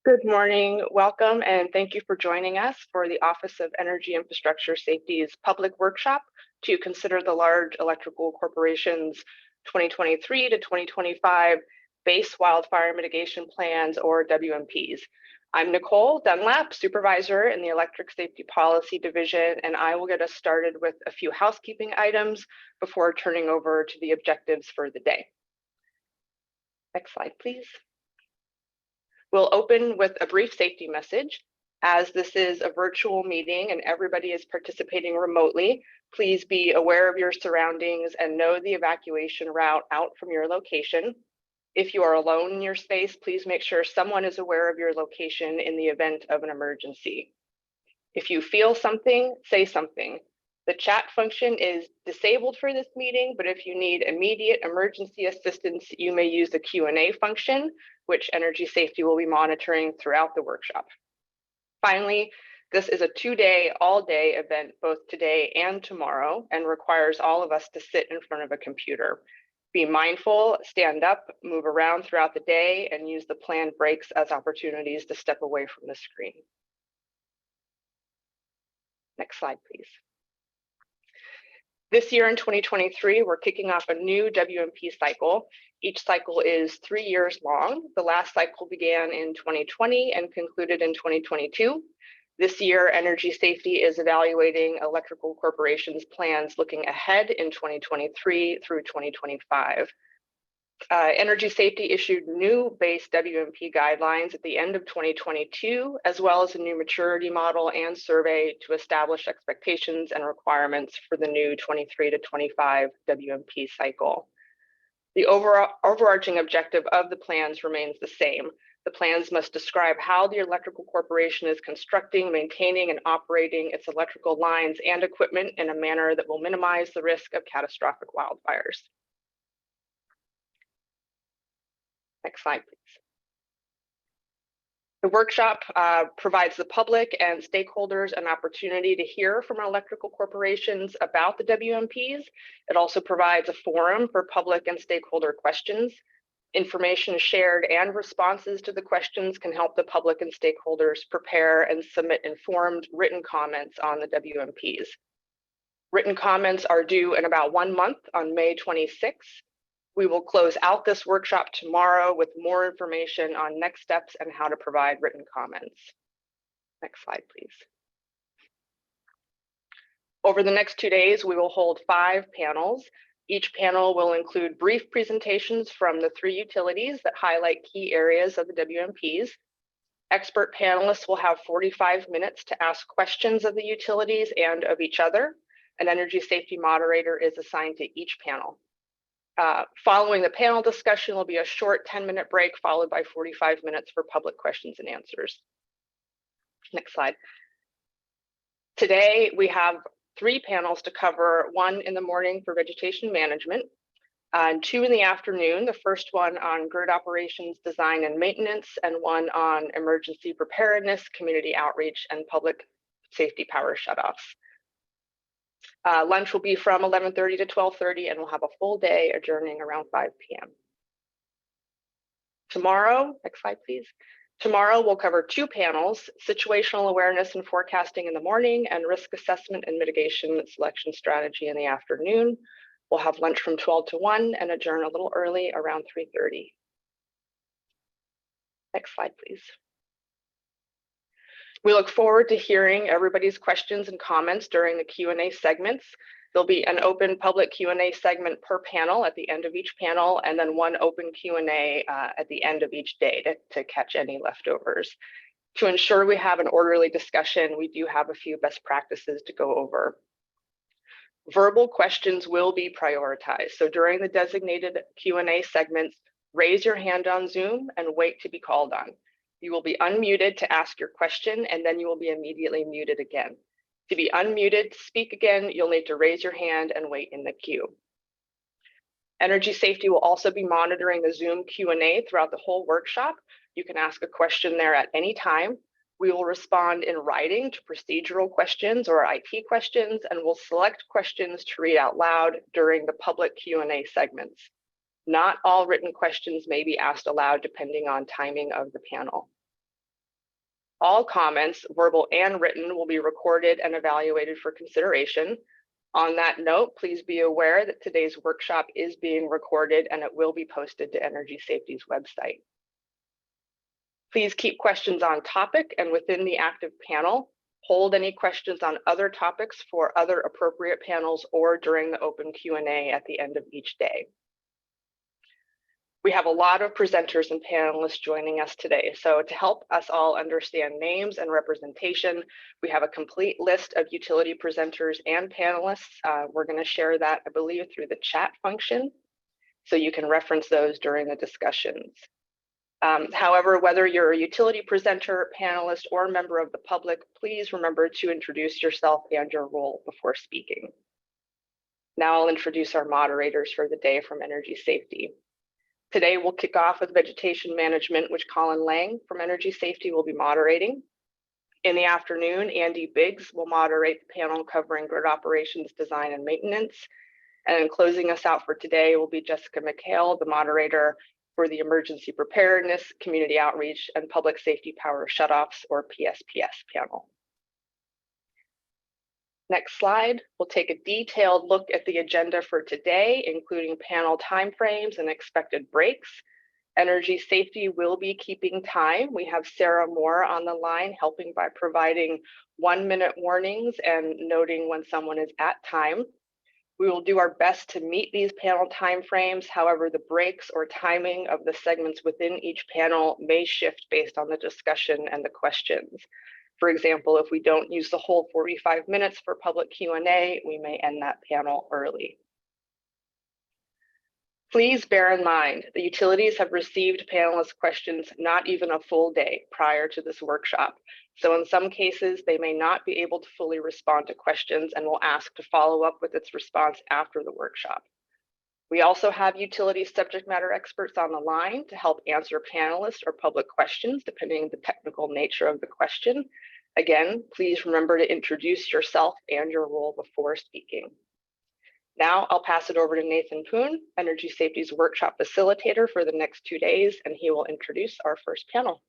Good morning, welcome, and thank you for joining us for the Office of Energy Infrastructure Safety's public workshop to consider the large electrical corporations 2023 to 2025 base wildfire mitigation plans, or WMPs. I'm Nicole Dunlap, supervisor in the Electric Safety Policy Division, and I will get us started with a few housekeeping items before turning over to the objectives for the day. Next slide, please. We'll open with a brief safety message. As this is a virtual meeting and everybody is participating remotely, please be aware of your surroundings and know the evacuation route out from your location. If you are alone in your space, please make sure someone is aware of your location in the event of an emergency. If you feel something, say something. The chat function is disabled for this meeting, but if you need immediate emergency assistance, you may use the Q&A function, which Energy Safety will be monitoring throughout the workshop. Finally, this is a two-day, all-day event, both today and tomorrow, and requires all of us to sit in front of a computer. Be mindful, stand up, move around throughout the day, and use the planned breaks as opportunities to step away from the screen. Next slide, please. This year in 2023, we're kicking off a new WMP cycle. Each cycle is 3 years long. The last cycle began in 2020 and concluded in 2022. This year, Energy Safety is evaluating electrical corporations' plans looking ahead in 2023 through 2025. Energy Safety issued new base WMP guidelines at the end of 2022, as well as a new maturity model and survey to establish expectations and requirements for the new 23 to 25 WMP cycle. The overarching objective of the plans remains the same. The plans must describe how the electrical corporation is constructing, maintaining, and operating its electrical lines and equipment in a manner that will minimize the risk of catastrophic wildfires. Next slide, please. The workshop provides the public and stakeholders an opportunity to hear from electrical corporations about the WMPs. It also provides a forum for public and stakeholder questions. Information shared and responses to the questions can help the public and stakeholders prepare and submit informed written comments on the WMPs. Written comments are due in about 1 month on May 26th. We will close out this workshop tomorrow with more information on next steps and how to provide written comments. Next slide, please. Over the next 2 days, we will hold 5 panels. Each panel will include brief presentations from the 3 utilities that highlight key areas of the WMPs. Expert panelists will have 45 minutes to ask questions of the utilities and of each other. An energy safety moderator is assigned to each panel. Following the panel discussion will be a short 10-minute break, followed by 45 minutes for public questions and answers. Next slide. Today, we have 3 panels to cover, 1 in the morning for vegetation management, and 2 in the afternoon, the first one on grid operations, design and maintenance, and 1 on emergency preparedness, community outreach, and public safety power shutoffs. Lunch will be from 11:30 to 12:30, and we'll have a full day adjourning around 5 p.m. Tomorrow, next slide, please. Tomorrow, we'll cover 2 panels, situational awareness and forecasting in the morning, and risk assessment and mitigation selection strategy in the afternoon. We'll have lunch from 12 to 1 and adjourn a little early around 3:30. Next slide, please. We look forward to hearing everybody's questions and comments during the Q&A segments. There'll be an open public Q&A segment per panel at the end of each panel, and then 1 open Q&A at the end of each day to catch any leftovers. To ensure we have an orderly discussion, we do have a few best practices to go over. Verbal questions will be prioritized. So during the designated Q&A segments, raise your hand on Zoom and wait to be called on. You will be unmuted to ask your question, and then you will be immediately muted again. To be unmuted to speak again, you'll need to raise your hand and wait in the queue. Energy Safety will also be monitoring the Zoom Q&A throughout the whole workshop. You can ask a question there at any time. We will respond in writing to procedural questions or IT questions, and we'll select questions to read out loud during the public Q&A segments. Not all written questions may be asked aloud depending on timing of the panel. All comments, verbal and written, will be recorded and evaluated for consideration. On that note, please be aware that today's workshop is being recorded and it will be posted to Energy Safety's website. Please keep questions on topic and within the active panel. Hold any questions on other topics for other appropriate panels or during the open Q&A at the end of each day. We have a lot of presenters and panelists joining us today. So to help us all understand names and representation, we have a complete list of utility presenters and panelists. We're going to share that, I believe, through the chat function, so you can reference those during the discussions. However, whether you're a utility presenter, panelist, or member of the public, please remember to introduce yourself and your role before speaking. Now I'll introduce our moderators for the day from Energy Safety. Today, we'll kick off with vegetation management, which Colin Lang from Energy Safety will be moderating. In the afternoon, Andy Biggs will moderate the panel covering grid operations, design, and maintenance. And then closing us out for today will be Jessica McHale, the moderator for the Emergency Preparedness, Community Outreach, and Public Safety Power Shutoffs, or PSPS panel. Next slide, we'll take a detailed look at the agenda for today, including panel timeframes and expected breaks. Energy Safety will be keeping time. We have Sarah Moore on the line helping by providing 1-minute warnings and noting when someone is at time. We will do our best to meet these panel timeframes. However, the breaks or timing of the segments within each panel may shift based on the discussion and the questions. For example, if we don't use the whole 45 minutes for public Q&A, we may end that panel early. Please bear in mind, the utilities have received panelist questions not even a full day prior to this workshop. So in some cases, they may not be able to fully respond to questions and will ask to follow up with its response after the workshop. We also have utility subject matter experts on the line to help answer panelists or public questions, depending on the technical nature of the question. Again, please remember to introduce yourself and your role before speaking. Now I'll pass it over to Nathan Poon, Energy Safety's workshop facilitator for the next 2 days, and he will introduce our first panel.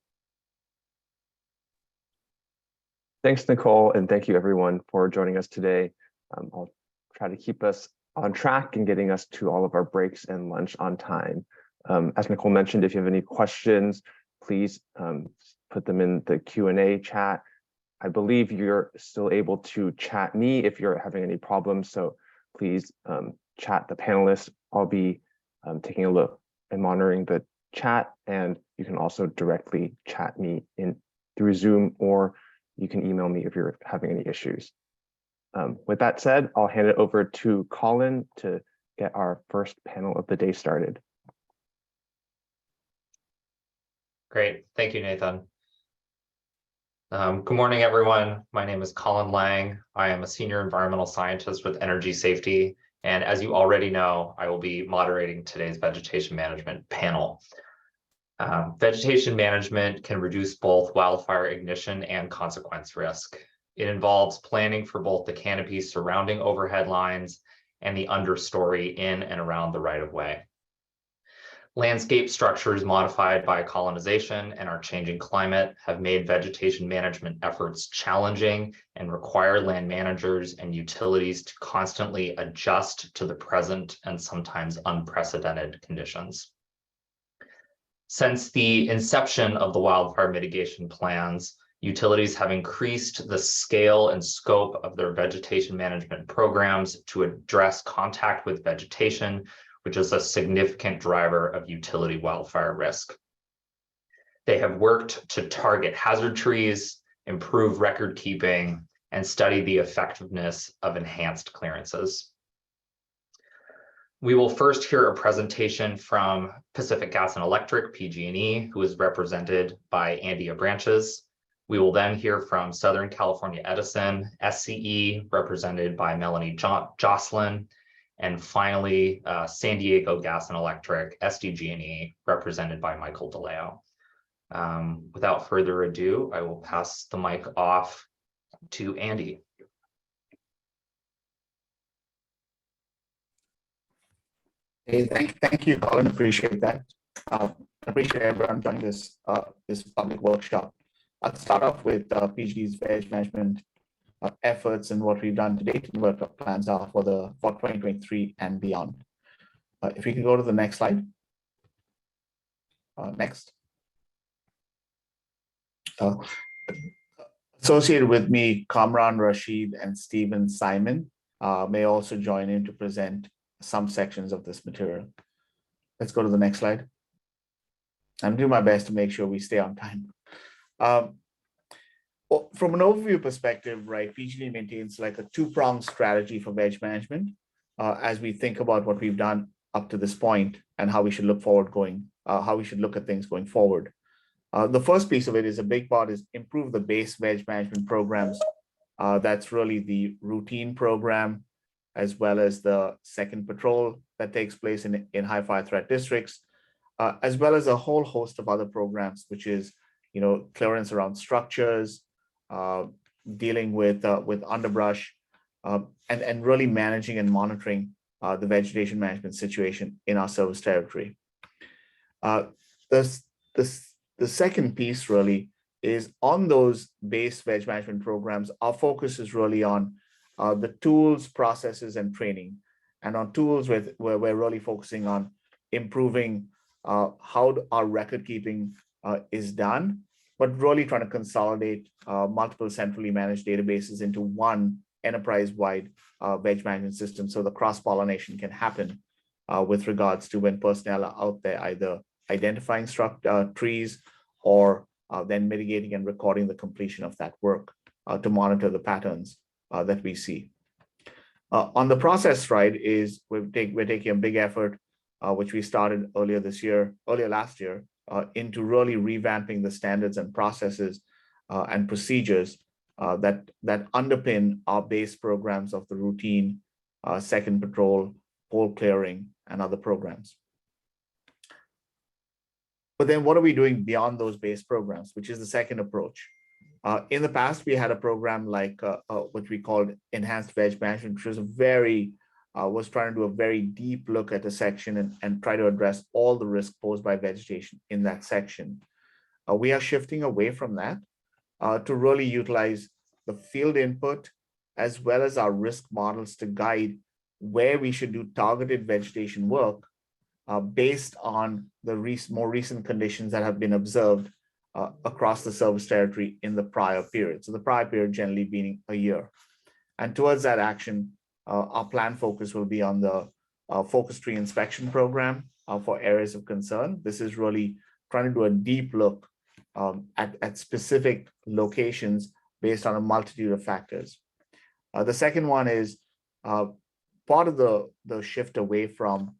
Thanks, Nicole, and thank you everyone for joining us today. I'll try to keep us on track and getting us to all of our breaks and lunch on time. As Nicole mentioned, if you have any questions, please put them in the Q&A chat. I believe you're still able to chat me if you're having any problems, so please chat the panelists. I'll be taking a look and monitoring the chat, and you can also directly chat me through Zoom, or you can email me if you're having any issues. With that said, I'll hand it over to Colin to get our first panel of the day started. Great, thank you, Nathan. Good morning, everyone. My name is Colin Lang. I am a senior environmental scientist with Energy Safety. And as you already know, I will be moderating today's vegetation management panel. Vegetation management can reduce both wildfire ignition and consequence risk. It involves planning for both the canopy surrounding overhead lines and the understory in and around the right-of-way. Landscape structures modified by colonization and our changing climate have made vegetation management efforts challenging and require land managers and utilities to constantly adjust to the present and sometimes unprecedented conditions. Since the inception of the wildfire mitigation plans, utilities have increased the scale and scope of their vegetation management programs to address contact with vegetation, which is a significant driver of utility wildfire risk. They have worked to target hazard trees, improve record keeping, and study the effectiveness of enhanced clearances. We will first hear a presentation from Pacific Gas and Electric, PG&E, who is represented by Andy Branches. We will then hear from Southern California Edison, SCE, represented by Melanie Jocelyn. And finally, San Diego Gas and Electric, SDG&E, represented by Michael DeLeo. Without further ado, I will pass the mic off to Andy. Hey, thank you, Colin. Appreciate that. Appreciate everyone joining this public workshop. I'll start off with PGD's veg management efforts and what we've done to date and what our plans are for 2023 and beyond. If we can go to the next slide. Next. Associated with me, Kamran Rashid and Stephen Simon may also join in to present some sections of this material. Let's go to the next slide. I'm doing my best to make sure we stay on time. From an overview perspective, right, PGD maintains like a two-pronged strategy for veg management as we think about what we've done up to this point and how we should look how we should look at things going forward. The first piece of it is a big part is improve the base veg management programs. That's really the routine program, as well as the second patrol that takes place in high fire threat districts, as well as a whole host of other programs, which is, clearance around structures, dealing with underbrush, and really managing and monitoring the vegetation management situation in our service territory. The second piece really is on those base veg management programs. Our focus is really on the tools, processes, and training. And on tools where we're really focusing on improving how our record keeping is done, but really trying to consolidate multiple centrally managed databases into one enterprise-wide veg management system so the cross-pollination can happen with regards to when personnel are out there either identifying trees or then mitigating and recording the completion of that work to monitor the patterns that we see. On the process side is we're taking a big effort, which we started earlier last year, into really revamping the standards and processes and procedures that underpin our base programs of the routine, second patrol, pole clearing, and other programs. But then what are we doing beyond those base programs, which is the second approach? In the past, we had a program like what we called enhanced veg management, which was trying to do a very deep look at a section and try to address all the risk posed by vegetation in that section. We are shifting away from that to really utilize the field input as well as our risk models to guide where we should do targeted vegetation work based on the more recent conditions that have been observed across the service territory in the prior period. So the prior period generally being a year. And towards that action, our plan focus will be on the focus tree inspection program for areas of concern. This is really trying to do a deep look at specific locations based on a multitude of factors. The second one is part of the shift away from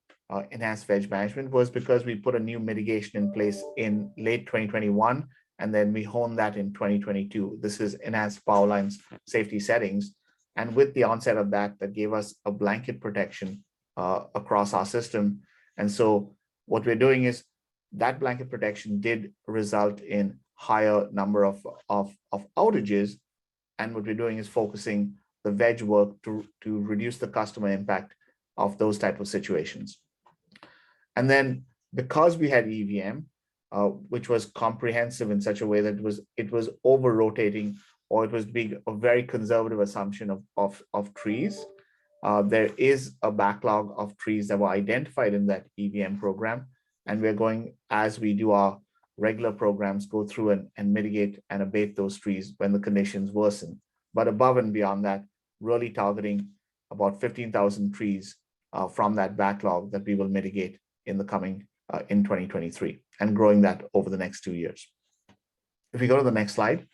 enhanced veg management was because we put a new mitigation in place in late 2021, and then we honed that in 2022. This is enhanced power lines safety settings. And with the onset of that gave us a blanket protection across our system. And so what we're doing is that blanket protection did result in higher number of outages. And what we're doing is focusing the veg work to reduce the customer impact of those type of situations. And then because we had EVM, which was comprehensive in such a way that it was over rotating, or it was being a very conservative assumption of trees, there is a backlog of trees that were identified in that EVM program. And we're going, as we do our regular programs, go through and mitigate and abate those trees when the conditions worsen. But above and beyond that, really targeting about 15,000 trees from that backlog that we will mitigate in the coming in 2023, and growing that over the next 2 years. If we go to the next slide.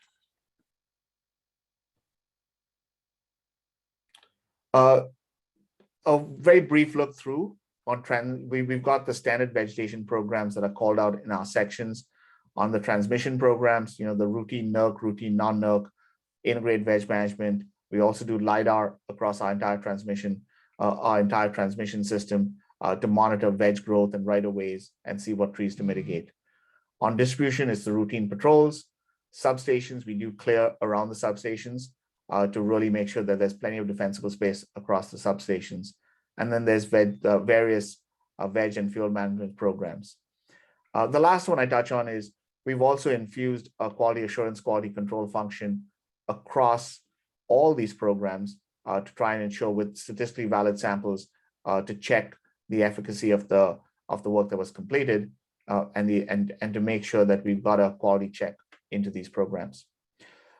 A very brief look through on we've got the standard vegetation programs that are called out in our sections. On the transmission programs, the routine NERC, routine non-NERC, integrated veg management. We also do LiDAR across our entire transmission system to monitor veg growth and right-of-ways and see what trees to mitigate. On distribution, it's the routine patrols. Substations, we do clear around the substations to really make sure that there's plenty of defensible space across the substations. And then there's various veg and fuel management programs. The last one I touch on is We've also infused a quality assurance, quality control function across all these programs to try and ensure with statistically valid samples to check the efficacy of the work that was completed and to make sure that we've got a quality check into these programs.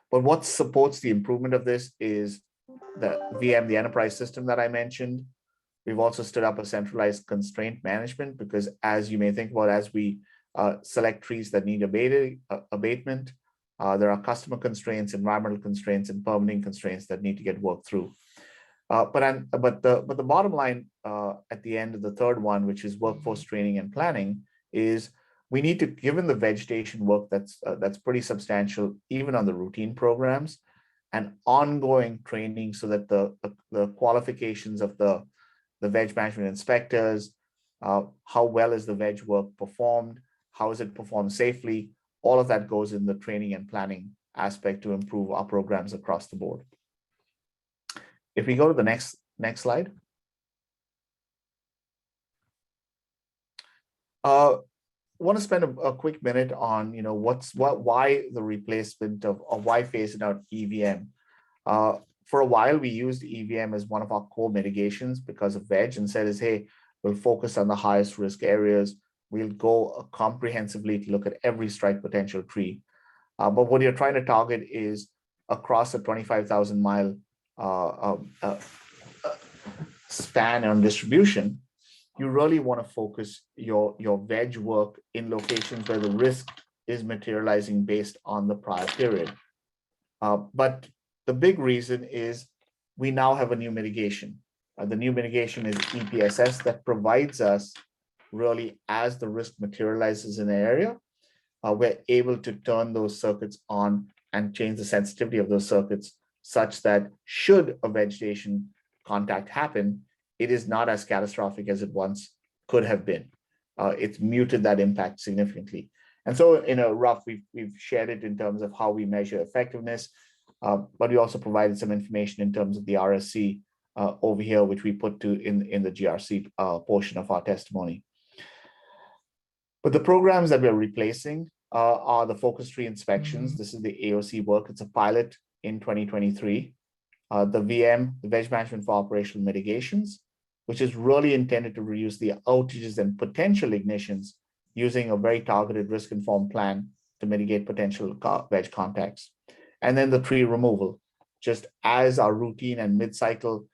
But what supports the improvement of this is the VM, the enterprise system that I mentioned. We've also stood up a centralized constraint management because, as you may think about, as we select trees that need abatement, there are customer constraints, environmental constraints, and permitting constraints that need to get worked through. But the bottom line at the end of the third one, which is workforce training and planning, is we need to, given the vegetation work that's pretty substantial, even on the routine programs, and ongoing training so that the qualifications of the veg management inspectors, how well is the veg work performed, how is it performed safely, all of that goes in the training and planning aspect to improve our programs across the board. If we go to the next slide. I want to spend a quick minute on why the replacement of why phasing out EVM. For a while, we used EVM as one of our core mitigations because of veg and said, hey, we'll focus on the highest risk areas. We'll go comprehensively to look at every strike potential tree. But what you're trying to target is across a 25,000 mile span on distribution. You really want to focus your veg work in locations where the risk is materializing based on the prior period. But the big reason is we now have a new mitigation. The new mitigation is EPSS that provides us really, as the risk materializes in an area, we're able to turn those circuits on and change the sensitivity of those circuits such that should a vegetation contact happen, it is not as catastrophic as it once could have been. It's muted that impact significantly. And so in a rough, we've shared it in terms of how we measure effectiveness, but we also provided some information in terms of the RSC over here, which we put to in the GRC portion of our testimony. But the programs that we're replacing are the focus tree inspections. This is the AOC work. It's a pilot in 2023. The VM, the Veg Management for Operational Mitigations, which is really intended to reduce the outages and potential ignitions using a very targeted risk-informed plan to mitigate potential veg contacts. And then the tree removal, just as our routine and mid-cycle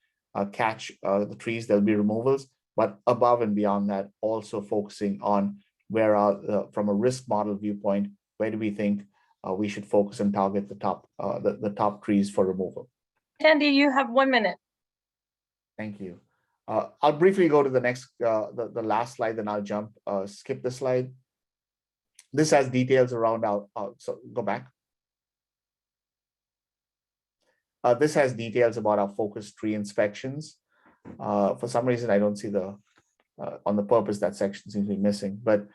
catch the trees, there'll be removals, but above and beyond that, also focusing on where from a risk model viewpoint, where do we think we should focus and target the top trees for removal. Andy, you have 1 minute. Thank you. I'll briefly go to the next, the last slide, then I'll skip the slide. This has details around so go back. This has details about our focus tree inspections. For some reason, I don't see on the purpose that section seems to be missing, but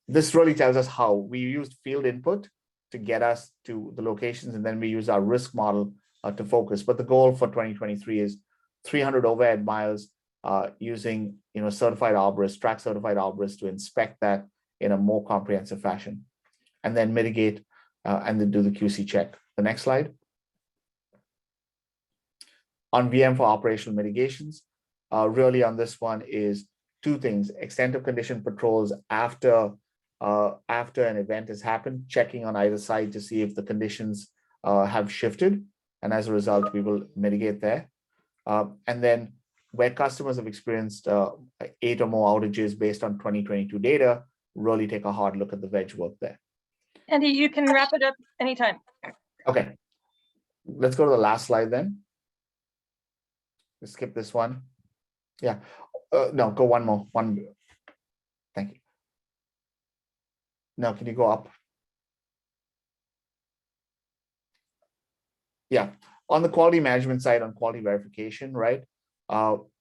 this really tells us how we used field input to get us to the locations, and then we use our risk model to focus. But the goal for 2023 is 300 overhead miles using certified arborists, track certified arborists to inspect that in a more comprehensive fashion, and then mitigate and then do the QC check. The next slide. On VM for operational mitigations, really on this one is two things: extent of condition patrols after an event has happened, checking on either side to see if the conditions have shifted, and as a result, we will mitigate there. And then where customers have experienced 8 or more outages based on 2022 data, really take a hard look at the veg work there. Andy, you can wrap it up anytime. Okay, let's go to the last slide then. Let's skip this one. Yeah, no, go one more. Thank you. No, can you go up? Yeah, on the quality management side, on quality verification, right?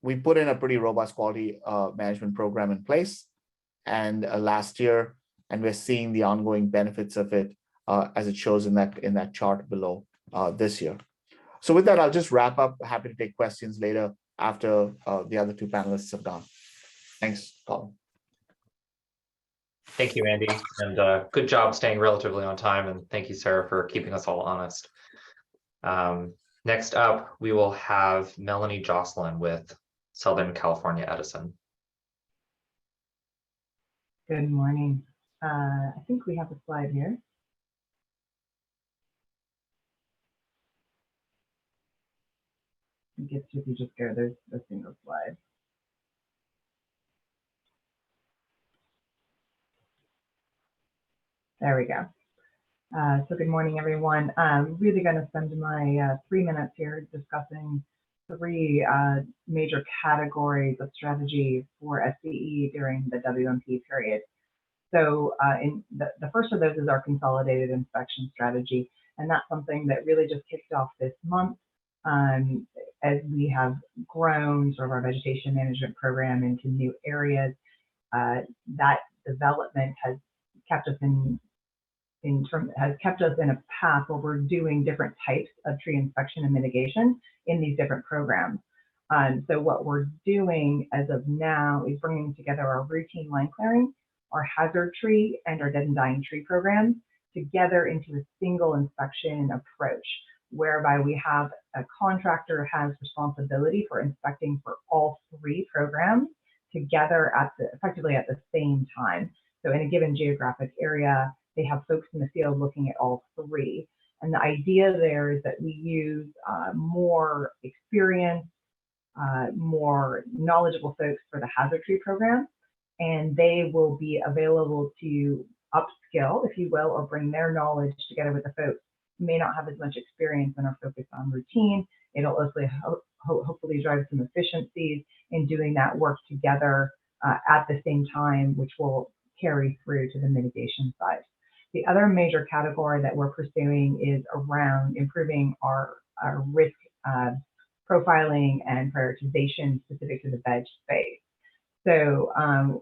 We put in a pretty robust quality management program in place and last year, and we're seeing the ongoing benefits of it as it shows in that chart below this year. So with that, I'll just wrap up. Happy to take questions later after the other two panelists have gone. Thanks, Colin. Thank you, Andy, and good job staying relatively on time, and thank you, Sarah, for keeping us all honest. Next up, we will have Melanie Jocelyn with Southern California Edison. Good morning. I think we have a slide here. I guess if you just go, there's a single slide. There we go. So good morning, everyone. I'm really going to spend my 3 minutes here discussing 3 major categories of strategy for SCE during the WMP period. So in the first of those is our consolidated inspection strategy, and that's something that really just kicked off this month as we have grown sort of our vegetation management program into new areas. That development has kept us in a path where we're doing different types of tree inspection and mitigation in these different programs. So what we're doing as of now is bringing together our routine line clearing, our hazard tree, and our dead and dying tree programs together into a single inspection approach, whereby we have a contractor has responsibility for inspecting for all 3 programs together effectively at the same time. So in a given geographic area, they have folks in the field looking at all 3. And the idea there is that we use more experienced, more knowledgeable folks for the hazard tree program, and they will be available to upskill, if you will, or bring their knowledge together with the folks who may not have as much experience and are focused on routine. It'll also hopefully drive some efficiencies in doing that work together at the same time, which will carry through to the mitigation side. The other major category that we're pursuing is around improving our risk profiling and prioritization specific to the veg space. So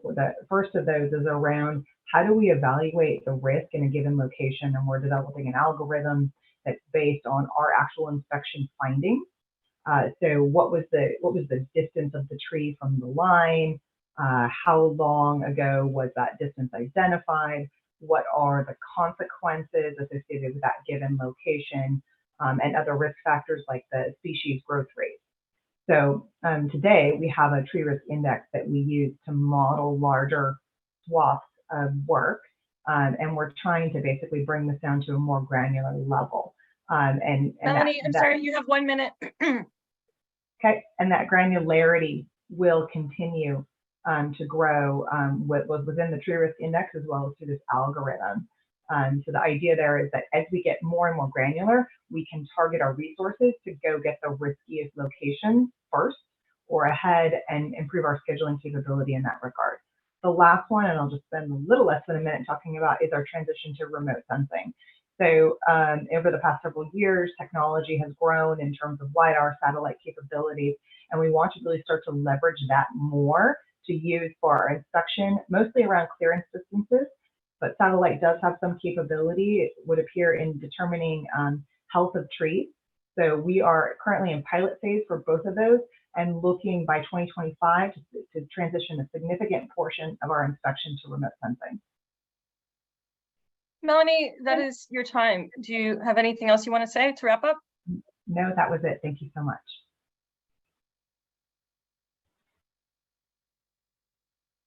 the first of those is around how do we evaluate the risk in a given location, and we're developing an algorithm that's based on our actual inspection findings. So what was the distance of the tree from the line? How long ago was that distance identified? What are the consequences associated with that given location, and other risk factors like the species growth rate? So today we have a tree risk index that we use to model larger swaths of work, and we're trying to basically bring this down to a more granular level. Melanie, I'm sorry, you have 1 minute. Okay, and that granularity will continue to grow what was within the tree risk index as well as through this algorithm. So the idea there is that as we get more and more granular, we can target our resources to go get the riskiest locations first or ahead and improve our scheduling capability in that regard. The last one, and I'll just spend a little less than a minute talking about, is our transition to remote sensing. So over the past several years, technology has grown in terms of LiDAR satellite capabilities, and we want to really start to leverage that more to use for our inspection, mostly around clearance distances, but satellite does have some capability, it would appear, in determining health of trees. So we are currently in pilot phase for both of those and looking by 2025 to transition a significant portion of our inspection to remote sensing. Melanie, that is your time. Do you have anything else you want to say to wrap up? No, that was it. Thank you so much.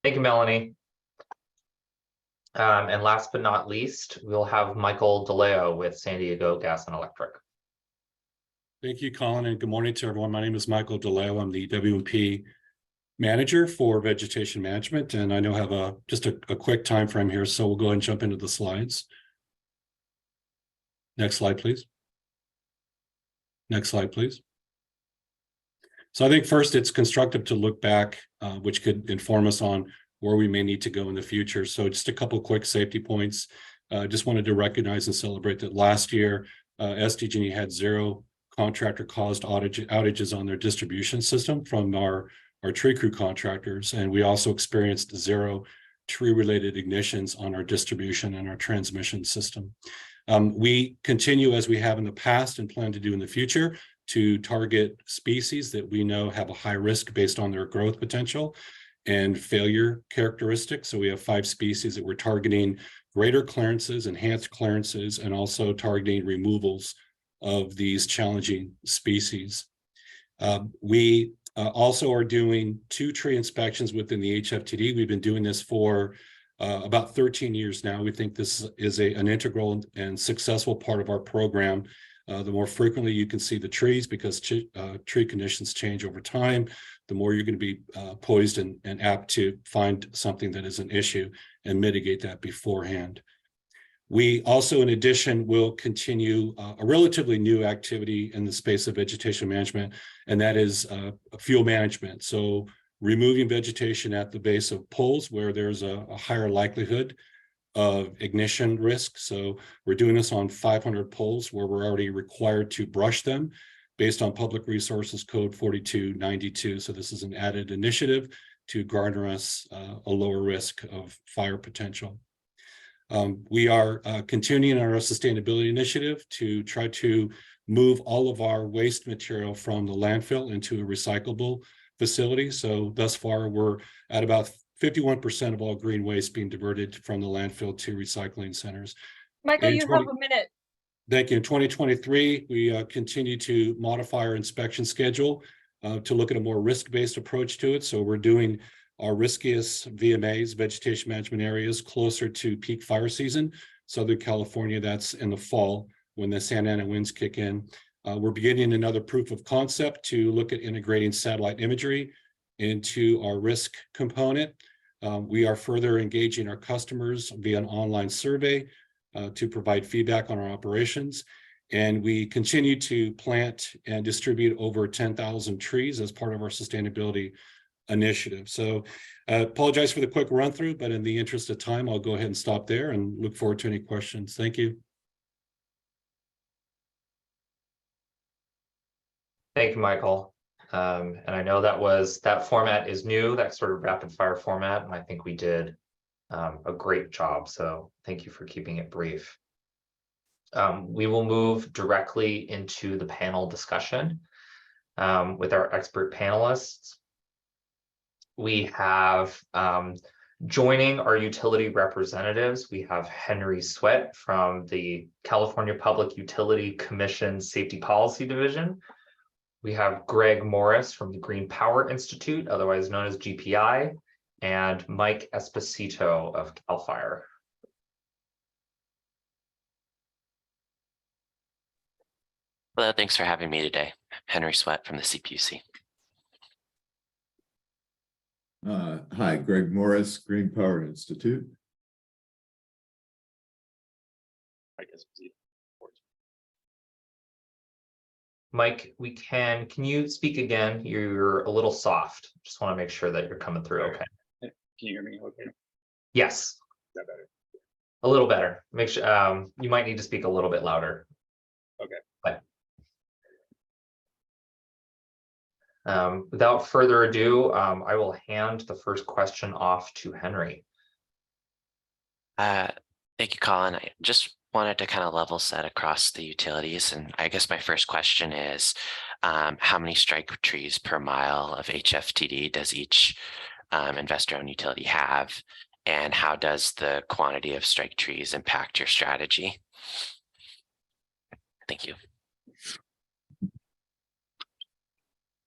Thank you, Melanie. And last but not least, we'll have Michael DeLeo with San Diego Gas and Electric. Thank you, Colin, and good morning to everyone. My name is Michael DeLeo. I'm the WMP manager for vegetation management, and I know I have just a quick time frame here, so we'll go ahead and jump into the slides. Next slide, please. Next slide, please. So I think first it's constructive to look back, which could inform us on where we may need to go in the future. So just a couple quick safety points. Just wanted to recognize and celebrate that last year, SDG&E had 0 contractor-caused outages on their distribution system from our tree crew contractors, and we also experienced 0 tree-related ignitions on our distribution and our transmission system. We continue, as we have in the past and plan to do in the future, to target species that we know have a high risk based on their growth potential. and failure characteristics. So we have 5 species that we're targeting greater clearances, enhanced clearances, and also targeting removals of these challenging species. We also are doing 2 tree inspections within the HFTD. We've been doing this for about 13 years now. We think this is an integral and successful part of our program. The more frequently you can see the trees, because tree conditions change over time, the more you're going to be poised and apt to find something that is an issue and mitigate that beforehand. We also, in addition, will continue a relatively new activity in the space of vegetation management, and that is fuel management. So removing vegetation at the base of poles where there's a higher likelihood of ignition risk. So we're doing this on 500 poles where we're already required to brush them based on Public Resources Code 4292. So this is an added initiative to garner us a lower risk of fire potential. We are continuing our sustainability initiative to try to move all of our waste material from the landfill into a recyclable facility. So thus far, we're at about 51% of all green waste being diverted from the landfill to recycling centers. Michael, you have a minute. Thank you. In 2023, we continue to modify our inspection schedule to look at a more risk-based approach to it. So we're doing our riskiest VMAs, vegetation management areas, closer to peak fire season. Southern California, that's in the fall when the Santa Ana winds kick in. We're beginning another proof of concept to look at integrating satellite imagery into our risk component. We are further engaging our customers via an online survey to provide feedback on our operations. And we continue to plant and distribute over 10,000 trees as part of our sustainability initiative. So apologize for the quick run through, but in the interest of time, I'll go ahead and stop there and look forward to any questions. Thank you. Thank you, Michael. And I know that format is new, that sort of rapid fire format, and I think we did a great job. So thank you for keeping it brief. We will move directly into the panel discussion with our expert panelists. We have joining our utility representatives, we have Henry Sweat from the California Public Utility Commission Safety Policy Division. We have Greg Morris from the Green Power Institute, otherwise known as GPI, and Mike Esposito of Wildfire. Hello, thanks for having me today. Henry Sweat from the CPUC. Hi, Greg Morris, Green Power Institute. Mike, can you speak again? You're a little soft. Just want to make sure that you're coming through okay. Can you hear me okay? Yes. Is that better? A little better. Make sure you might need to speak a little bit louder. Okay. Without further ado, I will hand the first question off to Henry. Thank you, Colin. I just wanted to kind of level set across the utilities. And I guess my first question is, how many strike trees per mile of HFTD does each investor-owned utility have? And how does the quantity of strike trees impact your strategy? Thank you.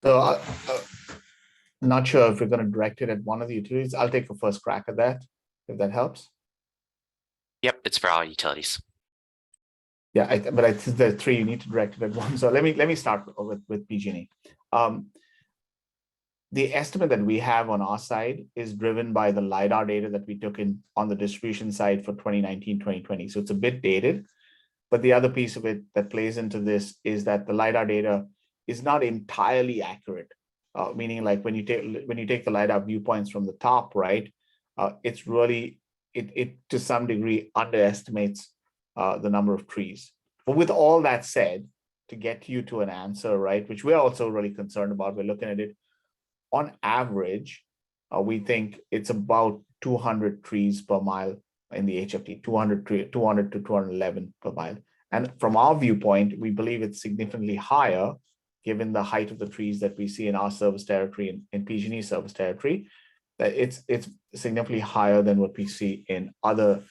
So not sure if we're going to direct it at one of the utilities. I'll take a first crack at that, if that helps. Yep, it's for all utilities. Yeah, but I think there are 3 you need to direct it at one. So let me start with PG&E. The estimate that we have on our side is driven by the LiDAR data that we took in on the distribution side for 2019, 2020. So it's a bit dated. But the other piece of it that plays into this is that the LiDAR data is not entirely accurate, meaning like when you take the LiDAR viewpoints from the top, right, it's really, it to some degree underestimates the number of trees. But with all that said, to get you to an answer, right, which we're also really concerned about, we're looking at it, on average, we think it's about 200 trees per mile in the HFT, 200 to 211 per mile. And from our viewpoint, we believe it's significantly higher given the height of the trees that we see in our service territory and in PG&E service territory that it's significantly higher than what we see in other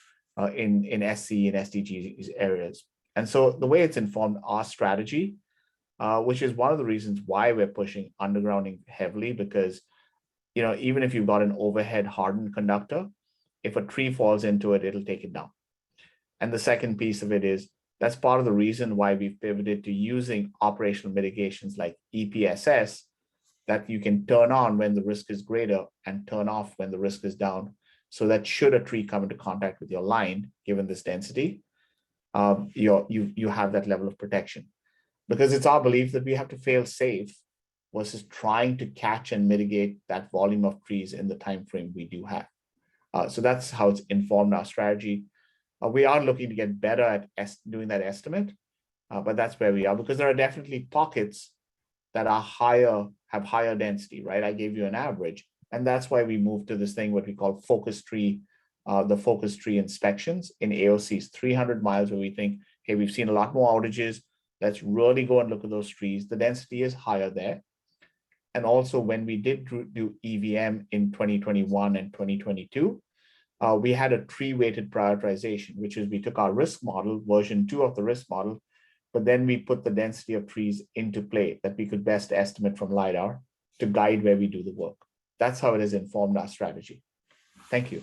in SC and SDG areas. And so the way it's informed our strategy, which is one of the reasons why we're pushing undergrounding heavily, because even if you've got an overhead hardened conductor, if a tree falls into it, it'll take it down. And the second piece of it is that's part of the reason why we've pivoted to using operational mitigations like EPSS that you can turn on when the risk is greater and turn off when the risk is down. So that should a tree come into contact with your line, given this density, you have that level of protection. Because it's our belief that we have to fail safe versus trying to catch and mitigate that volume of trees in the time frame we do have. So that's how it's informed our strategy. We are looking to get better at doing that estimate, but that's where we are, because there are definitely pockets that are have higher density, right? I gave you an average, and that's why we moved to this thing, what we call focus tree, the focus tree inspections in AOCs, 300 miles, where we think, hey, we've seen a lot more outages. Let's really go and look at those trees. The density is higher there. And also when we did do EVM in 2021 and 2022, we had a tree-weighted prioritization, which is we took our risk model, version 2 of the risk model, but then we put the density of trees into play that we could best estimate from LiDAR to guide where we do the work. That's how it has informed our strategy. Thank you.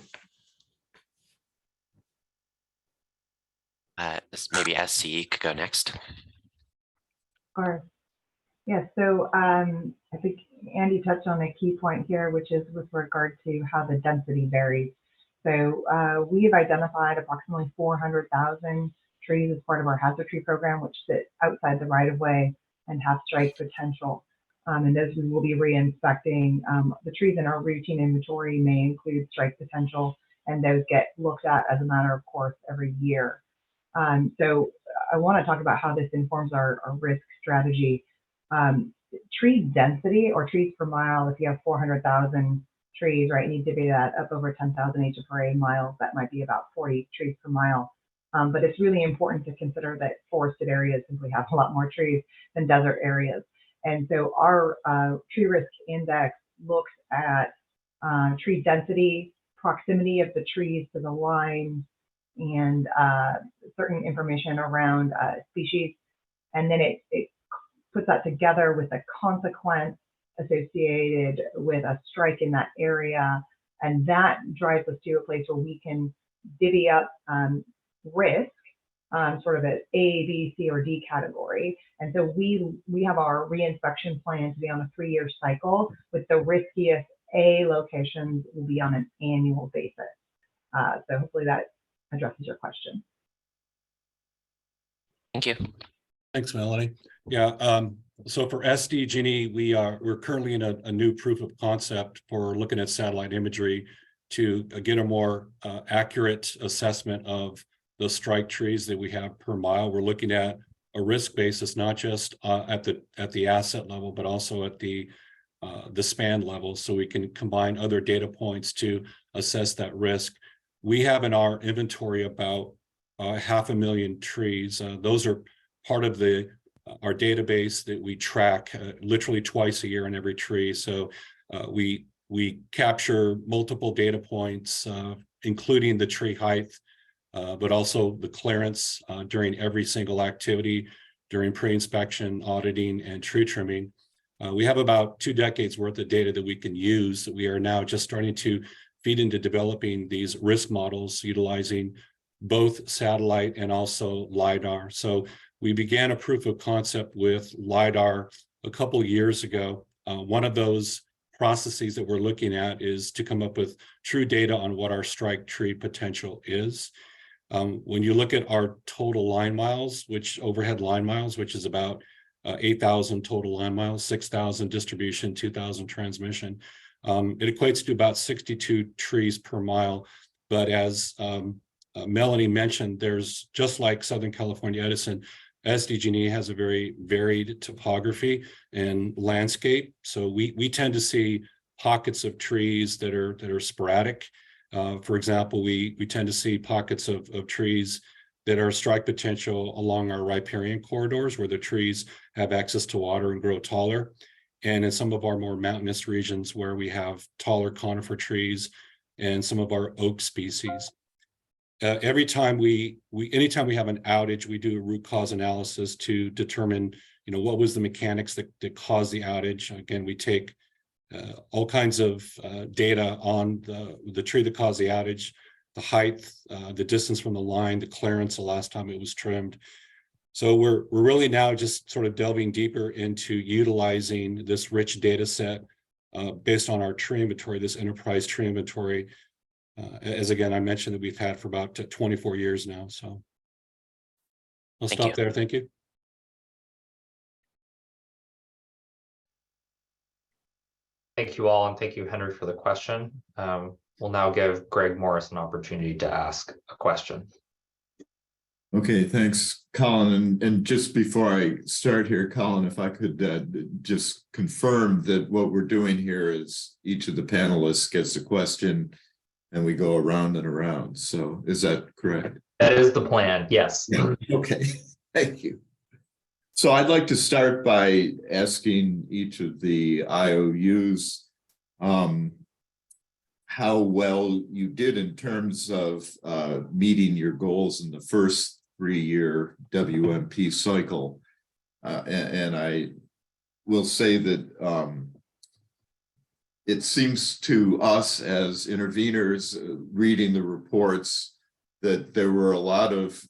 Maybe SCE could go next. Sure. Yeah, so I think Andy touched on a key point here, which is with regard to how the density varies. So we have identified approximately 400,000 trees as part of our hazard tree program, which sit outside the right-of-way and have strike potential. And those we will be re-inspecting. The trees in our routine inventory may include strike potential, and those get looked at as a matter of course every year. So I want to talk about how this informs our risk strategy. Tree density, or trees per mile, if you have 400,000 trees, right, need to be that up over 10,000 HFRA miles, that might be about 40 trees per mile. But it's really important to consider that forested areas simply have a lot more trees than desert areas. And so our tree risk index looks at tree density, proximity of the trees to the line, and certain information around species. And then it puts that together with a consequence associated with a strike in that area. And that drives us to a place where we can divvy up risk, sort of at A, B, C, or D category. And so we have our reinspection plan to be on a 3-year cycle, with the riskiest A locations will be on an annual basis. So hopefully that addresses your question. Thank you. Thanks, Melanie. Yeah, so for SDG&E, we're currently in a new proof of concept for looking at satellite imagery to get a more accurate assessment of the strike trees that we have per mile. We're looking at a risk basis, not just at the asset level, but also at the span level, so we can combine other data points to assess that risk. We have in our inventory about 500,000 trees. Those are part of our database that we track literally twice a year on every tree. So we capture multiple data points, including the tree height, but also the clearance during every single activity, during pre-inspection, auditing, and tree trimming. We have about 2 decades worth of data that we can use. We are now just starting to feed into developing these risk models utilizing both satellite and also LiDAR. So we began a proof of concept with LiDAR a couple years ago. One of those processes that we're looking at is to come up with true data on what our strike tree potential is. When you look at our total line miles, overhead line miles, which is about 8,000 total line miles, 6,000 distribution, 2,000 transmission, it equates to about 62 trees per mile. But as Melanie mentioned, there's, just like Southern California Edison, SDG&E has a very varied topography and landscape. So we tend to see pockets of trees that are sporadic. For example, we tend to see pockets of trees that are strike potential along our riparian corridors, where the trees have access to water and grow taller. and in some of our more mountainous regions where we have taller conifer trees and some of our oak species. Anytime we have an outage, we do a root cause analysis to determine, what was the mechanics that caused the outage. Again, we take all kinds of data on the tree that caused the outage, the height, the distance from the line, the clearance, the last time it was trimmed. So we're really now just sort of delving deeper into utilizing this rich data set based on our tree inventory, this enterprise tree inventory. As again, I mentioned that we've had for about 24 years now. So I'll stop there. Thank you. Thank you all, and thank you, Henry, for the question. We'll now give Greg Morris an opportunity to ask a question. Okay, thanks, Colin. And just before I start here, Colin, if I could just confirm that what we're doing here is each of the panelists gets a question and we go around and around. So is that correct? That is the plan, yes. Yeah. Okay, thank you. So I'd like to start by asking each of the IOUs how well you did in terms of meeting your goals in the first 3-year WMP cycle. And I will say that it seems to us as interveners reading the reports that there were a lot of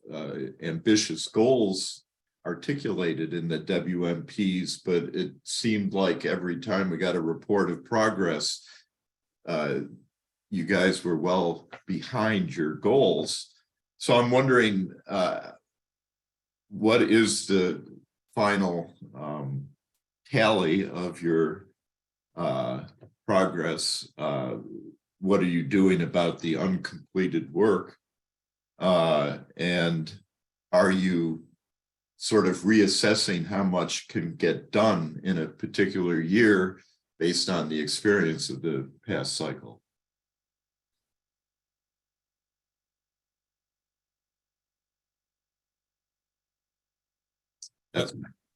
ambitious goals articulated in the WMPs, but it seemed like every time we got a report of progress, you guys were well behind your goals. So I'm wondering, what is the final tally of your progress? What are you doing about the uncompleted work? And are you sort of reassessing how much can get done in a particular year based on the experience of the past cycle?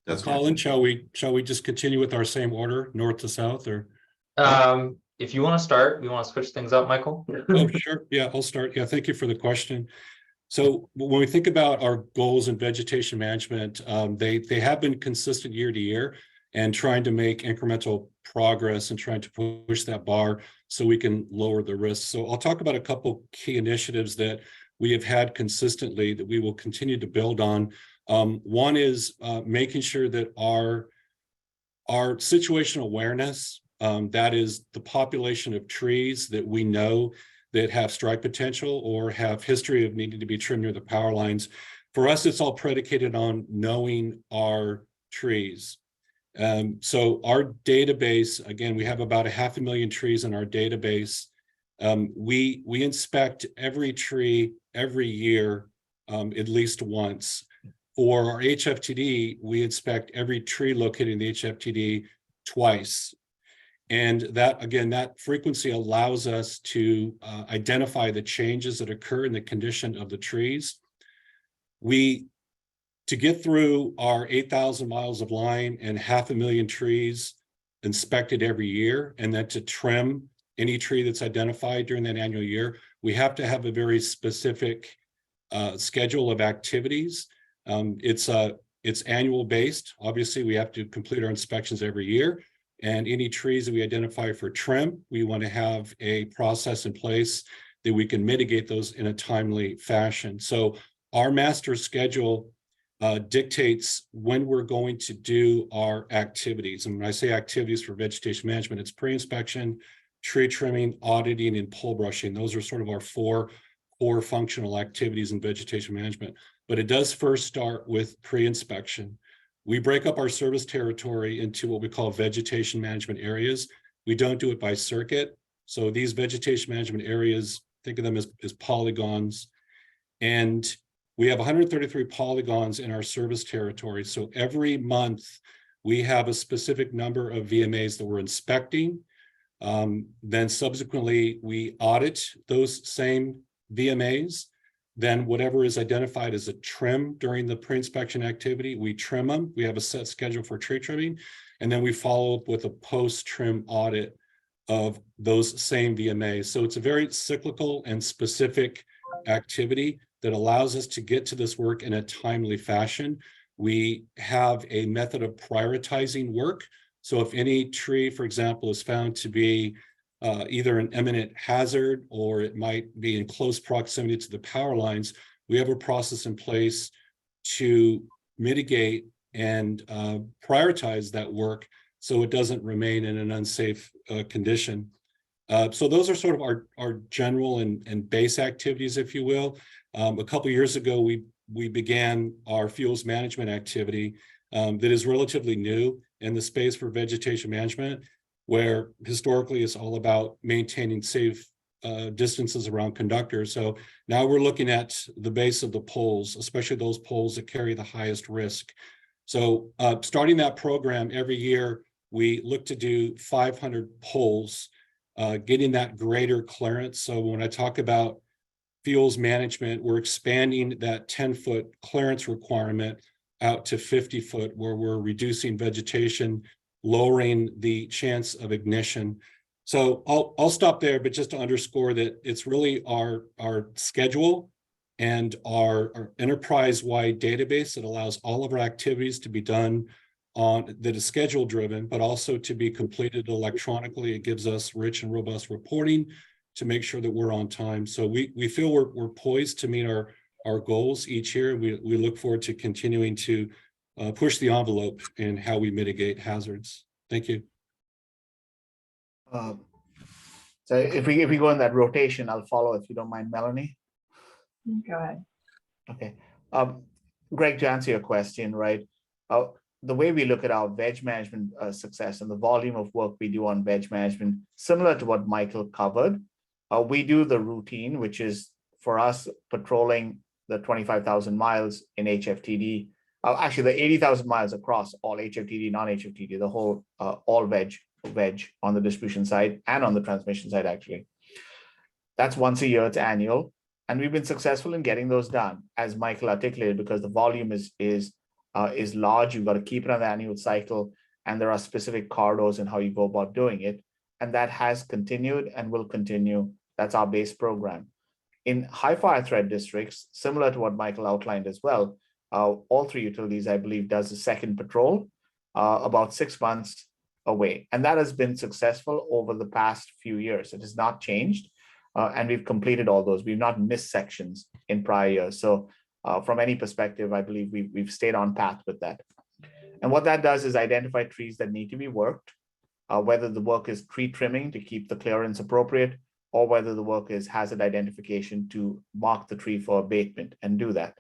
That's Colin, shall we just continue with our same order, north to south, or? If you want to start, we want to switch things up, Michael. Oh, sure. Yeah, I'll start. Yeah, thank you for the question. So when we think about our goals in vegetation management, they have been consistent year to year and trying to make incremental progress and trying to push that bar so we can lower the risk. So I'll talk about a couple key initiatives that we have had consistently that we will continue to build on. One is making sure that our situational awareness, that is the population of trees that we know that have strike potential or have history of needing to be trimmed near the power lines. For us, it's all predicated on knowing our trees. So our database, again, we have about 500,000 trees in our database. We inspect every tree every year, at least once. For our HFTD, we inspect every tree located in the HFTD twice. And that, again, that frequency allows us to identify the changes that occur in the condition of the trees. To get through our 8,000 miles of line and 500,000 trees inspected every year, and then to trim any tree that's identified during that annual year, we have to have a very specific schedule of activities. It's annual based. Obviously, we have to complete our inspections every year. And any trees that we identify for trim, we want to have a process in place that we can mitigate those in a timely fashion. So our master schedule dictates when we're going to do our activities. And when I say activities for vegetation management, it's pre-inspection, tree trimming, auditing, and pole brushing. Those are sort of our 4 core functional activities in vegetation management. But it does first start with pre-inspection. We break up our service territory into what we call vegetation management areas. We don't do it by circuit. So these vegetation management areas, think of them as polygons. And we have 133 polygons in our service territory. So every month we have a specific number of VMAs that we're inspecting. Then subsequently we audit those same VMAs. then whatever is identified as a trim during the pre-inspection activity, we trim them. We have a set schedule for tree trimming, and then we follow up with a post-trim audit of those same VMAs. So it's a very cyclical and specific activity that allows us to get to this work in a timely fashion. We have a method of prioritizing work. So if any tree, for example, is found to be either an imminent hazard or it might be in close proximity to the power lines, we have a process in place to mitigate and prioritize that work so it doesn't remain in an unsafe condition. So those are sort of our general and base activities, if you will. A couple of years ago, we began our fuels management activity that is relatively new in the space for vegetation management, where historically it's all about maintaining safe distances around conductors. So now we're looking at the base of the poles, especially those poles that carry the highest risk. So starting that program every year, we look to do 500 poles, getting that greater clearance. So when I talk about fuels management, we're expanding that 10-foot clearance requirement out to 50-foot, where we're reducing vegetation, lowering the chance of ignition. So I'll stop there, but just to underscore that it's really our schedule and our enterprise-wide database that allows all of our activities to be done that is schedule driven, but also to be completed electronically. It gives us rich and robust reporting to make sure that we're on time. So we feel we're poised to meet our goals each year. We look forward to continuing to push the envelope in how we mitigate hazards. Thank you. So if we go in that rotation, I'll follow if you don't mind, Melanie. Go ahead. Okay. Greg, to answer your question, right? The way we look at our veg management success and the volume of work we do on veg management, similar to what Michael covered, we do the routine, which is for us patrolling the 25,000 miles in HFTD, actually the 80,000 miles across all HFTD, non-HFTD, the whole all veg on the distribution side and on the transmission side, actually. That's once a year, it's annual. And we've been successful in getting those done, as Michael articulated, because the volume is large. You've got to keep it on the annual cycle, and there are specific corridors in how you go about doing it. And that has continued and will continue. That's our base program. In high fire threat districts, similar to what Michael outlined as well, all three utilities, I believe, does a second patrol about 6 months away. And that has been successful over the past few years. It has not changed. And we've completed all those. We've not missed sections in prior years. So from any perspective, I believe we've stayed on path with that. And what that does is identify trees that need to be worked, whether the work is tree trimming to keep the clearance appropriate, or whether the work is hazard identification to mark the tree for abatement and do that.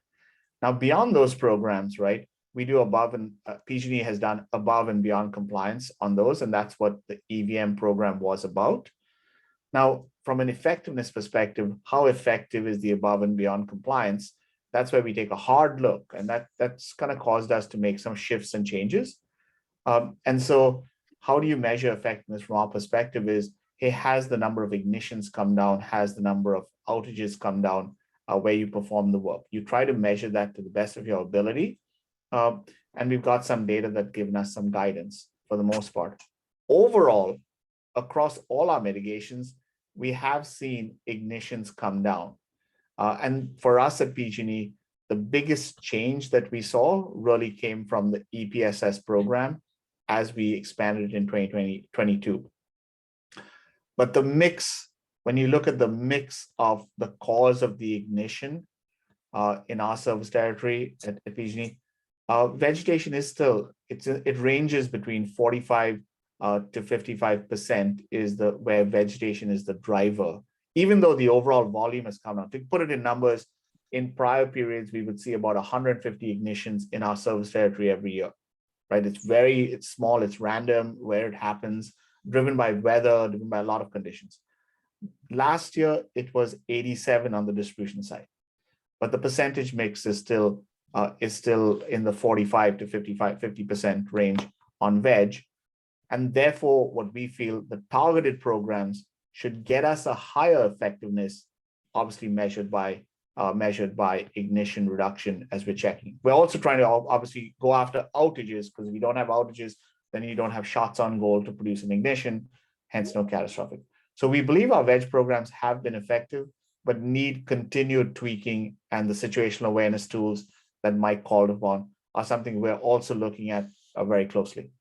Now, beyond those programs, right, we do above and PG&E has done above and beyond compliance on those, and that's what the EVM program was about. Now, from an effectiveness perspective, how effective is the above and beyond compliance? That's where we take a hard look, and that's kind of caused us to make some shifts and changes. And so how do you measure effectiveness from our perspective is, hey, has the number of ignitions come down? Has the number of outages come down where you perform the work? You try to measure that to the best of your ability. And we've got some data that given us some guidance for the most part. Overall, across all our mitigations, we have seen ignitions come down. And for us at PG&E, the biggest change that we saw really came from the EPSS program as we expanded in 2022. But the mix, when you look at the mix of the cause of the ignition in our service territory at PG&E, vegetation is still, it ranges between 45 to 55% is where vegetation is the driver, even though the overall volume has come down. To put it in numbers, in prior periods, we would see about 150 ignitions in our service territory every year, right? It's small, it's random where it happens, driven by weather, driven by a lot of conditions. Last year, it was 87 on the distribution side, but the percentage mix is still in the 45 to 50% range on veg. And therefore, what we feel the targeted programs should get us a higher effectiveness, obviously measured by measured by ignition reduction as we're checking. We're also trying to obviously go after outages, because if you don't have outages, then you don't have shots on goal to produce an ignition, hence no catastrophic. So we believe our wedge programs have been effective, but need continued tweaking, and the situational awareness tools that Mike called upon are something we're also looking at very closely.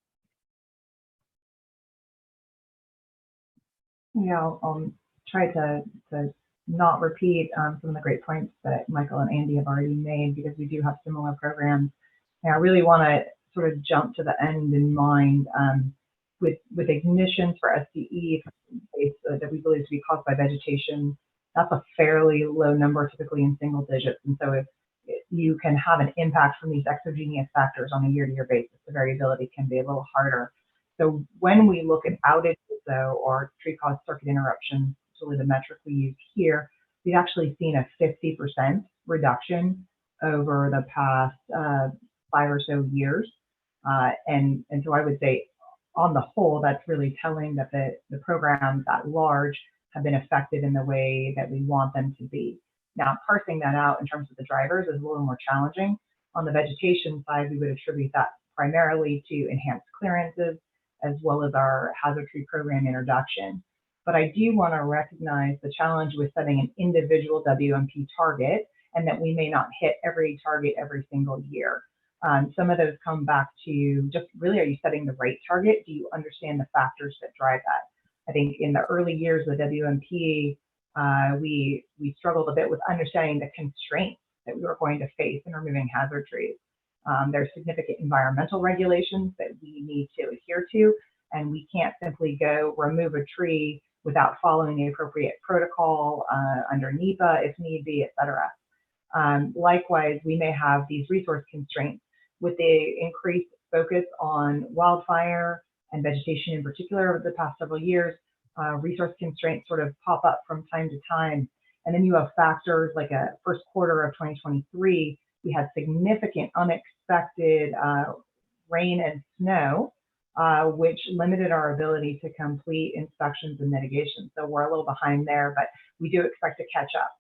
Yeah, I'll try to not repeat some of the great points that Michael and Andy have already made, because we do have similar programs. And I really want to sort of jump to the end in mind with ignitions for SCE that we believe to be caused by vegetation. That's a fairly low number, typically in single digits. And so if you can have an impact from these exogenous factors on a year-to-year basis, the variability can be a little harder. So when we look at outages, though, or tree-caused circuit interruptions, really the metric we use here, we've actually seen a 50% reduction over the past 5 or so years. And so I would say, on the whole, that's really telling that the programs at large have been effective in the way that we want them to be. Now, parsing that out in terms of the drivers is a little more challenging. On the vegetation side, we would attribute that primarily to enhanced clearances, as well as our hazard tree program introduction. But I do want to recognize the challenge with setting an individual WMP target, and that we may not hit every target every single year. Some of those come back to just really, are you setting the right target? Do you understand the factors that drive that? I think in the early years of the WMP, we struggled a bit with understanding the constraints that we were going to face in removing hazard trees. There's significant environmental regulations that we need to adhere to, and we can't simply go remove a tree without following the appropriate protocol under NEPA if need be, et cetera. Likewise, we may have these resource constraints with the increased focus on wildfire and vegetation in particular over the past several years. Resource constraints sort of pop up from time to time. And then you have factors like a first quarter of 2023, we had significant unexpected rain and snow, which limited our ability to complete inspections and mitigation. So we're a little behind there, but we do expect to catch up.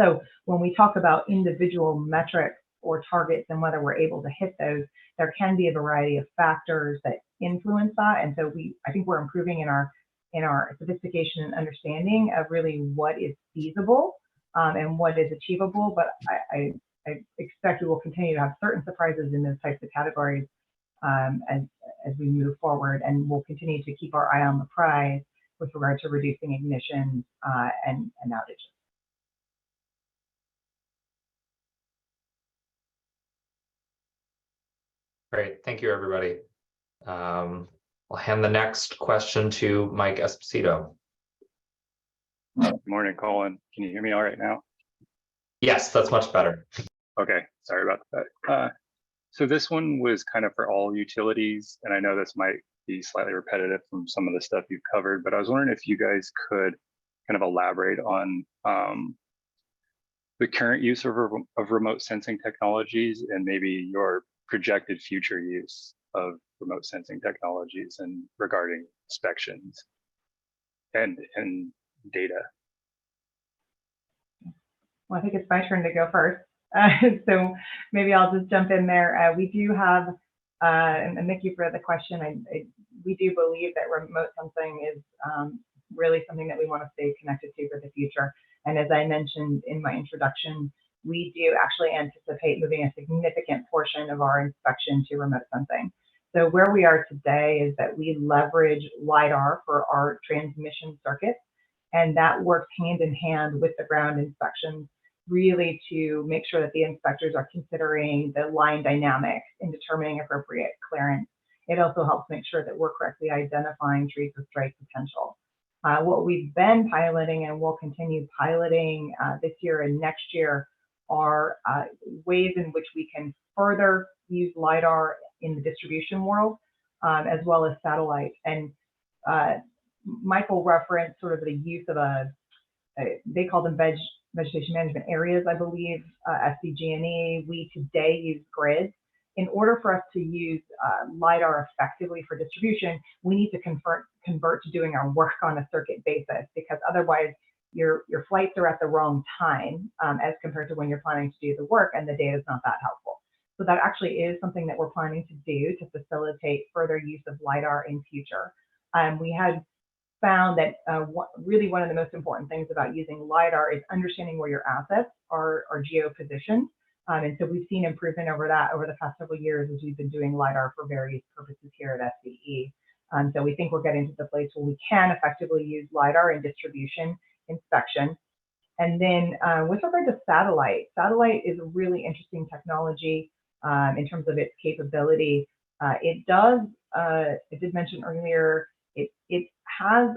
So when we talk about individual metrics or targets and whether we're able to hit those, there can be a variety of factors that influence that. And so I think we're improving in our sophistication and understanding of really what is feasible and what is achievable. But I expect we will continue to have certain surprises in those types of categories as we move forward, and we'll continue to keep our eye on the prize with regard to reducing ignitions and outages. Great, thank you, everybody. I'll hand the next question to Mike Esposito. Good morning, Colin. Can you hear me all right now? Yes, that's much better. Okay, sorry about that. So this one was kind of for all utilities, and I know this might be slightly repetitive from some of the stuff you've covered, but I was wondering if you guys could kind of elaborate on the current use of remote sensing technologies and maybe your projected future use of remote sensing technologies and regarding inspections and data. Well, I think it's my turn to go first. So maybe I'll just jump in there. We do have, and thank you for the question. We do believe that remote sensing is really something that we want to stay connected to for the future. And as I mentioned in my introduction, we do actually anticipate moving a significant portion of our inspection to remote sensing. So where we are today is that we leverage LiDAR for our transmission circuits, and that works hand in hand with the ground inspections, really to make sure that the inspectors are considering the line dynamics in determining appropriate clearance. It also helps make sure that we're correctly identifying trees with strike potential. What we've been piloting and will continue piloting this year and next year are ways in which we can further use LiDAR in the distribution world, as well as satellite. And Michael referenced sort of the use of they call them vegetation management areas, I believe, SCG&E. We today use grids. In order for us to use LiDAR effectively for distribution, we need to convert to doing our work on a circuit basis, because otherwise your flights are at the wrong time as compared to when you're planning to do the work, and the data is not that helpful. So that actually is something that we're planning to do to facilitate further use of LiDAR in future. We had found that really one of the most important things about using LiDAR is understanding where your assets are geo-positioned. And so we've seen improvement over that over the past several years as we've been doing LiDAR for various purposes here at SCE. So we think we're getting to the place where we can effectively use LiDAR in distribution inspection. And then with regard to satellite is a really interesting technology in terms of its capability. It did mention earlier, it has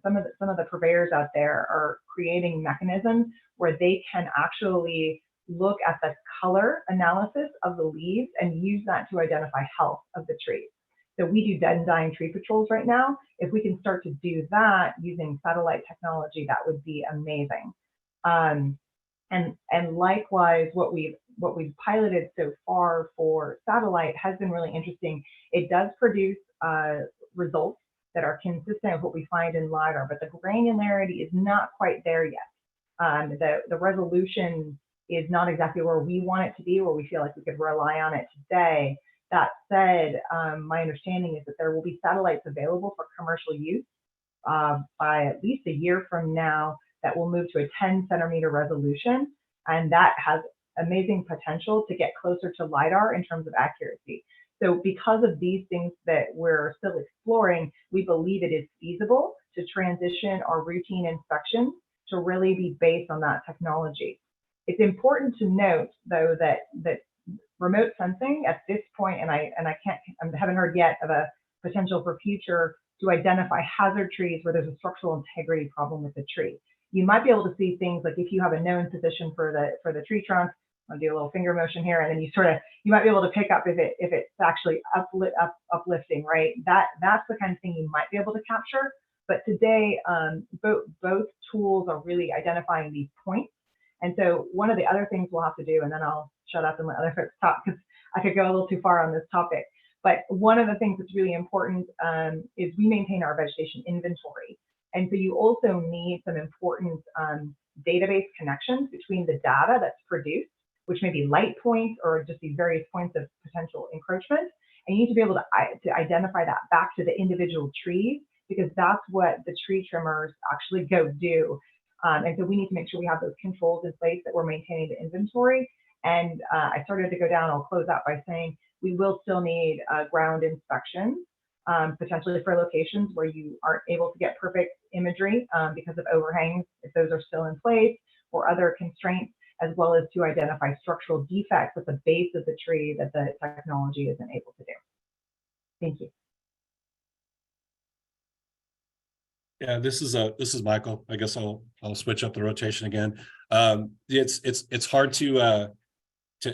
some of the purveyors out there are creating mechanisms where they can actually look at the color analysis of the leaves and use that to identify health of the trees. So we do dead and dying tree patrols right now. If we can start to do that using satellite technology, that would be amazing. And likewise, what we've piloted so far for satellite has been really interesting. It does produce results that are consistent with what we find in LiDAR, but the granularity is not quite there yet. The resolution is not exactly where we want it to be, where we feel like we could rely on it today. That said, my understanding is that there will be satellites available for commercial use by at least a year from now that will move to a 10-centimeter resolution, and that has amazing potential to get closer to LiDAR in terms of accuracy. So because of these things that we're still exploring, we believe it is feasible to transition our routine inspections to really be based on that technology. It's important to note, though, that remote sensing at this point, and I haven't heard yet of a potential for future to identify hazard trees where there's a structural integrity problem with the tree. You might be able to see things like if you have a known position for the tree trunk. I'll do a little finger motion here, and then you might be able to pick up if it's actually uplifting, right? That's the kind of thing you might be able to capture. But today, both tools are really identifying these points. And so one of the other things we'll have to do, and then I'll shut up and let other folks talk because I could go a little too far on this topic. But one of the things that's really important is we maintain our vegetation inventory. And so you also need some important database connections between the data that's produced, which may be light points or just these various points of potential encroachment. And you need to be able to identify that back to the individual trees, because that's what the tree trimmers actually go do. And so we need to make sure we have those controls in place, that we're maintaining the inventory. And I started to go down, I'll close out by saying we will still need ground inspections, potentially for locations where you aren't able to get perfect imagery because of overhangs, if those are still in place, or other constraints, as well as to identify structural defects at the base of the tree that the technology isn't able to do. Thank you. Yeah, this is Michael. I guess I'll switch up the rotation again. It's hard to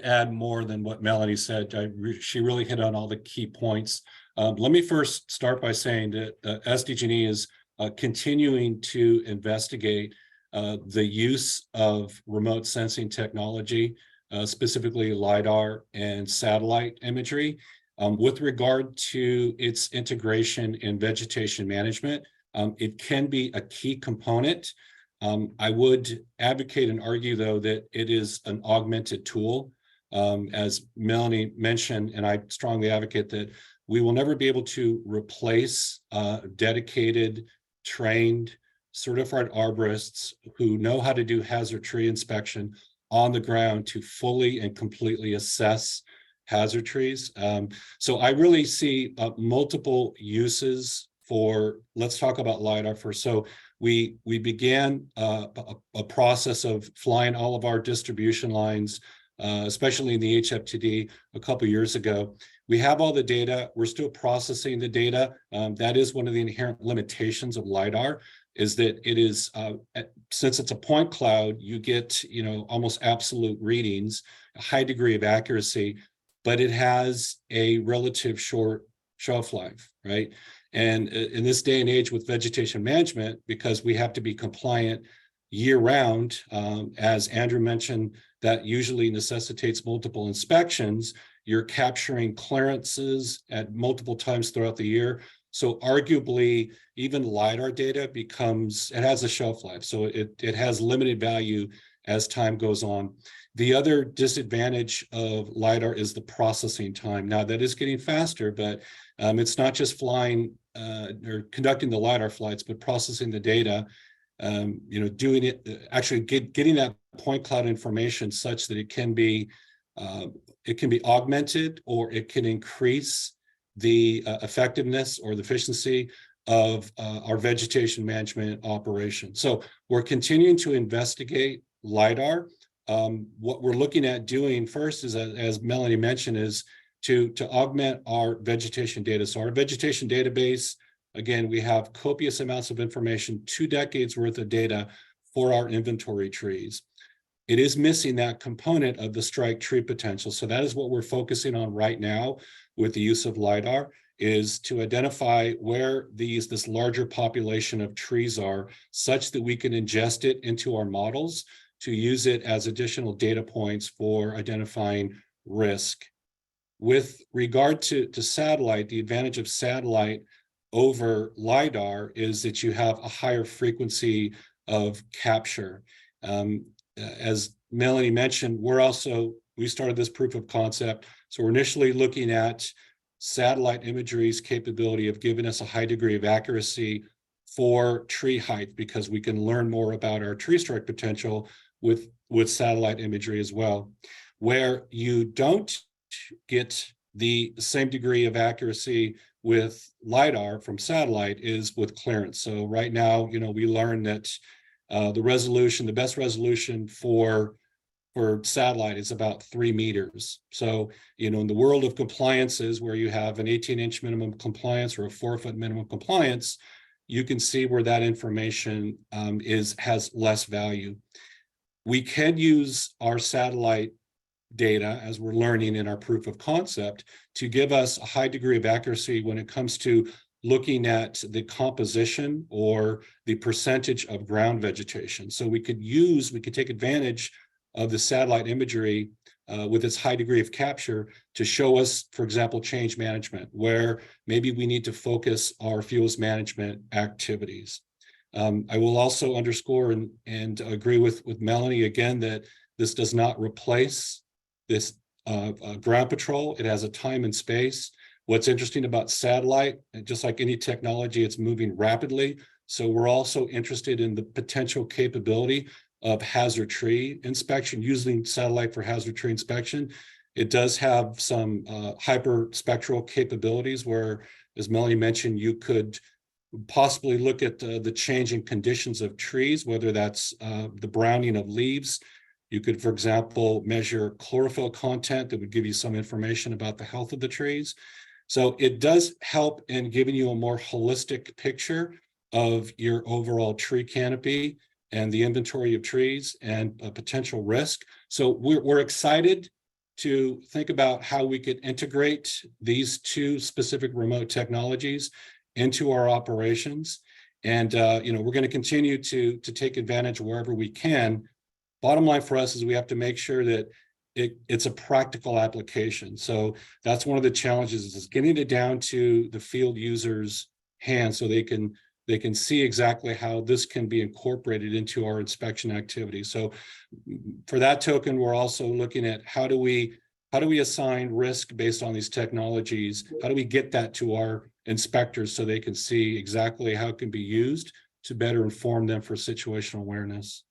add more than what Melanie said. She really hit on all the key points. Let me first start by saying that SDG&E is continuing to investigate the use of remote sensing technology, specifically LiDAR and satellite imagery, with regard to its integration in vegetation management. It can be a key component. I would advocate and argue, though, that it is an augmented tool. As Melanie mentioned, and I strongly advocate that we will never be able to replace dedicated, trained, certified arborists who know how to do hazard tree inspection on the ground to fully and completely assess hazard trees. So I really see multiple uses for, let's talk about LiDAR first. So we began a process of flying all of our distribution lines, especially in the HFTD a couple of years ago. We have all the data. We're still processing the data. That is one of the inherent limitations of LiDAR, is that it is, since it's a point cloud, you get, almost absolute readings, a high degree of accuracy, but it has a relative short shelf life, right? And in this day and age with vegetation management, because we have to be compliant year round, as Andrew mentioned, that usually necessitates multiple inspections. You're capturing clearances at multiple times throughout the year. So arguably, even LiDAR data it has a shelf life. So it has limited value as time goes on. The other disadvantage of LiDAR is the processing time. Now that is getting faster, but it's not just flying or conducting the LiDAR flights, but processing the data, doing it, actually getting that point cloud information such that it can be augmented, or it can increase the effectiveness or the efficiency of our vegetation management operation. So we're continuing to investigate LiDAR. What we're looking at doing first is, as Melanie mentioned, is to augment our vegetation data. So our vegetation database, again, we have copious amounts of information, 2 decades worth of data for our inventory trees. It is missing that component of the strike tree potential. So that is what we're focusing on right now with the use of LiDAR, is to identify where this larger population of trees are, such that we can ingest it into our models to use it as additional data points for identifying risk. With regard to satellite, the advantage of satellite over LiDAR is that you have a higher frequency of capture. As Melanie mentioned, we started this proof of concept. So we're initially looking at satellite imagery's capability of giving us a high degree of accuracy for tree height, because we can learn more about our tree strike potential with satellite imagery as well. Where you don't get the same degree of accuracy with LiDAR from satellite is with clearance. So right now, we learned that the best resolution for satellite is about 3 meters. So, in the world of compliances, where you have an 18-inch minimum compliance or a 4-foot minimum compliance, you can see where that information has less value. We can use our satellite data, as we're learning in our proof of concept, to give us a high degree of accuracy when it comes to looking at the composition or the percentage of ground vegetation. So we could take advantage of the satellite imagery with its high degree of capture to show us, for example, change management, where maybe we need to focus our fuels management activities. I will also underscore and agree with Melanie again that this does not replace this ground patrol. It has a time and space. What's interesting about satellite, just like any technology, it's moving rapidly. So we're also interested in the potential capability of hazard tree inspection, using satellite for hazard tree inspection. It does have some hyperspectral capabilities where, as Melanie mentioned, you could possibly look at the changing conditions of trees, whether that's the browning of leaves. You could, for example, measure chlorophyll content that would give you some information about the health of the trees. So it does help in giving you a more holistic picture of your overall tree canopy and the inventory of trees and a potential risk. So we're excited to think about how we could integrate these 2 specific remote technologies into our operations. And we're going to continue to take advantage wherever we can. Bottom line for us is we have to make sure that it's a practical application. So that's one of the challenges, is getting it down to the field users' hands so they can see exactly how this can be incorporated into our inspection activity. So for that token, we're also looking at how do we assign risk based on these technologies? How do we get that to our inspectors so they can see exactly how it can be used to better inform them for situational awareness?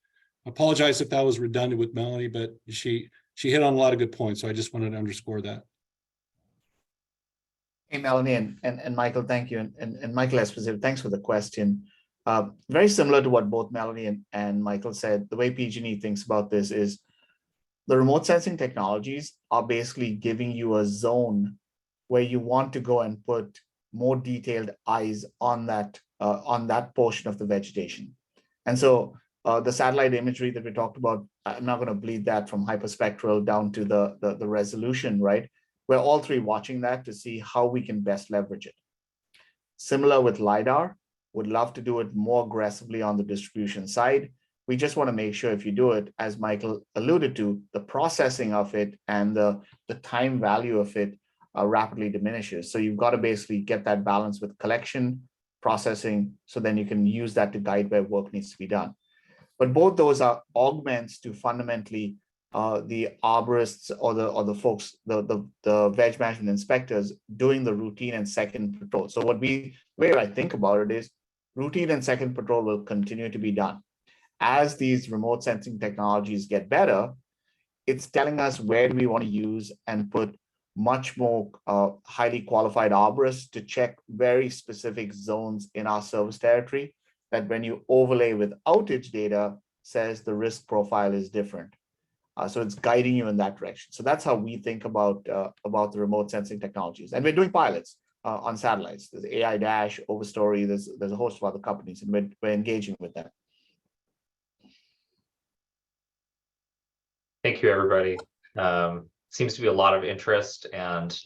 I apologize if that was redundant with Melanie, but she hit on a lot of good points. So I just wanted to underscore that. Hey, Melanie and Michael, thank you. And Michael Esposito, thanks for the question. Very similar to what both Melanie and Michael said, the way PG&E thinks about this is the remote sensing technologies are basically giving you a zone where you want to go and put more detailed eyes on that portion of the vegetation. And so the satellite imagery that we talked about, I'm not going to bleed that from hyperspectral down to the resolution, right? We're all 3 watching that to see how we can best leverage it. Similar with LiDAR, would love to do it more aggressively on the distribution side. We just want to make sure if you do it, as Michael alluded to, the processing of it and the time value of it rapidly diminishes. So you've got to basically get that balance with collection, processing, so then you can use that to guide where work needs to be done. But both those are augments to fundamentally the arborists or the folks, the veg management inspectors doing the routine and second patrol. So the way I think about it is routine and second patrol will continue to be done. As these remote sensing technologies get better, it's telling us where do we want to use and put much more highly qualified arborists to check very specific zones in our service territory that when you overlay with outage data says the risk profile is different. So it's guiding you in that direction. So that's how we think about the remote sensing technologies. And we're doing pilots on satellites. There's AI Dash, Overstory, there's a host of other companies, and we're engaging with them. Thank you, everybody. Seems to be a lot of interest and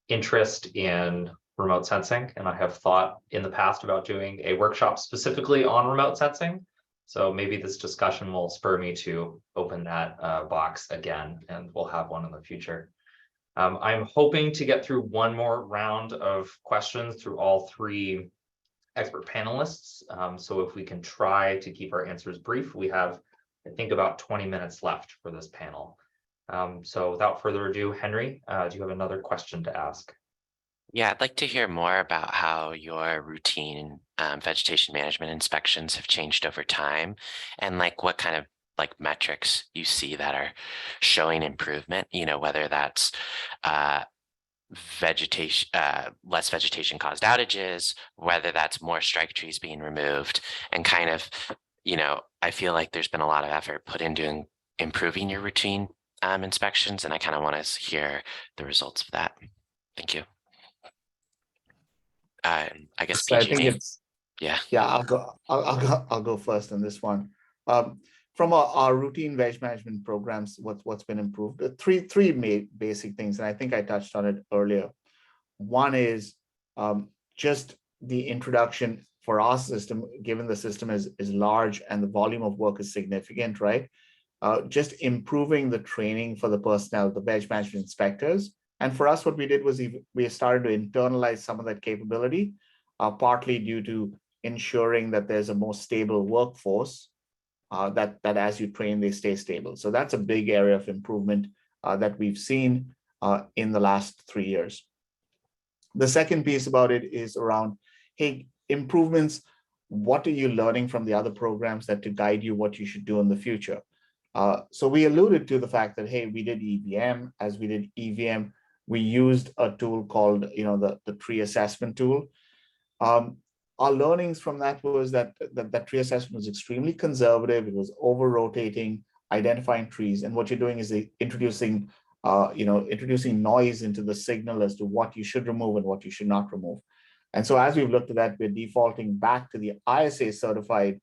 interest in remote sensing. And I have thought in the past about doing a workshop specifically on remote sensing. So maybe this discussion will spur me to open that box again, and we'll have one in the future. I'm hoping to get through one more round of questions through all three expert panelists. So if we can try to keep our answers brief, we have, I think, about 20 minutes left for this panel. So without further ado, Henry, do you have another question to ask? Yeah, I'd like to hear more about how your routine vegetation management inspections have changed over time, and like what kind of like metrics you see that are showing improvement, you know, whether that's vegetation, less vegetation caused outages, whether that's more strike trees being removed, and kind of, you know, I feel like there's been a lot of effort put into improving your routine inspections, and I kind of want to hear the results of that. Thank you. I guess So I think it's yeah. I'll go first on this one. From our routine veg management programs, what's been improved? Three basic things, and I think I touched on it earlier. One is just the introduction for our system, given the system is large and the volume of work is significant, right? Just improving the training for the personnel, the veg management inspectors. And for us, what we did was we started to internalize some of that capability, partly due to ensuring that there's a more stable workforce, that as you train, they stay stable. So that's a big area of improvement that we've seen in the last 3 years. The second piece about it is around, hey, improvements, what are you learning from the other programs that to guide you what you should do in the future? So we alluded to the fact that, hey, we did EVM. As we did EVM, we used a tool called, you know, the tree assessment tool. Our learnings from that was that tree assessment was extremely conservative. It was over rotating, identifying trees, and what you're doing is introducing noise into the signal as to what you should remove and what you should not remove. And so as we've looked at that, we're defaulting back to the ISA certified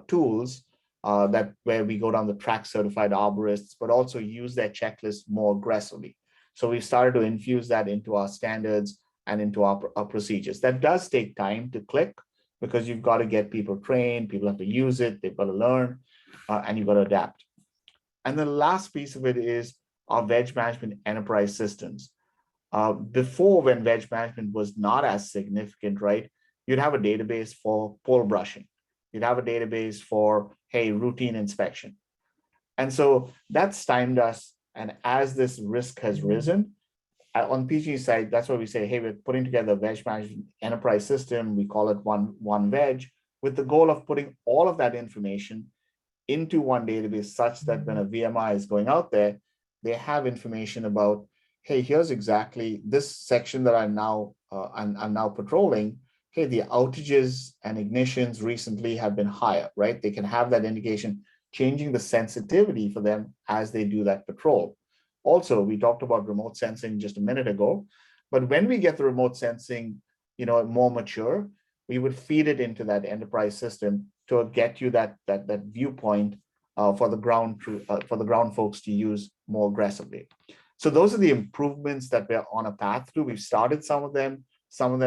tools where we go down the track certified arborists, but also use their checklist more aggressively. So we started to infuse that into our standards and into our procedures. That does take time to click because you've got to get people trained, people have to use it, they've got to learn, and you've got to adapt. And the last piece of it is our veg management enterprise systems. Before, when veg management was not as significant, right, you'd have a database for pole brushing. You'd have a database for, hey, routine inspection. And so that's timed us. And as this risk has risen, on PG side, that's why we say, hey, we're putting together a veg management enterprise system. We call it one veg, with the goal of putting all of that information into one database such that when a VMI is going out there, they have information about, hey, here's exactly this section that I'm now patrolling. Hey, the outages and ignitions recently have been higher, right? They can have that indication, changing the sensitivity for them as they do that patrol. Also, we talked about remote sensing just a minute ago, but when we get the remote sensing, you know, more mature, we would feed it into that enterprise system to get you that viewpoint for the ground folks to use more aggressively. So those are the improvements that we're on a path to. We've started some of them,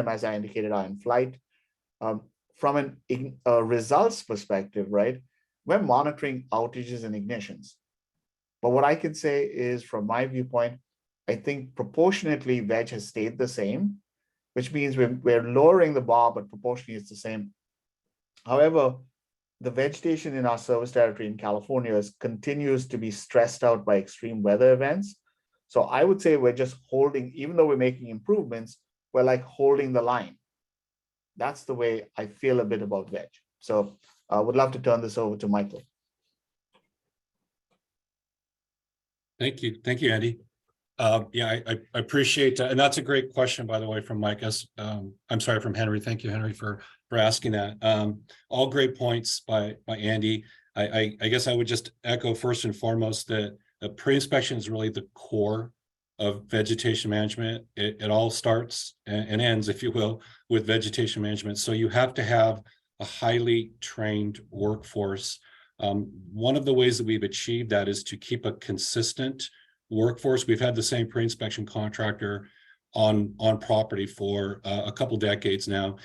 as I indicated, are in flight. From a results perspective, right, we're monitoring outages and ignitions. But what I can say is, from my viewpoint, I think proportionately veg has stayed the same, which means we're lowering the bar, but proportionally it's the same. However, the vegetation in our service territory in California continues to be stressed out by extreme weather events. So I would say we're just holding, even though we're making improvements, we're like holding the line. That's the way I feel a bit about veg. So I would love to turn this over to Michael. Thank you, Andy. Yeah, I appreciate that. And that's a great question, by the way, from Mike. I'm sorry, from Henry. Thank you, Henry, for asking that. All great points by Andy. I guess I would just echo first and foremost that pre-inspection is really the core of vegetation management. It all starts and ends, if you will, with vegetation management. So you have to have a highly trained workforce. One of the ways that we've achieved that is to keep a consistent workforce. We've had the same pre-inspection contractor on property for a couple decades now.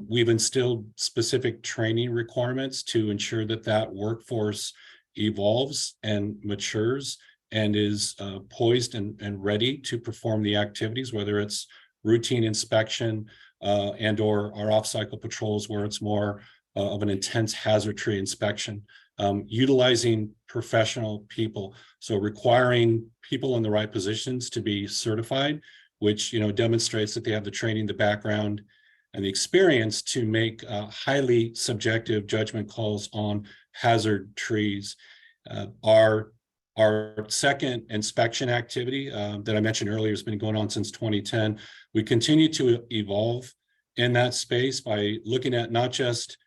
We've instilled specific training requirements to ensure that that workforce evolves and matures and is poised and ready to perform the activities, whether it's routine inspection and or our off-cycle patrols where it's more of an intense hazard tree inspection. Utilizing professional people, so requiring people in the right positions to be certified, which demonstrates that they have the training, the background, and the experience to make highly subjective judgment calls on hazard trees. Our second inspection activity that I mentioned earlier has been going on since 2010. We continue to evolve in that space by looking at not just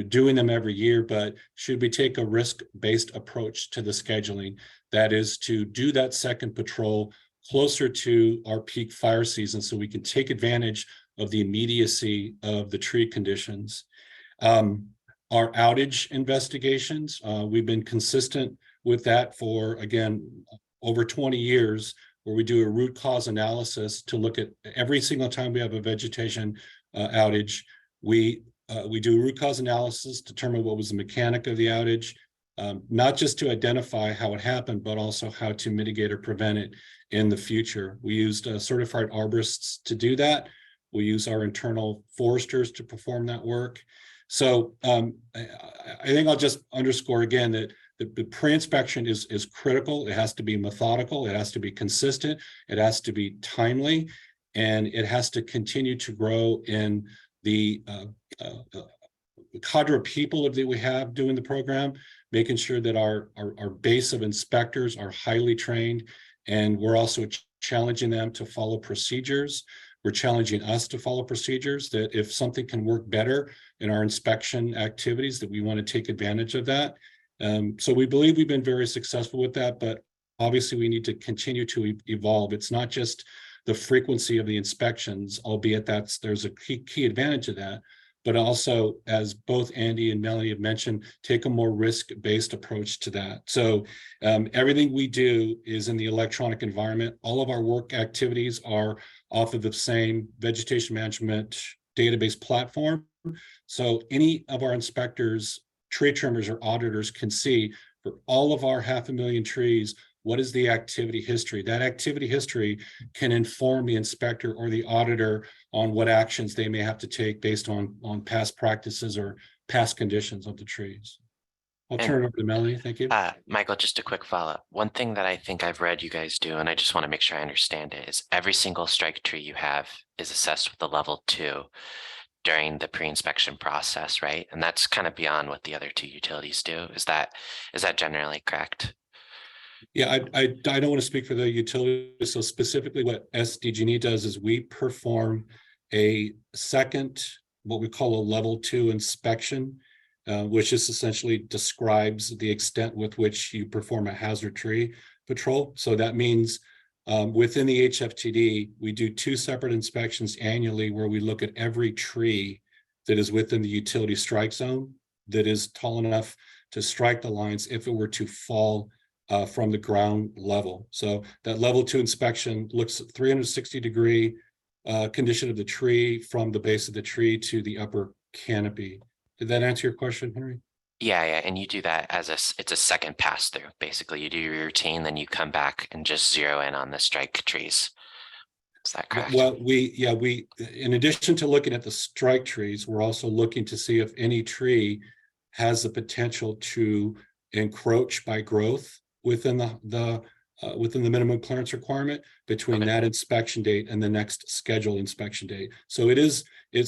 doing them every year, but should we take a risk-based approach to the scheduling? That is to do that second patrol closer to our peak fire season so we can take advantage of the immediacy of the tree conditions. Our outage investigations, we've been consistent with that for, again, over 20 years, where we do a root cause analysis to look at every single time we have a vegetation outage. We do root cause analysis, determine what was the mechanic of the outage, not just to identify how it happened, but also how to mitigate or prevent it in the future. We used certified arborists to do that. We use our internal foresters to perform that work. So I think I'll just underscore again that the pre-inspection is critical. It has to be methodical. It has to be consistent. It has to be timely, and it has to continue to grow in the cadre of people that we have doing the program, making sure that our base of inspectors are highly trained, and we're also challenging them to follow procedures. We're challenging us to follow procedures, that if something can work better in our inspection activities, that we want to take advantage of that. So we believe we've been very successful with that, but obviously we need to continue to evolve. It's not just the frequency of the inspections, albeit there's a key advantage of that, but also, as both Andy and Melanie have mentioned, take a more risk-based approach to that. So everything we do is in the electronic environment. All of our work activities are off of the same vegetation management database platform. So any of our inspectors, tree trimmers, or auditors can see for all of our 500,000 trees, what is the activity history? That activity history can inform the inspector or the auditor on what actions they may have to take based on past practices or past conditions of the trees. I'll turn it over to Melanie. Thank you. Michael, just a quick follow-up. One thing that I think I've read you guys do, and I just want to make sure I understand it, is every single strike tree you have is assessed with a level 2 during the pre-inspection process, right? And that's kind of beyond what the other two utilities do. Is that generally correct? Yeah, I don't want to speak for the utility. So specifically what SDG&E does is we perform a second, what we call a level 2 inspection, which is essentially describes the extent with which you perform a hazard tree patrol. So that means within the HFTD, we do 2 separate inspections annually where we look at every tree that is within the utility strike zone that is tall enough to strike the lines if it were to fall from the ground level. So that level 2 inspection looks at 360-degree condition of the tree from the base of the tree to the upper canopy. Did that answer your question, Henry? Yeah, and you do that as it's a second pass through. Basically, you do your routine, then you come back and just zero in on the strike trees. Is that correct? Well, we, in addition to looking at the strike trees, we're also looking to see if any tree has the potential to encroach by growth within the minimum clearance requirement between Okay. that inspection date and the next scheduled inspection date. So it's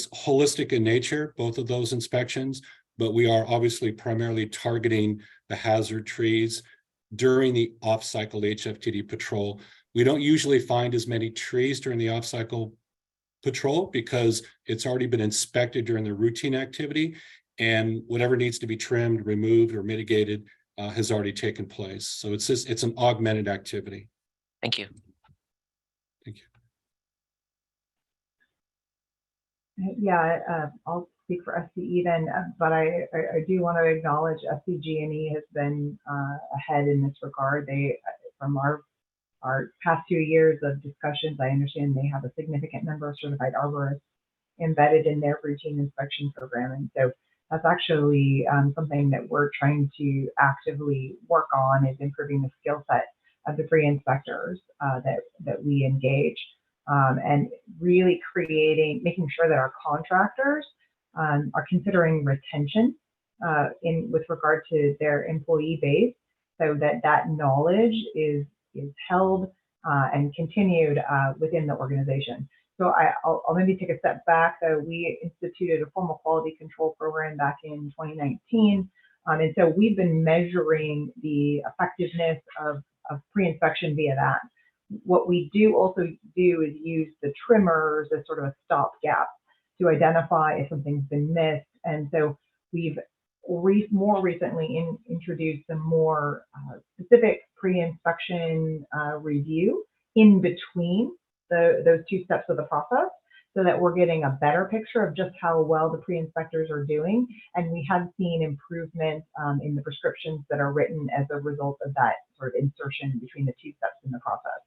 holistic in nature, both of those inspections, but we are obviously primarily targeting the hazard trees during the off-cycle HFTD patrol. We don't usually find as many trees during the off-cycle patrol because it's already been inspected during the routine activity, and whatever needs to be trimmed, removed, or mitigated has already taken place. So it's an augmented activity. Thank you. Thank you. Yeah, I'll speak for SCE then, but I do want to acknowledge SCG&E has been ahead in this regard. They, from our past 2 years of discussions, I understand they have a significant number of certified arborists embedded in their routine inspection program. And so that's actually something that we're trying to actively work on, is improving the skill set of the pre-inspectors that we engage. And really making sure that our contractors are considering retention with regard to their employee base, so that knowledge is held and continued within the organization. So I'll maybe take a step back. So we instituted a formal quality control program back in 2019. And so we've been measuring the effectiveness of pre-inspection via that. What we do also do is use the trimmers as sort of a stopgap to identify if something's been missed. And so we've more recently introduced a more specific pre-inspection review in between those two steps of the process, so that we're getting a better picture of just how well the pre-inspectors are doing. And we have seen improvement in the prescriptions that are written as a result of that sort of insertion between the two steps in the process.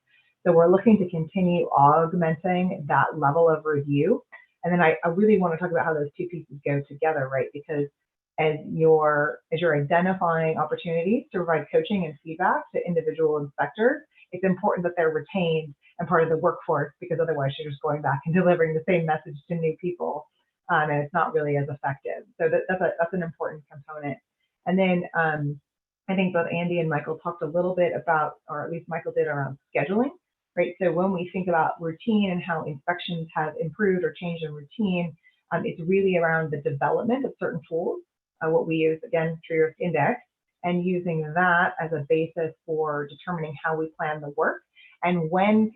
So we're looking to continue augmenting that level of review. And then I really want to talk about how those two pieces go together, right? Because as you're identifying opportunities to provide coaching and feedback to individual inspectors, it's important that they're retained and part of the workforce, because otherwise you're just going back and delivering the same message to new people, and it's not really as effective. So that's an important component. And then I think both Andy and Michael talked a little bit about, or at least Michael did, around scheduling, right? So when we think about routine and how inspections have improved or changed in routine, it's really around the development of certain tools, what we use, again, Tree Risk Index, and using that as a basis for determining how we plan the work. And when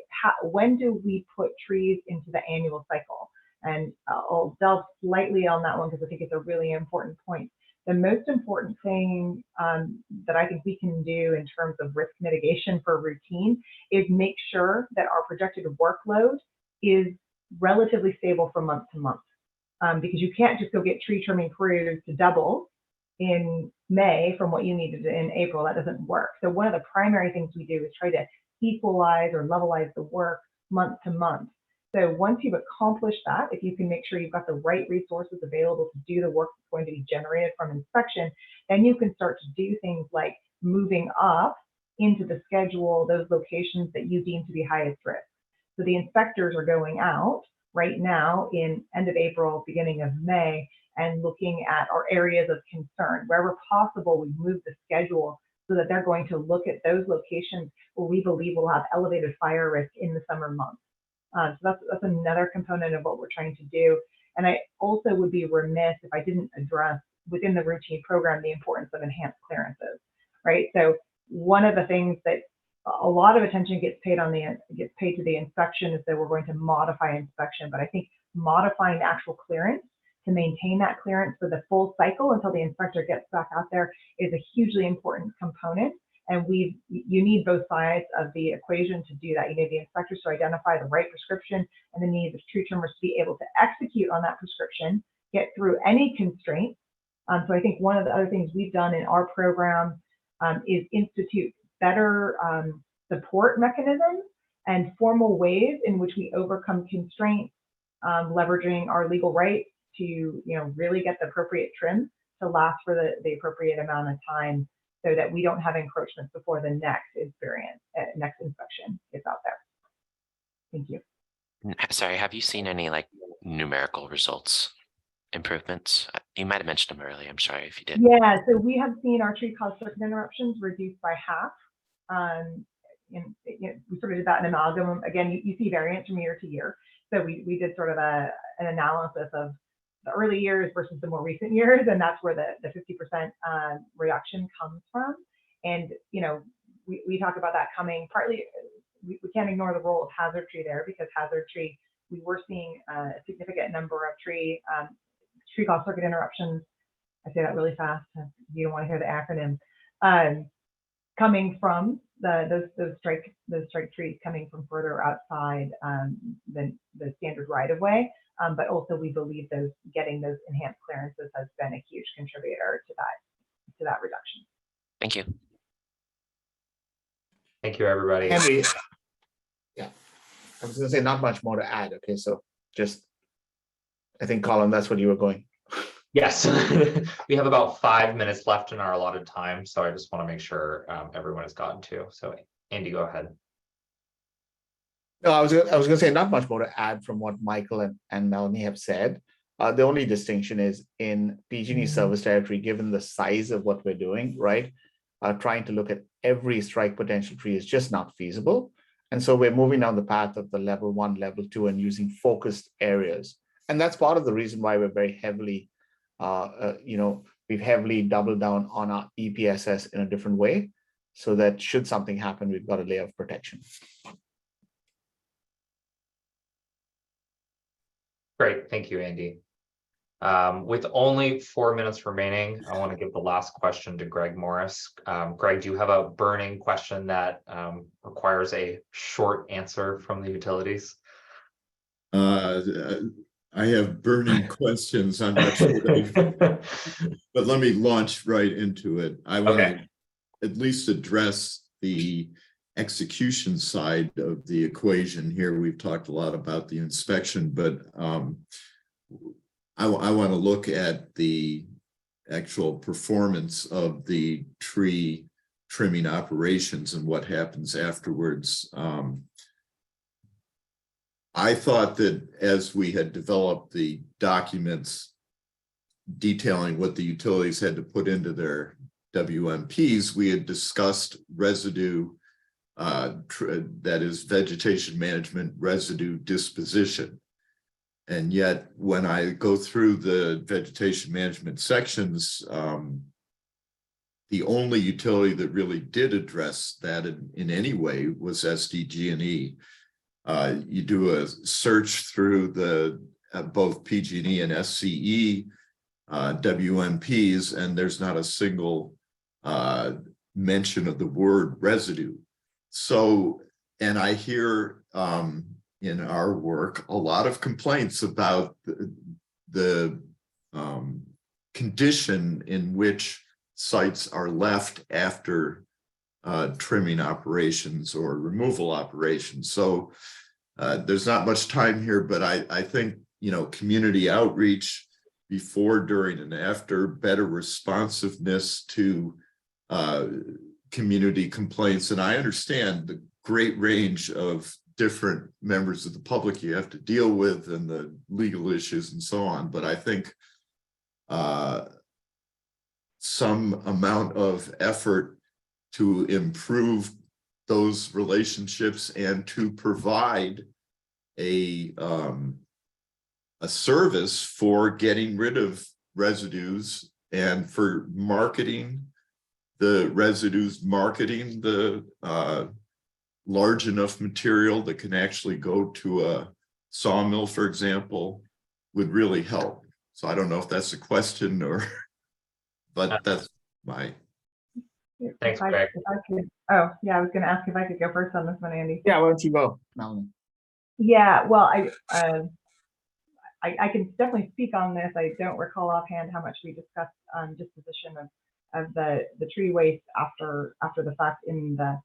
do we put trees into the annual cycle? And I'll delve slightly on that one because I think it's a really important point. The most important thing that I think we can do in terms of risk mitigation for routine is make sure that our projected workload is relatively stable from month to month. Because you can't just go get tree trimming crews to double in May from what you needed in April. That doesn't work. So one of the primary things we do is try to equalize or levelize the work month to month. So once you've accomplished that, if you can make sure you've got the right resources available to do the work that's going to be generated from inspection, then you can start to do things like moving up into the schedule those locations that you deem to be highest risk. So the inspectors are going out right now in end of April, beginning of May, and looking at our areas of concern. Wherever possible, we move the schedule so that they're going to look at those locations where we believe will have elevated fire risk in the summer months. So that's another component of what we're trying to do. And I also would be remiss if I didn't address within the routine program the importance of enhanced clearances, right? So one of the things that a lot of attention gets paid to the inspection is that we're going to modify inspection, but I think modifying the actual clearance to maintain that clearance for the full cycle until the inspector gets back out there is a hugely important component. And you need both sides of the equation to do that. You need the inspectors to identify the right prescription, and then you need the tree trimmers to be able to execute on that prescription, get through any constraints. So I think one of the other things we've done in our program is institute better support mechanisms and formal ways in which we overcome constraints, leveraging our legal rights to really get the appropriate trim to last for the appropriate amount of time so that we don't have encroachments before the next next inspection is out there. Thank you. Sorry, have you seen any like numerical results, improvements? You might have mentioned them earlier. I'm sorry if you did. Yeah, so we have seen our tree cause circuit interruptions reduced by half. And we sort of did that in amalgam. Again, you see variance from year to year. So we did sort of an analysis of the early years versus the more recent years, and that's where the 50% reduction comes from. And we talk about that coming partly. We can't ignore the role of hazard tree there, because hazard tree, we were seeing a significant number of tree cause circuit interruptions. I say that really fast. You don't want to hear the acronym. Coming from those strike trees coming from further outside than the standard right of way, but also we believe getting those enhanced clearances has been a huge contributor to that reduction. Thank you. Thank you, everybody. Henry, yeah, I was going to say not much more to add. Okay, so just, I think, Colin, that's what you were going. Yes, we have about 5 minutes left in our allotted time, so I just want to make sure everyone has gotten to. So Andy, go ahead. No, I was going to say not much more to add from what Michael and Melanie have said. The only distinction is in PG&E service territory, given the size of what we're doing, right? Trying to look at every strike potential tree is just not feasible. And so we're moving down the path of the level 1, level 2, and using focused areas. And that's part of the reason why we're very heavily we've heavily doubled down on our EPSS in a different way, so that should something happen, we've got a layer of protection. Great, thank you, Andy. With only 4 minutes remaining, I want to give the last question to Greg Morris. Greg, do you have a burning question that requires a short answer from the utilities? I have burning questions. I'm not sure, but let me launch right into it. I want to at least address the execution side of the equation here. We've talked a lot about the inspection, but I want to look at the actual performance of the tree trimming operations and what happens afterwards. I thought that as we had developed the documents detailing what the utilities had to put into their WMPs, we had discussed residue, that is vegetation management residue disposition. And yet when I go through the vegetation management sections, the only utility that really did address that in any way was SDG&E. You do a search through the both PG&E and SCE WMPs, and there's not a single mention of the word residue. So, and I hear in our work a lot of complaints about the condition in which sites are left after trimming operations or removal operations. So there's not much time here, but I think, community outreach before, during, and after, better responsiveness to community complaints. And I understand the great range of different members of the public you have to deal with and the legal issues and so on. But I think some amount of effort to improve those relationships and to provide a service for getting rid of residues and for marketing the residues, marketing the large enough material that can actually go to a sawmill, for example, would really help. So I don't know if that's a question or, but that's my. Thanks, Greg. Oh, yeah, I was going to ask if I could go first on this one, Andy. Yeah, why don't you go, Melanie? Yeah, well, I can definitely speak on this. I don't recall offhand how much we discussed disposition of the tree waste after the fact in the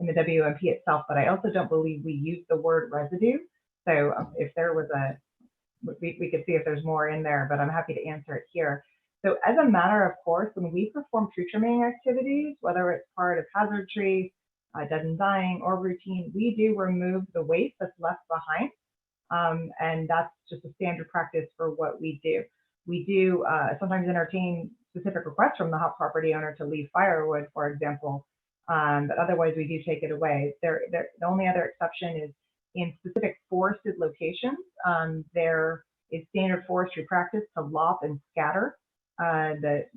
WMP itself, but I also don't believe we used the word residue. So if there was we could see if there's more in there, but I'm happy to answer it here. So as a matter of course, when we perform tree trimming activities, whether it's part of hazard tree, dead and dying, or routine, we do remove the waste that's left behind. And that's just a standard practice for what we do. We do sometimes entertain specific requests from the property owner to leave firewood, for example, but otherwise we do take it away. The only other exception is in specific forested locations. There is standard forestry practice to lop and scatter,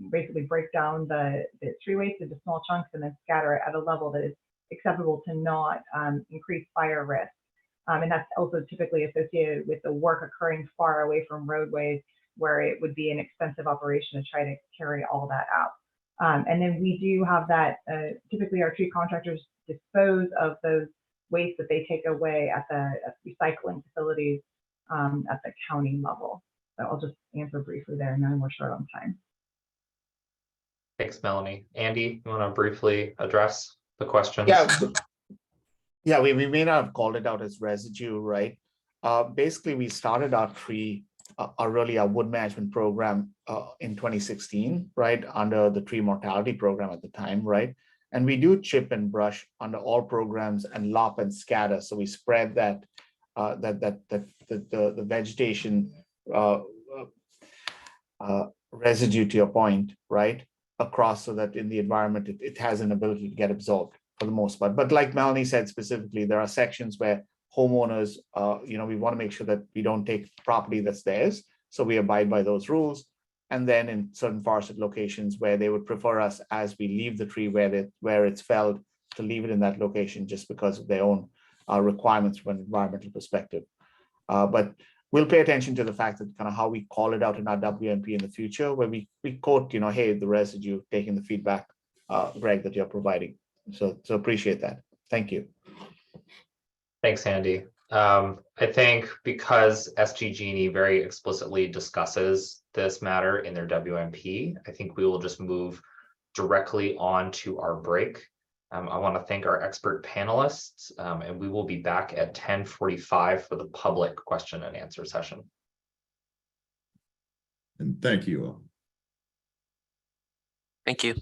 basically break down the tree waste into small chunks and then scatter it at a level that is acceptable to not increase fire risk. And that's also typically associated with the work occurring far away from roadways, where it would be an expensive operation to try to carry all that out. And then we do have that, typically our tree contractors dispose of those waste that they take away at the recycling facilities at the county level. So I'll just answer briefly there, and then we're short on time. Thanks, Melanie. Andy, you want to briefly address the questions? Yeah, we may not have called it out as residue, right? Basically, we started our wood management program in 2016, right, under the tree mortality program at the time, right? And we do chip and brush under all programs and lop and scatter. So we spread the vegetation residue, to your point, right, across, so that in the environment it has an ability to get absorbed for the most part. But like Melanie said, specifically, there are sections where homeowners, we want to make sure that we don't take property that's theirs, so we abide by those rules. And then in certain forested locations where they would prefer us, as we leave the tree where it's felled, to leave it in that location just because of their own requirements from an environmental perspective. But we'll pay attention to the fact that kind of how we call it out in our WMP in the future, where we quote, hey, the residue, taking the feedback, Greg, that you're providing. So appreciate that. Thank you. Thanks, Andy. I think because SDG&E very explicitly discusses this matter in their WMP, I think we will just move directly on to our break. I want to thank our expert panelists, and we will be back at 10:45 for the public question and answer session. And thank you all. Thank you.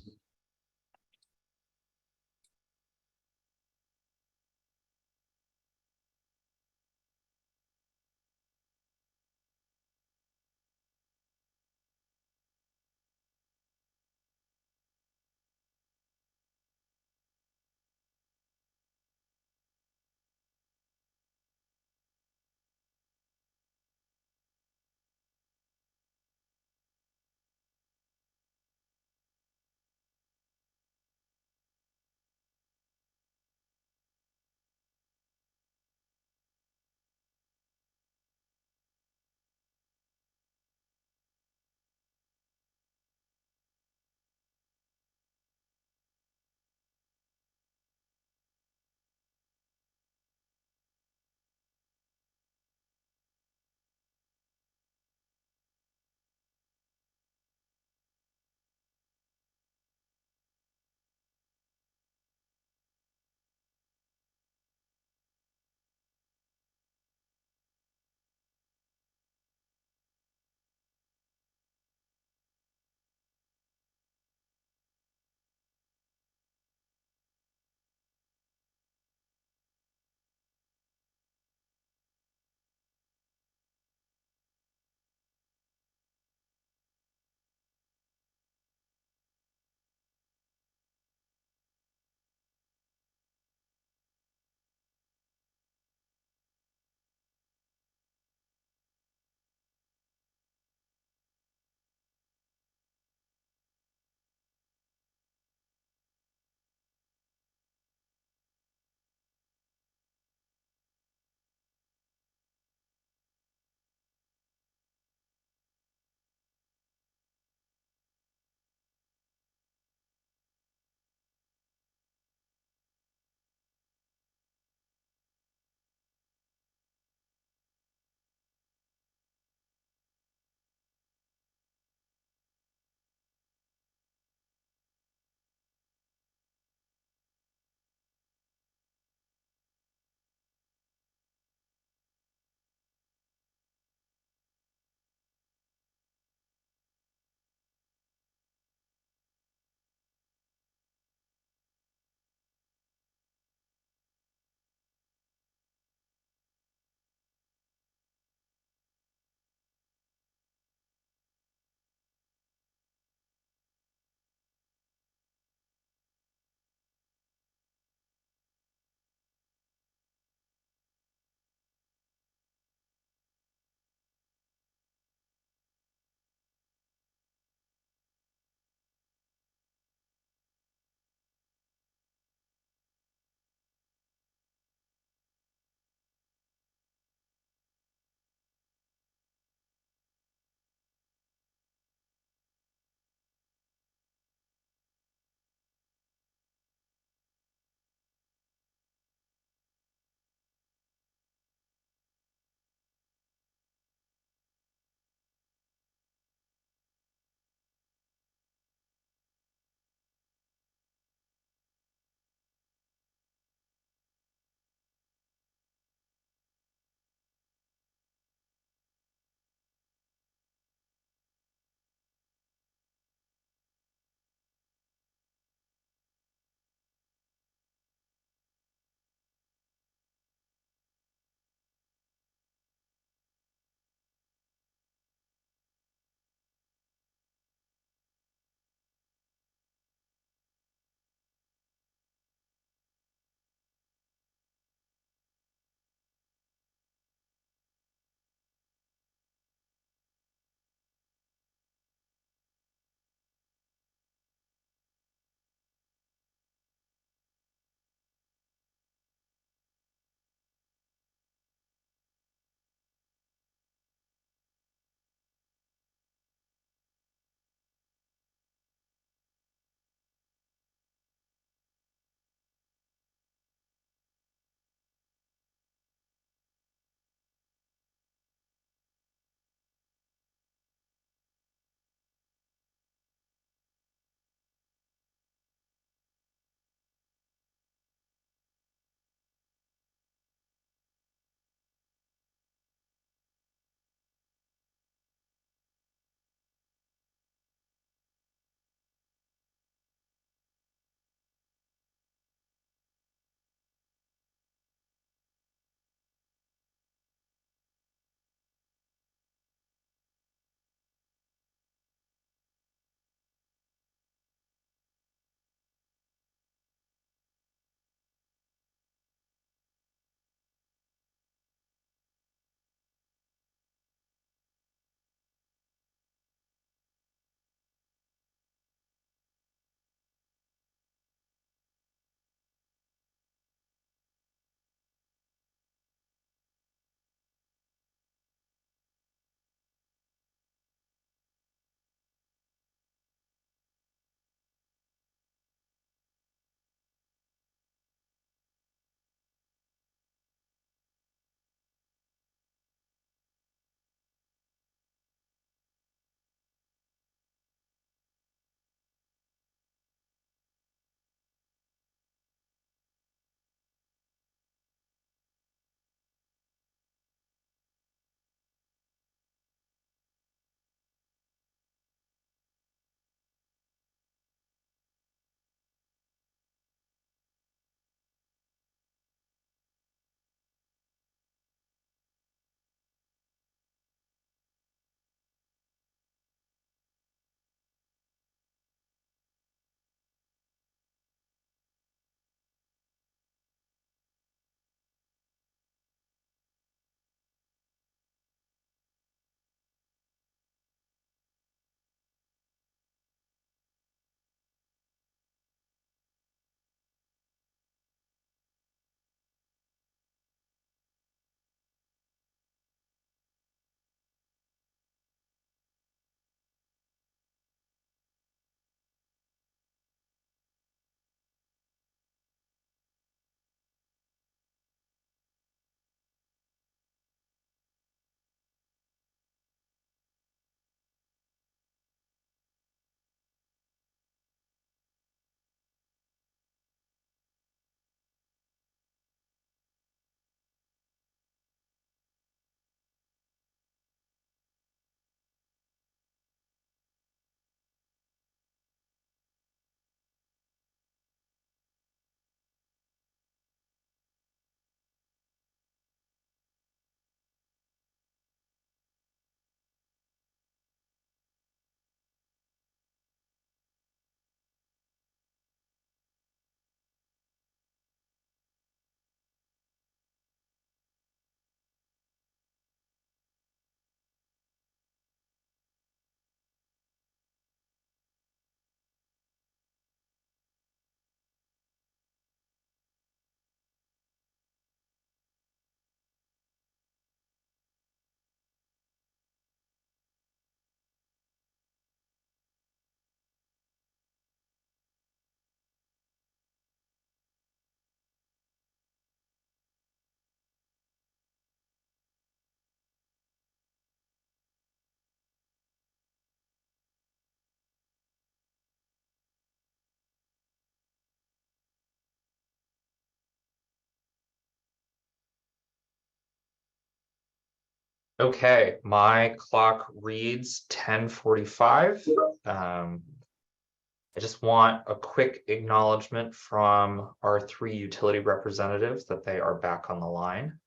Okay, my clock reads 10:45. I just want a quick acknowledgement from our 3 utility representatives that they are back on the line.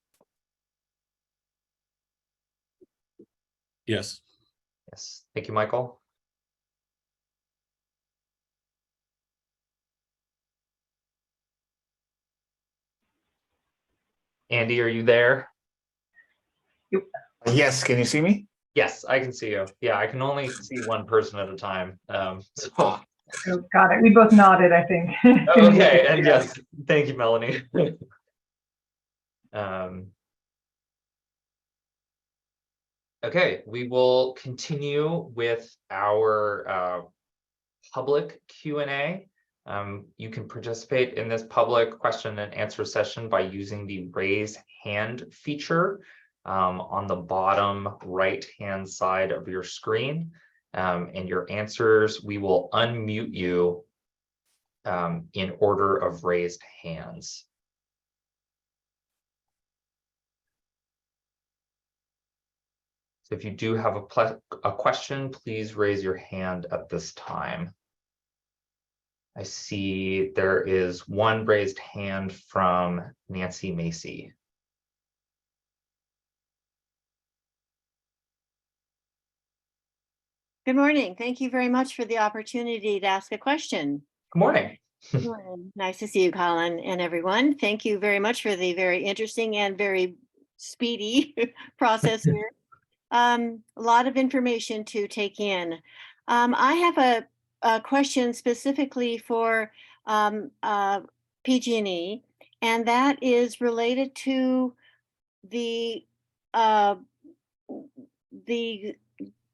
Yes. Yes, thank you, Michael. Andy, are you there? Yes, can you see me? Yes, I can see you. Yeah, I can only see one person at a time. So Oh, got it. We both nodded, I think. okay, and yes, thank you, Melanie. Okay, we will continue with our public Q&A. You can participate in this public question and answer session by using the raise hand feature on the bottom right-hand side of your screen. And your answers, we will unmute you in order of raised hands. So if you do have a question, please raise your hand at this time. I see there is one raised hand from Nancy Macy. Good morning. Thank you very much for the opportunity to ask a question. Good morning. Good morning. Nice to see you, Colin, and everyone. Thank you very much for the very interesting and very speedy process here. A lot of information to take in. I have a question specifically for PG&E, and that is related to the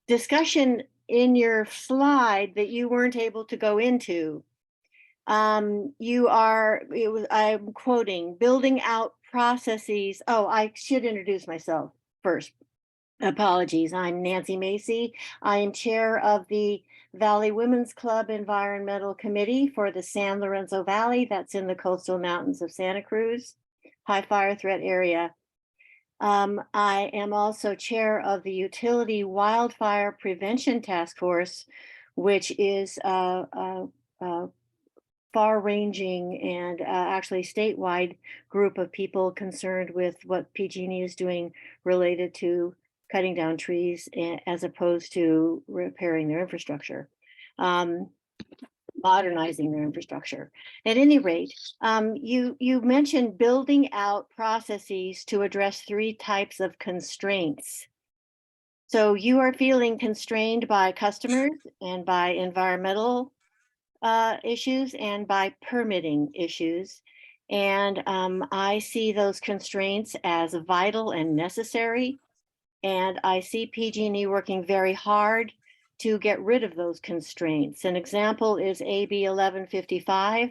discussion in your slide that you weren't able to go into. I'm quoting, building out processes. Oh, I should introduce myself first. Apologies. I'm Nancy Macy. I am chair of the Valley Women's Club Environmental Committee for the San Lorenzo Valley. That's in the coastal mountains of Santa Cruz, high fire threat area. I am also chair of the Utility Wildfire Prevention Task Force, which is far-ranging and actually statewide group of people concerned with what PG&E is doing related to cutting down trees as opposed to repairing their infrastructure, modernizing their infrastructure. At any rate, you mentioned building out processes to address 3 types of constraints. So you are feeling constrained by customers and by environmental issues and by permitting issues. And I see those constraints as vital and necessary. And I see PG&E working very hard to get rid of those constraints. An example is AB 1155,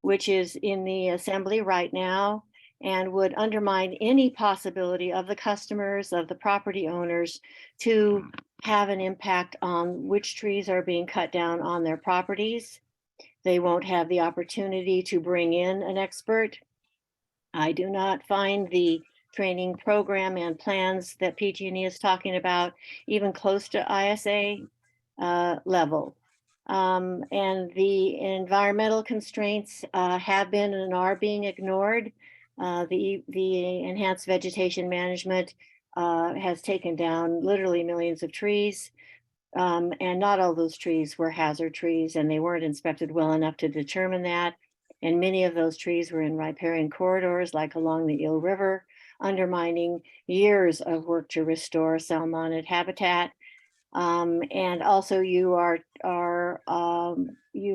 which is in the assembly right now and would undermine any possibility of the customers, of the property owners to have an impact on which trees are being cut down on their properties. They won't have the opportunity to bring in an expert. I do not find the training program and plans that PG&E is talking about even close to ISA level. And the environmental constraints have been and are being ignored. The enhanced vegetation management has taken down literally millions of trees. And not all those trees were hazard trees, and they weren't inspected well enough to determine that. And many of those trees were in riparian corridors, like along the Eel River, undermining years of work to restore salmonid habitat. And also you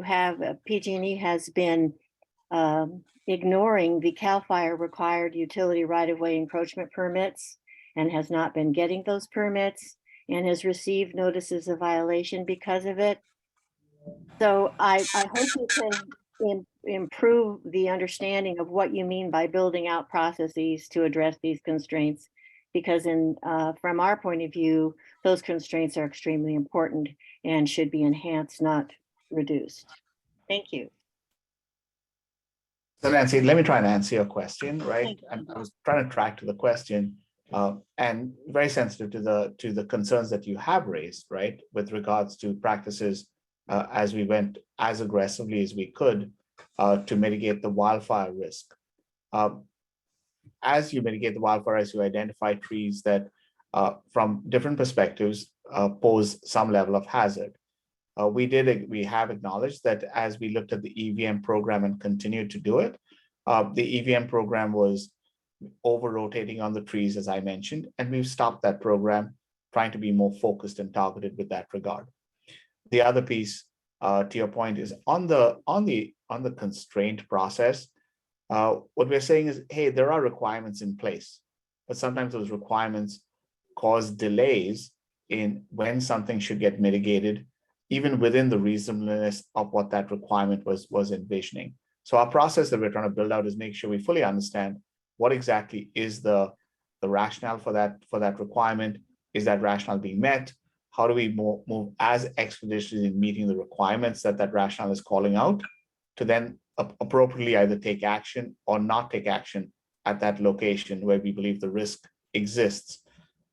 have PG&E has been ignoring the CAL FIRE required utility right-of-way encroachment permits and has not been getting those permits and has received notices of violation because of it. So I hope you can improve the understanding of what you mean by building out processes to address these constraints, because from our point of view, those constraints are extremely important and should be enhanced, not reduced. Thank you. So Nancy, let me try and answer your question, right? I was trying to track to the question. and very sensitive to the concerns that you have raised, right, with regards to practices as we went as aggressively as we could to mitigate the wildfire risk. As you mitigate the wildfire, as you identify trees that from different perspectives pose some level of hazard. We have acknowledged that as we looked at the EVM program and continued to do it, the EVM program was over rotating on the trees, as I mentioned, and we've stopped that program, trying to be more focused and targeted with that regard. The other piece, to your point, is on the constraint process. What we're saying is, hey, there are requirements in place, but sometimes those requirements cause delays in when something should get mitigated, even within the reasonableness of what that requirement was envisioning. So our process that we're trying to build out is make sure we fully understand what exactly is the rationale for that requirement. Is that rationale being met? How do we move as expeditiously in meeting the requirements that rationale is calling out, to then appropriately either take action or not take action at that location where we believe the risk exists.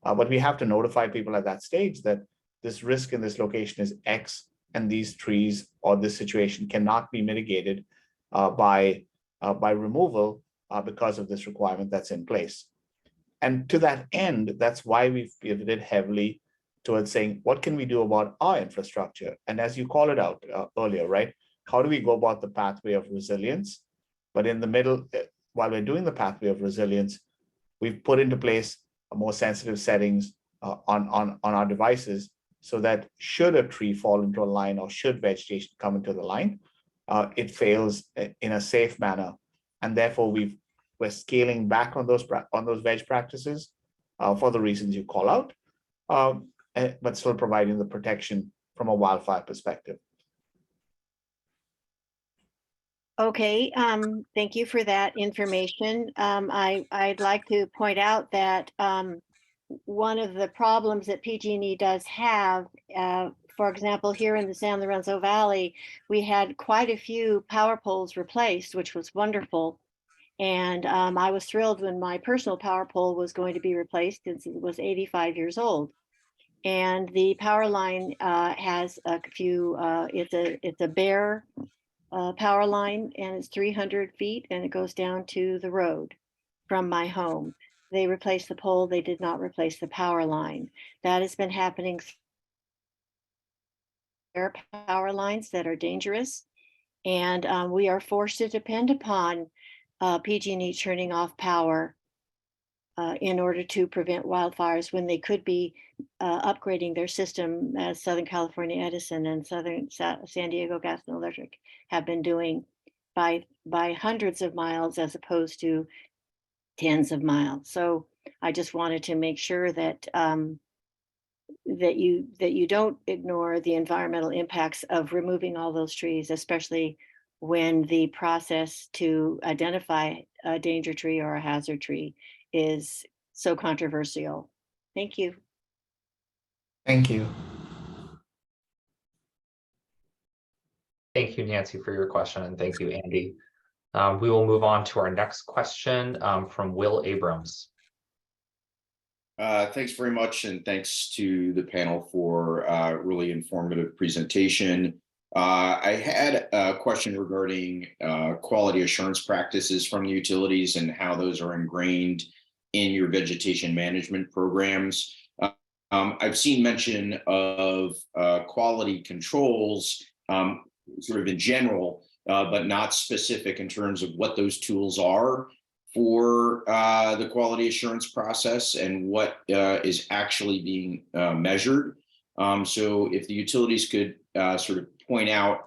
But we have to notify people at that stage that this risk in this location is X, and these trees or this situation cannot be mitigated by removal because of this requirement that's in place. And to that end, that's why we've pivoted heavily towards saying, what can we do about our infrastructure? And as you called it out earlier, right? How do we go about the pathway of resilience? But in the middle, while we're doing the pathway of resilience, we've put into place more sensitive settings on our devices, so that should a tree fall into a line or should vegetation come into the line, it fails in a safe manner. And therefore we're scaling back on those veg practices for the reasons you call out, but still providing the protection from a wildfire perspective. Okay, thank you for that information. I'd like to point out that one of the problems that PG&E does have, for example, here in the San Lorenzo Valley, we had quite a few power poles replaced, which was wonderful. And I was thrilled when my personal power pole was going to be replaced, since it was 85 years old. And the power line has a few, it's a bare power line, and it's 300 feet, and it goes down to the road from my home. They replaced the pole, they did not replace the power line. That has been happening. There are power lines that are dangerous, and we are forced to depend upon PG&E turning off power in order to prevent wildfires, when they could be upgrading their system, as Southern California Edison and San Diego Gas and Electric have been doing, by hundreds of miles as opposed to tens of miles. So I just wanted to make sure that that you don't ignore the environmental impacts of removing all those trees, especially when the process to identify a danger tree or a hazard tree is so controversial. Thank you. Thank you. Thank you, Nancy, for your question, and thank you, Andy. We will move on to our next question from Will Abrams. Thanks very much, and thanks to the panel for a really informative presentation. I had a question regarding quality assurance practices from the utilities and how those are ingrained in your vegetation management programs. I've seen mention of quality controls sort of in general, but not specific in terms of what those tools are for the quality assurance process and what is actually being measured. So if the utilities could sort of point out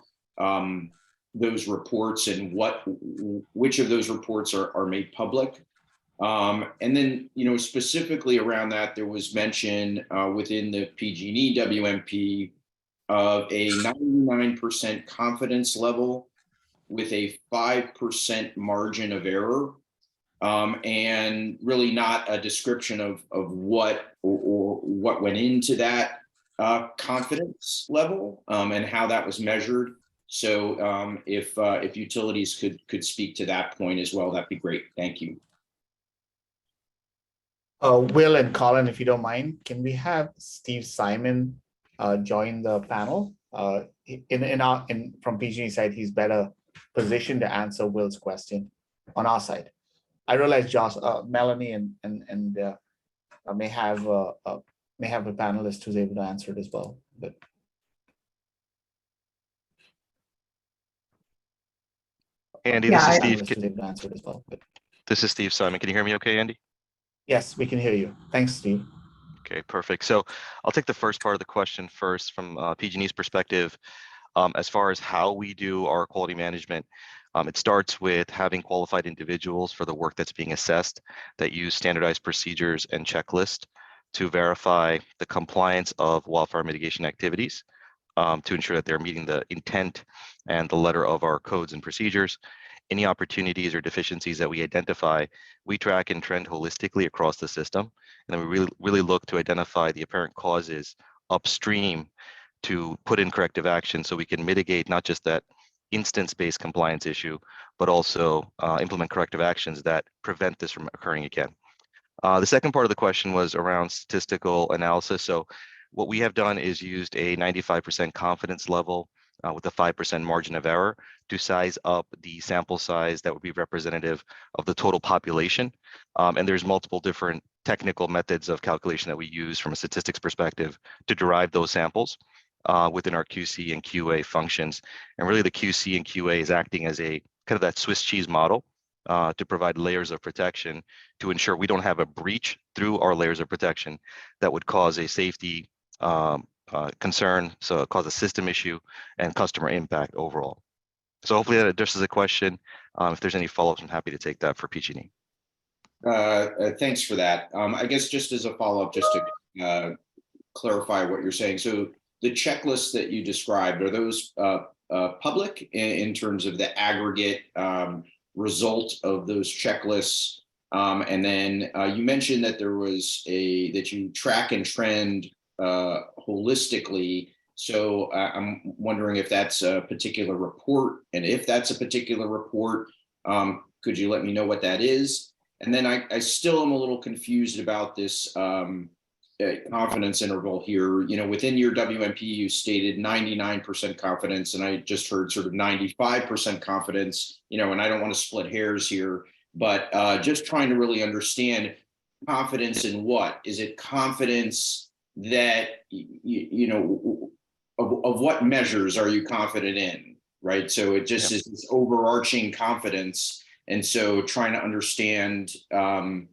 those reports and which of those reports are made public. And then, specifically around that, there was mention within the PG&E WMP of a 99% confidence level with a 5% margin of error, and really not a description of what or what went into that confidence level and how that was measured. So if utilities could speak to that point as well, that'd be great. Thank you. Will and Colin, if you don't mind, can we have Steve Simon join the panel? From PG side, he's better positioned to answer Will's question on our side. I realize Josh, Melanie, and may have a panelist who's able to answer it as well. But Andy, Yeah, this is Steve Simon. Can you hear me okay, Andy? Yes, we can hear you. Thanks, Steve. Okay, perfect. So I'll take the first part of the question first from PG&E's perspective. As far as how we do our quality management, it starts with having qualified individuals for the work that's being assessed that use standardized procedures and checklists to verify the compliance of wildfire mitigation activities, to ensure that they're meeting the intent and the letter of our codes and procedures. Any opportunities or deficiencies that we identify, we track and trend holistically across the system. And then we really look to identify the apparent causes upstream to put in corrective action so we can mitigate not just that instance-based compliance issue, but also implement corrective actions that prevent this from occurring again. The second part of the question was around statistical analysis. So what we have done is used a 95% confidence level with a 5% margin of error to size up the sample size that would be representative of the total population. And there's multiple different technical methods of calculation that we use from a statistics perspective to derive those samples within our QC and QA functions. And really the QC and QA is acting as a kind of that Swiss cheese model to provide layers of protection to ensure we don't have a breach through our layers of protection that would cause a safety concern, so cause a system issue and customer impact overall. So hopefully that addresses the question. If there's any follow-ups, I'm happy to take that for PG&E. Thanks for that. I guess just as a follow-up, just to clarify what you're saying. So the checklists that you described, are those public in terms of the aggregate result of those checklists? And then you mentioned that that you track and trend holistically. So I'm wondering if that's a particular report, and if that's a particular report, could you let me know what that is? And then I still am a little confused about this confidence interval here. You know, within your WMP, you stated 99% confidence, and I just heard sort of 95% confidence, you know, and I don't want to split hairs here, but just trying to really understand confidence in what? Is it confidence that, you know, of what measures are you confident in, right? So it just is this overarching confidence. And so trying to understand, you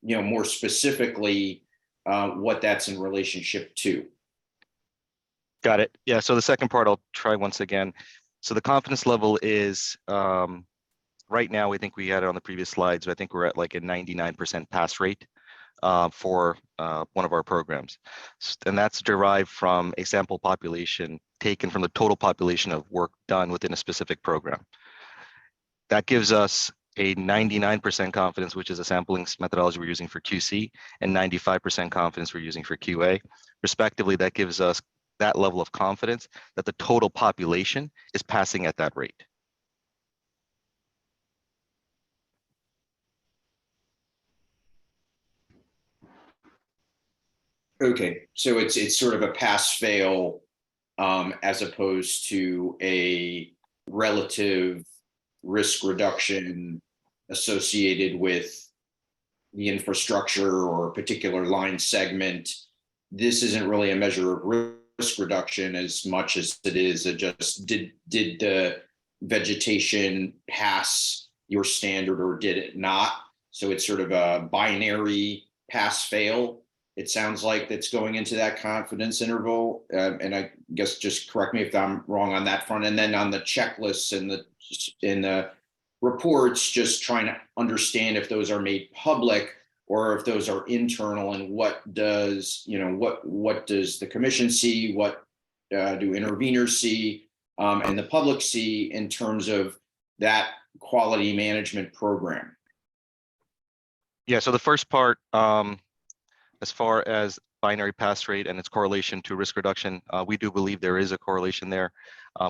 know, more specifically, what that's in relationship to. Got it. Yeah, so the second part I'll try once again. So the confidence level is, right now, I think we had it on the previous slides, but I think we're at like a 99% pass rate for one of our programs. And that's derived from a sample population taken from the total population of work done within a specific program. That gives us a 99% confidence, which is a sampling methodology we're using for QC, and 95% confidence we're using for QA. Respectively, that gives us that level of confidence that the total population is passing at that rate. Okay, so it's sort of a pass-fail as opposed to a relative risk reduction associated with the infrastructure or a particular line segment. This isn't really a measure of risk reduction as much as it is just did the vegetation pass your standard or did it not? So it's sort of a binary pass-fail. It sounds like that's going into that confidence interval. And I guess just correct me if I'm wrong on that front. And then on the checklists and the reports, just trying to understand if those are made public or if those are internal, and what does, you know, what does the commission see? What do interveners see and the public see in terms of that quality management program? Yeah, so the first part, as far as binary pass rate and its correlation to risk reduction, we do believe there is a correlation there.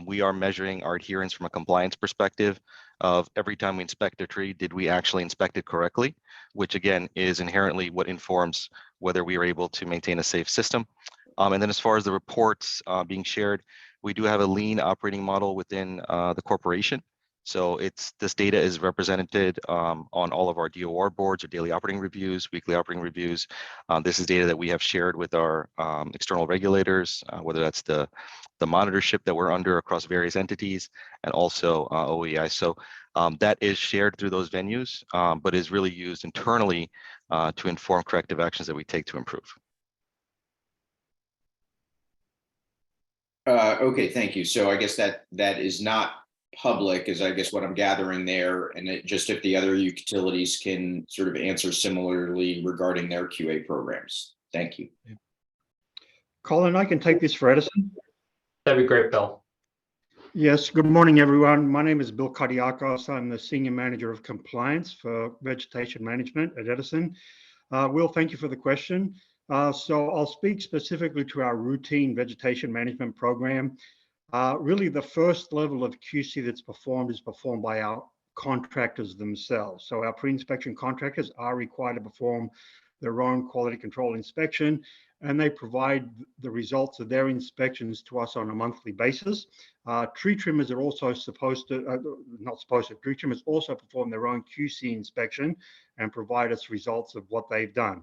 We are measuring our adherence from a compliance perspective of every time we inspect a tree, did we actually inspect it correctly? Which again is inherently what informs whether we are able to maintain a safe system. And then as far as the reports being shared, we do have a lean operating model within the corporation. So this data is represented on all of our DOR boards or daily operating reviews, weekly operating reviews. This is data that we have shared with our external regulators, whether that's the monitorship that we're under across various entities and also OEI. So that is shared through those venues, but is really used internally to inform corrective actions that we take to improve. Okay, thank you. So I guess that is not public, is I guess what I'm gathering there, and it just if the other utilities can sort of answer similarly regarding their QA programs. Thank you. Colin, I can take this for Edison. That'd be great, Bill. Yes, good morning, everyone. My name is Bill Kodiakos. I'm the Senior Manager of Compliance for Vegetation Management at Edison. Will, thank you for the question. So I'll speak specifically to our routine vegetation management program. Really, the first level of QC that's performed is performed by our contractors themselves. So our pre-inspection contractors are required to perform their own quality control inspection, and they provide the results of their inspections to us on a monthly basis. Tree trimmers are also tree trimmers also perform their own QC inspection and provide us results of what they've done.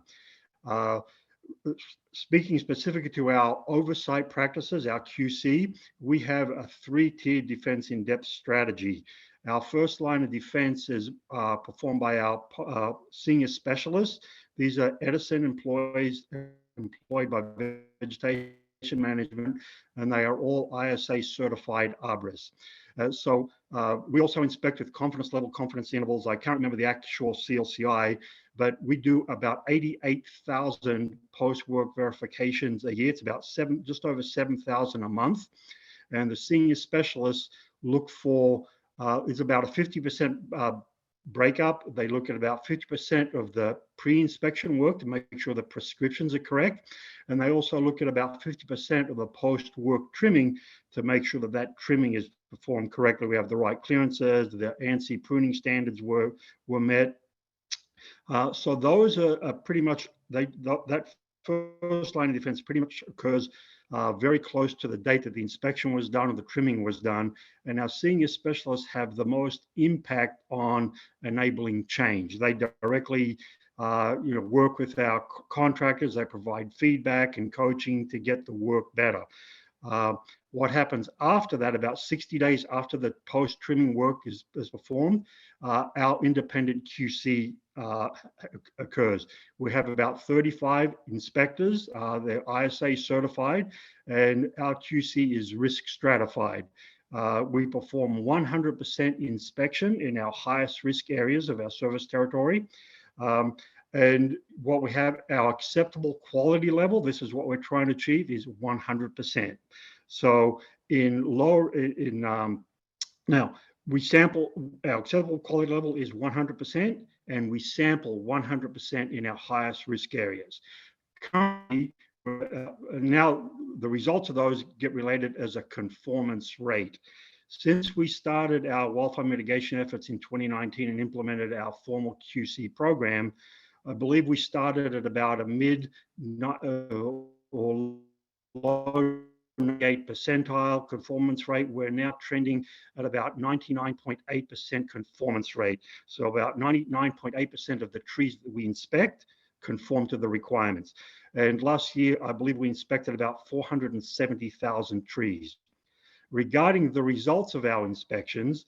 Speaking specifically to our oversight practices, our QC, we have a 3-tiered defense in-depth strategy. Our first line of defense is performed by our senior specialists. These are Edison employees employed by Vegetation Management, and they are all ISA certified arborists. So we also inspect with confidence level, confidence intervals. I can't remember the actual CLCI, but we do about 88,000 post-work verifications a year. It's about just over 7,000 a month. And the senior specialists look for, it's about a 50% breakup. They look at about 50% of the pre-inspection work to make sure the prescriptions are correct. And they also look at about 50% of the post-work trimming to make sure that that trimming is performed correctly. We have the right clearances, the ANSI pruning standards were met. So those are pretty much, that first line of defense pretty much occurs very close to the date that the inspection was done or the trimming was done. And our senior specialists have the most impact on enabling change. They directly work with our contractors. They provide feedback and coaching to get the work better. What happens after that, about 60 days after the post-trimming work is performed, our independent QC occurs. We have about 35 inspectors. They're ISA certified, and our QC is risk stratified. We perform 100% inspection in our highest risk areas of our service territory. And what we have, our acceptable quality level, this is what we're trying to achieve, is 100%. So now we sample, our acceptable quality level is 100%, and we sample 100% in our highest risk areas. Currently, now the results of those get related as a conformance rate. Since we started our wildfire mitigation efforts in 2019 and implemented our formal QC program, I believe we started at about a mid or low 98 percentile conformance rate. We're now trending at about 99.8% conformance rate. So about 99.8% of the trees that we inspect conform to the requirements. And last year, I believe we inspected about 470,000 trees. Regarding the results of our inspections,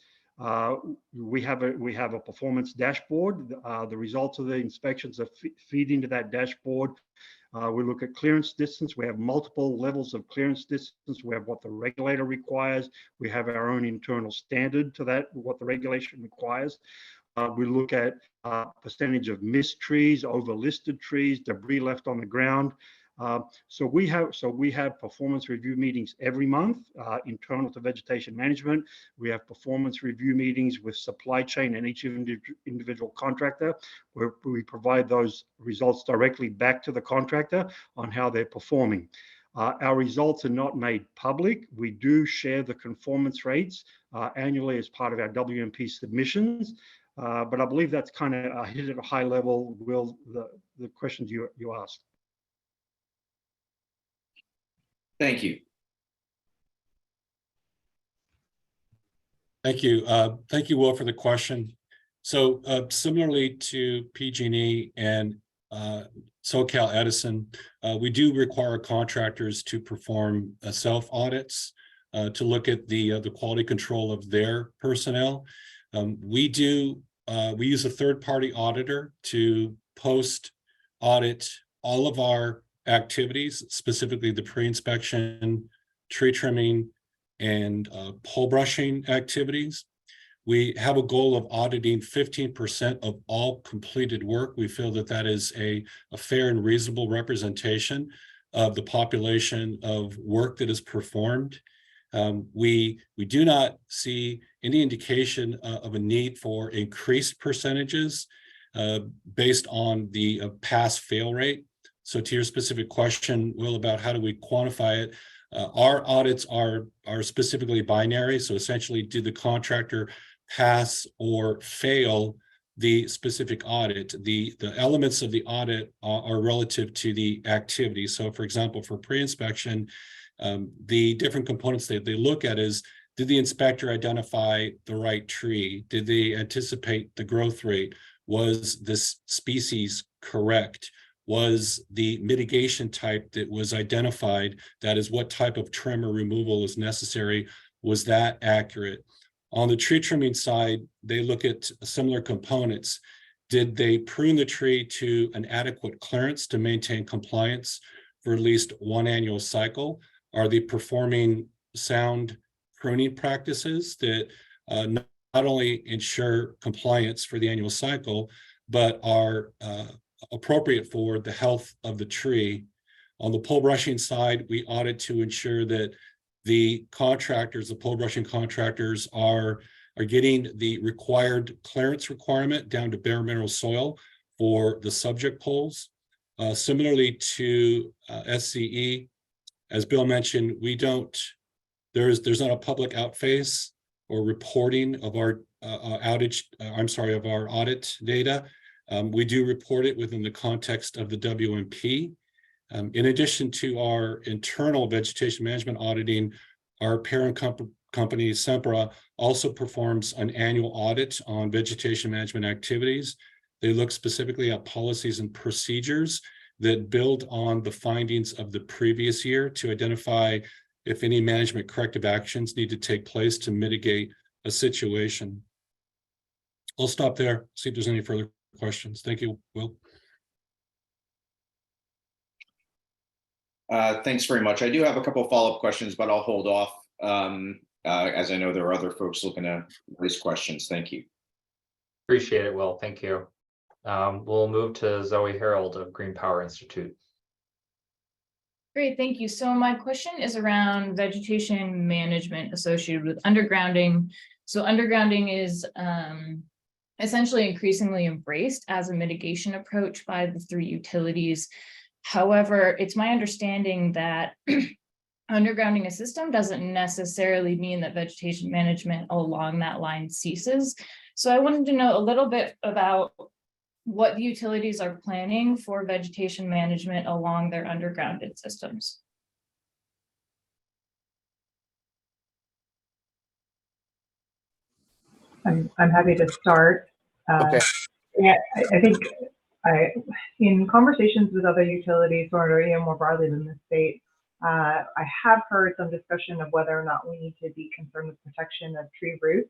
we have a performance dashboard. The results of the inspections are feed into that dashboard. We look at clearance distance. We have multiple levels of clearance distance. We have what the regulator requires. We have our own internal standard to that, what the regulation requires. We look at percentage of missed trees, overlisted trees, debris left on the ground. So we have performance review meetings every month, internal to vegetation management. We have performance review meetings with supply chain and each individual contractor, where we provide those results directly back to the contractor on how they're performing. Our results are not made public. We do share the conformance rates annually as part of our WMP submissions. But I believe that's kind of hit at a high level, Will, the questions you asked. Thank you. Thank you. Thank you, Will, for the question. So similarly to PG&E and SoCal Edison, we do require contractors to perform self audits to look at the quality control of their personnel. We use a third-party auditor to post audit all of our activities, specifically the pre-inspection, tree trimming, and pole brushing activities. We have a goal of auditing 15% of all completed work. We feel that that is a fair and reasonable representation of the population of work that is performed. We do not see any indication of a need for increased percentages based on the pass fail rate. So to your specific question, Will, about how do we quantify it, our audits are specifically binary. So essentially, did the contractor pass or fail the specific audit? The elements of the audit are relative to the activity. So for example, for pre-inspection, the different components that they look at is, did the inspector identify the right tree? Did they anticipate the growth rate? Was this species correct? Was the mitigation type that was identified, that is what type of trim or removal is necessary, was that accurate? On the tree trimming side, they look at similar components. Did they prune the tree to an adequate clearance to maintain compliance for at least one annual cycle? Are they performing sound pruning practices that not only ensure compliance for the annual cycle, but are appropriate for the health of the tree? On the pole brushing side, we audit to ensure that the contractors, the pole brushing contractors, are getting the required clearance requirement down to bare mineral soil for the subject poles. Similarly to SCE, as Bill mentioned, there's not a public outface or reporting of our of our audit data. We do report it within the context of the WMP. In addition to our internal vegetation management auditing, our parent company, Sempra, also performs an annual audit on vegetation management activities. They look specifically at policies and procedures that build on the findings of the previous year to identify if any management corrective actions need to take place to mitigate a situation. I'll stop there, see if there's any further questions. Thank you, Will. Thanks very much. I do have a couple of follow-up questions, but I'll hold off as I know there are other folks looking to raise questions. Thank you. Appreciate it, Will. Thank you. We'll move to Zoe Harold of Green Power Institute. Great, thank you. So my question is around vegetation management associated with undergrounding. So undergrounding is essentially increasingly embraced as a mitigation approach by the three utilities. However, it's my understanding that undergrounding a system doesn't necessarily mean that vegetation management along that line ceases. So I wanted to know a little bit about what the utilities are planning for vegetation management along their undergrounded systems. I'm happy to start. Okay. Yeah, I think in conversations with other utilities, or even more broadly than the state, I have heard some discussion of whether or not we need to be concerned with protection of tree roots.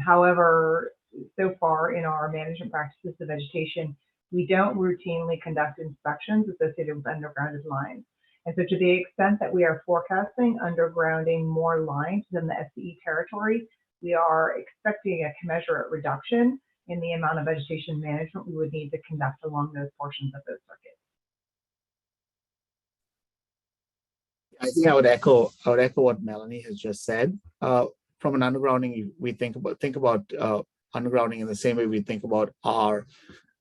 However, so far in our management practices of vegetation, we don't routinely conduct inspections associated with undergrounded lines. And so to the extent that we are forecasting undergrounding more lines within the SCE territory, we are expecting a commensurate reduction in the amount of vegetation management we would need to conduct along those portions of those circuits. I think I would echo what Melanie has just said. From an undergrounding, we think about undergrounding in the same way we think about our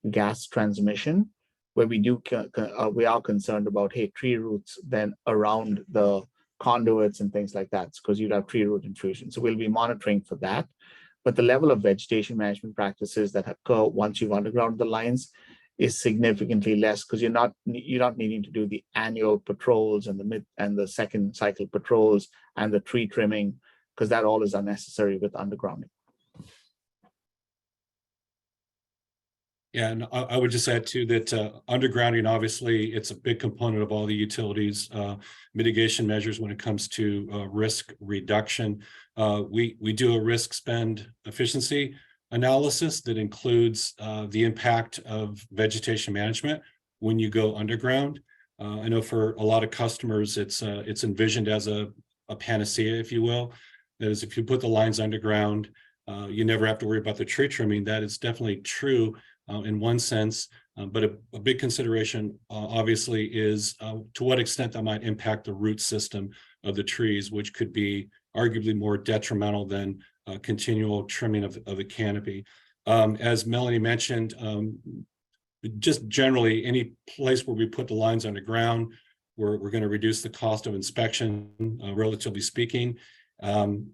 gas transmission, where we are concerned about, hey, tree roots then around the conduits and things like that, because you'd have tree root intrusion. So we'll be monitoring for that. But the level of vegetation management practices that occur once you've underground the lines is significantly less, because you're not needing to do the annual patrols and the second cycle patrols and the tree trimming, because that all is unnecessary with undergrounding. Yeah, and I would just add too that undergrounding, obviously, it's a big component of all the utilities mitigation measures when it comes to risk reduction. We do a risk spend efficiency analysis that includes the impact of vegetation management when you go underground. I know for a lot of customers, it's envisioned as a panacea, if you will. That is, if you put the lines underground, you never have to worry about the tree trimming. That is definitely true in one sense, but a big consideration obviously is to what extent that might impact the root system of the trees, which could be arguably more detrimental than continual trimming of the canopy. As Melanie mentioned, just generally any place where we put the lines underground, we're going to reduce the cost of inspection, relatively speaking.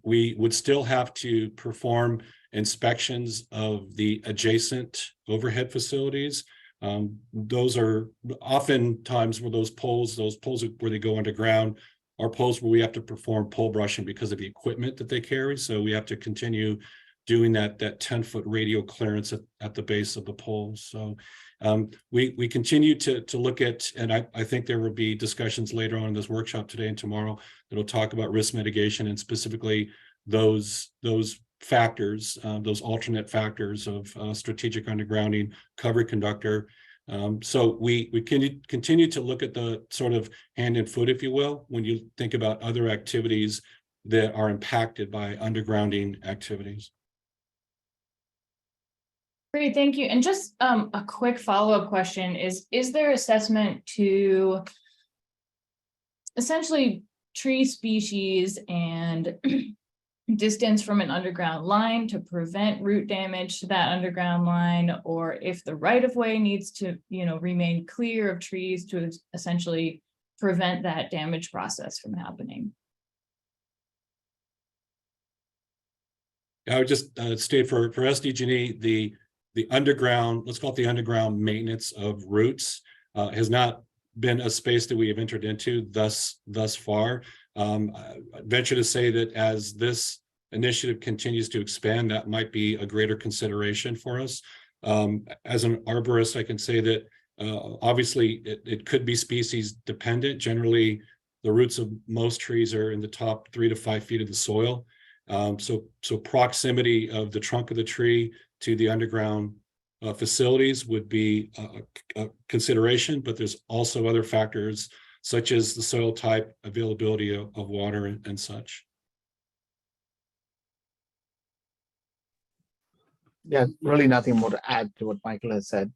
We would still have to perform inspections of the adjacent overhead facilities. Those are oftentimes where those poles where they go underground are poles where we have to perform pole brushing because of the equipment that they carry. So we have to continue doing that 10-foot radial clearance at the base of the poles. So we continue to look at, and I think there will be discussions later on in this workshop today and tomorrow that'll talk about risk mitigation and specifically those factors, those alternate factors of strategic undergrounding, cover conductor. So we can continue to look at the sort of hand and foot, if you will, when you think about other activities that are impacted by undergrounding activities. Great, thank you. And just a quick follow-up question is there assessment to essentially tree species and distance from an underground line to prevent root damage to that underground line, or if the right-of-way needs to, remain clear of trees to essentially prevent that damage process from happening? I would just state for SDG&E, the underground, let's call it the underground maintenance of roots, has not been a space that we have entered into thus far. I venture to say that as this initiative continues to expand, that might be a greater consideration for us. As an arborist, I can say that obviously it could be species dependent. Generally, the roots of most trees are in the top 3 to 5 feet of the soil. So proximity of the trunk of the tree to the underground facilities would be a consideration, but there's also other factors such as the soil type, availability of water and such. Yeah, really nothing more to add to what Michael has said.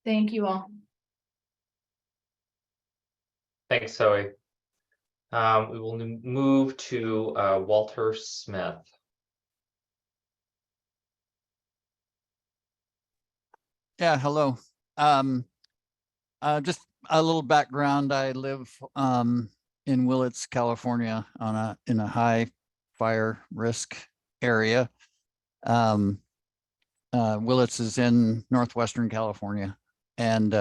Thank you all. Thanks, Zoe. We will move to Walter Smith. Yeah, hello. Just a little background. I live in Willits, California, in a high fire risk area. Willits is in northwestern California, and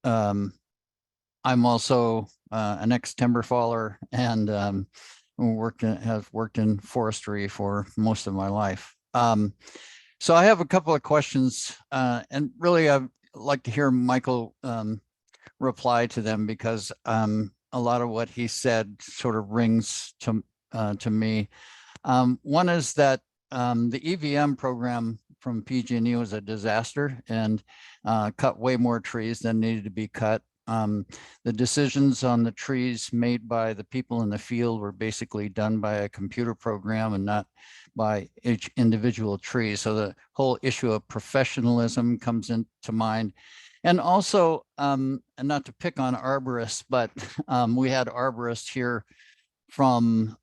I'm also an ex-timber faller and have worked in forestry for most of my life. So I have a couple of questions, and really I'd like to hear Michael reply to them, because a lot of what he said sort of rings to me. One is that the EVM program from PG&E was a disaster and cut way more trees than needed to be cut. The decisions on the trees made by the people in the field were basically done by a computer program and not by each individual tree. So the whole issue of professionalism comes into mind. And also, and not to pick on arborists, but we had arborists here from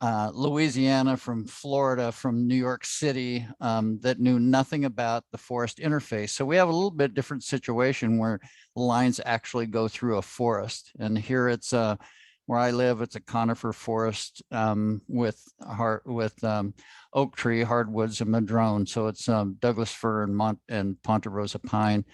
Louisiana, from Florida, from New York City, that knew nothing about the forest interface. So we have a little bit different situation where the lines actually go through a forest. And here it's where I live, it's a conifer forest with oak tree, hardwoods, and madrone. So it's Douglas fir and Ponderosa pine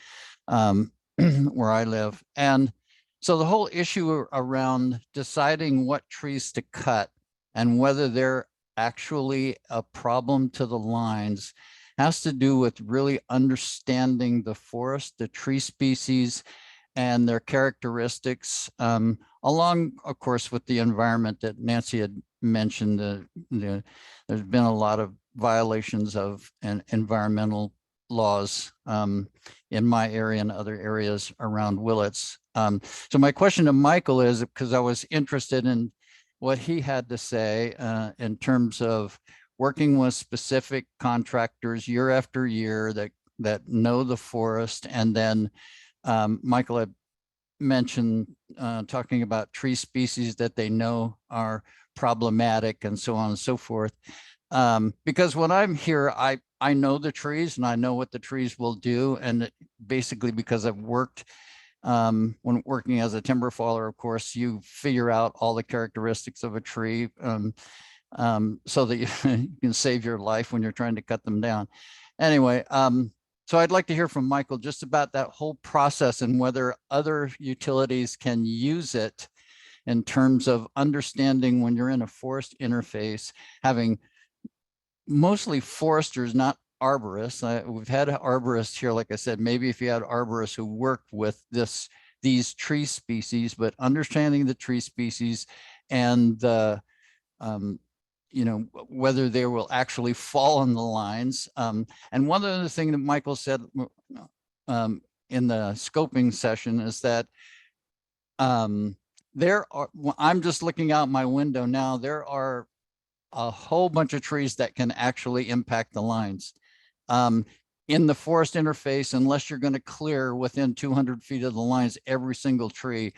where I live. And so the whole issue around deciding what trees to cut and whether they're actually a problem to the lines has to do with really understanding the forest, the tree species, and their characteristics, along, of course, with the environment that Nancy had mentioned. There's been a lot of violations of environmental laws in my area and other areas around Willits. So my question to Michael is, because I was interested in what he had to say in terms of working with specific contractors year after year that know the forest. And then Michael had mentioned talking about tree species that they know are problematic and so on and so forth. Because when I'm here, I know the trees and I know what the trees will do. And basically because I've worked when working as a timber faller, of course, you figure out all the characteristics of a tree so that you can save your life when you're trying to cut them down. Anyway, so I'd like to hear from Michael just about that whole process and whether other utilities can use it in terms of understanding when you're in a forest interface, having mostly foresters, not arborists. We've had arborists here, like I said, maybe if you had arborists who worked with these tree species, but understanding the tree species and the, whether they will actually fall on the lines. And one other thing that Michael said in the scoping session is that I'm just looking out my window now, there are a whole bunch of trees that can actually impact the lines. In the forest interface, unless you're going to clear within 200 feet of the lines, every single tree,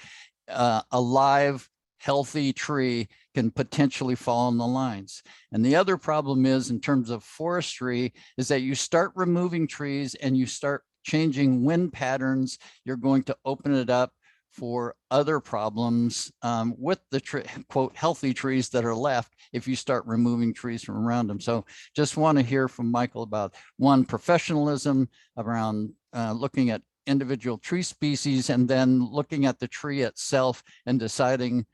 a live, healthy tree can potentially fall on the lines. And the other problem is, in terms of forestry, is that you start removing trees and you start changing wind patterns, you're going to open it up for other problems with the quote healthy trees that are left if you start removing trees from around them. So just want to hear from Michael about one, professionalism around looking at individual tree species, and then looking at the tree itself and deciding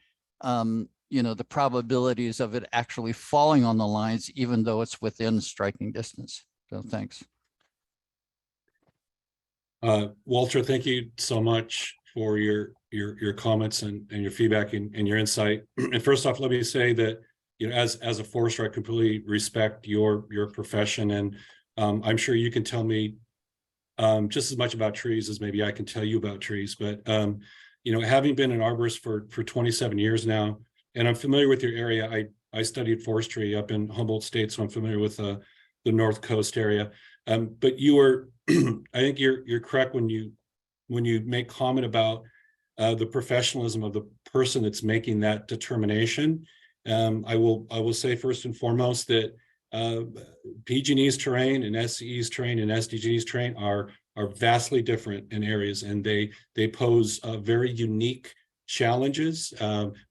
the probabilities of it actually falling on the lines, even though it's within striking distance. So thanks. Walter, thank you so much for your comments and your feedback and your insight. And first off, let me say that, as a forester, I completely respect your profession, and I'm sure you can tell me just as much about trees as maybe I can tell you about trees. But having been an arborist for 27 years now, and I'm familiar with your area. I studied forestry up in Humboldt State, so I'm familiar with the North Coast area. But you were, I think you're correct when you make comment about the professionalism of the person that's making that determination. I will say first and foremost that PG&E's terrain and SCE's terrain and SDG's terrain are vastly different in areas, and they pose very unique challenges.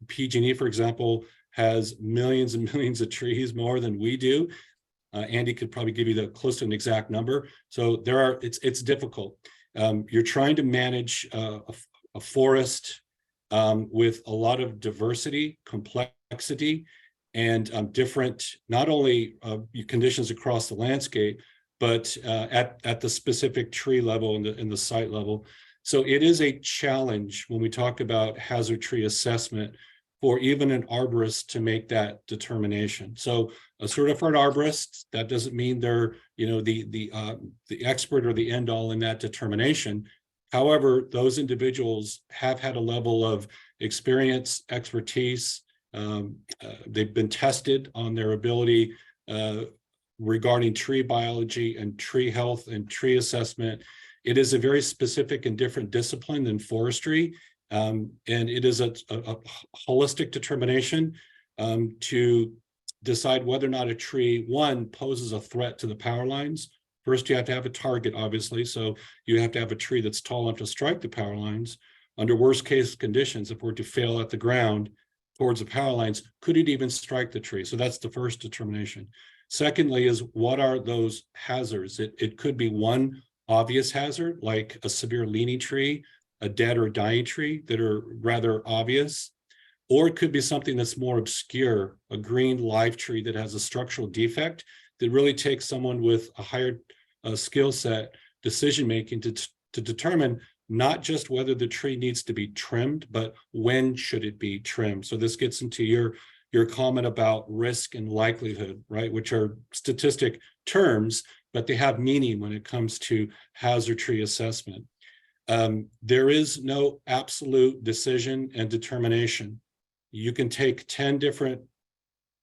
PG&E, for example, has millions and millions of trees, more than we do. Andy could probably give you close to an exact number. So it's difficult. You're trying to manage a forest with a lot of diversity, complexity, and different, not only conditions across the landscape, but at the specific tree level and in the site level. So it is a challenge when we talk about hazard tree assessment for even an arborist to make that determination. So a certified arborist, that doesn't mean they're the expert or the end all in that determination. However, those individuals have had a level of experience, expertise. They've been tested on their ability regarding tree biology and tree health and tree assessment. It is a very specific and different discipline than forestry. And it is a holistic determination to decide whether or not a tree, one, poses a threat to the power lines. First, you have to have a target, obviously. So you have to have a tree that's tall enough to strike the power lines. Under worst case conditions, if it were to fail at the ground towards the power lines, could it even strike the tree? So that's the first determination. Secondly is, what are those hazards? It could be one obvious hazard, like a severe leaning tree, a dead or dying tree, that are rather obvious. Or it could be something that's more obscure, a green live tree that has a structural defect that really takes someone with a higher skill set, decision-making to determine not just whether the tree needs to be trimmed, but when should it be trimmed. So this gets into your comment about risk and likelihood, right? Which are statistic terms, but they have meaning when it comes to hazard tree assessment. There is no absolute decision and determination. You can take 10 different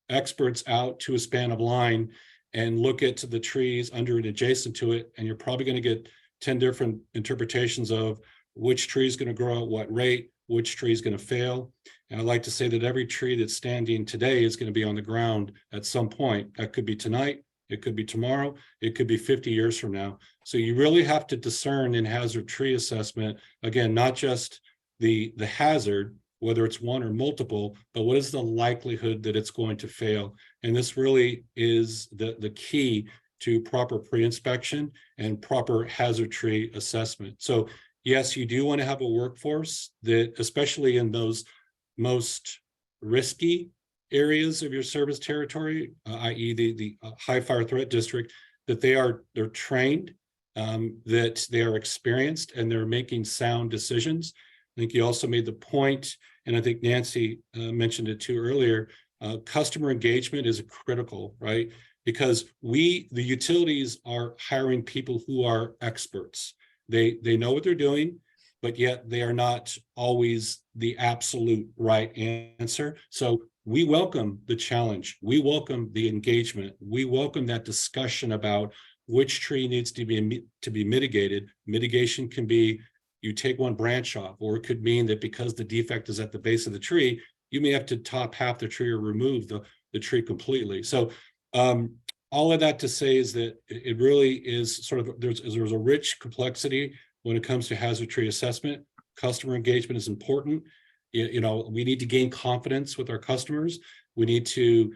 experts out to a span of line and look at the trees under and adjacent to it, and you're probably going to get 10 different interpretations of which tree is going to grow at what rate, which tree is going to fail. And I'd like to say that every tree that's standing today is going to be on the ground at some point. That could be tonight, it could be tomorrow, it could be 50 years from now. So you really have to discern in hazard tree assessment, again, not just the hazard, whether it's one or multiple, but what is the likelihood that it's going to fail? And this really is the key to proper pre-inspection and proper hazard tree assessment. So yes, you do want to have a workforce that, especially in those most risky areas of your service territory, i.e. the high fire threat district, that they're trained, that they are experienced, and they're making sound decisions. I think you also made the point, and I think Nancy mentioned it too earlier, customer engagement is critical, right? Because the utilities are hiring people who are experts. They know what they're doing, but yet they are not always the absolute right answer. So we welcome the challenge. We welcome the engagement. We welcome that discussion about which tree needs to be mitigated. Mitigation can be, you take one branch off, or it could mean that because the defect is at the base of the tree, you may have to top half the tree or remove the tree completely. So all of that to say is that it really is sort of, there's a rich complexity when it comes to hazard tree assessment. Customer engagement is important. You know, we need to gain confidence with our customers. We need to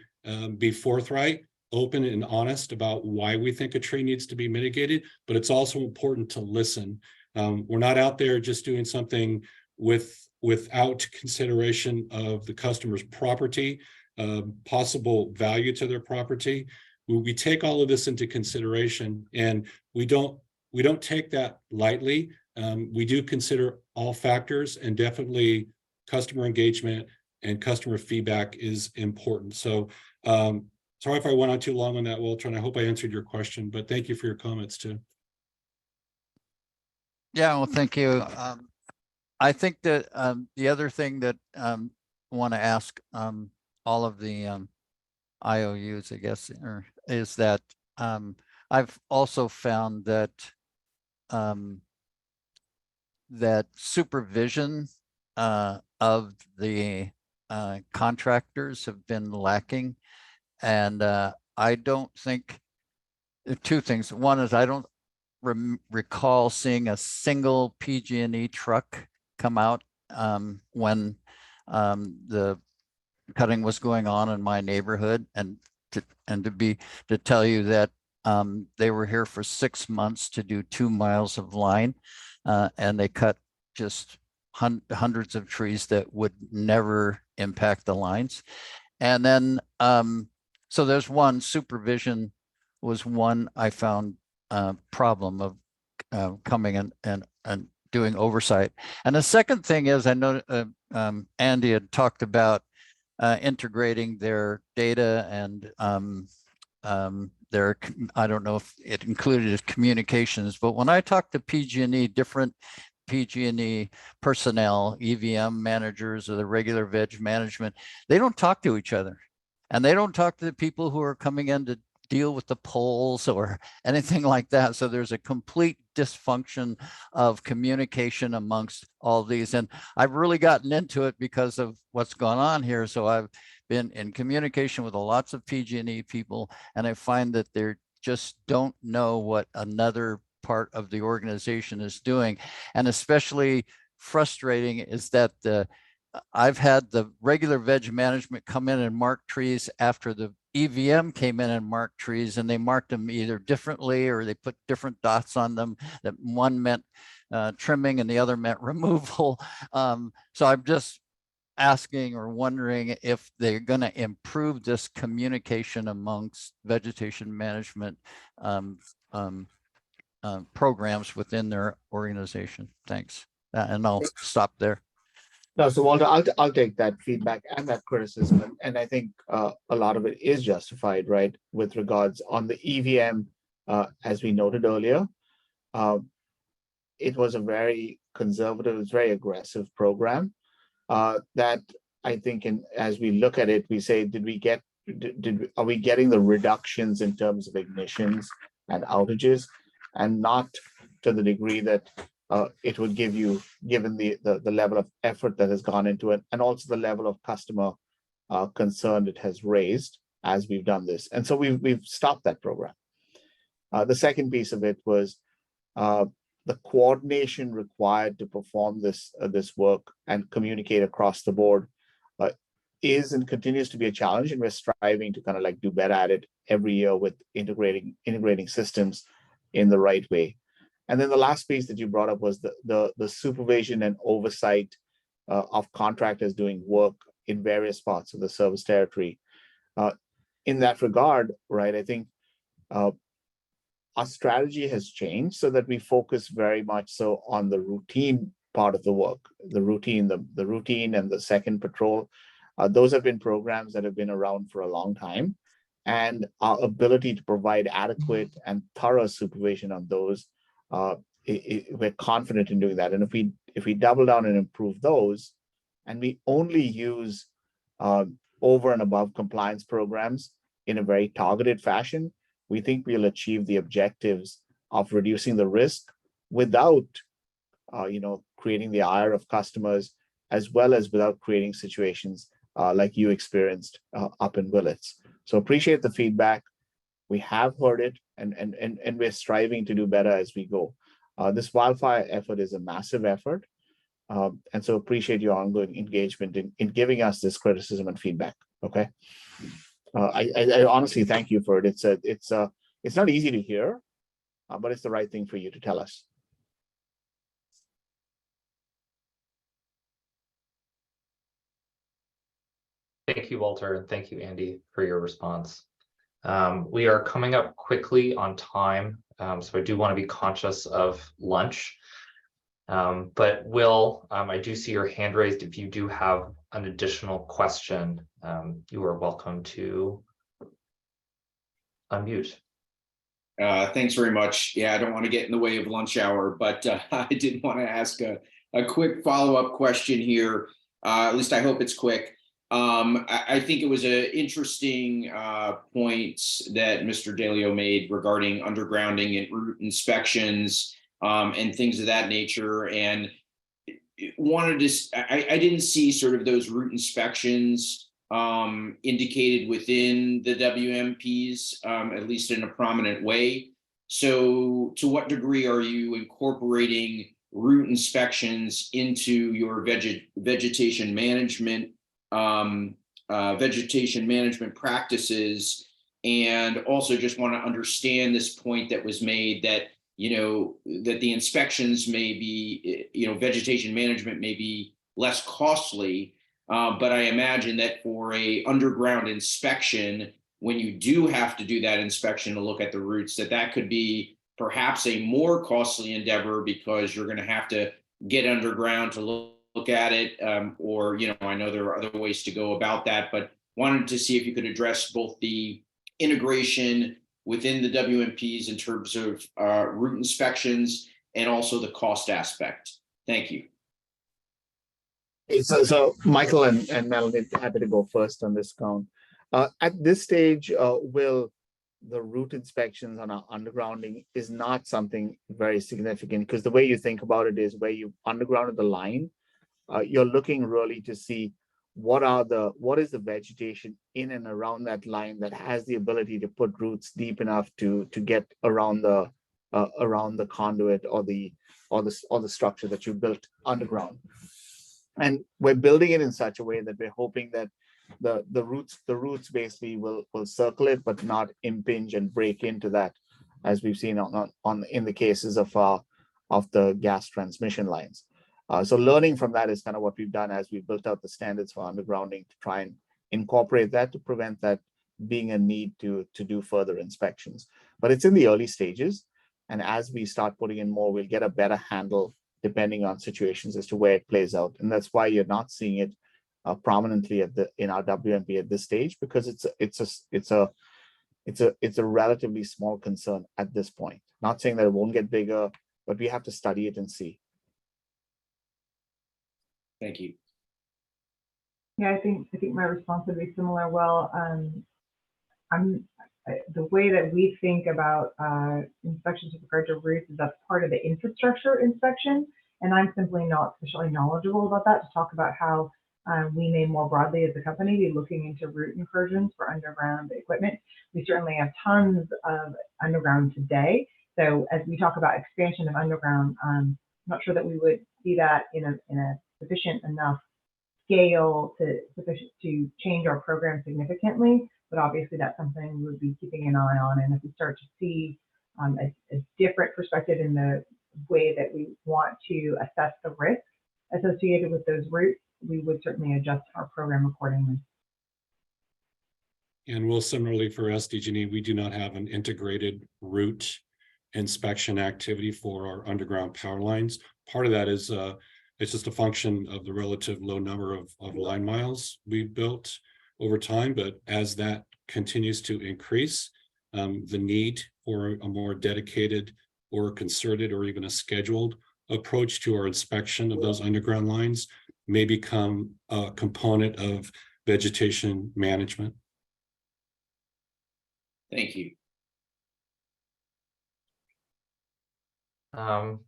be forthright, open and honest about why we think a tree needs to be mitigated, but it's also important to listen. We're not out there just doing something without consideration of the customer's property, possible value to their property. We take all of this into consideration, and we don't take that lightly. We do consider all factors, and definitely customer engagement and customer feedback is important. So sorry if I went on too long on that, Walter, and I hope I answered your question, but thank you for your comments too. Yeah, well, thank you. I think that the other thing that I want to ask all of the IOUs, I guess, is that I've also found that that supervision of the contractors have been lacking, and I don't think, two things. One is I don't recall seeing a single PG&E truck come out when the cutting was going on in my neighborhood, and to tell you that they were here for 6 months to do 2 miles of line, and they cut just hundreds of trees that would never impact the lines. And then so there's one, supervision was one I found problem of coming and doing oversight. And the second thing is, I know Andy had talked about integrating their data and their, I don't know if it included communications, but when I talk to PG&E, different PG&E personnel, EVM managers or the regular veg management, they don't talk to each other. And they don't talk to the people who are coming in deal with the polls or anything like that. So there's a complete dysfunction of communication amongst all these. And I've really gotten into it because of what's gone on here. So I've been in communication with lots of PG&E people, and I find that they just don't know what another part of the organization is doing. And especially frustrating is that I've had the regular veg management come in and mark trees after the EVM came in and marked trees, and they marked them either differently or they put different dots on them, that one meant trimming and the other meant removal. So I'm just asking or wondering if they're going to improve this communication amongst vegetation management programs within their organization. Thanks. And I'll stop there. No, so Walter, I'll take that feedback and that criticism, and I think a lot of it is justified, right? With regards on the EVM, as we noted earlier, it was a very conservative, it's very aggressive program that I think, as we look at it, we say, are we getting the reductions in terms of ignitions and outages, and not to the degree that it would give you, given the level of effort that has gone into it, and also the level of customer concern it has raised as we've done this. And so we've stopped that program. The second piece of it was the coordination required to perform this work and communicate across the board is and continues to be a challenge, and we're striving to kind of like do better at it every year with integrating systems in the right way. And then the last piece that you brought up was the supervision and oversight of contractors doing work in various parts of the service territory. In that regard, right, I think our strategy has changed so that we focus very much so on the routine part of the work, the routine and the second patrol. Those have been programs that have been around for a long time, and our ability to provide adequate and thorough supervision on those, we're confident in doing that. And if we double down and improve those, and we only use over and above compliance programs in a very targeted fashion, we think we'll achieve the objectives of reducing the risk without creating the ire of customers, as well as without creating situations like you experienced up in Willits. So appreciate the feedback. We have heard it, and we're striving to do better as we go. This wildfire effort is a massive effort, and so appreciate your ongoing engagement in giving us this criticism and feedback. Okay, I honestly thank you for it. It's not easy to hear, but it's the right thing for you to tell us. Thank you, Walter, and thank you, Andy, for your response. We are coming up quickly on time, so I do want to be conscious of lunch. But Will, I do see your hand raised. If you do have an additional question, you are welcome to unmute. Thanks very much. Yeah, I don't want to get in the way of lunch hour, but I did want to ask a quick follow-up question here. At least I hope it's quick. I think it was an interesting point that Mr. Delio made regarding undergrounding and route inspections and things of that nature. And wanted to, I didn't see sort of those route inspections indicated within the WMPs, at least in a prominent way. So to what degree are you incorporating route inspections into your vegetation management practices? And also just want to understand this point that was made that, that the inspections may be, vegetation management may be less costly, but I imagine that for a underground inspection, when you do have to do that inspection to look at the routes, that could be perhaps a more costly endeavor because you're going to have to get underground to look at it, or I know there are other ways to go about that, but wanted to see if you could address both the integration within the WMPs in terms of route inspections and also the cost aspect. Thank you. So Michael and Melanie, happy to go first on this count. At this stage, Will, the root inspections on our undergrounding is not something very significant, because the way you think about it is where you undergrounded the line, you're looking really to see what is the vegetation in and around that line that has the ability to put roots deep enough to get around the conduit or the structure that you built underground. And we're building it in such a way that we're hoping that the roots basically will circle it, but not impinge and break into that, as we've seen on in the cases of the gas transmission lines. So learning from that is kind of what we've done as we built out the standards for undergrounding to try and incorporate that to prevent that being a need to do further inspections. But it's in the early stages, and as we start putting in more, we'll get a better handle depending on situations as to where it plays out. And that's why you're not seeing it prominently in our WMP at this stage, because it's a relatively small concern at this point. Not saying that it won't get bigger, but we have to study it and see. Thank you. Yeah, I think my response would be similar. Well, the way that we think about inspections with regard to roofs is that's part of the infrastructure inspection, and I'm simply not sufficiently knowledgeable about that to talk about how we may more broadly as a company be looking into root incursions for underground equipment. We certainly have tons of underground today. So as we talk about expansion of underground, I'm not sure that we would see that in a sufficient enough scale to change our program significantly. But obviously that's something we would be keeping an eye on. And if we start to see a different perspective in the way that we want to assess the risk associated with those routes, we would certainly adjust our program accordingly. And we'll similarly for SDG&E, we do not have an integrated route inspection activity for our underground power lines. Part of that is it's just a function of the relative low number of line miles we've built over time. But as that continues to increase, the need for a more dedicated or concerted or even a scheduled approach to our inspection of those underground lines may become a component of vegetation management. Thank you.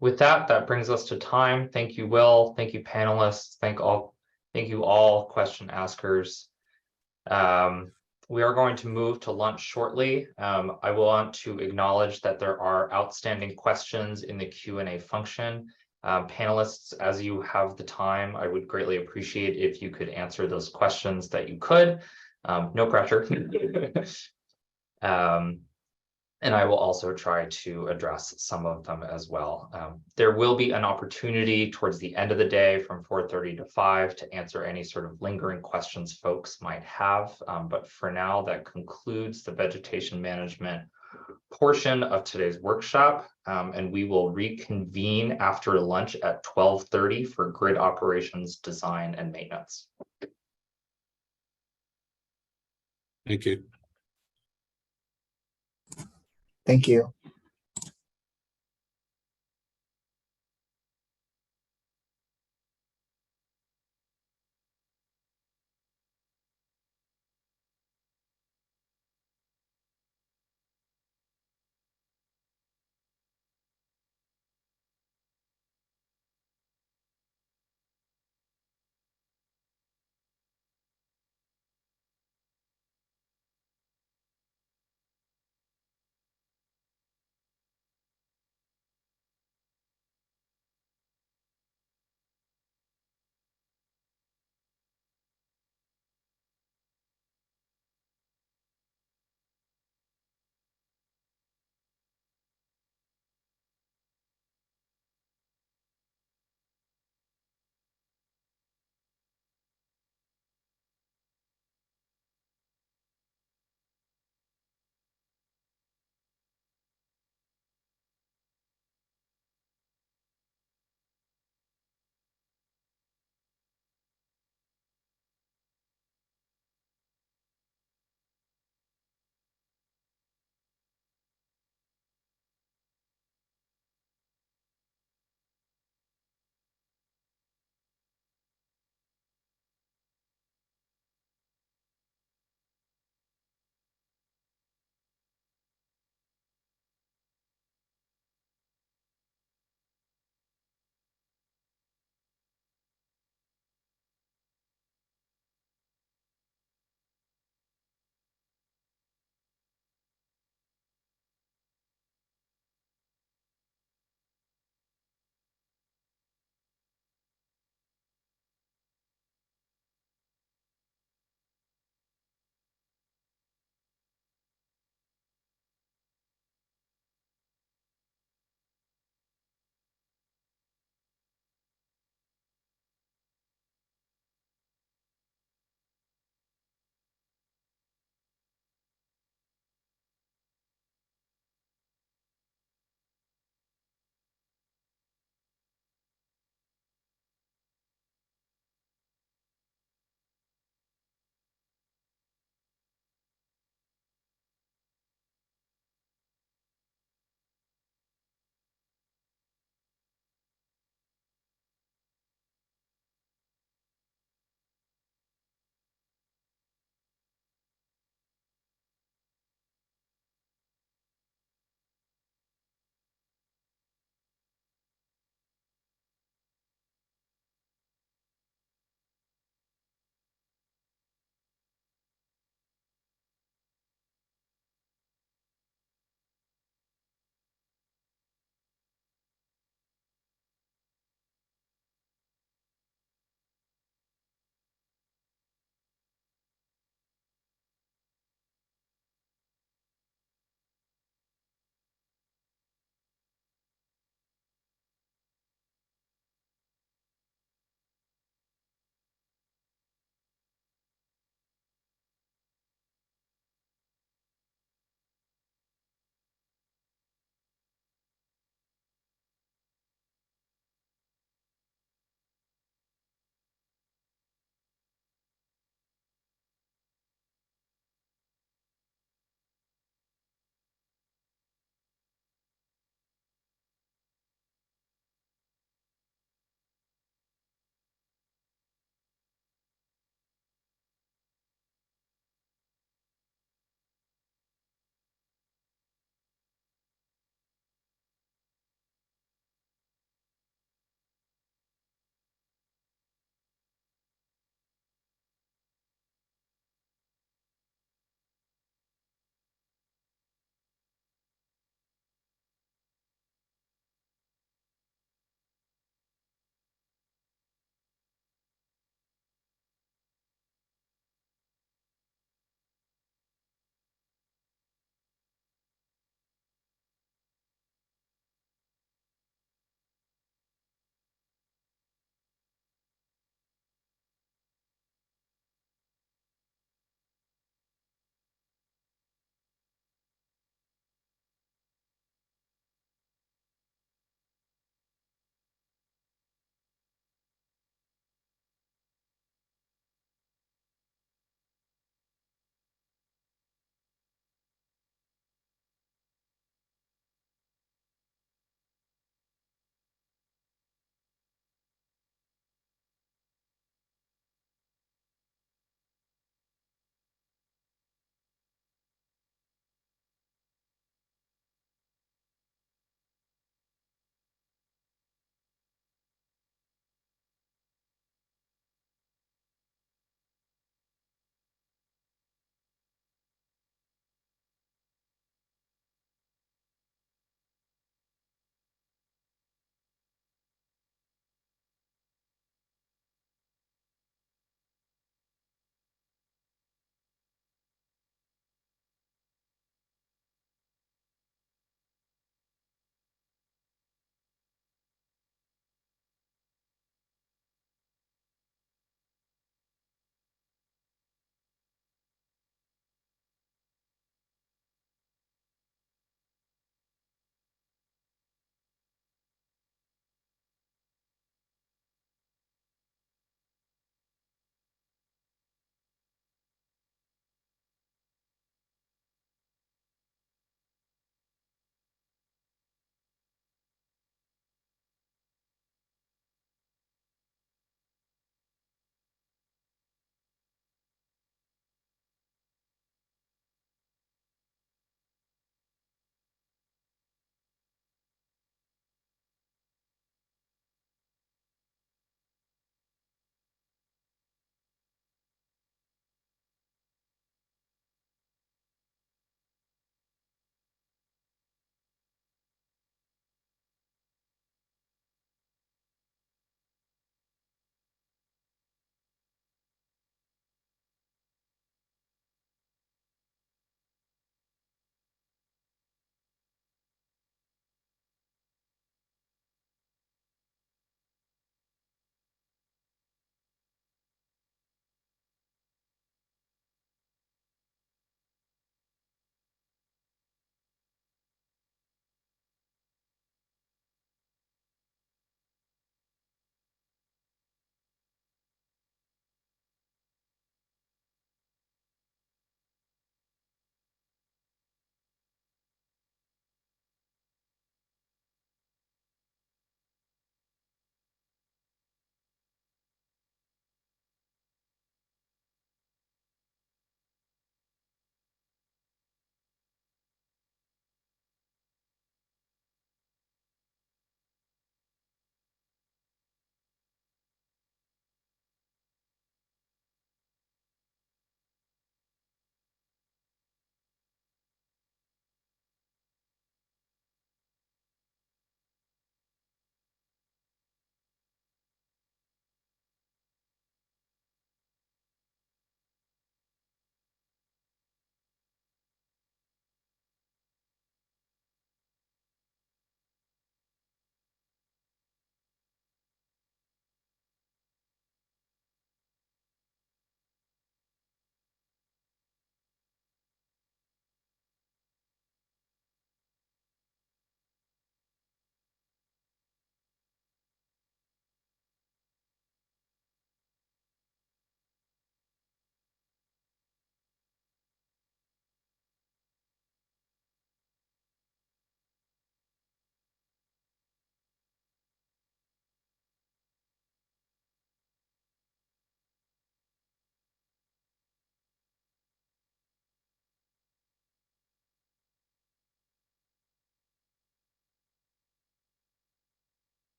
With that brings us to time. Thank you, Will. Thank you, panelists. Thank you all question askers. We are going to move to lunch shortly. I want to acknowledge that there are outstanding questions in the Q&A function. Panelists, as you have the time, I would greatly appreciate if you could answer those questions that you could. No pressure. And I will also try to address some of them as well. There will be an opportunity towards the end of the day from 4:30 to 5 to answer any sort of lingering questions folks might have. But for now, that concludes the vegetation management portion of today's workshop. And we will reconvene after lunch at 12:30 for grid operations, design, and maintenance. Thank you. Thank you.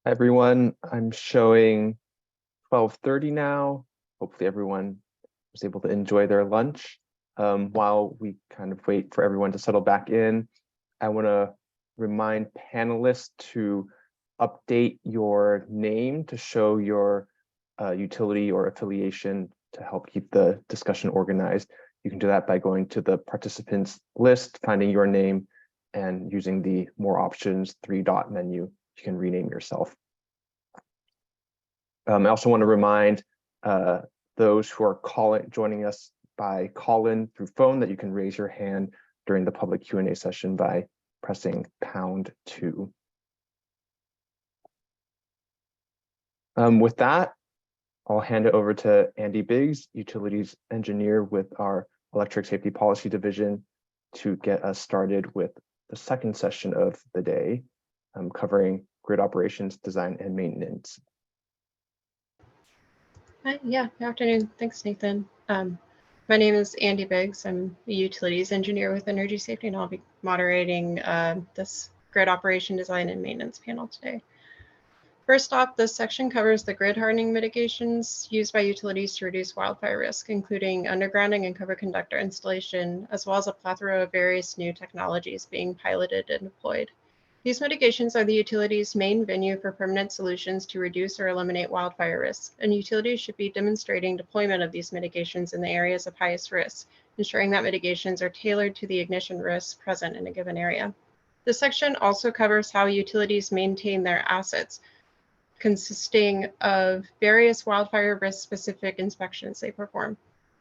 Everyone, I'm showing 12:30 now. Hopefully everyone was able to enjoy their lunch. While we kind of wait for everyone to settle back in, I want to remind panelists to update your name to show your utility or affiliation to help keep the discussion organized. You can do that by going to the participants list, finding your name, and using the more options 3-dot menu. You can rename yourself. I also want to remind those who are joining us by call-in through phone that you can raise your hand during the public Q&A session by pressing #2. With that, I'll hand it over to Andy Biggs, Utilities Engineer with our Electric Safety Policy Division, to get us started with the second session of the day, covering grid operations, design, and maintenance. Hi, yeah, good afternoon. Thanks, Nathan. My name is Andy Biggs. I'm a utilities engineer with Energy Safety, and I'll be moderating this grid operation, design, and maintenance panel today. First off, this section covers the grid hardening mitigations used by utilities to reduce wildfire risk, including undergrounding and cover conductor installation, as well as a plethora of various new technologies being piloted and deployed. These mitigations are the utilities' main venue for permanent solutions to reduce or eliminate wildfire risk, and utilities should be demonstrating deployment of these mitigations in the areas of highest risk, ensuring that mitigations are tailored to the ignition risks present in a given area. This section also covers how utilities maintain their assets, consisting of various wildfire risk-specific inspections they perform.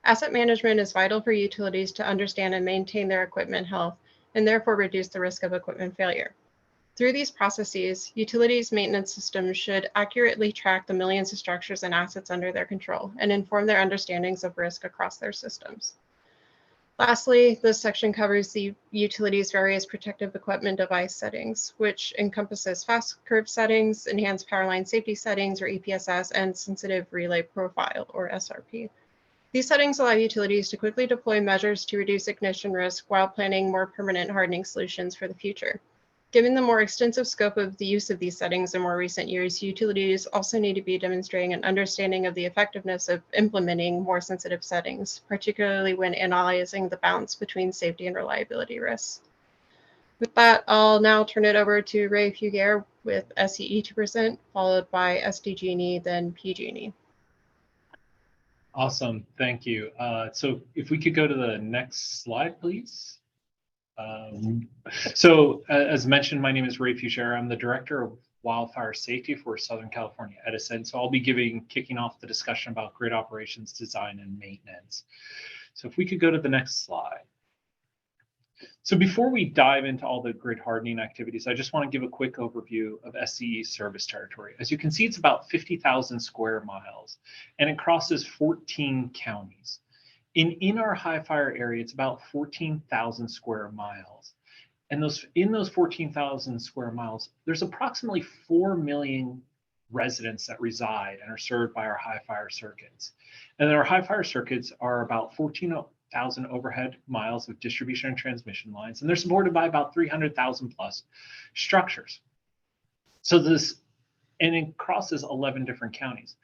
Asset management is vital for utilities to understand and maintain their equipment health, and therefore reduce the risk of equipment failure. Through these processes, utilities' maintenance systems should accurately track the millions of structures and assets under their control and inform their understandings of risk across their systems. Lastly, this section covers the utilities' various protective equipment device settings, which encompasses fast curve settings, enhanced power line safety settings or EPSS, and sensitive relay profile or SRP. These settings allow utilities to quickly deploy measures to reduce ignition risk while planning more permanent hardening solutions for the future. Given the more extensive scope of the use of these settings in more recent years, utilities also need to be demonstrating an understanding of the effectiveness of implementing more sensitive settings, particularly when analyzing the balance between safety and reliability risks. With that, I'll now turn it over to Ray Fugere with SEE to present, followed by SDG&E, then PG&E. Awesome, thank you. So if we could go to the next slide, please. As mentioned, my name is Ray Fugere. I'm the Director of Wildfire Safety for Southern California Edison. So I'll be kicking off the discussion about grid operations, design, and maintenance. So if we could go to the next slide. So before we dive into all the grid hardening activities, I just want to give a quick overview of SCE's service territory. As you can see, it's about 50,000 square miles, and it crosses 14 counties. In our high fire area, it's about 14,000 square miles. And in those 14,000 square miles, there's approximately 4 million residents that reside and are served by our high fire circuits. And our high fire circuits are about 14,000 overhead miles of distribution and transmission lines, and they're supported by about 300,000 plus structures. And it crosses 11 different counties.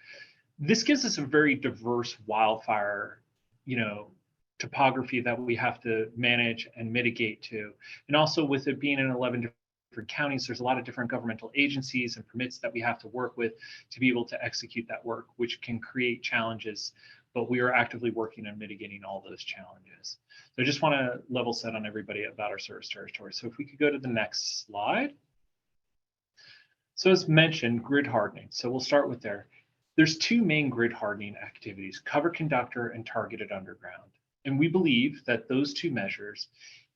This gives us a very diverse wildfire topography that we have to manage and mitigate to. And also with it being in 11 different counties, there's a lot of different governmental agencies and permits that we have to work with to be able to execute that work, which can create challenges, but we are actively working on mitigating all those challenges. So I just want to level set on everybody about our service territory. So if we could go to the next slide. So as mentioned, grid hardening. So we'll start with there. There's two main grid hardening activities, cover conductor and targeted underground. And we believe that those two measures,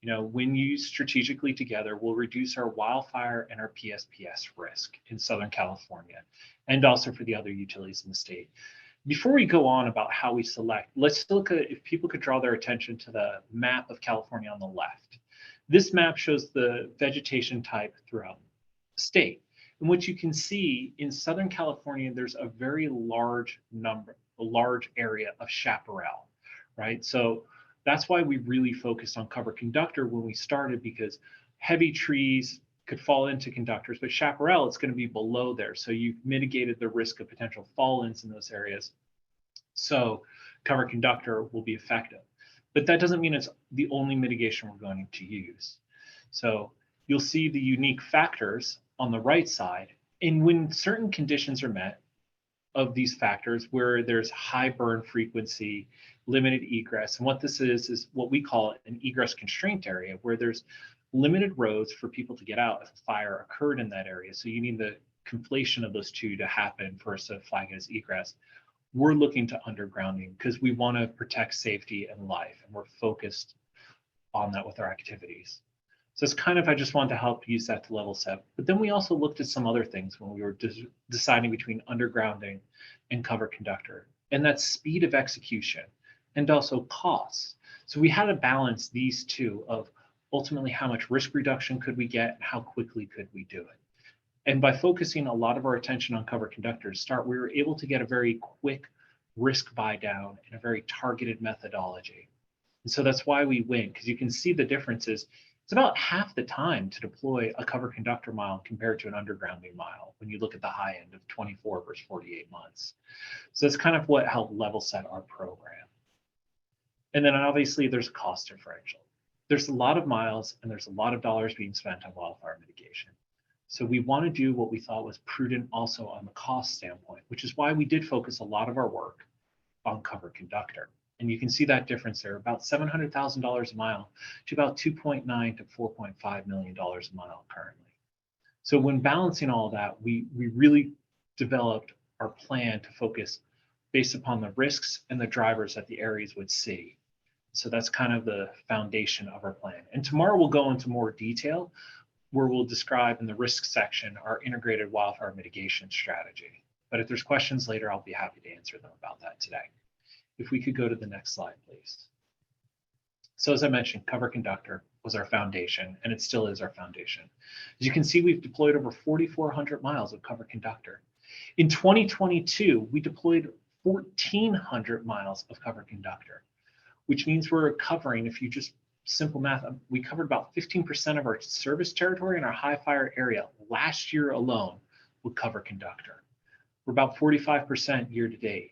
when used strategically together, will reduce our wildfire and our PSPS risk in Southern California, and also for the other utilities in the state. Before we go on about how we select, let's look at, if people could draw their attention to the map of California on the left. This map shows the vegetation type throughout the state. And what you can see in Southern California, there's a very large area of chaparral, right? So that's why we really focused on cover conductor when we started, because heavy trees, could fall into conductors, but chaparral, it's going to be below there. So you've mitigated the risk of potential fall-ins in those areas. So cover conductor will be effective. But that doesn't mean it's the only mitigation we're going to use. So you'll see the unique factors on the right side. And when certain conditions are met of these factors, where there's high burn frequency, limited egress, and what this is what we call an egress constraint area, where there's limited roads for people to get out if a fire occurred in that area. So you need the conflation of those two to happen for us to flag it as egress. We're looking to undergrounding because we want to protect safety and life, and we're focused on that with our activities. So it's kind of, I just wanted to help use that to level set. But then we also looked at some other things when we were deciding between undergrounding and cover conductor, and that's speed of execution and also costs. So we had to balance these two of ultimately how much risk reduction could we get and how quickly could we do it. And by focusing a lot of our attention on cover conductors start, we were able to get a very quick risk buy down in a very targeted methodology. And so that's why we win, because you can see the differences. It's about half the time to deploy a cover conductor mile compared to an undergrounding mile when you look at the high end of 24 versus 48 months. So that's kind of what helped level set our program. And then obviously there's a cost differential. There's a lot of miles and there's a lot of dollars being spent on wildfire mitigation. So we want to do what we thought was prudent also on the cost standpoint, which is why we did focus a lot of our work on cover conductor. And you can see that difference there, about $700,000 a mile to about $2.9 to $4.5 million a mile currently. So when balancing all that, we really developed our plan to focus based upon the risks and the drivers that the areas would see. So that's kind of the foundation of our plan. And tomorrow we'll go into more detail where we'll describe in the risk section our integrated wildfire mitigation strategy. But if there's questions later, I'll be happy to answer them about that today. If we could go to the next slide, please. So as I mentioned, cover conductor was our foundation, and it still is our foundation. As you can see, we've deployed over 4,400 miles of cover conductor. In 2022, we deployed 1,400 miles of cover conductor, which means we're covering, if you just simple math, we covered about 15% of our service territory in our high fire area last year alone with cover conductor. We're about 45% year to date.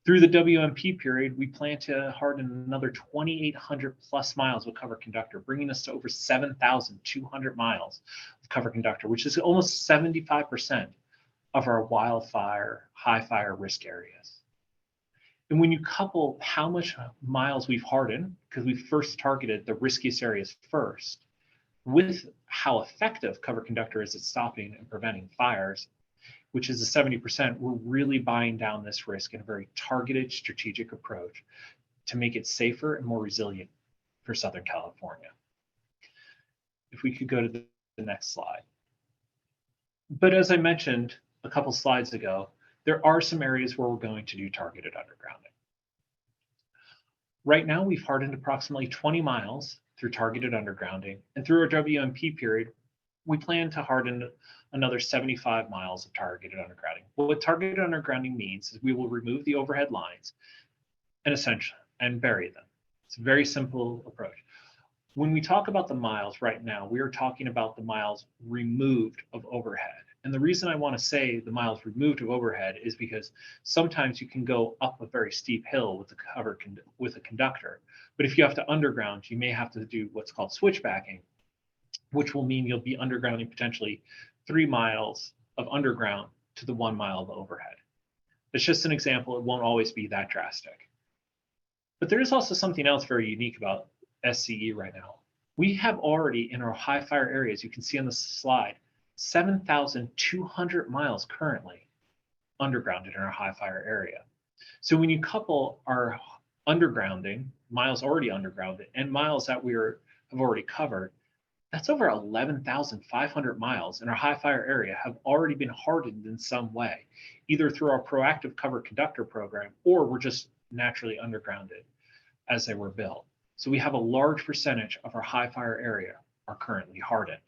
Through the WMP period, we plan to harden another 2,800 plus miles with cover conductor, bringing us to over 7,200 miles of cover conductor, which is almost 75% of our wildfire, high fire risk areas. And when you couple how much miles we've hardened, because we first targeted the riskiest areas first, with how effective cover conductor is at stopping and preventing fires, which is the 70%, we're really buying down this risk in a very targeted strategic approach to make it safer and more resilient for Southern California. If we could go to the next slide. But as I mentioned a couple slides ago, there are some areas where we're going to do targeted undergrounding. Right now, we've hardened approximately 20 miles through targeted undergrounding, and through our WMP period, we plan to harden another 75 miles of targeted undergrounding. What targeted undergrounding means is we will remove the overhead lines and bury them. It's a very simple approach. When we talk about the miles right now, we are talking about the miles removed of overhead. And the reason I want to say the miles removed of overhead is because sometimes you can go up a very steep hill with a conductor. But if you have to underground, you may have to do what's called switchbacking, which will mean you'll be undergrounding potentially 3 miles of underground to the 1 mile of overhead. It's just an example. It won't always be that drastic. But there is also something else very unique about SCE right now. We have already in our high fire areas, you can see on the slide, 7,200 miles currently undergrounded in our high fire area. So when you couple our undergrounding, miles already undergrounded, and miles that we have already covered, that's over 11,500 miles in our high fire area have already been hardened in some way, either through our proactive cover conductor program, or were just naturally undergrounded as they were built. So we have a large percentage of our high fire area are currently hardened.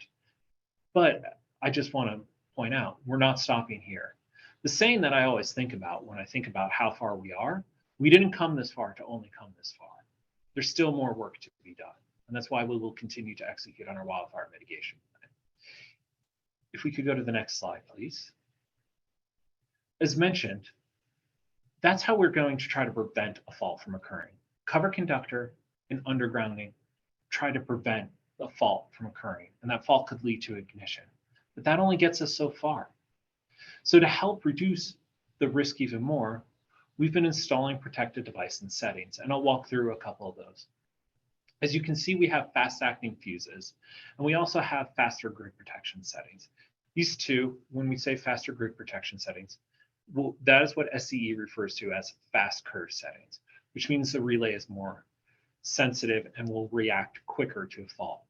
But I just want to point out, we're not stopping here. The saying that I always think about when I think about how far we are, we didn't come this far to only come this far. There's still more work to be done. And that's why we will continue to execute on our wildfire mitigation plan. If we could go to the next slide, please. As mentioned, that's how we're going to try to prevent a fault from occurring. Cover conductor and undergrounding try to prevent a fault from occurring, and that fault could lead to ignition. But that only gets us so far. So to help reduce the risk even more, we've been installing protected device and settings, and I'll walk through a couple of those. As you can see, we have fast acting fuses, and we also have faster grid protection settings. These two, when we say faster grid protection settings, well, that is what SCE refers to as fast curve settings, which means the relay is more sensitive and will react quicker to a fault.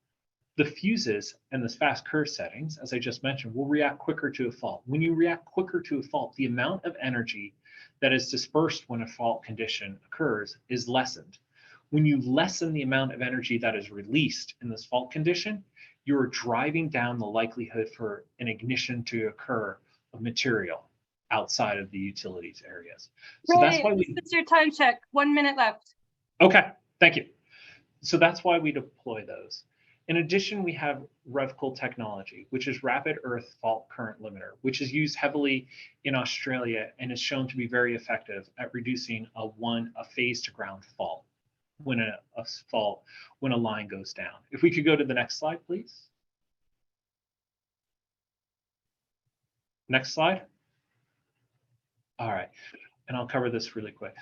The fuses and the fast curve settings, as I just mentioned, will react quicker to a fault. When you react quicker to a fault, the amount of energy that is dispersed when a fault condition occurs is lessened. When you lessen the amount of energy that is released in this fault condition, you're driving down the likelihood for an ignition to occur of material outside of the utilities areas. So that's why we... It's your time check. 1 minute left. Okay, thank you. So that's why we deploy those. In addition, we have RevCool technology, which is rapid earth fault current limiter, which is used heavily in Australia and is shown to be very effective at reducing a phase to ground fault when when a line goes down. If we could go to the next slide, please. Next slide. All right, and I'll cover this really quick.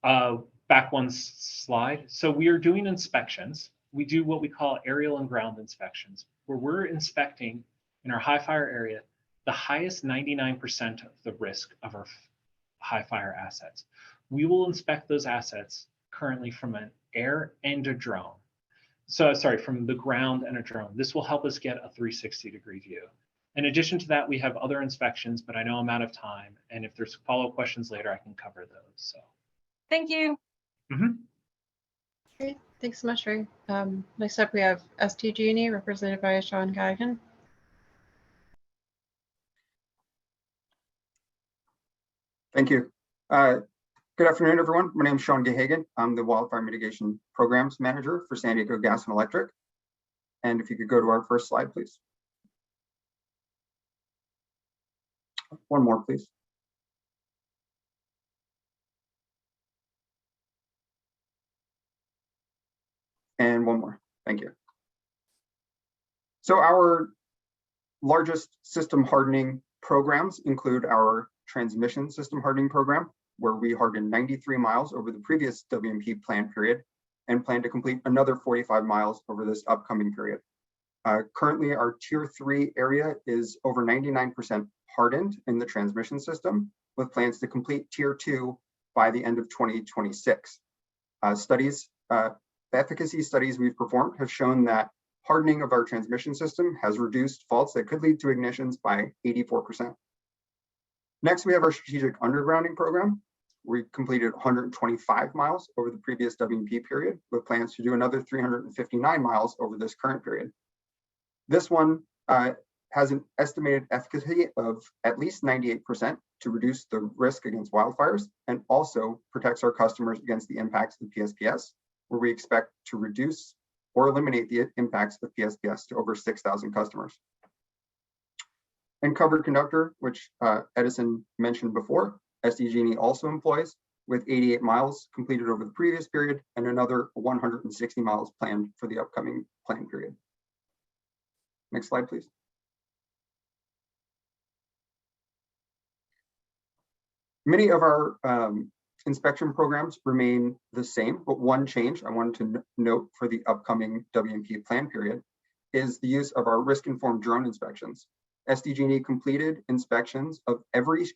Back one slide. So we are doing inspections. We do what we call aerial and ground inspections, where we're inspecting in our high fire area the highest 99% of the risk of our high fire assets. We will inspect those assets currently from an air and a drone. So sorry, from the ground and a drone. This will help us get a 360-degree view. In addition to that, we have other inspections, but I know I'm out of time. And if there's follow-up questions later, I can cover those. So thank you. Great, thanks so much, Ray. Next up, we have SDG&E, represented by Sean Gaghan. Thank you. Good afternoon, everyone. My name is Sean Gehagen. I'm the Wildfire Mitigation Programs Manager for San Diego Gas and Electric. And if you could go to our first slide, please. One more, please. And one more. Thank you. So our largest system hardening programs include our transmission system hardening program, where we hardened 93 miles over the previous WMP plan period and plan to complete another 45 miles over this upcoming period. Currently, our Tier 3 area is over 99% hardened in the transmission system, with plans to complete Tier 2 by the end of 2026. The efficacy studies we've performed have shown that hardening of our transmission system has reduced faults that could lead to ignitions by 84%. Next, we have our strategic undergrounding program. We completed 125 miles over the previous WMP period, with plans to do another 359 miles over this current period. This one has an estimated efficacy of at least 98% to reduce the risk against wildfires, and also protects our customers against the impacts of PSPS, where we expect to reduce or eliminate the impacts of PSPS to over 6,000 customers. And covered conductor, which Edison mentioned before, SDG&E also employs, with 88 miles completed over the previous period and another 160 miles planned for the upcoming plan period. Next slide, please. Many of our inspection programs remain the same, but one change I wanted to note for the upcoming WMP plan period is the use of our risk-informed drone inspections. SDG&E completed inspections of every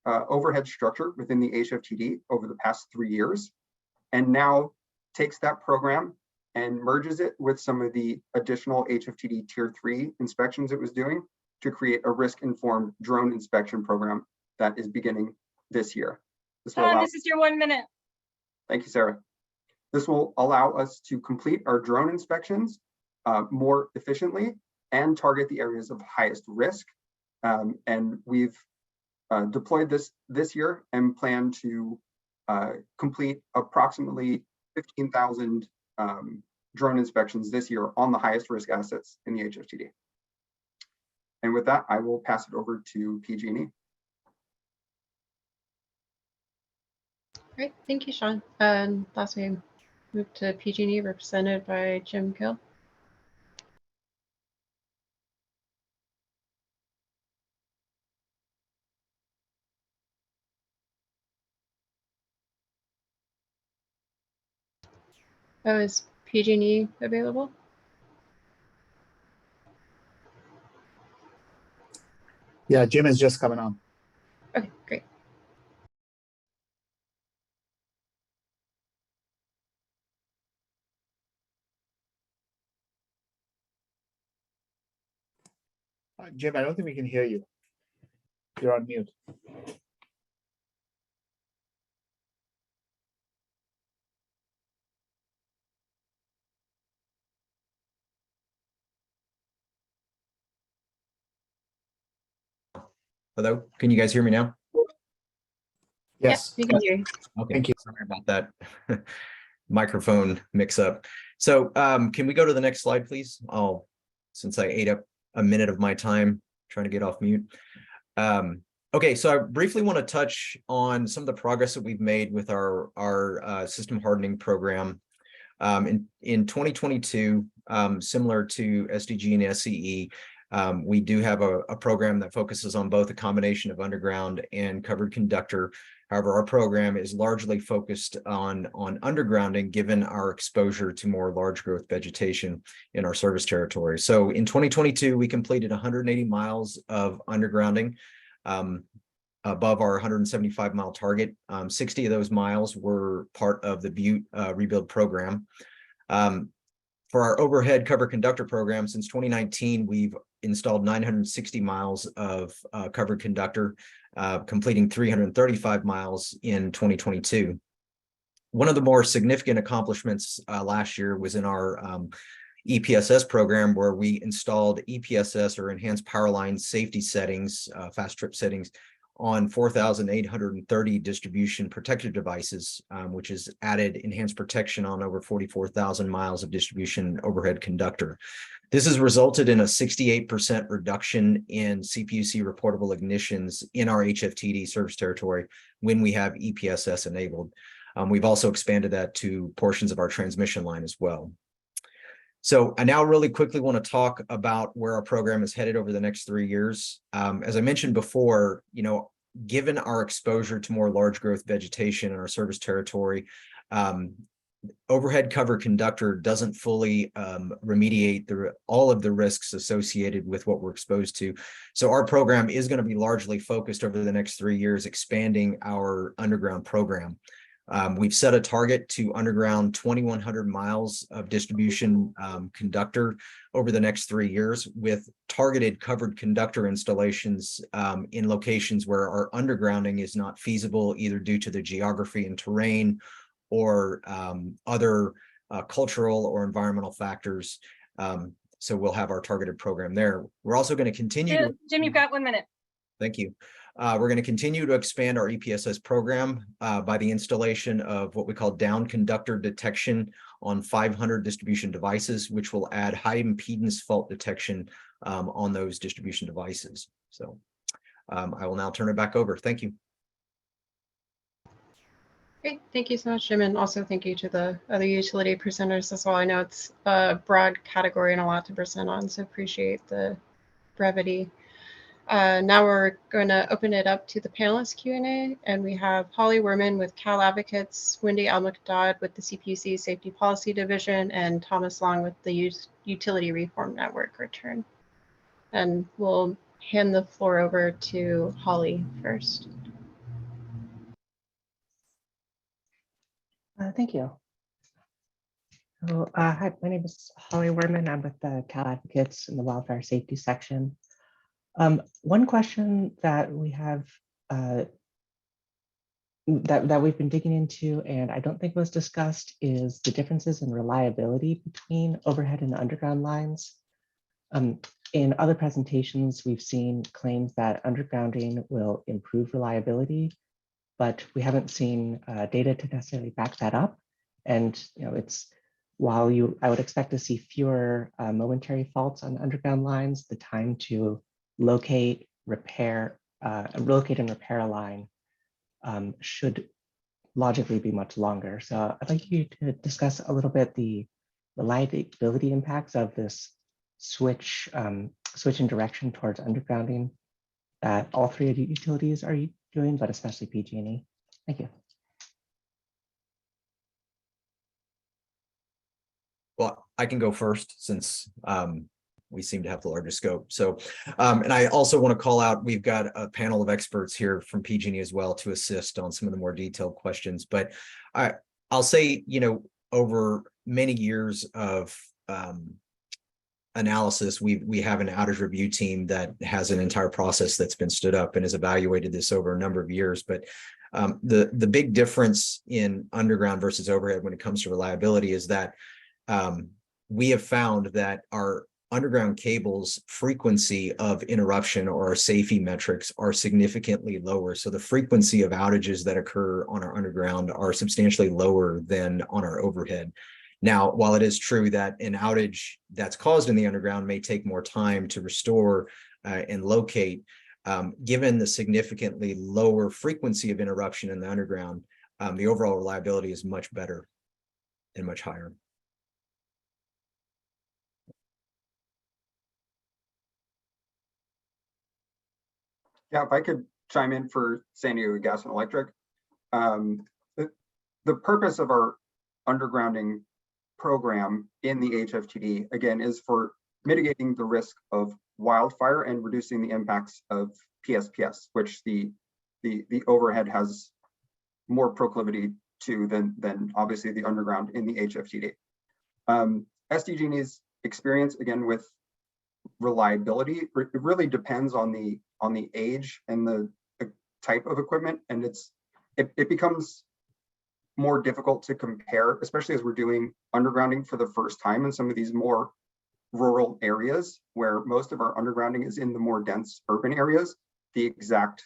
overhead structure within the HFTD over the past 3 years, and now takes that program and merges it with some of the additional HFTD Tier 3 inspections it was doing to create a risk-informed drone inspection program that is beginning this year. This is your 1 minute. Thank you, Sarah. This will allow us to complete our drone inspections more efficiently and target the areas of highest risk. And we've deployed this year and plan to complete approximately 15,000 drone inspections this year on the highest risk assets in the HFTD. And with that, I will pass it over to PG&E. Great, thank you, Sean. And last we move to PG&E, represented by Jim Gill. Oh, is PG&E available? Yeah, Jim is just coming on. Okay, great. Jim, I don't think we can hear you. You're on mute. Hello, can you guys hear me now? Yes, we can hear you. Okay, thank you. sorry about that microphone mix up. So can we go to the next slide, please? Since I ate up a minute of my time trying to get off mute. Okay, so I briefly want to touch on some of the progress that we've made with our system hardening program. In 2022, similar to SDG and SCE, we do have a program that focuses on both a combination of underground and covered conductor. However, our program is largely focused on undergrounding, given our exposure to more large growth vegetation in our service territory. So in 2022, we completed 180 miles of undergrounding above our 175-mile target. 60 of those miles were part of the Butte rebuild program. For our overhead cover conductor program, since 2019, we've installed 960 miles of covered conductor, completing 335 miles in 2022. One of the more significant accomplishments last year was in our EPSS program, where we installed EPSS, or enhanced power line safety settings, fast trip settings, on 4,830 distribution protective devices, which has added enhanced protection on over 44,000 miles of distribution overhead conductor. This has resulted in a 68% reduction in CPUC reportable ignitions in our HFTD service territory when we have EPSS enabled. We've also expanded that to portions of our transmission line as well. So I now really quickly want to talk about where our program is headed over the next 3 years. As I mentioned before, given our exposure to more large growth vegetation in our service territory, overhead cover conductor doesn't fully remediate all of the risks associated with what we're exposed to. So our program is going to be largely focused over the next 3 years, expanding our underground program. We've set a target to underground 2,100 miles of distribution conductor over the next 3 years, with targeted covered conductor installations in locations where our undergrounding is not feasible, either due to the geography and terrain or other cultural or environmental factors. So we'll have our targeted program there. We're also going to continue. Jim, you've got 1 minute. Thank you. We're going to continue to expand our EPSS program by the installation of what we call down conductor detection on 500 distribution devices, which will add high impedance fault detection on those distribution devices. So I will now turn it back over. Thank you. Great, thank you so much, Jim, and also thank you to the other utility presenters as well. I know it's a broad category and a lot to present on, so appreciate the brevity. Now we're going to open it up to the panelist Q&A, and we have Holly Werman with Cal Advocates, Wendy Almcdod with the CPUC Safety Policy Division, and Thomas Long with the Utility Reform Network return. And we'll hand the floor over to Holly first. Thank you. So, hi, my name is Holly Werman. I'm with the Cal Advocates in the Wildfire Safety section. One question that we have that we've been digging into, and I don't think was discussed, is the differences in reliability between overhead and underground lines. In other presentations, we've seen claims that undergrounding will improve reliability, but we haven't seen data to necessarily back that up. And it's I would expect to see fewer momentary faults on underground lines, the time to locate, repair, relocate and repair a line should logically be much longer. So I'd like you to discuss a little bit the reliability impacts of this switch in direction towards undergrounding that all three of the utilities are doing, but especially PG&E. Thank you. Well, I can go first since we seem to have the largest scope. So, and I also want to call out, we've got a panel of experts here from PG&E as well to assist on some of the more detailed questions. But I'll say, you know, over many years of analysis, we have an outage review team that has an entire process that's been stood up and has evaluated this over a number of years. But the big difference in underground versus overhead when it comes to reliability is that we have found that our underground cables frequency of interruption or our safety metrics are significantly lower. So the frequency of outages that occur on our underground are substantially lower than on our overhead. Now, while it is true that an outage that's caused in the underground may take more time to restore and locate, given the significantly lower frequency of interruption in the underground, the overall reliability is much better and much higher. Yeah, if I could chime in for San Diego Gas and Electric. The purpose of our undergrounding program in the HFTD, again, is for mitigating the risk of wildfire and reducing the impacts of PSPS, which the overhead has more proclivity to than obviously the underground in the HFTD. SDG&E's experience, again, with reliability, it really depends on the age and the type of equipment, and it becomes more difficult to compare, especially as we're doing undergrounding for the first time in some of these more rural areas where most of our undergrounding is in the more dense urban areas. The exact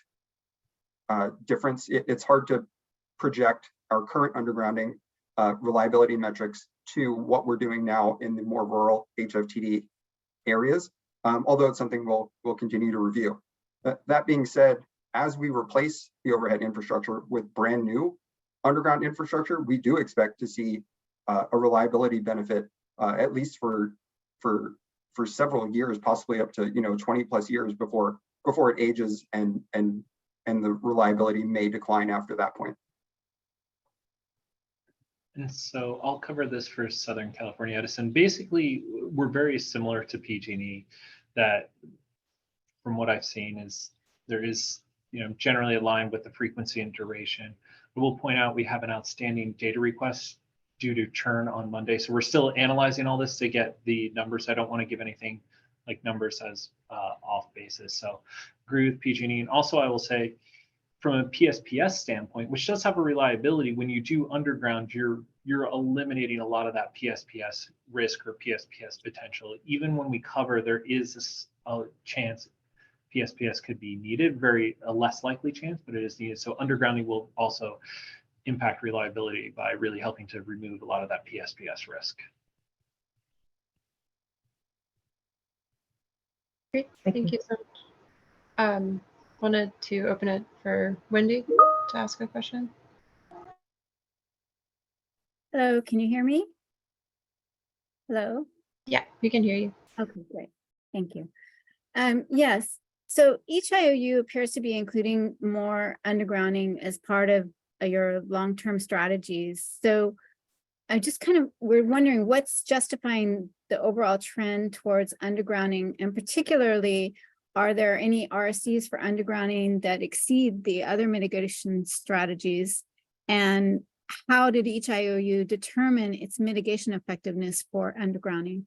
difference, it's hard to project our current undergrounding reliability metrics to what we're doing now in the more rural HFTD areas, although it's something we'll continue to review. That being said, as we replace the overhead infrastructure with brand new underground infrastructure, we do expect to see a reliability benefit, at least for several years, possibly up to 20+ years before it ages and the reliability may decline after that point. And so I'll cover this for Southern California Edison. Basically, we're very similar to PG&E, that from what I've seen is there is, generally aligned with the frequency and duration. I will point out we have an outstanding data request due to churn on Monday. So we're still analyzing all this to get the numbers. I don't want to give anything like numbers as off basis. So agree with PG&E. And also I will say, from a PSPS standpoint, which does have a reliability, when you do underground, you're eliminating a lot of that PSPS risk or PSPS potential. Even when we cover, there is a chance PSPS could be needed, a less likely chance, but it is needed. So undergrounding will also impact reliability by really helping to remove a lot of that PSPS risk. Great, thank you so much. Wanted to open it for Wendy to ask a question. Hello, can you hear me? Hello? Yeah, we can hear you. Okay, great. Thank you. Yes, so each IOU appears to be including more undergrounding as part of your long-term strategies. So I just we're wondering what's justifying the overall trend towards undergrounding, and particularly, are there any RSCs for undergrounding that exceed the other mitigation strategies? And how did each IOU determine its mitigation effectiveness for undergrounding?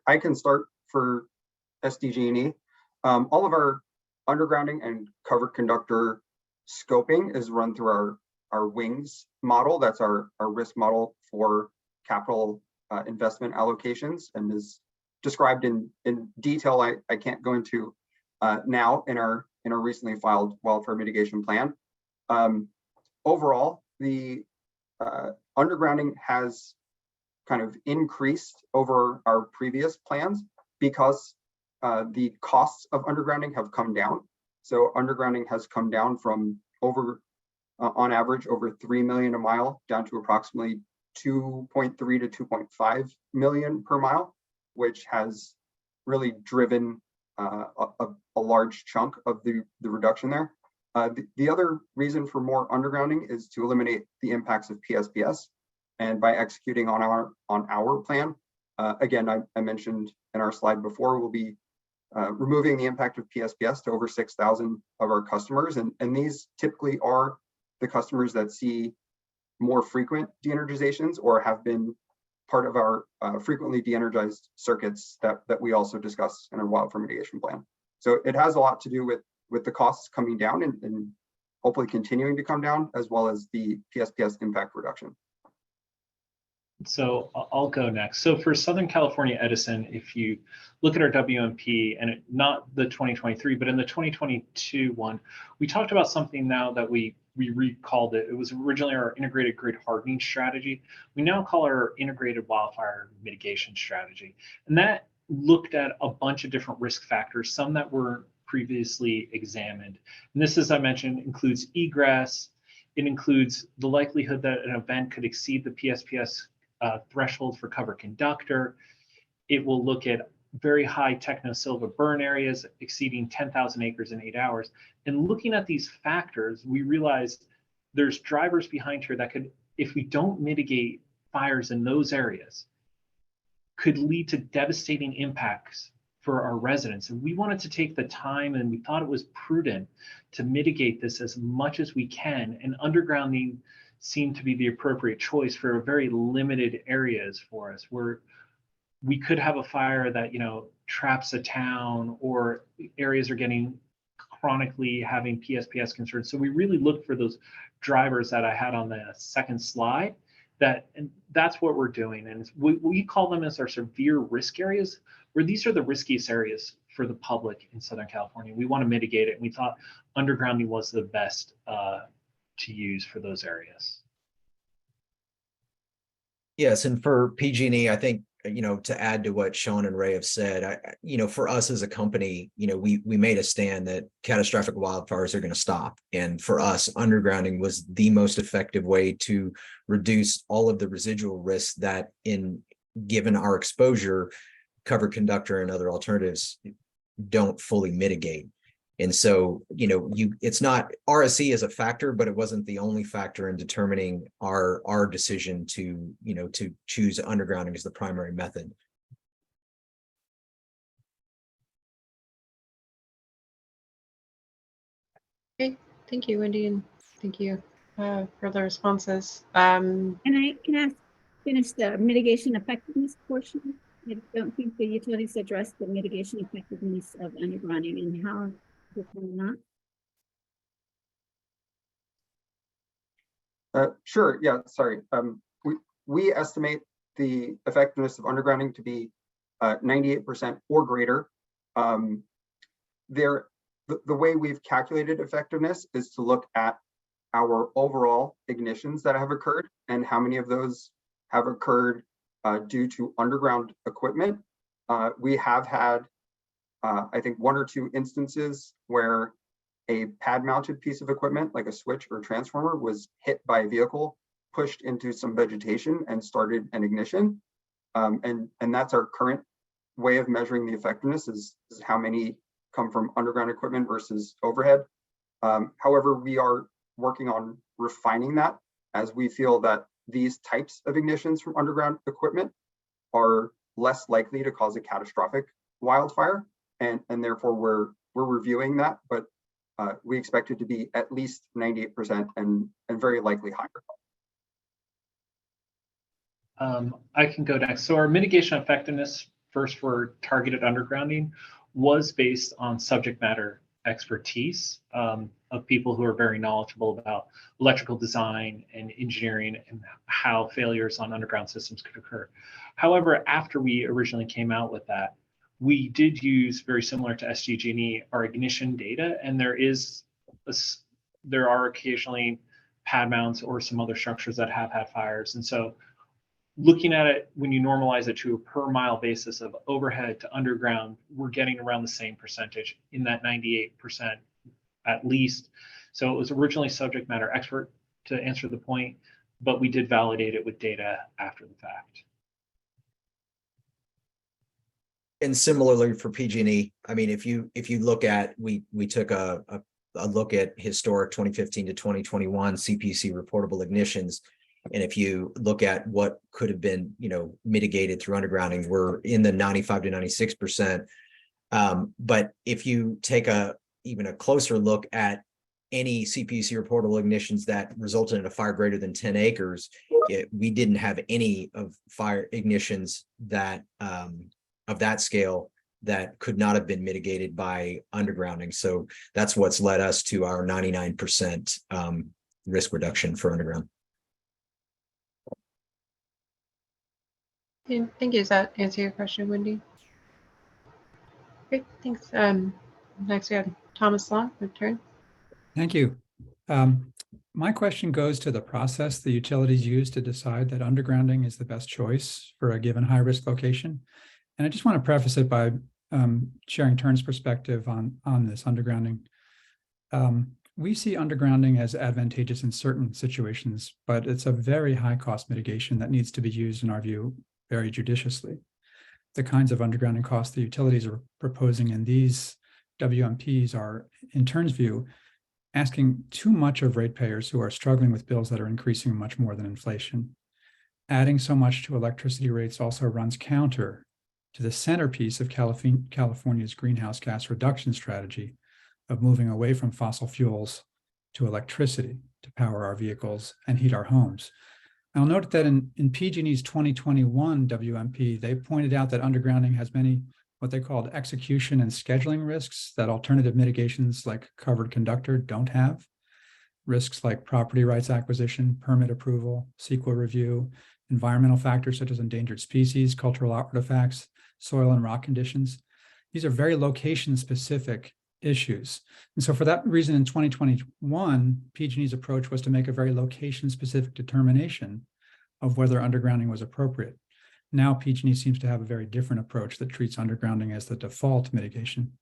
I can start for SDG&E. All of our undergrounding and covered conductor scoping is run through our WINGS model. That's our risk model for capital investment allocations, and is described in detail. I can't go into now in our recently filed wildfire mitigation plan. Overall, the undergrounding has kind of increased over our previous plans because the costs of undergrounding have come down. So undergrounding has come down from on average, over 3 million a mile down to approximately 2.3 to 2.5 million per mile, which has really driven a large chunk of the reduction there. The other reason for more undergrounding is to eliminate the impacts of PSPS. And by executing on our plan, again, I mentioned in our slide before, we'll be removing the impact of PSPS to over 6,000 of our customers. And these typically are the customers that see more frequent de-energizations or have been part of our frequently de-energized circuits that we also discuss in our wildfire mitigation plan. So it has a lot to do with the costs coming down and hopefully continuing to come down, as well as the PSPS impact reduction. So I'll go next. So for Southern California Edison, if you look at our WMP, and not the 2023, but in the 2022 one, we talked about something now that we recalled it. It was originally our integrated grid hardening strategy. We now call our integrated wildfire mitigation strategy. And that looked at a bunch of different risk factors, some that were previously examined. And this, as I mentioned, includes egress. It includes the likelihood that an event could exceed the PSPS threshold for cover conductor. It will look at very high techno-silva burn areas exceeding 10,000 acres in 8 hours. And looking at these factors, we realized there's drivers behind here that could, if we don't mitigate fires in those areas, could lead to devastating impacts for our residents. And we wanted to take the time, and we thought it was prudent to mitigate this as much as we can. And undergrounding seemed to be the appropriate choice for very limited areas for us, where we could have a fire that, traps a town, or areas are getting chronically having PSPS concerns. So we really looked for those drivers that I had on the second slide, and that's what we're doing. And we call them as our severe risk areas, where these are the riskiest areas for the public in Southern California. We want to mitigate it. And we thought undergrounding was the best to use for those areas. Yes, and for PG&E, I think, to add to what Sean and Ray have said, for us as a company, we made a stand that catastrophic wildfires are going to stop. And for us, undergrounding was the most effective way to reduce all of the residual risks that, given our exposure, cover conductor and other alternatives don't fully mitigate. And so, it's not, RSE is a factor, but it wasn't the only factor in determining our decision to choose undergrounding as the primary method. Okay, thank you, Wendy, and thank you for the responses. Can I finish the mitigation effectiveness portion? I don't think the utilities addressed the mitigation effectiveness of undergrounding and how not. Sure. Yeah. Sorry. We estimate the effectiveness of undergrounding to be 98% or greater. The way we've calculated effectiveness is to look at our overall ignitions that have occurred and how many of those have occurred due to underground equipment. We have had, I think, 1 or 2 instances where a pad-mounted piece of equipment, like a switch or transformer, was hit by a vehicle, pushed into some vegetation, and started an ignition. And that's our current way of measuring the effectiveness, is how many come from underground equipment versus overhead. However, we are working on refining that, as we feel that these types of ignitions from underground equipment are less likely to cause a catastrophic wildfire, and therefore we're reviewing that, but we expect it to be at least 98% and very likely higher. I can go next. So our mitigation effectiveness, first for targeted undergrounding, was based on subject matter expertise of people who are very knowledgeable about electrical design and engineering and how failures on underground systems could occur. However, after we originally came out with that, we did use, very similar to SDG&E, our ignition data, and there are occasionally pad mounts or some other structures that have had fires. And so looking at it, when you normalize it to a per mile basis of overhead to underground, we're getting around the same percentage, in that 98% at least. So it was originally subject matter expert to answer the point, but we did validate it with data after the fact. And similarly for PG&E, I mean, if you look at, we took a look at historic 2015 to 2021 CPC reportable ignitions. And if you look at what could have been, mitigated through undergrounding, we're in the 95 to 96%. But if you take even a closer look at any CPC reportable ignitions that resulted in a fire greater than 10 acres, we didn't have any of fire ignitions that of that scale that could not have been mitigated by undergrounding. So that's what's led us to our 99% risk reduction for underground. Yeah, thank you. Does that answer your question, Wendy? Great, thanks. Next we have Thomas Law, your turn. Thank you. My question goes to the process the utilities use to decide that undergrounding is the best choice for a given high-risk location. And I just want to preface it by sharing Turn's perspective on this undergrounding. We see undergrounding as advantageous in certain situations, but it's a very high cost mitigation that needs to be used, in our view, very judiciously. The kinds of undergrounding costs the utilities are proposing in these WMPs are, in Turn's view, asking too much of ratepayers who are struggling with bills that are increasing much more than inflation. Adding so much to electricity rates also runs counter to the centerpiece of California's greenhouse gas reduction strategy of moving away from fossil fuels to electricity to power our vehicles and heat our homes. I'll note that in PG&E's 2021 WMP, they pointed out that undergrounding has many what they called execution and scheduling risks that alternative mitigations like covered conductor don't have. Risks like property rights acquisition, permit approval, CEQA review, environmental factors such as endangered species, cultural artifacts, soil and rock conditions. These are very location-specific issues. And so for that reason, in 2021, PG&E's approach was to make a very location-specific determination of whether undergrounding was appropriate. Now PG&E seems to have a very different approach that treats undergrounding as the default mitigation.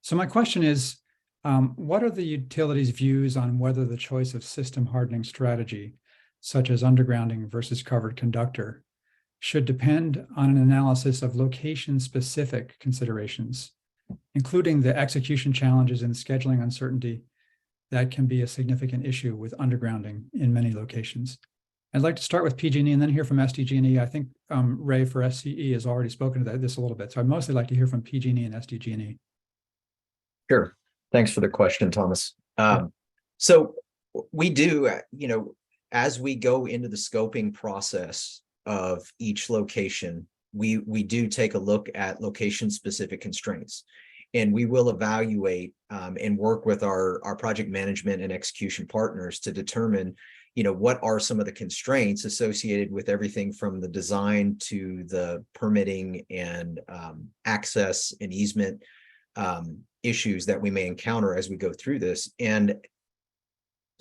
So my question is, what are the utilities' views on whether the choice of system hardening strategy, such as undergrounding versus covered conductor, should depend on an analysis of location-specific considerations, including the execution challenges and scheduling uncertainty that can be a significant issue with undergrounding in many locations? I'd like to start with PG&E and then hear from SDG&E. I think Ray for SCE has already spoken to this a little bit, so I'd mostly like to hear from PG&E and SDG&E. Sure. Thanks for the question, Thomas. So we do, as we go into the scoping process of each location, we do take a look at location-specific constraints, and we will evaluate and work with our project management and execution partners to determine, what are some of the constraints associated with everything from the design to the permitting and access and easement issues that we may encounter as we go through this. And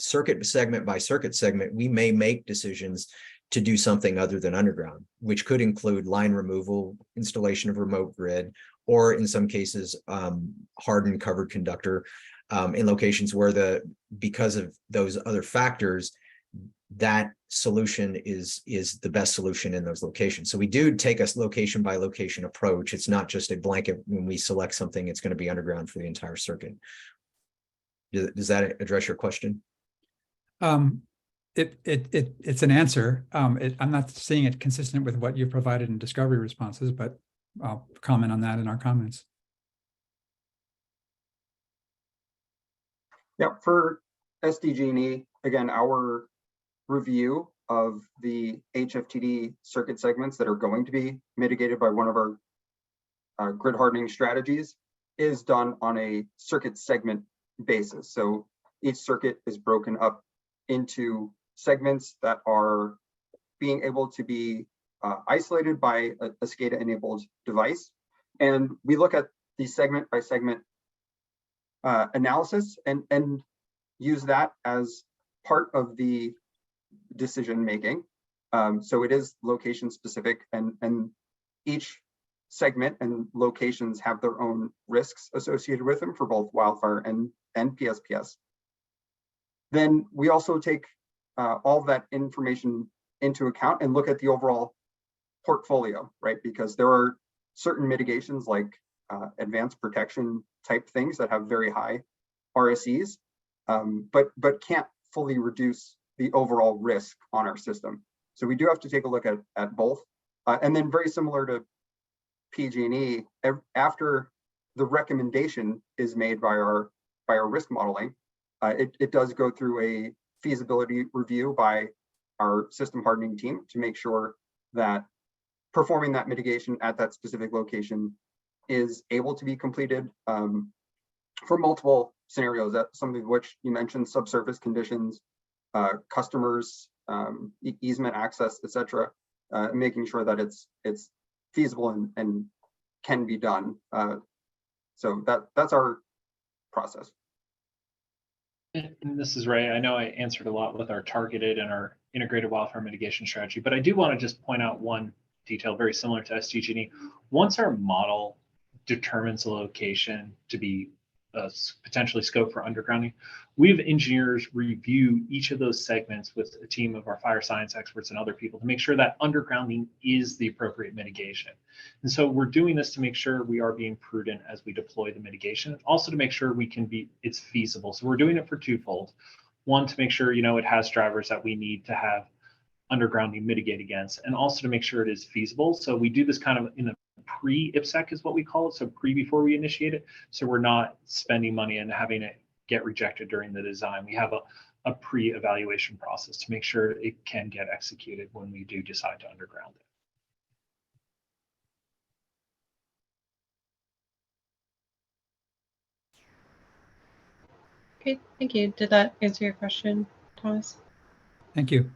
circuit segment by circuit segment, we may make decisions to do something other than underground, which could include line removal, installation of remote grid, or in some cases, hardened covered conductor in locations where because of those other factors, that solution is the best solution in those locations. So we do take a location by location approach. It's not just a blanket. When we select something, it's going to be underground for the entire circuit. Does that address your question? It's an answer. I'm not seeing it consistent with what you've provided in discovery responses, but I'll comment on that in our comments. Yeah, for SDG&E, again, our review of the HFTD circuit segments that are going to be mitigated by one of our grid hardening strategies is done on a circuit segment basis. So each circuit is broken up into segments that are being able to be isolated by a SCADA-enabled device. And we look at the segment by segment analysis and use that as part of the decision making. So it is location specific, and each segment and locations have their own risks associated with them for both wildfire and PSPS. Then we also take all that information into account and look at the overall portfolio, right? Because there are certain mitigations like advanced protection type things that have very high RSEs, but can't fully reduce the overall risk on our system. So we do have to take a look at both. And then very similar to PG&E, after the recommendation is made by our risk modeling, it does go through a feasibility review by our system hardening team to make sure that performing that mitigation at that specific location is able to be completed for multiple scenarios, some of which you mentioned: subsurface conditions, customers, easement access, etc. Making sure that it's feasible and can be done. So that's our process. And this is Ray. I know I answered a lot with our targeted and our integrated wildfire mitigation strategy, but I do want to just point out one detail very similar to SDG&E. Once our model determines a location to be potentially scope for undergrounding, we have engineers review each of those segments with a team of our fire science experts and other people to make sure that undergrounding is the appropriate mitigation. And so we're doing this to make sure we are being prudent as we deploy the mitigation, and also to make sure it's feasible. So we're doing it for twofold. One, to make sure, it has drivers that we need to have undergrounding mitigate against, and also to make sure it is feasible. So we do this kind of in the pre-IPSEC is what we call it, so before we initiate it, so we're not spending money and having it get rejected during the design. We have a pre-evaluation process to make sure it can get executed when we do decide to underground it. Okay, thank you. Did that answer your question, Thomas? Thank you.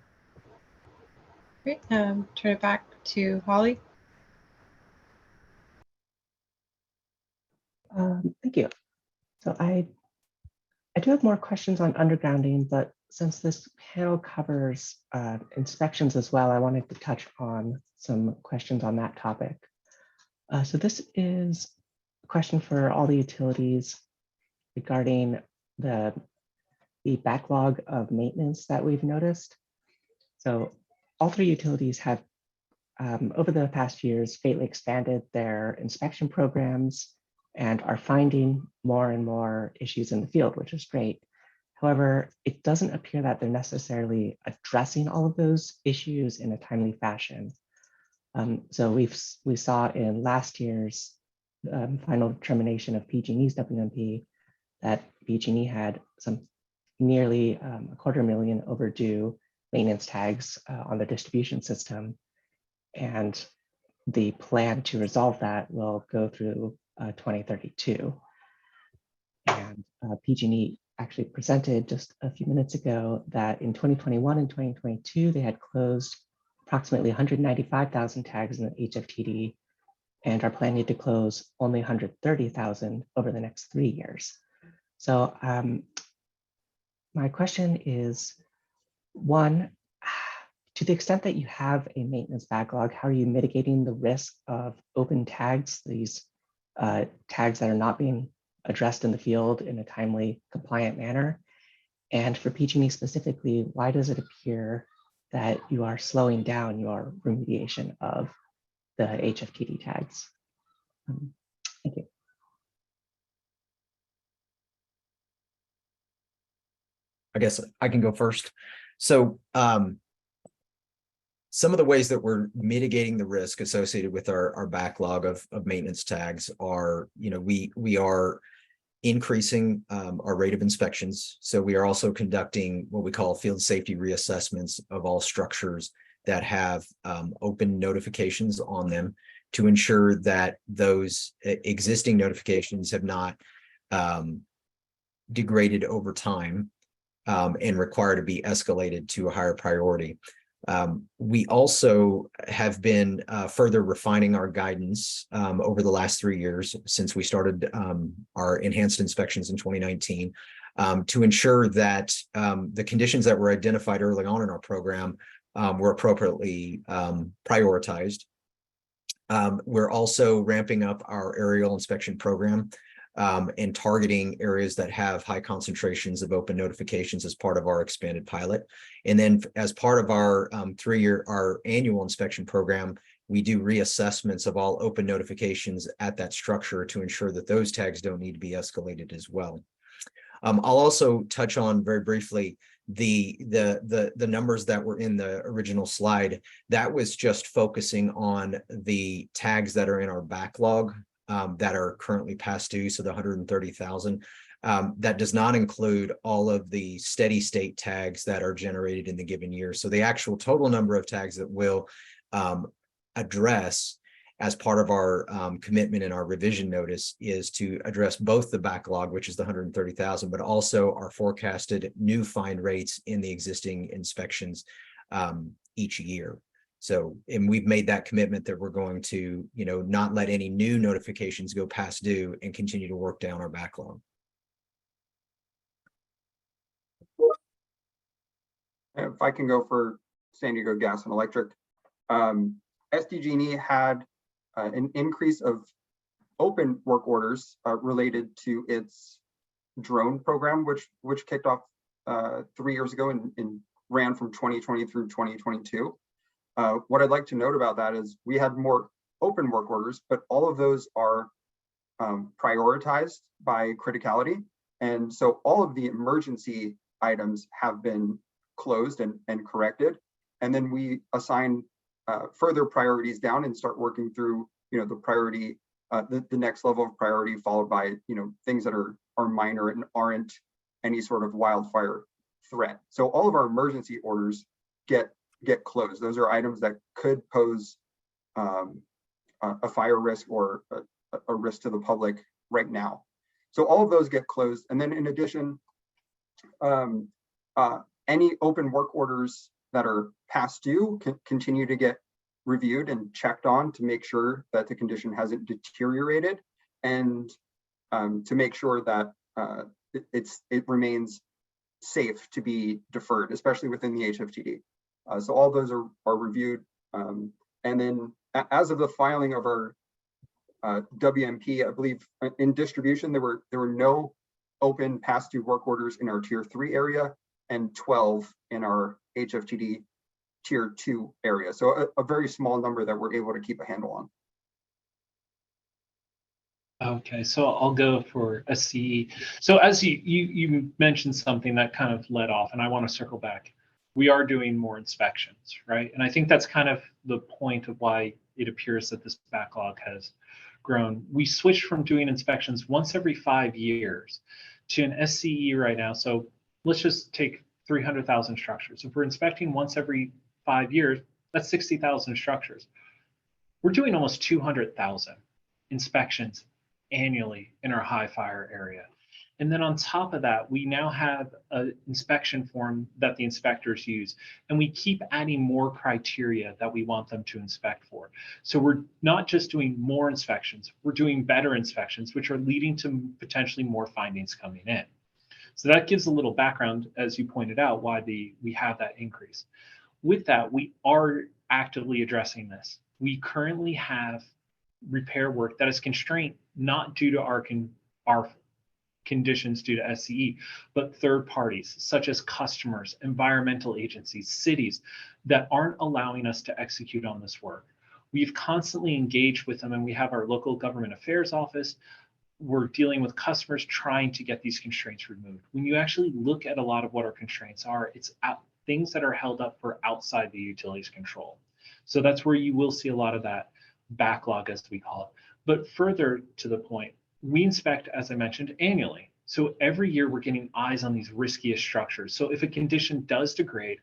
Great. Turn it back to Holly. Thank you. So I do have more questions on undergrounding, but since this panel covers inspections as well, I wanted to touch on some questions on that topic. So this is a question for all the utilities regarding the backlog of maintenance that we've noticed. So all three utilities have, over the past years, greatly expanded their inspection programs and are finding more and more issues in the field, which is great. However, it doesn't appear that they're necessarily addressing all of those issues in a timely fashion. So we saw in last year's final determination of PG&E's WMP that PG&E had some nearly 250,000 overdue maintenance tags on the distribution system. And the plan to resolve that will go through 2032. And PG&E actually presented just a few minutes ago that in 2021 and 2022, they had closed approximately 195,000 tags in the HFTD and are planning to close only 130,000 over the next 3 years. So my question is, one, to the extent that you have a maintenance backlog, how are you mitigating the risk of open tags, these tags that are not being addressed in the field in a timely, compliant manner? And for PG&E specifically, why does it appear that you are slowing down your remediation of the HFTD tags? Thank you. I guess I can go first. So some of the ways that we're mitigating the risk associated with our backlog of maintenance tags are, we are increasing our rate of inspections. So we are also conducting what we call field safety reassessments of all structures that have open notifications on them to ensure that those existing notifications have not degraded over time and require to be escalated to a higher priority. We also have been further refining our guidance over the last 3 years since we started our enhanced inspections in 2019 to ensure that the conditions that were identified early on in our program were appropriately prioritized. We're also ramping up our aerial inspection program and targeting areas that have high concentrations of open notifications as part of our expanded pilot. And then as part of our our annual inspection program, we do reassessments of all open notifications at that structure to ensure that those tags don't need to be escalated as well. I'll also touch on very briefly the numbers that were in the original slide. That was just focusing on the tags that are in our backlog that are currently past due, so the 130,000. That does not include all of the steady state tags that are generated in the given year. So the actual total number of tags that we'll address as part of our commitment in our revision notice is to address both the backlog, which is the 130,000, but also our forecasted new find rates in the existing inspections each year. So, and we've made that commitment that we're going to, not let any new notifications go past due and continue to work down our backlog. If I can go for San Diego Gas and Electric, SDG&E had an increase of open work orders related to its drone program, which kicked off 3 years ago and ran from 2020 through 2022. What I'd like to note about that is we had more open work orders, but all of those are prioritized by criticality. And so all of the emergency items have been closed and corrected. And then we assign further priorities down and start working through, the priority, the next level of priority, followed by, things that are minor and aren't any sort of wildfire threat. So all of our emergency orders get closed. Those are items that could pose a fire risk or a risk to the public right now. So all of those get closed. And then in addition, any open work orders that are past due can continue to get reviewed and checked on to make sure that the condition hasn't deteriorated, and to make sure that it remains safe to be deferred, especially within the HFTD. So all those are reviewed. And then as of the filing of our WMP, I believe in distribution, there were no open past due work orders in our tier 3 area and 12 in our HFTD tier 2 area. So a very small number that we're able to keep a handle on. Okay, so I'll go for SCE. So as you mentioned something that kind of led off, and I want to circle back. We are doing more inspections, right? And I think that's kind of the point of why it appears that this backlog has grown. We switched from doing inspections once every 5 years to an SCE right now. So let's just take 300,000 structures. If we're inspecting once every 5 years, that's 60,000 structures. We're doing almost 200,000 inspections annually in our high fire area. And then on top of that, we now have an inspection form that the inspectors use, and we keep adding more criteria that we want them to inspect for. So we're not just doing more inspections, we're doing better inspections, which are leading to potentially more findings coming in. So that gives a little background, as you pointed out, why we have that increase. With that, we are actively addressing this. We currently have repair work that is constrained not due to our conditions due to SCE, but third parties such as customers, environmental agencies, cities that aren't allowing us to execute on this work. We've constantly engaged with them, and we have our local government affairs office. We're dealing with customers trying to get these constraints removed. When you actually look at a lot of what our constraints are, it's things that are held up for outside the utility's control. So that's where you will see a lot of that backlog, as we call it. But further to the point, we inspect, as I mentioned, annually. So every year we're getting eyes on these riskiest structures. So if a condition does degrade,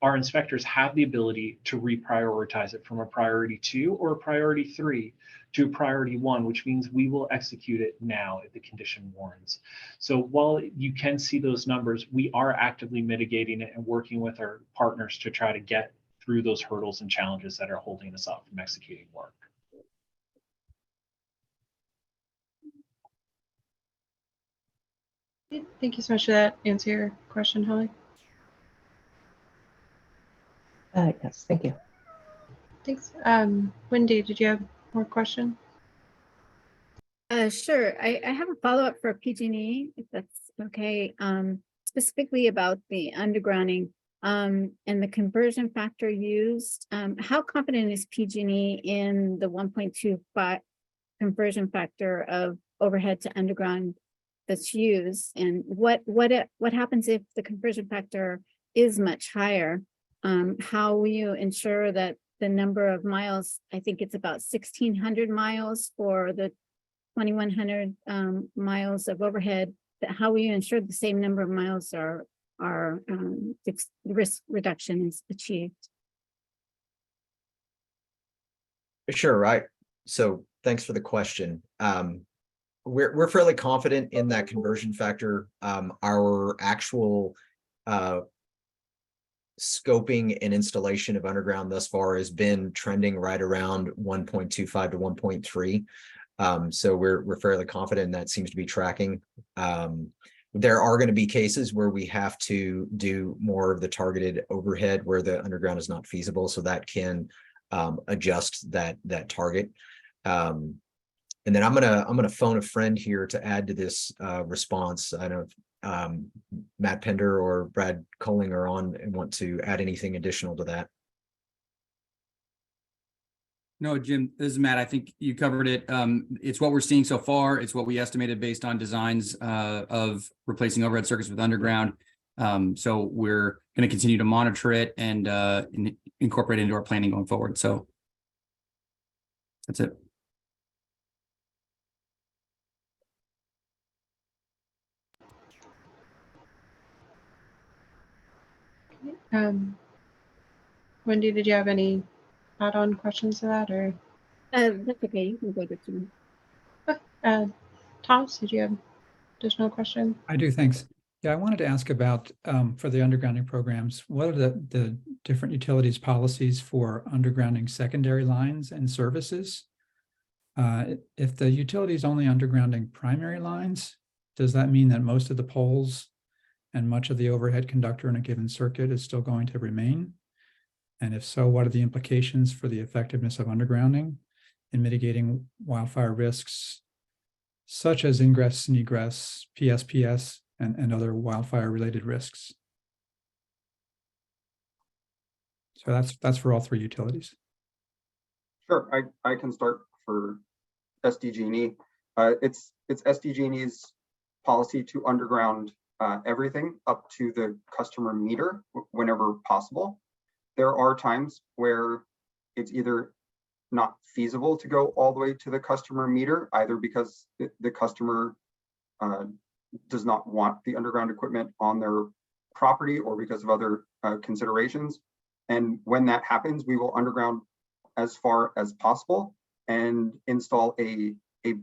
our inspectors have the ability to reprioritize it from a priority 2 or a priority 3 to a priority 1, which means we will execute it now if the condition warrants. So while you can see those numbers, we are actively mitigating it and working with our partners to try to get through those hurdles and challenges that are holding us up from executing work. Thank you so much for that. Answer your question, Holly. Yes, thank you. Thanks. Wendy, did you have more questions? Sure. I have a follow-up for PG&E, if that's okay. Specifically about the undergrounding and the conversion factor used. How confident is PG&E in the 1.25 conversion factor of overhead to underground that's used? And what happens if the conversion factor is much higher? How will you ensure that the number of miles, I think it's about 1,600 miles for the 2,100 miles of overhead, that how will you ensure the same number of miles are risk reduction is achieved? Sure, right. So thanks for the question. We're fairly confident in that conversion factor. Our actual scoping and installation of underground thus far has been trending right around 1.25 to 1.3. So we're fairly confident, and that seems to be tracking. There are going to be cases where we have to do more of the targeted overhead where the underground is not feasible, so that can adjust that target. And then I'm gonna phone a friend here to add to this response. I don't know if Matt Pender or Brad Colling are on and want to add anything additional to that. No, Jim, this is Matt. I think you covered it. It's what we're seeing so far. It's what we estimated based on designs of replacing overhead circuits with underground. So we're going to continue to monitor it and incorporate it into our planning going forward. So that's it. Wendy, did you have any add-on questions to that, or? That's okay. You can go to Thomas, did you have additional questions? I do, thanks. Yeah, I wanted to ask about for the undergrounding programs, what are the different utilities policies for undergrounding secondary lines and services? If the utility is only undergrounding primary lines, does that mean that most of the poles and much of the overhead conductor in a given circuit is still going to remain? And if so, what are the implications for the effectiveness of undergrounding in mitigating wildfire risks, such as ingress and egress, PSPS, and other wildfire-related risks? So that's for all three utilities. Sure, I can start for SDG&E. It's SDG&E's policy to underground everything up to the customer meter whenever possible. There are times where it's either not feasible to go all the way to the customer meter, either because the customer does not want the underground equipment on their property or because of other considerations. And when that happens, we will underground as far as possible and install a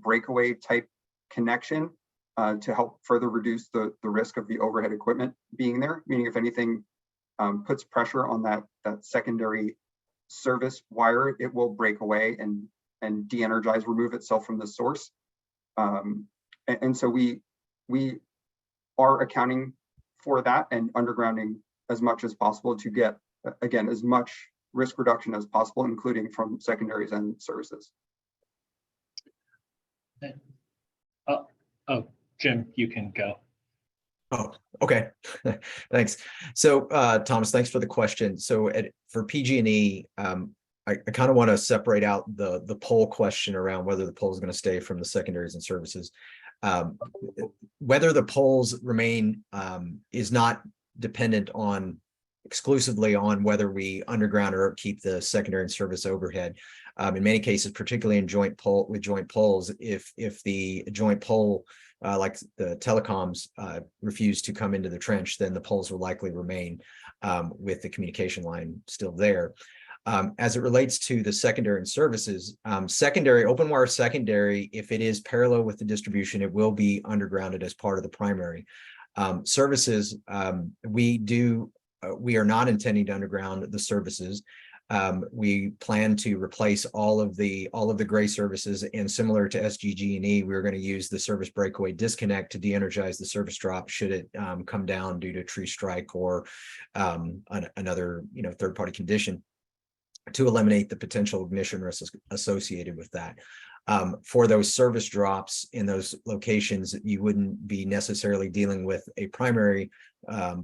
breakaway type connection to help further reduce the risk of the overhead equipment being there, meaning if anything puts pressure on that secondary service wire, it will break away and de-energize, remove itself from the source. And so we are accounting for that and undergrounding as much as possible to get, again, as much risk reduction as possible, including from secondaries and services. Oh, Jim, you can go. Oh, okay. Thanks. So, Thomas, thanks for the question. So for PG&E, I kind of want to separate out the pole question around whether the pole is going to stay from the secondaries and services. Whether the poles remain is not dependent on exclusively on whether we underground or keep the secondary and service overhead. In many cases, particularly in joint poles, if the joint pole like the telecoms refuse to come into the trench, then the poles will likely remain with the communication line still there. As it relates to the secondary and services, secondary, open wire secondary, if it is parallel with the distribution, it will be undergrounded as part of the primary. Services, we are not intending to underground the services. We plan to replace all of the gray services, and similar to SGG&E, we're going to use the service breakaway disconnect to de-energize the service drop should it come down due to tree strike or another third-party condition, to eliminate the potential ignition risk associated with that. For those service drops in those locations, you wouldn't be necessarily dealing with a primary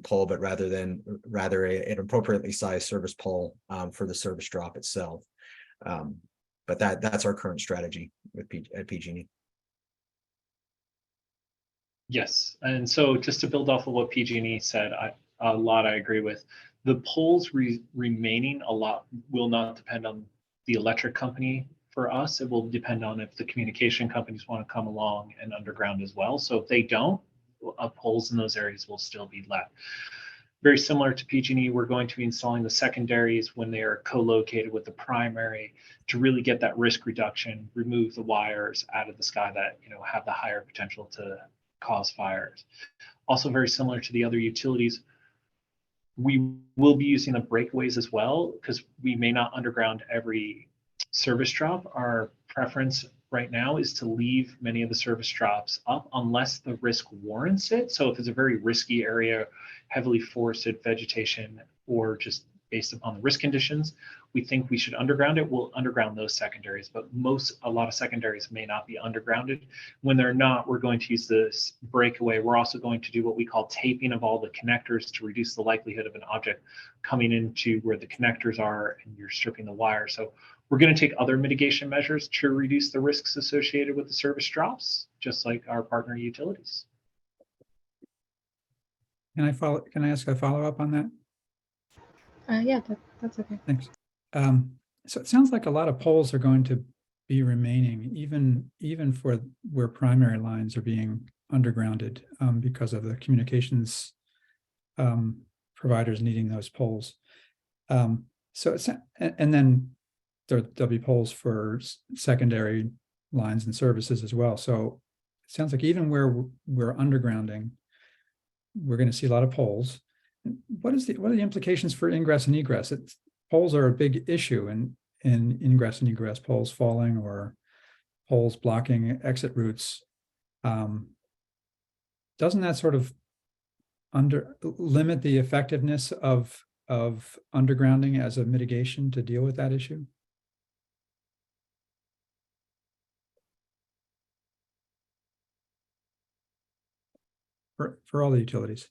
pole, but rather an appropriately sized service pole for the service drop itself. But that's our current strategy at PG&E. Yes, and so just to build off of what PG&E said, a lot I agree with. The poles remaining a lot will not depend on the electric company. For us, it will depend on if the communication companies want to come along and underground as well. So if they don't, poles in those areas will still be left. Very similar to PG&E, we're going to be installing the secondaries when they are co-located with the primary to really get that risk reduction, remove the wires out of the sky that have the higher potential to cause fires. Also very similar to the other utilities, we will be using the breakaways as well, because we may not underground every service drop. Our preference right now is to leave many of the service drops up unless the risk warrants it. So if it's a very risky area, heavily forested vegetation, or just based upon the risk conditions, we think we should underground it, we'll underground those secondaries. But a lot of secondaries may not be undergrounded. When they're not, we're going to use this breakaway. We're also going to do what we call taping of all the connectors to reduce the likelihood of an object coming into where the connectors are and you're stripping the wire. So we're going to take other mitigation measures to reduce the risks associated with the service drops, just like our partner utilities. Can I ask a follow-up on that? Yeah, that's okay. Thanks. So it sounds like a lot of poles are going to be remaining, even for where primary lines are being undergrounded because of the communications providers needing those poles. So it's, and then there'll be poles for secondary lines and services as well. So it sounds like even where we're undergrounding, we're going to see a lot of poles. What are the implications for ingress and egress? Poles are a big issue in ingress and egress, poles falling or poles blocking exit routes. Doesn't that sort of limit the effectiveness of undergrounding as a mitigation to deal with that issue? For all the utilities.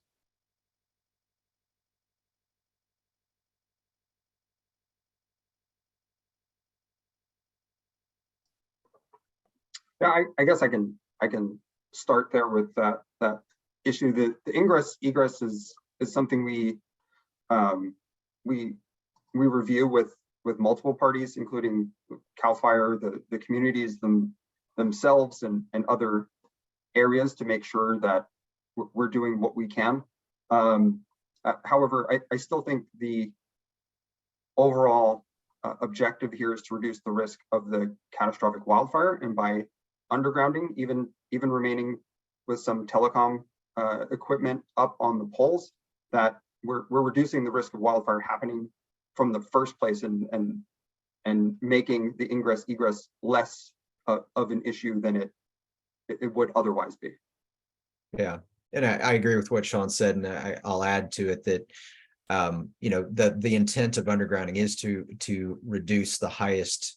Yeah, I guess I can start there with that issue. The ingress egress is something we review with multiple parties, including CAL FIRE, the communities themselves, and other areas to make sure that we're doing what we can. However, I still think the overall objective here is to reduce the risk of the catastrophic wildfire, and by undergrounding, even remaining with some telecom equipment up on the poles, that we're reducing the risk of wildfire happening from the first place, and making the ingress egress less of an issue than it would otherwise be. Yeah, and I agree with what Sean said, and I'll add to it that the intent of undergrounding is to reduce the highest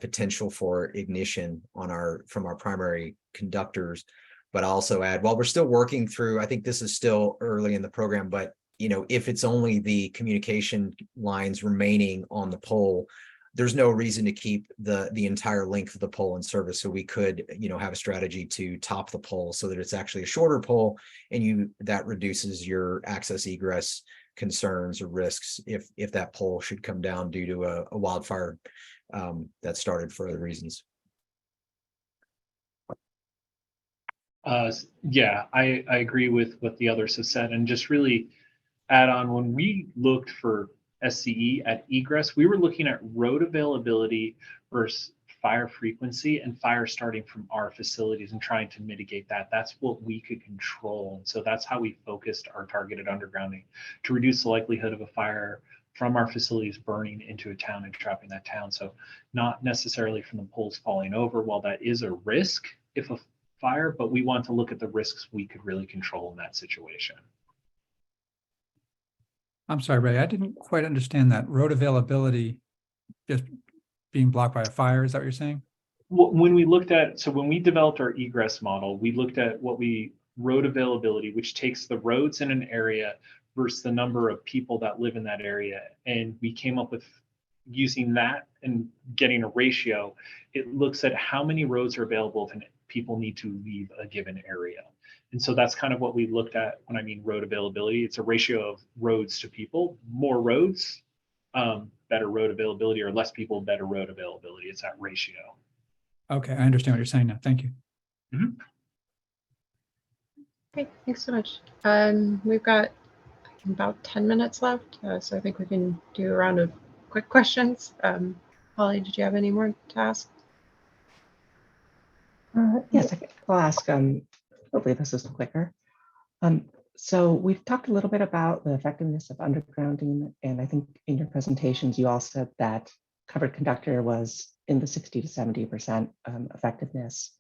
potential for ignition from our primary conductors, but also add, while we're still working through, I think this is still early in the program, but if it's only the communication lines remaining on the pole, there's no reason to keep the entire length of the pole in service. So we could have a strategy to top the pole so that it's actually a shorter pole, and that reduces your access egress concerns or risks if that pole should come down due to a wildfire that started for other reasons. Yeah, I agree with what the others have said, and just really add on, when we looked for SCE at egress, we were looking at road availability versus fire frequency and fire starting from our facilities and trying to mitigate that. That's what we could control. And so that's how we focused our targeted undergrounding, to reduce the likelihood of a fire from our facilities burning into a town and trapping that town. So not necessarily from the poles falling over, while that is a risk if a fire, but we want to look at the risks we could really control in that situation. I'm sorry, Ray, I didn't quite understand that. Road availability just being blocked by a fire, is that what you're saying? When we looked at, so when we developed our egress model, we looked at road availability, which takes the roads in an area versus the number of people that live in that area. And we came up with, using that and getting a ratio, it looks at how many roads are available if people need to leave a given area. And so that's kind of what we looked at when I mean road availability. It's a ratio of roads to people. More roads, better road availability, or less people, better road availability. It's that ratio. Okay, I understand what you're saying now. Thank you. Mm-hmm. Okay, thanks so much. We've got about 10 minutes left, so I think we can do a round of quick questions. Holly, did you have any more to ask? Yes, I'll ask. Hopefully this is quicker. So we've talked a little bit about the effectiveness of undergrounding, and I think in your presentations you all said that covered conductor was in the 60 to 70% effectiveness.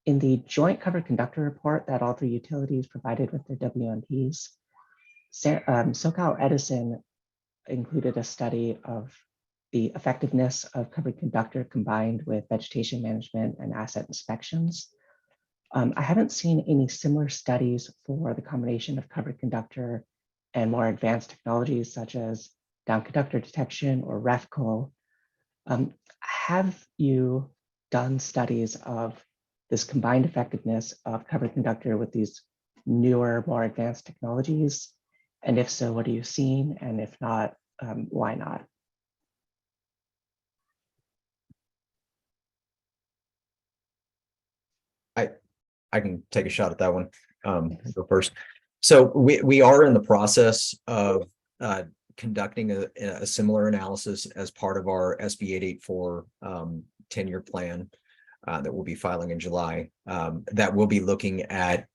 In the joint covered conductor report that all three utilities provided with their WMPs, SoCal Edison included a study of the effectiveness of covered conductor combined with vegetation management and asset inspections. I haven't seen any similar studies for the combination of covered conductor and more advanced technologies such as down conductor detection or REFCO. Have you done studies of this combined effectiveness of covered conductor with these newer, more advanced technologies? And if so, what are you seeing? And if not, why not? I can take a shot at that one. Go first. So we are in the process of conducting a similar analysis as part of our SB 884 10-year plan that we'll be filing in July. That will be looking at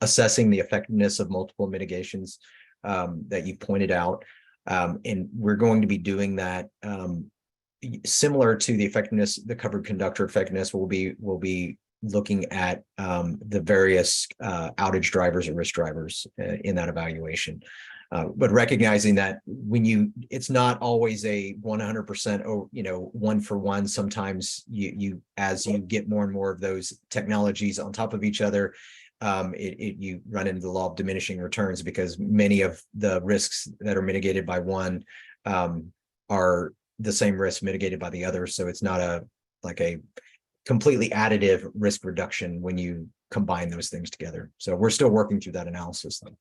assessing the effectiveness of multiple mitigations that you pointed out. And we're going to be doing that similar to the effectiveness, the covered conductor effectiveness. We'll be looking at the various outage drivers or risk drivers in that evaluation. But recognizing that it's not always a 100% or, one for one. Sometimes as you get more and more of those technologies on top of each other, you run into the law of diminishing returns, because many of the risks that are mitigated by one are the same risk mitigated by the other. So it's not a completely additive risk reduction when you combine those things together. So we're still working through that analysis though.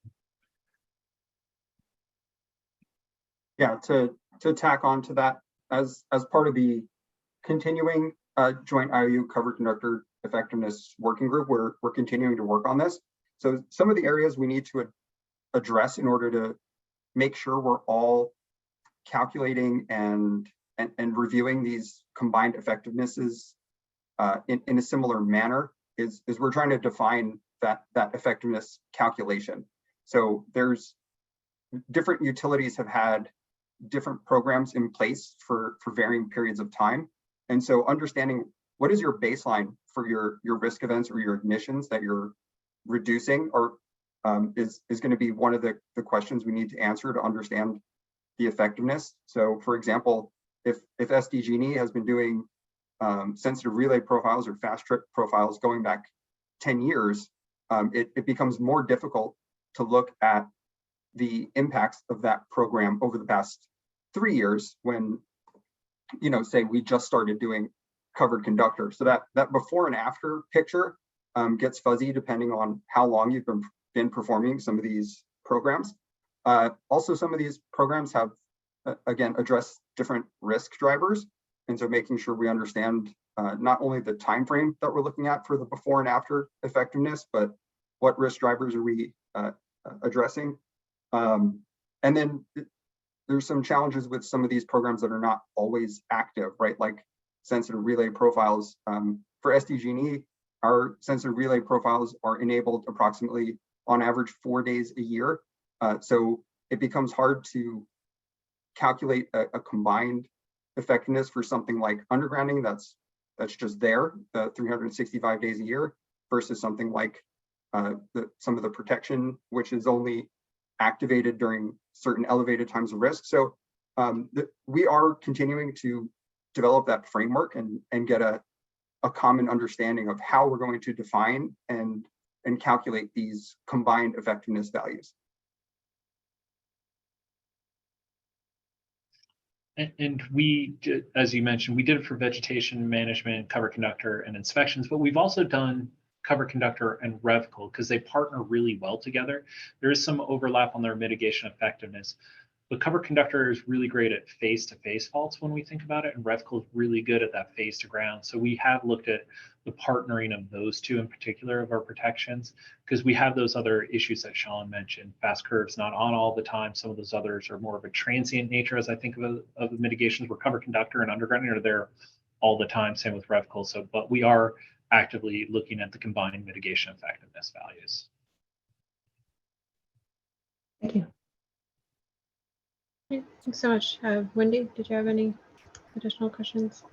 Yeah, to tack on to that, as part of the continuing joint IOU covered conductor effectiveness working group, we're continuing to work on this. So some of the areas we need to address in order to make sure we're all calculating and reviewing these combined effectivenesses in a similar manner is we're trying to define that effectiveness calculation. So there's different utilities have had different programs in place for varying periods of time. And so understanding what is your baseline for your risk events or your ignitions that you're reducing or is going to be one of the questions we need to answer to understand the effectiveness. So for example, if SDG&E has been doing sensitive relay profiles or fast trip profiles going back 10 years, it becomes more difficult to look at the impacts of that program over the past 3 years when, say we just started doing covered conductor. So that before and after picture gets fuzzy depending on how long you've been performing some of these programs. Also, some of these programs have, again, addressed different risk drivers. And so making sure we understand not only the time frame that we're looking at for the before and after effectiveness, but what risk drivers are we addressing. And then there's some challenges with some of these programs that are not always active, right? Like sensitive relay profiles. For SDG&E, our sensitive relay profiles are enabled approximately on average 4 days a year. So it becomes hard to calculate a combined effectiveness for something like undergrounding that's just there 365 days a year versus something like some of the protection, which is only activated during certain elevated times of risk. So we are continuing to develop that framework and get a common understanding of how we're going to define and calculate these combined effectiveness values. And we, as you mentioned, we did it for vegetation management, cover conductor, and inspections, but we've also done cover conductor and Revcal because they partner really well together. There is some overlap on their mitigation effectiveness, but cover conductor is really great at face-to-face faults when we think about it, and Revcal is really good at that face-to-ground. So we have looked at the partnering of those two in particular of our protections, because we have those other issues that Sean mentioned. Fast curves not on all the time. Some of those others are more of a transient nature, as I think of the mitigations, where cover conductor and undergrounding are there all the time. Same with Revcal. So, but we are actively looking at the combined mitigation effectiveness values. Thank you. Okay, thanks so much. Wendy, did you have any additional questions?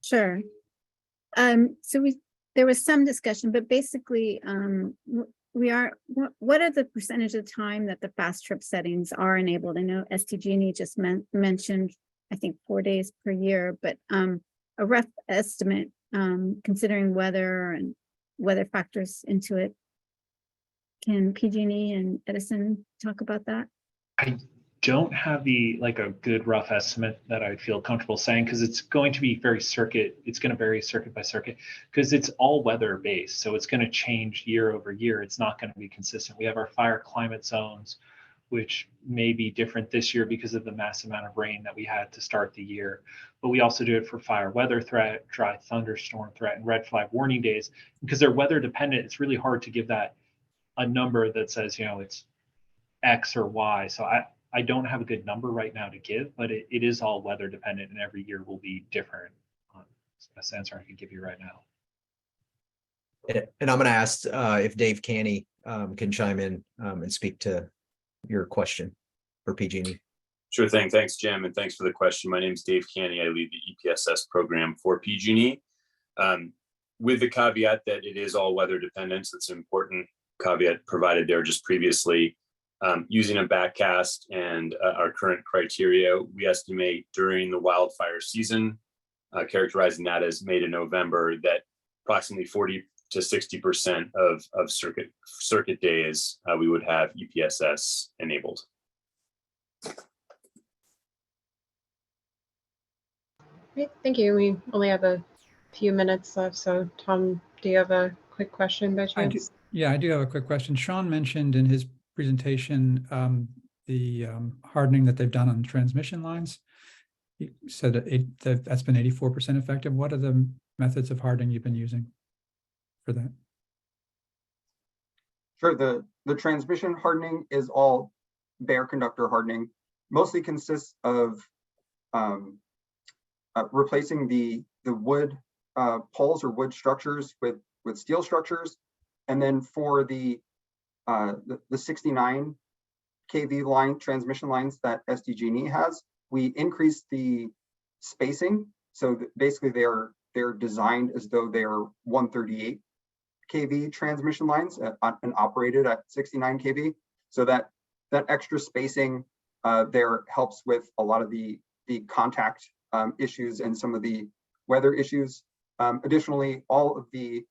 Sure. So there was some discussion, but basically, what are the percentage of time that the fast trip settings are enabled? I know STG&E just mentioned, I think 4 days per year, but a rough estimate, considering weather and weather factors into it. Can PG&E and Edison talk about that? I don't have a good rough estimate that I'd feel comfortable saying, because it's going to be it's going to vary circuit by circuit, because it's all weather based. So it's going to change year over year. It's not going to be consistent. We have our fire climate zones, which may be different this year because of the massive amount of rain that we had to start the year. But we also do it for fire weather threat, dry thunderstorm threat, and red flag warning days. Because they're weather dependent, it's really hard to give that a number that says, it's X or Y. So I don't have a good number right now to give, but it is all weather dependent, and every year will be different. That's the best answer I can give you right now. And I'm going to ask if Dave Canny can chime in and speak to your question for PG&E. Sure thing. Thanks, Jim, and thanks for the question. My name is Dave Canny. I lead the EPSS program for PG&E. With the caveat that it is all weather dependent, so it's an important caveat provided there just previously. Using a backcast and our current criteria, we estimate during the wildfire season, characterizing that as May to November, that approximately 40 to 60% of circuit days we would have EPSS enabled. Great, thank you. We only have a few minutes left, so Tom, do you have a quick question by chance? I do have a quick question. Sean mentioned in his presentation the hardening that they've done on transmission lines. He said that's been 84% effective. What are the methods of hardening you've been using for that? Sure. The transmission hardening is all bare conductor hardening. Mostly consists of replacing the wood poles or wood structures with steel structures, and then for the 69 kV line transmission lines that SDG&E has, we increased the spacing. So basically they're designed as though they're 138 kV transmission lines and operated at 69 kV. So that extra spacing there helps with a lot of the contact issues and some of the weather issues. Additionally, all of the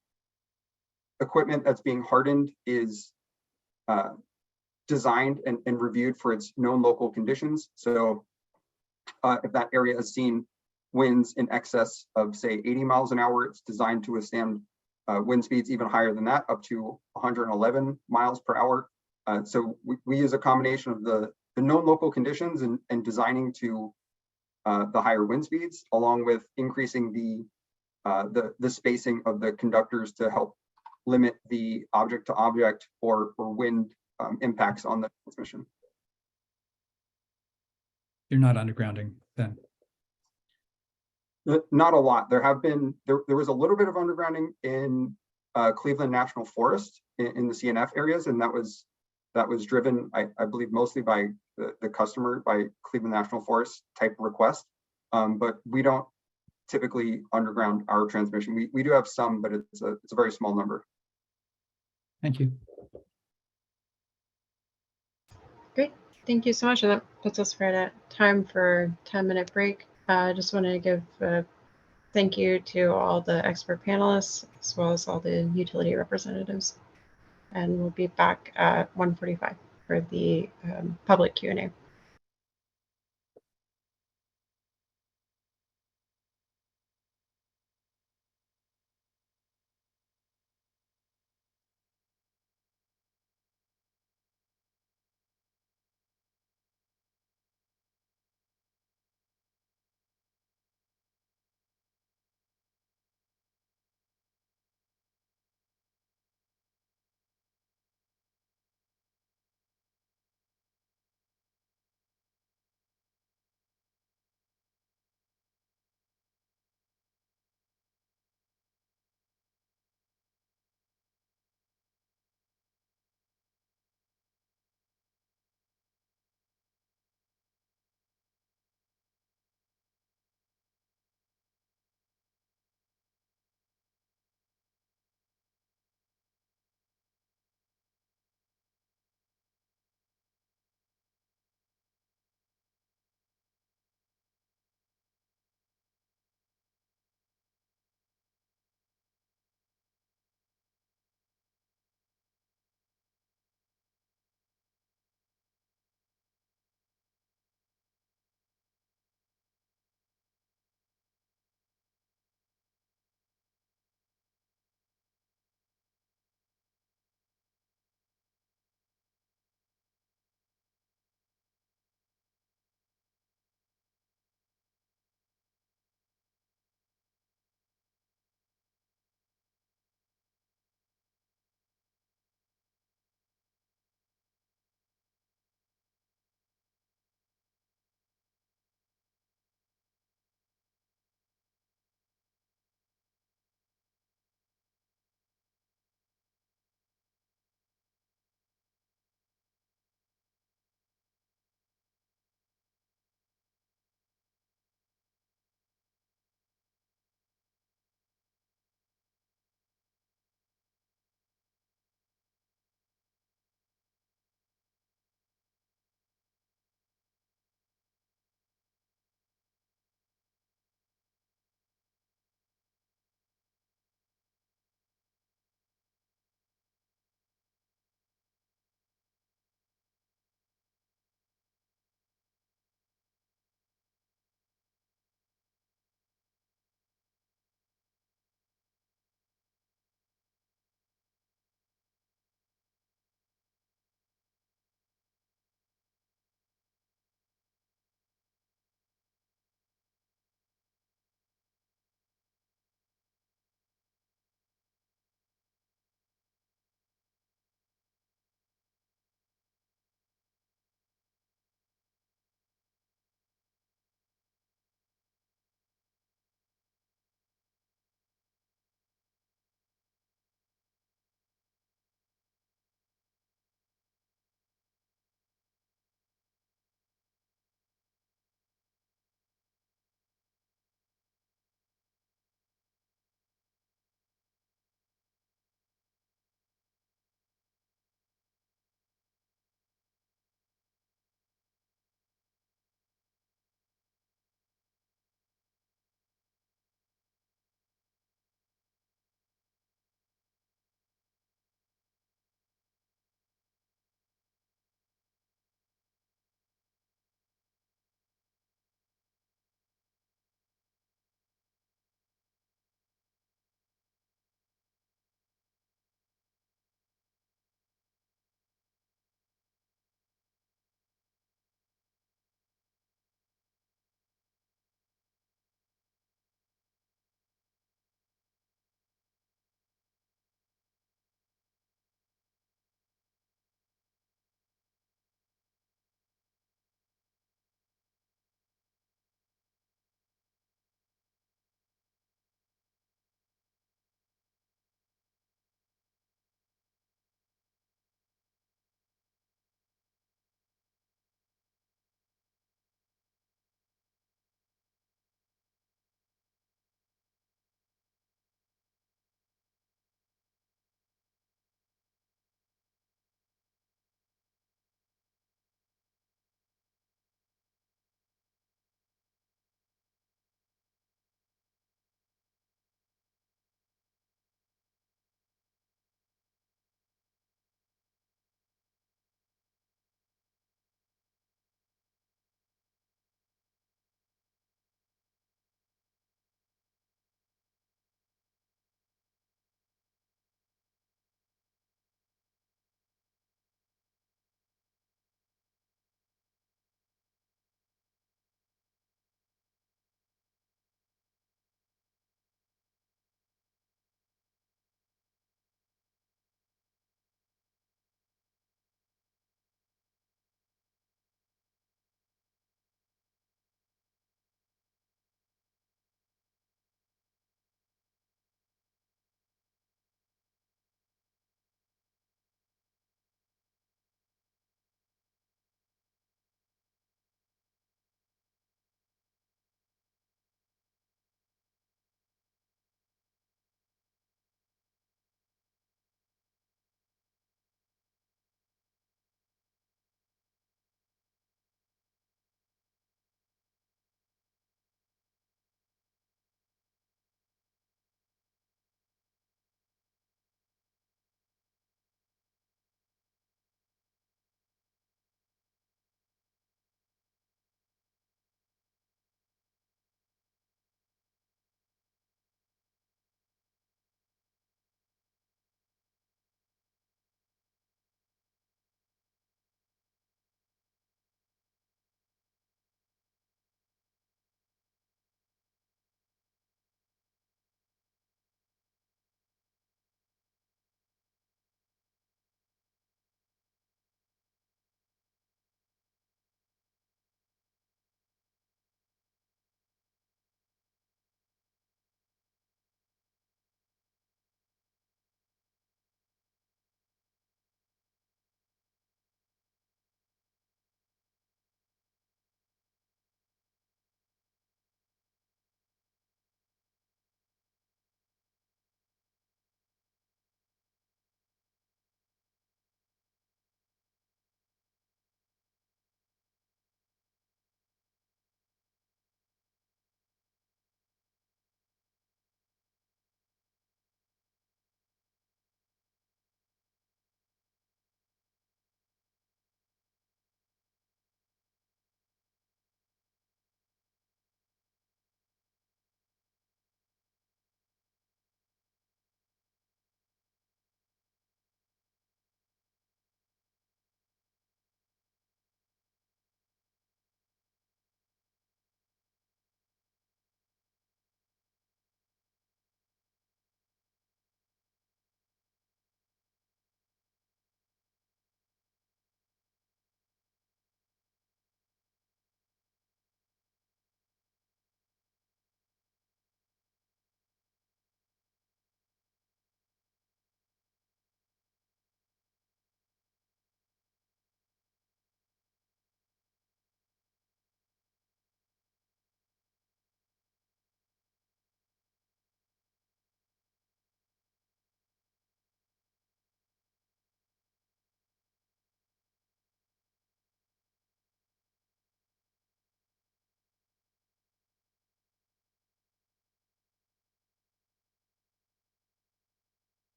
equipment that's being hardened is designed and reviewed for its known local conditions. So if that area has seen winds in excess of, say, 80 miles an hour, it's designed to withstand wind speeds even higher than that, up to 111 miles per hour. So we use a combination of the known local conditions and designing to the higher wind speeds, along with increasing the spacing of the conductors to help limit the object to object or wind impacts on the transmission. You're not undergrounding then? Not a lot. There was a little bit of undergrounding in Cleveland National Forest in the CNF areas, and that was that was driven, I believe, mostly by the customer, by Cleveland National Forest type request. But we don't typically underground our transmission. We do have some, but it's a very small number. Thank you. Great, thank you so much. And that puts us right at time for a 10-minute break. I just want to give a thank you to all the expert panelists, as well as all the utility representatives. And we'll be back at 1:45 for the public Q&A.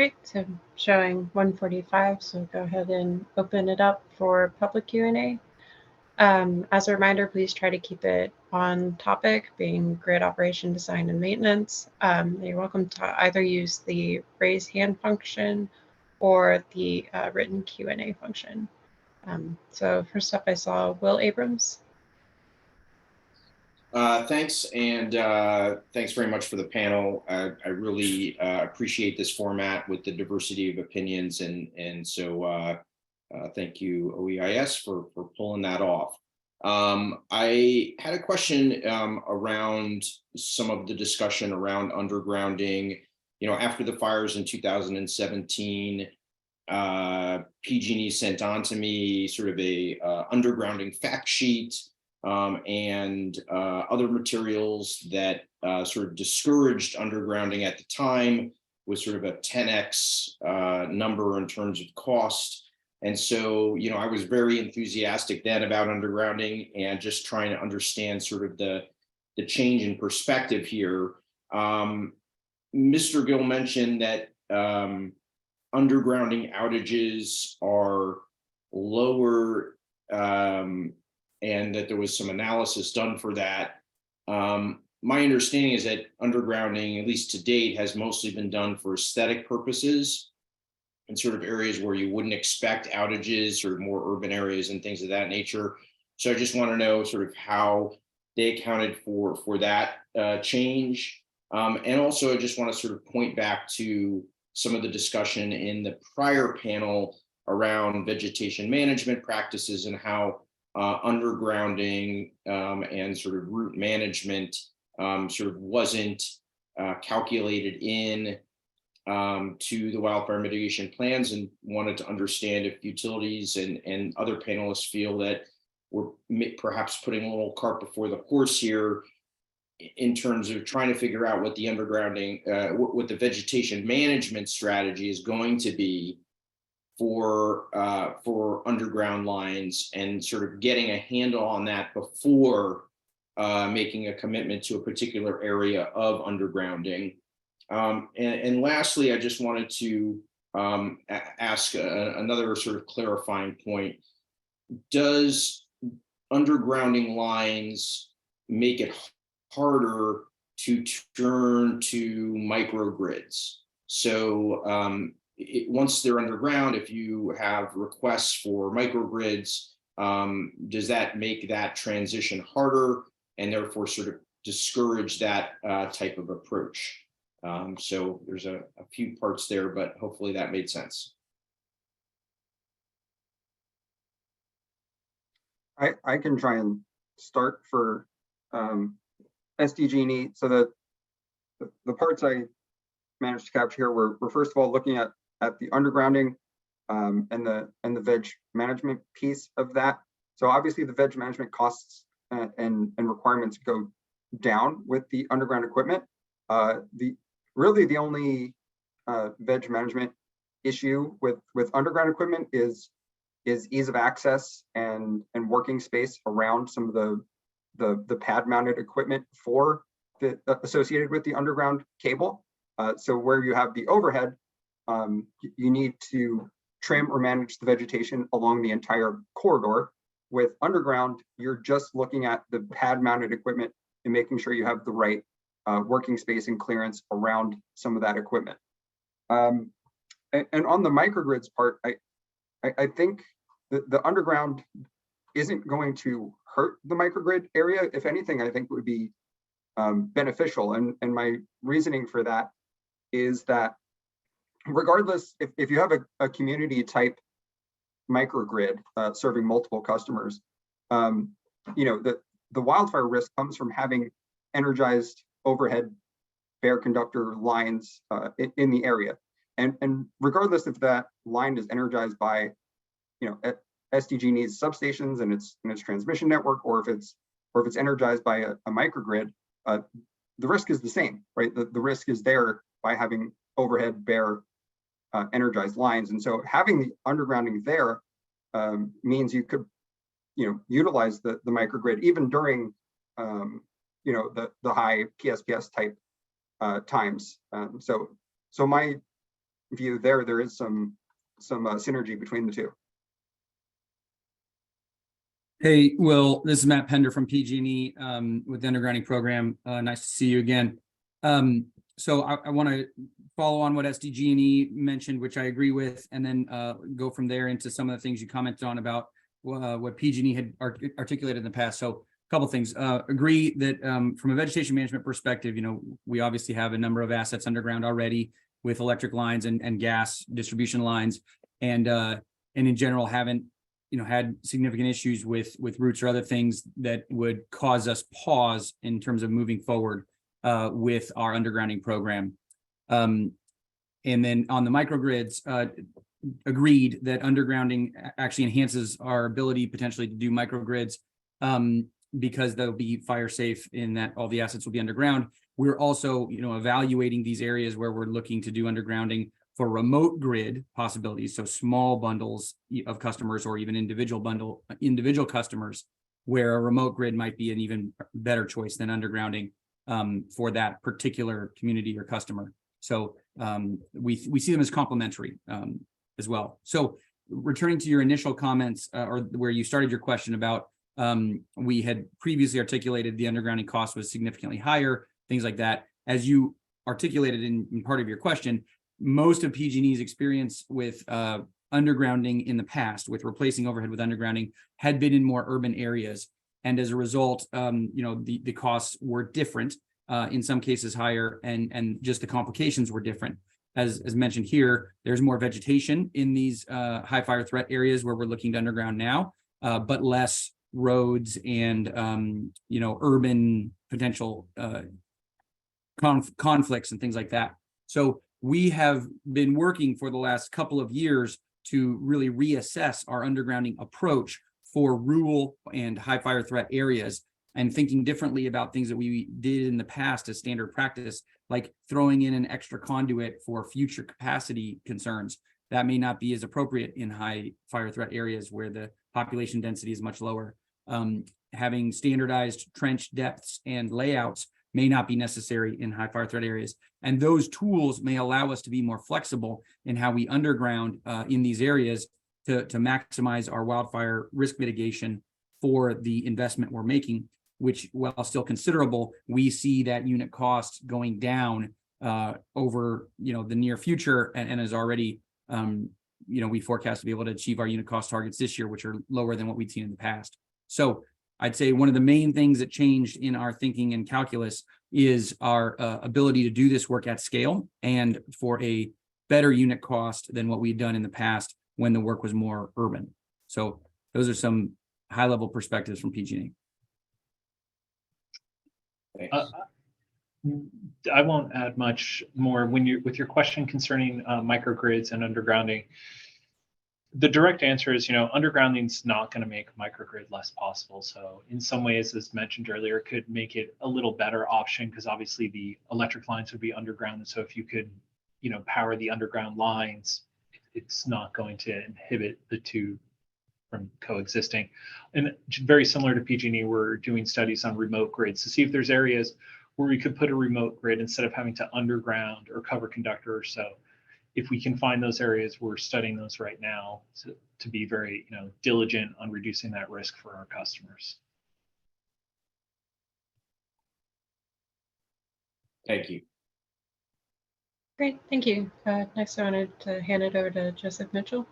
Great, so showing 1:45, so go ahead and open it up for public Q&A. As a reminder, please try to keep it on topic, being grid operation, design, and maintenance. You're welcome to either use the raise hand function or the written Q&A function. So first up, I saw Will Abrams. Thanks, and thanks very much for the panel. I really appreciate this format with the diversity of opinions, and so thank you, OEIS, for pulling that off. I had a question around some of the discussion around undergrounding. You know, after the fires in 2017, PG&E sent on to me sort of a undergrounding fact sheet and other materials that sort of discouraged undergrounding at the time, with sort of a 10x number in terms of cost. And so, you know, I was very enthusiastic then about undergrounding and just trying to understand sort of the change in perspective here. Mr. Gill mentioned that undergrounding outages are lower and that there was some analysis done for that. My understanding is that undergrounding, at least to date, has mostly been done for aesthetic purposes in sort of areas where you wouldn't expect outages, or more urban areas and things of that nature. So I just want to know sort of how they accounted for that change. And also I just want to sort of point back to some of the discussion in the prior panel around vegetation management practices and how undergrounding and sort of root management sort of wasn't calculated in to the wildfire mitigation plans, and wanted to understand if utilities and other panelists feel that we're perhaps putting a little cart before the horse here in terms of trying to figure out what the undergrounding, what the vegetation management strategy is going to be for underground lines, and sort of getting a handle on that before making a commitment to a particular area of undergrounding. And lastly, I just wanted to ask another sort of clarifying point. Does undergrounding lines make it harder to turn to microgrids? So once they're underground, if you have requests for microgrids, does that make that transition harder and therefore sort of discourage that type of approach? So there's a few parts there, but hopefully that made sense. I can try and start for SDG&E. So the parts I managed to capture here were first of all looking at the undergrounding and the veg management piece of that. So obviously the veg management costs and requirements go down with the underground equipment. Really the only veg management issue with underground equipment is ease of access and working space around some of the pad mounted equipment for the associated with the underground cable. So where you have the overhead, you need to trim or manage the vegetation along the entire corridor. With underground, you're just looking at the pad mounted equipment and making sure you have the right working space and clearance around some of that equipment. And on the microgrids part, I think the underground isn't going to hurt the microgrid area. If anything, I think it would be beneficial. And my reasoning for that is that regardless, if you have a community type microgrid serving multiple customers, you know, the wildfire risk comes from having energized overhead bare conductor lines in the area. And regardless if that line is energized by, you know, SDG&E's substations and its transmission network, or if it's energized by a microgrid, the risk is the same, right? The risk is there by having overhead bare energized lines. And so having the undergrounding there means you could, you know, utilize the microgrid even during, you know, the high PSPS type times. So my view, there is some synergy between the two. Hey, Will, this is Matt Pender from PG&E with the undergrounding program. Nice to see you again. So I want to follow on what SDG&E mentioned, which I agree with, and then go from there into some of the things you commented on about what PG&E had articulated in the past. So a couple things. Agree that from a vegetation management perspective, we obviously have a number of assets underground already with electric lines and gas distribution lines, and in general haven't had significant issues with roots or other things that would cause us pause in terms of moving forward with our undergrounding program. And then on the microgrids, agreed that undergrounding actually enhances our ability potentially to do microgrids because they'll be fire safe in that all the assets will be underground. We're also, evaluating these areas where we're looking to do undergrounding for remote grid possibilities. So small bundles of customers or even individual customers where a remote grid might be an even better choice than undergrounding for that particular community or customer. So we see them as complementary as well. So returning to your initial comments or where you started your question about we had previously articulated the undergrounding cost was significantly higher, things like that. As you articulated in part of your question, most of PG&E's experience with undergrounding in the past, with replacing overhead with undergrounding, had been in more urban areas. And as a result, the costs were different, in some cases higher, and just the complications were different. As mentioned here, there's more vegetation in these high fire threat areas where we're looking to underground now, but less roads and urban potential conflicts and things like that. So we have been working for the last couple of years to really reassess our undergrounding approach for rural and high fire threat areas, and thinking differently about things that we did in the past as standard practice, like throwing in an extra conduit for future capacity concerns. That may not be as appropriate in high fire threat areas where the population density is much lower. Having standardized trench depths and layouts may not be necessary in high fire threat areas. And those tools may allow us to be more flexible in how we underground in these areas to maximize our wildfire risk mitigation for the investment we're making, which, while still considerable, we see that unit cost going down over the near future, and is already we forecast to be able to achieve our unit cost targets this year, which are lower than what we'd seen in the past. So I'd say one of the main things that changed in our thinking and calculus is our ability to do this work at scale and for a better unit cost than what we'd done in the past when the work was more urban. So those are some high-level perspectives from PG&E. I won't add much more. With your question concerning microgrids and undergrounding, the direct answer is, undergrounding is not going to make microgrid less possible. So in some ways, as mentioned earlier, it could make it a little better option, because obviously the electric lines would be underground. And so if you could, power the underground lines, it's not going to inhibit the two from coexisting. And very similar to PG&E, we're doing studies on remote grids to see if there's areas where we could put a remote grid instead of having to underground or cover conductor or so. If we can find those areas, we're studying those right now to be very diligent on reducing that risk for our customers. Thank you. Great, thank you. Next, I wanted to hand it over to Joseph Mitchell.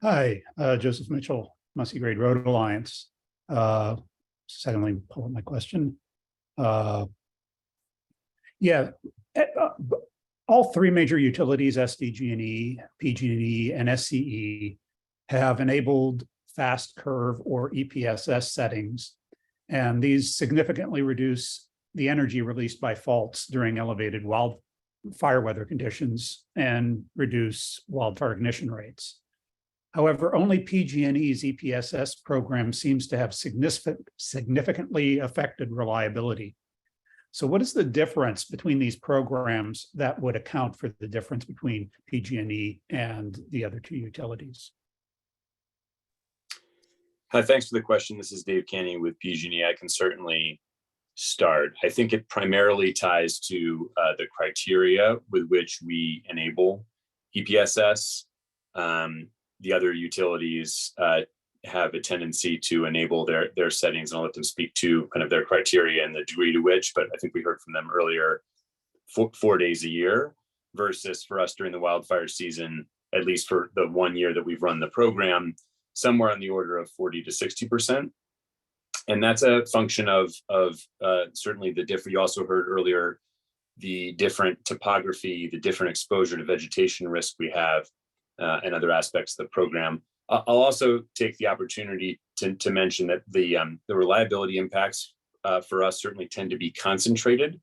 Hi, Joseph Mitchell, Muskeg Grade Road Alliance. Secondly, pull up my question. All three major utilities, SDG&E, PG&E, and SCE, have enabled fast curve or EPSS settings, and these significantly reduce the energy released by faults during elevated wildfire weather conditions and reduce wildfire ignition rates. However, only PG&E's EPSS program seems to have significantly affected reliability. So what is the difference between these programs that would account for the difference between PG&E and the other two utilities? Hi, thanks for the question. This is Dave Canny with PG&E. I can certainly start. I think it primarily ties to the criteria with which we enable EPSS. The other utilities have a tendency to enable their settings, and I'll let them speak to kind of their criteria and the degree to which, but I think we heard from them earlier, 4 days a year, versus for us during the wildfire season, at least for the 1 year that we've run the program, somewhere on the order of 40 to 60%. And that's a function of certainly the different, you also heard earlier, the different topography, the different exposure to vegetation risk we have, and other aspects of the program. I'll also take the opportunity to mention that the reliability impacts for us certainly tend to be concentrated.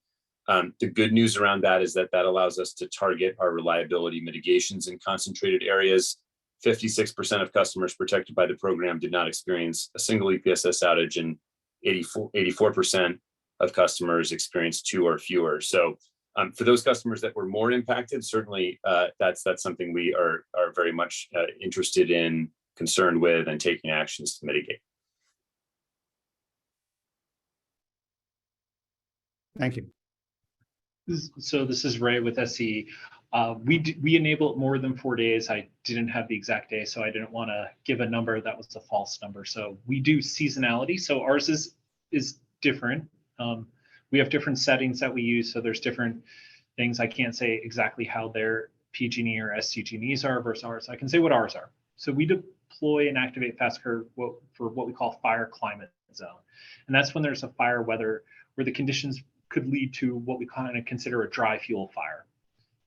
The good news around that is that allows us to target our reliability mitigations in concentrated areas. 56% of customers protected by the program did not experience a single EPSS outage, and 84% of customers experienced 2 or fewer. So for those customers that were more impacted, certainly that's something we are very much interested in, concerned with, and taking actions to mitigate. Thank you. So this is Ray with SE. We enable it more than 4 days. I didn't have the exact day, so I didn't want to give a number that was a false number. So we do seasonality. So ours is different. We have different settings that we use. So there's different things. I can't say exactly how their PG&E or SDG&Es are versus ours. I can say what ours are. So we deploy and activate fast curve for what we call fire climate zone. And that's when there's a fire weather where the conditions could lead to what we kind of consider a dry fuel fire.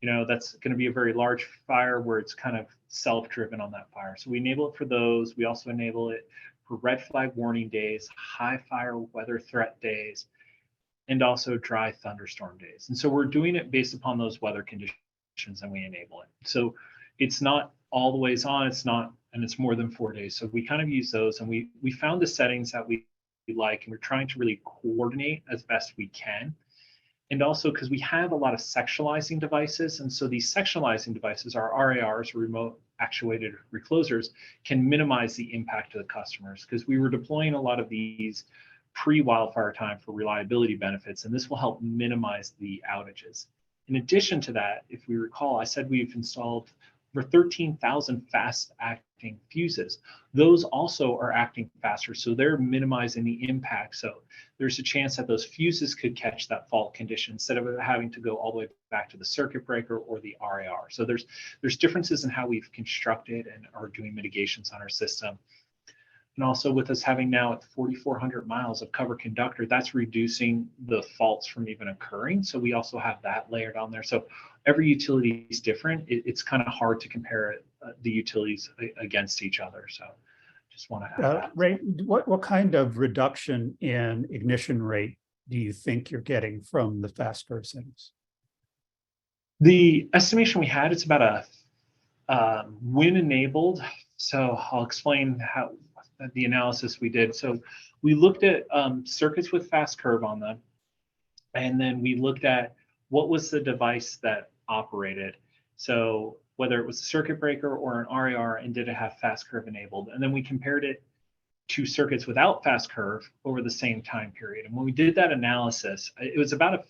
You know, that's going to be a very large fire where it's kind of self-driven on that fire. So we enable it for those. We also enable it for red flag warning days, high fire weather threat days, and also dry thunderstorm days. And so we're doing it based upon those weather conditions, and we enable it. So it's not all the ways on, and it's more than 4 days. So we kind of use those, and we found the settings that we like, and we're trying to really coordinate as best we can. And also because we have a lot of sectionalizing devices, and so these sectionalizing devices, our RARs, remote actuated reclosers, can minimize the impact to the customers, because we were deploying a lot of these pre-wildfire time for reliability benefits, and this will help minimize the outages. In addition to that, if we recall, I said we've installed over 13,000 fast-acting fuses. Those also are acting faster, so they're minimizing the impact. So there's a chance that those fuses could catch that fault condition instead of having to go all the way back to the circuit breaker or the RAR. So there's differences in how we've constructed and are doing mitigations on our system. And also with us having now at 4,400 miles of covered conductor, that's reducing the faults from even occurring. So we also have that layered on there. So every utility is different. It's kind of hard to compare the utilities against each other. So just want to add that. Ray, what kind of reduction in ignition rate do you think you're getting from the fast curve settings? The estimation we had, it's about a when enabled. So I'll explain how the analysis we did. So we looked at circuits with fast curve on them, and then we looked at what was the device that operated. So whether it was a circuit breaker or an RAR, and did it have fast curve enabled? And then we compared it to circuits without fast curve over the same time period. And when we did that analysis, it was about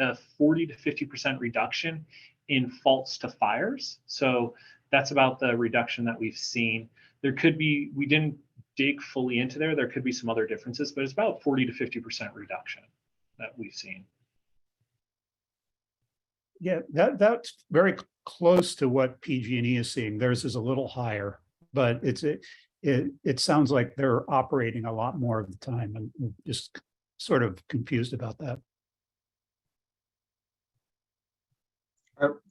a 40 to 50% reduction in faults to fires. So that's about the reduction that we've seen. There could be, we didn't dig fully into there could be some other differences, but it's about 40 to 50% reduction that we've seen. Yeah, that's very close to what PG&E is seeing. Theirs is a little higher, but it sounds like they're operating a lot more of the time, and I'm just sort of confused about that.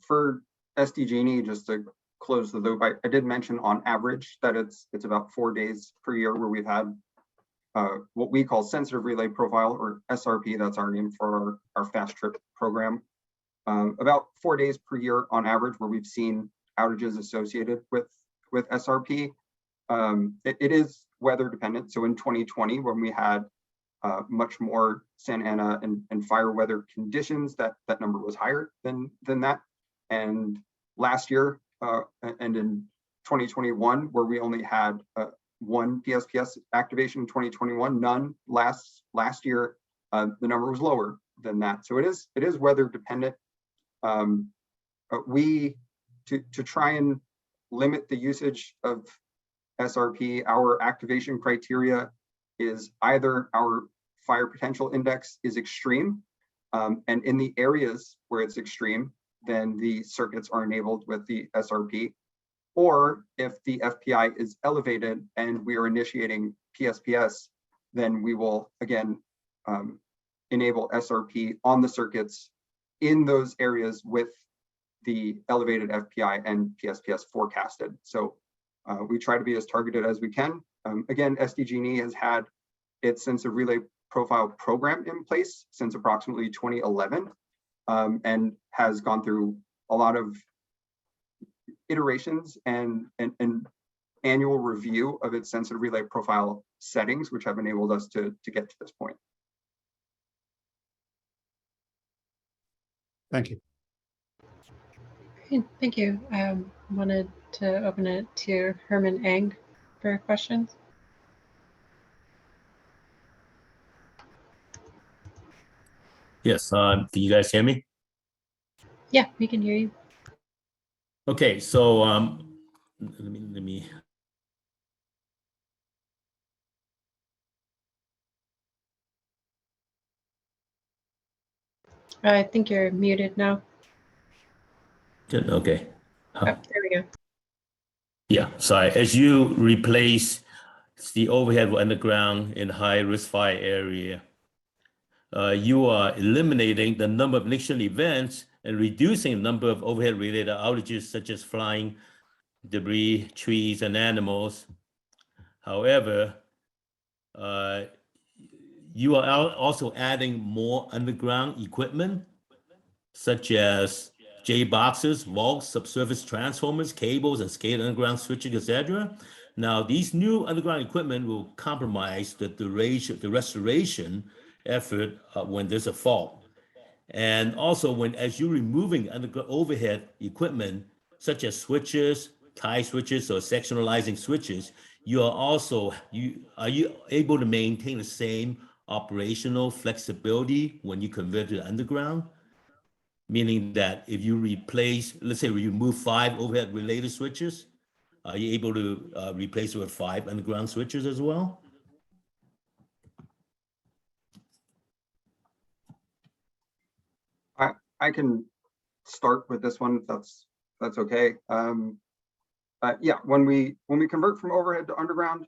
For SDG&E, just to close the loop, I did mention on average that it's about 4 days per year where we've had what we call sensitive relay profile, or SRP. That's our name for our fast trip program. About 4 days per year on average where we've seen outages associated with SRP. It is weather dependent. So in 2020, when we had much more Santa Ana and fire weather conditions, that number was higher than that. And last year and in 2021, where we only had one PSPS activation in 2021, none last year the number was lower than that. So it is weather dependent. To try and limit the usage of SRP, our activation criteria is either our fire potential index is extreme, and in the areas where it's extreme, then the circuits are enabled with the SRP. Or if the FPI is elevated and we are initiating PSPS, then we will again enable SRP on the circuits in those areas with the elevated FPI and PSPS forecasted. So we try to be as targeted as we can. Again, SDG&E has had its sensor relay profile program in place since approximately 2011, and has gone through a lot of iterations and annual review of its sensor relay profile settings, which have enabled us to get to this point. Thank you. Great, thank you. I wanted to open it to Herman Eng for questions. Yes, can you guys hear me? Yeah, we can hear you. Okay, so let me. I think you're muted now. Okay. Oh, there we go. Yeah, so as you replace the overhead underground in high-risk fire area, you are eliminating the number of ignition events and reducing the number of overhead-related outages, such as flying debris, trees, and animals. However, you are also adding more underground equipment, such as J-boxes, vaults, subsurface transformers, cables, and scaled underground switching, etc. Now, these new underground equipment will compromise the restoration effort when there's a fault. And also, as you're removing overhead equipment, such as switches, tie switches, or sectionalizing switches, are you able to maintain the same operational flexibility when you convert to the underground? Meaning that if you replace, let's say you remove 5 overhead related switches, are you able to replace it with 5 underground switches as well? I can start with this one if that's okay. Yeah, when we convert from overhead to underground,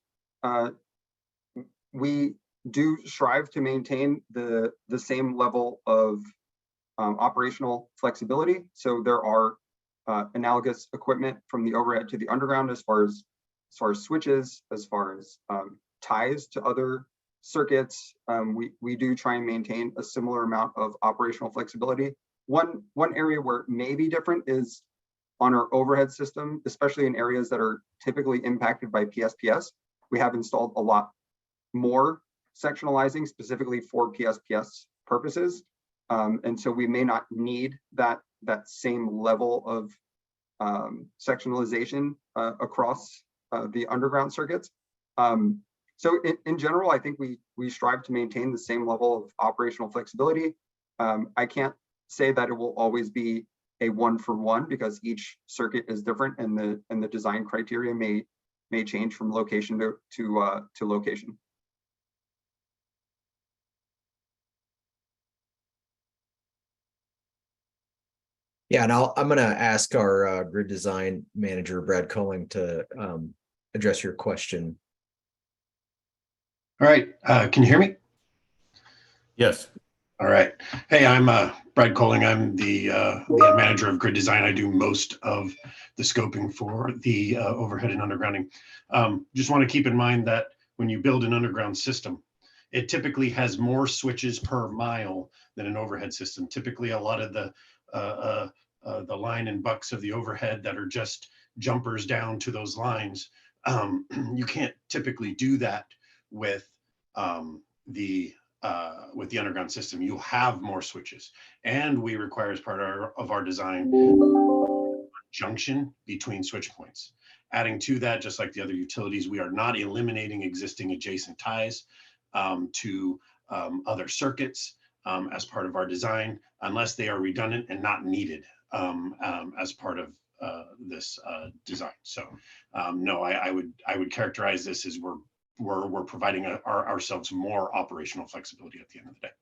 we do strive to maintain the same level of operational flexibility. So there are analogous equipment from the overhead to the underground as far as switches, as far as ties to other circuits. We do try and maintain a similar amount of operational flexibility. One area where it may be different is on our overhead system, especially in areas that are typically impacted by PSPS. We have installed a lot more sectionalizing specifically for PSPS purposes. And so we may not need that same level of sectionalization across the underground circuits. So in general, I think we strive to maintain the same level of operational flexibility. I can't say that it will always be a 1-for-1 because each circuit is different and the design criteria may change from location to location. Yeah, and I'm going to ask our grid design manager, Brad Colling, to address your question. All right, can you hear me? Yes. All right. Hey, I'm Brad Colling. I'm the manager of grid design. I do most of the scoping for the overhead and undergrounding. Just want to keep in mind that when you build an underground system, it typically has more switches per mile than an overhead system. Typically, a lot of the line and bucks of the overhead that are just jumpers down to those lines, you can't typically do that with the underground system. You have more switches, and we require as part of our design junction between switch points. Adding to that, just like the other utilities, we are not eliminating existing adjacent ties to other circuits as part of our design, unless they are redundant and not needed as part of this design. So no, I would characterize this as we're providing ourselves more operational flexibility at the end of the day.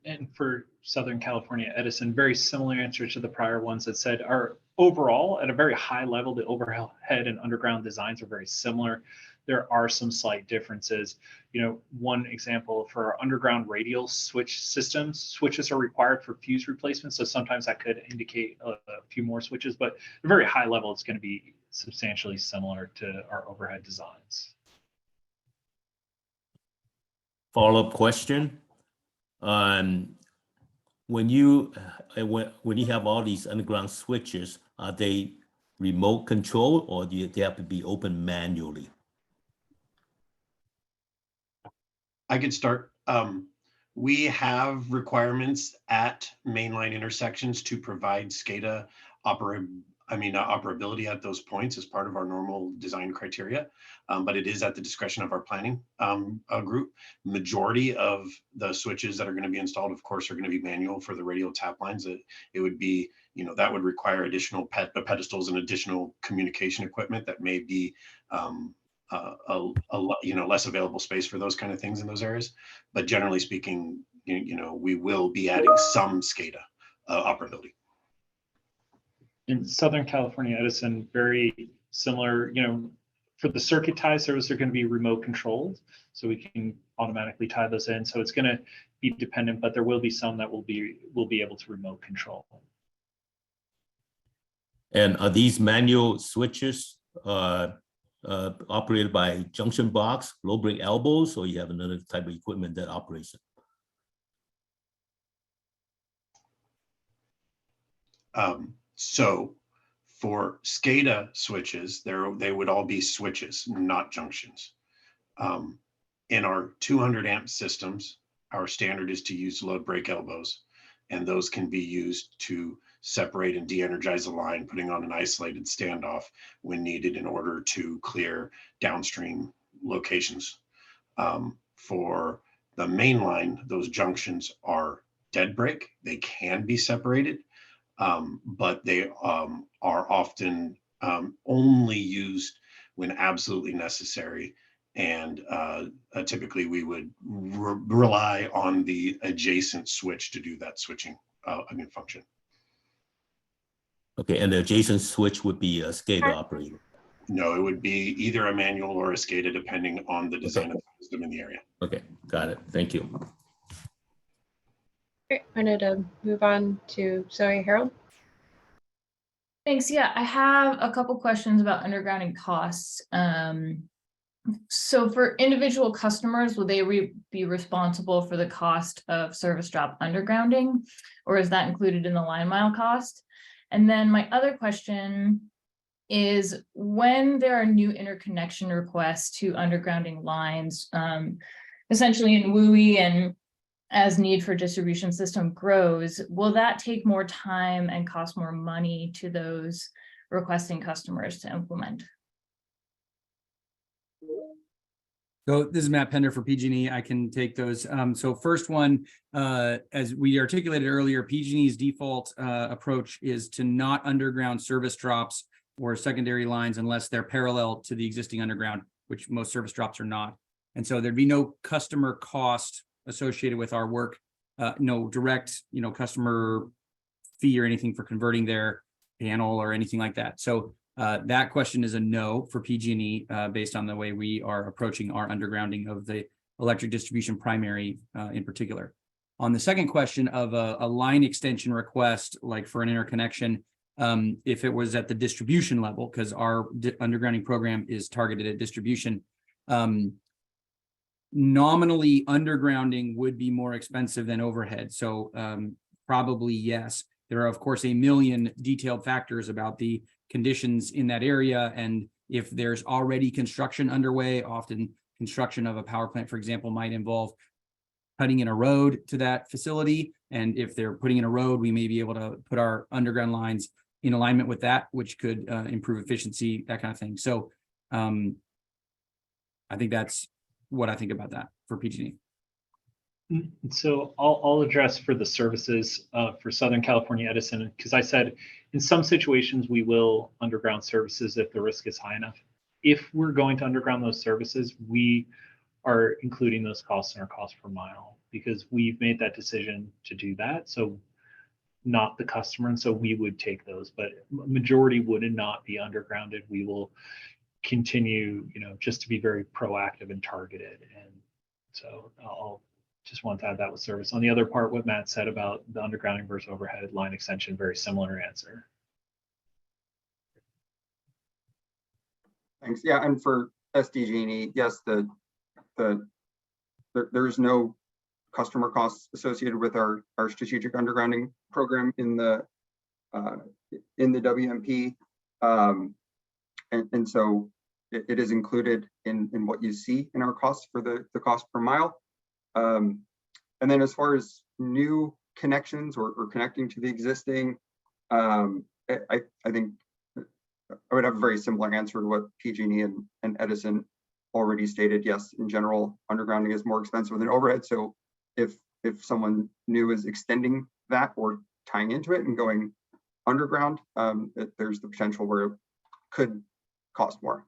And for Southern California Edison, very similar answer to the prior ones that said our overall, at a very high level, the overhead and underground designs are very similar. There are some slight differences. You know, one example for our underground radial switch systems, switches are required for fuse replacement. So sometimes that could indicate a few more switches, but at a very high level, it's going to be substantially similar to our overhead designs. Follow-up question. When you have all these underground switches, are they remote control or do they have to be open manually? I could start. We have requirements at mainline intersections to provide SCADA operability at those points as part of our normal design criteria, but it is at the discretion of our planning group. Majority of the switches that are going to be installed, of course, are going to be manual for the radial tap lines. It would be, you know, that would require additional pedestals and additional communication equipment that may be less available space for those kind of things in those areas. But generally speaking, you know, we will be adding some SCADA operability. In Southern California Edison, very similar, you know, for the circuit tie service, they're going to be remote controlled. So we can automatically tie those in. So it's going to be dependent, but there will be some that will be able to remote control. And are these manual switches operated by junction box, low break elbows, or you have another type of equipment that operates it? So for SCADA switches, they would all be switches, not junctions. In our 200 amp systems, our standard is to use load break elbows, and those can be used to separate and de-energize a line, putting on an isolated standoff when needed in order to clear downstream locations. For the main line, those junctions are dead break. They can be separated, but they are often only used when absolutely necessary. And typically we would rely on the adjacent switch to do that switching function. Okay, and the adjacent switch would be a SCADA operator? No, it would be either a manual or a SCADA depending on the design of the system in the area. Okay, got it. Thank you. Great. I'm going to move on to Zoe Harold. Thanks. Yeah, I have a couple questions about undergrounding costs. So for individual customers, will they be responsible for the cost of service drop undergrounding, or is that included in the line mile cost? And then my other question is, when there are new interconnection requests to undergrounding lines, essentially in WUI and as need for distribution system grows, will that take more time and cost more money to those requesting customers to implement? So this is Matt Pender for PG&E. I can take those. So first one, as we articulated earlier, PG&E's default approach is to not underground service drops or secondary lines unless they're parallel to the existing underground, which most service drops are not. And so there'd be no customer cost associated with our work, no direct, customer fee or anything for converting their panel or anything like that. So that question is a no for PG&E based on the way we are approaching our undergrounding of the electric distribution primary in particular. On the second question of a line extension request, like for an interconnection, if it was at the distribution level, because our undergrounding program is targeted at distribution, nominally undergrounding would be more expensive than overhead. So probably yes. There are, of course, a million detailed factors about the conditions in that area. And if there's already construction underway, often construction of a power plant, for example, might involve cutting in a road to that facility. And if they're putting in a road, we may be able to put our underground lines in alignment with that, which could improve efficiency, that kind of thing. So I think that's what I think about that for PG&E. So I'll address for the services for Southern California Edison, because I said in some situations we will underground services if the risk is high enough. If we're going to underground those services, we are including those costs in our cost per mile because we've made that decision to do that. So not the customer, and so we would take those, but majority would not be undergrounded. We will continue, just to be very proactive and targeted. And so I'll just want to add that with service. On the other part, what Matt said about the undergrounding versus overhead line extension, very similar answer. Thanks. Yeah, and for SDG&E, yes, there's no customer costs associated with our strategic undergrounding program in the WMP, and so it is included in what you see in our costs for the cost per mile. And then as far as new connections or connecting to the existing, I think I would have a very similar answer to what PG&E and Edison already stated. Yes, in general, undergrounding is more expensive than overhead. So if someone new is extending that or tying into it and going underground, there's the potential where it could cost more.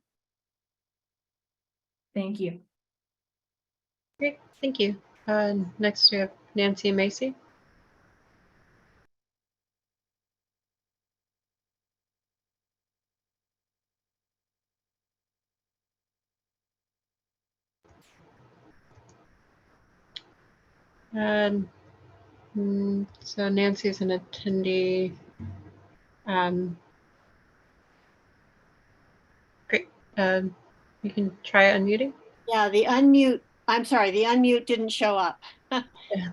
Thank you. Great, thank you. Next we have Nancy and Macy. So Nancy's an attendee. Great. You can try unmuting. Yeah, the unmute. I'm sorry, the unmute didn't show up.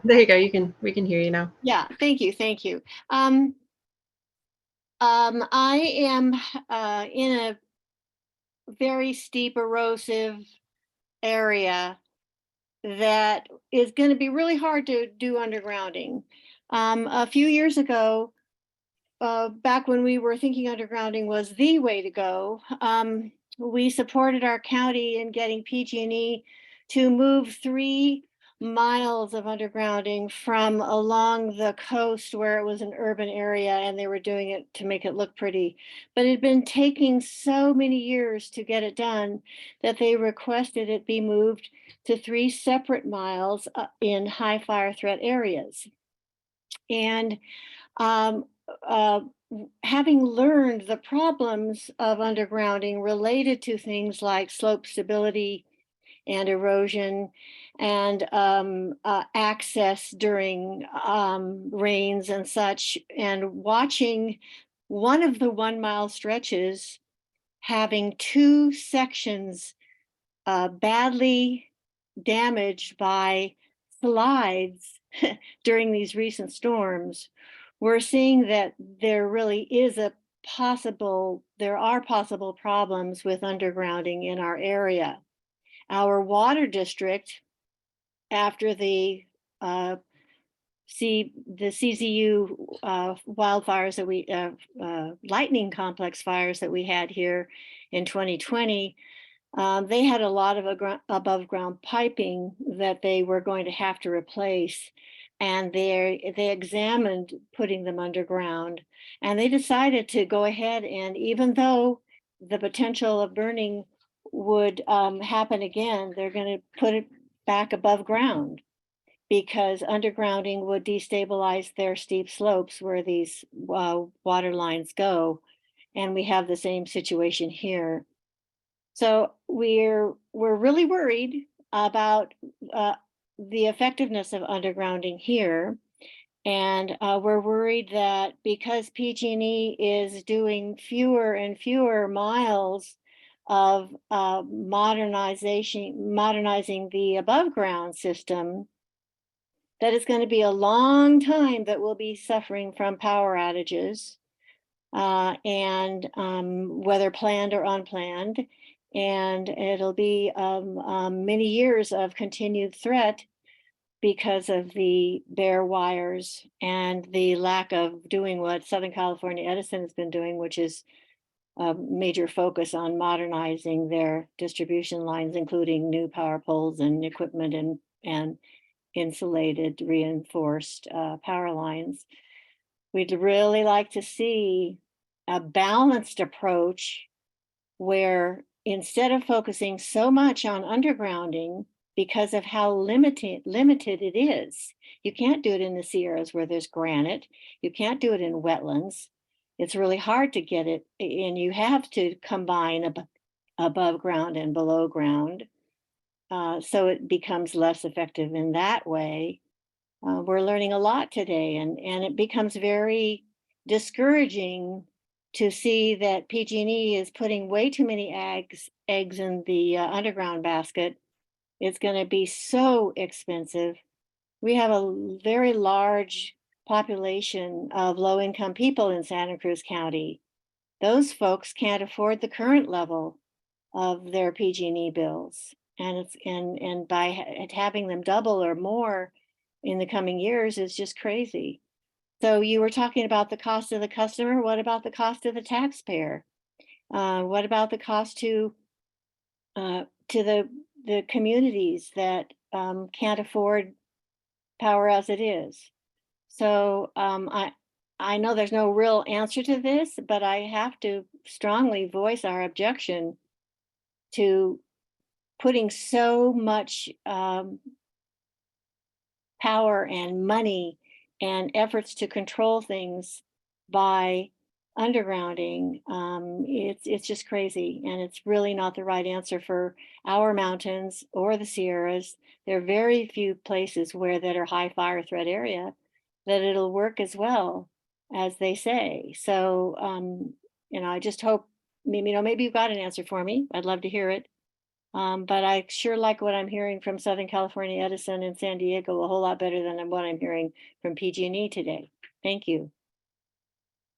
There you go. We can hear you now. Yeah, thank you. I am in a very steep erosive area that is going to be really hard to do undergrounding. A few years ago, back when we were thinking undergrounding was the way to go, we supported our county in getting PG&E to move 3 miles of undergrounding from along the coast where it was an urban area, and they were doing it to make it look pretty. But it had been taking so many years to get it done that they requested it be moved to 3 separate miles in high fire threat areas. And having learned the problems of undergrounding related to things like slope stability and erosion and access during rains and such, and watching one of the 1 mile stretches having 2 sections badly damaged by slides during these recent storms, we're seeing that there really is there are possible problems with undergrounding in our area. Our water district, after the CZU wildfires that we, lightning complex fires that we had here in 2020, they had a lot of above ground piping that they were going to have to replace. And they examined putting them underground, and they decided to go ahead, and even though the potential of burning would happen again, they're going to put it back above ground because undergrounding would destabilize their steep slopes where these water lines go. And we have the same situation here. So we're really worried about the effectiveness of undergrounding here. And we're worried that because PG&E is doing fewer and fewer miles of modernizing the above ground system, that it's going to be a long time that we'll be suffering from power outages, and whether planned or unplanned. And it'll be many years of continued threat because of the bare wires and the lack of doing what Southern California Edison has been doing, which is a major focus on modernizing their distribution lines, including new power poles and equipment and insulated, reinforced power lines. We'd really like to see a balanced approach where instead of focusing so much on undergrounding because of how limited it is, you can't do it in the Sierras where there's granite, you can't do it in wetlands. It's really hard to get it, and you have to combine above ground and below ground. So it becomes less effective in that way. We're learning a lot today, and it becomes very discouraging to see that PG&E is putting way too many eggs in the underground basket. It's going to be so expensive. We have a very large population of low-income people in Santa Cruz County. Those folks can't afford the current level of their PG&E bills, and by having them double or more in the coming years is just crazy. So you were talking about the cost of the customer. What about the cost of the taxpayer? What about the cost to the communities that can't afford power as it is? So I know there's no real answer to this, but I have to strongly voice our objection to putting so much power and money and efforts to control things by undergrounding. It's just crazy, and it's really not the right answer for our mountains or the Sierras. There are very few places where that are high fire threat area that it'll work as well as they say. So, I just hope, maybe you've got an answer for me. I'd love to hear it. But I sure like what I'm hearing from Southern California Edison and San Diego a whole lot better than what I'm hearing from PG&E today. Thank you.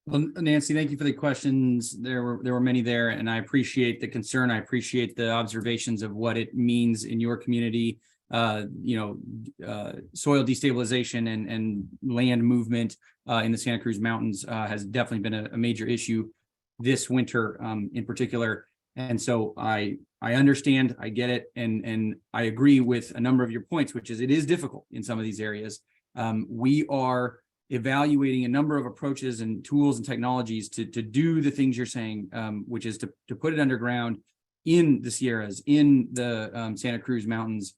Well, Nancy, thank you for the questions. There were many there, and I appreciate the concern. I appreciate the observations of what it means in your community. Soil destabilization and land movement in the Santa Cruz Mountains has definitely been a major issue this winter in particular. And so I understand, I get it, and I agree with a number of your points, which is it is difficult in some of these areas. We are evaluating a number of approaches and tools and technologies to do the things you're saying, which is to put it underground in the Sierras, in the Santa Cruz Mountains,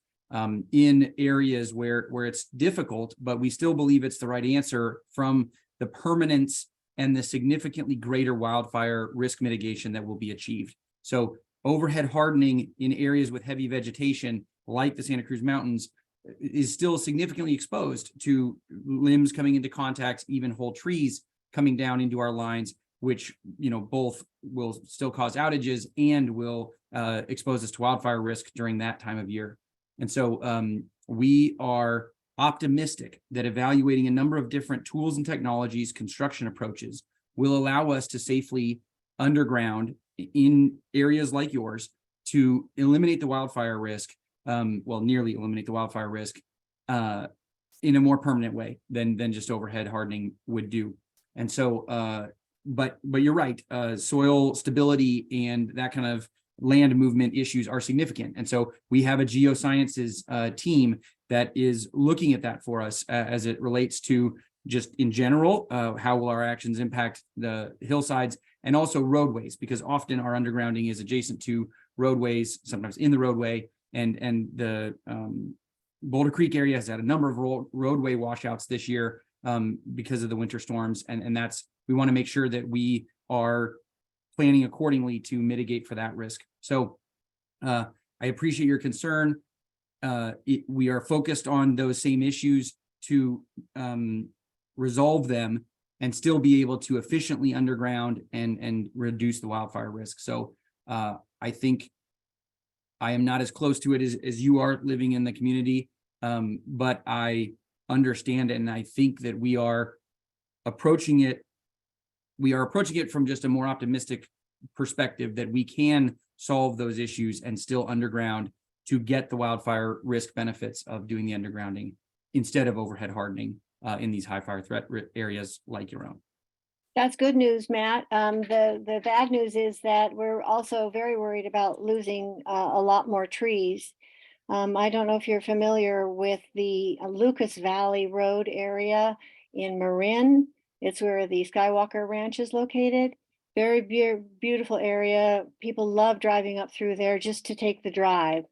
in areas where it's difficult, but we still believe it's the right answer from the permanence and the significantly greater wildfire risk mitigation that will be achieved. So overhead hardening in areas with heavy vegetation, like the Santa Cruz Mountains, is still significantly exposed to limbs coming into contact, even whole trees coming down into our lines, which both will still cause outages and will expose us to wildfire risk during that time of year. And so we are optimistic that evaluating a number of different tools and technologies, construction approaches, will allow us to safely underground in areas like yours to eliminate the wildfire risk, nearly eliminate the wildfire risk in a more permanent way than just overhead hardening would do. And so, but you're right, soil stability and that kind of land movement issues are significant. And so we have a geosciences team that is looking at that for us as it relates to just in general, how will our actions impact the hillsides and also roadways, because often our undergrounding is adjacent to roadways, sometimes in the roadway, and the Boulder Creek area has had a number of roadway washouts this year because of the winter storms, and that's, we want to make sure that we are planning accordingly to mitigate for that risk. So I appreciate your concern. We are focused on those same issues to resolve them and still be able to efficiently underground and reduce the wildfire risk. So I think I am not as close to it as you are living in the community, but I understand and I think that we are approaching it from just a more optimistic perspective that we can solve those issues and still underground to get the wildfire risk benefits of doing the undergrounding instead of overhead hardening in these high fire threat areas like your own. That's good news, Matt. The bad news is that we're also very worried about losing a lot more trees. I don't know if you're familiar with the Lucas Valley Road area in Marin. It's where the Skywalker Ranch is located. Very beautiful area. People love driving up through there just to take the drive.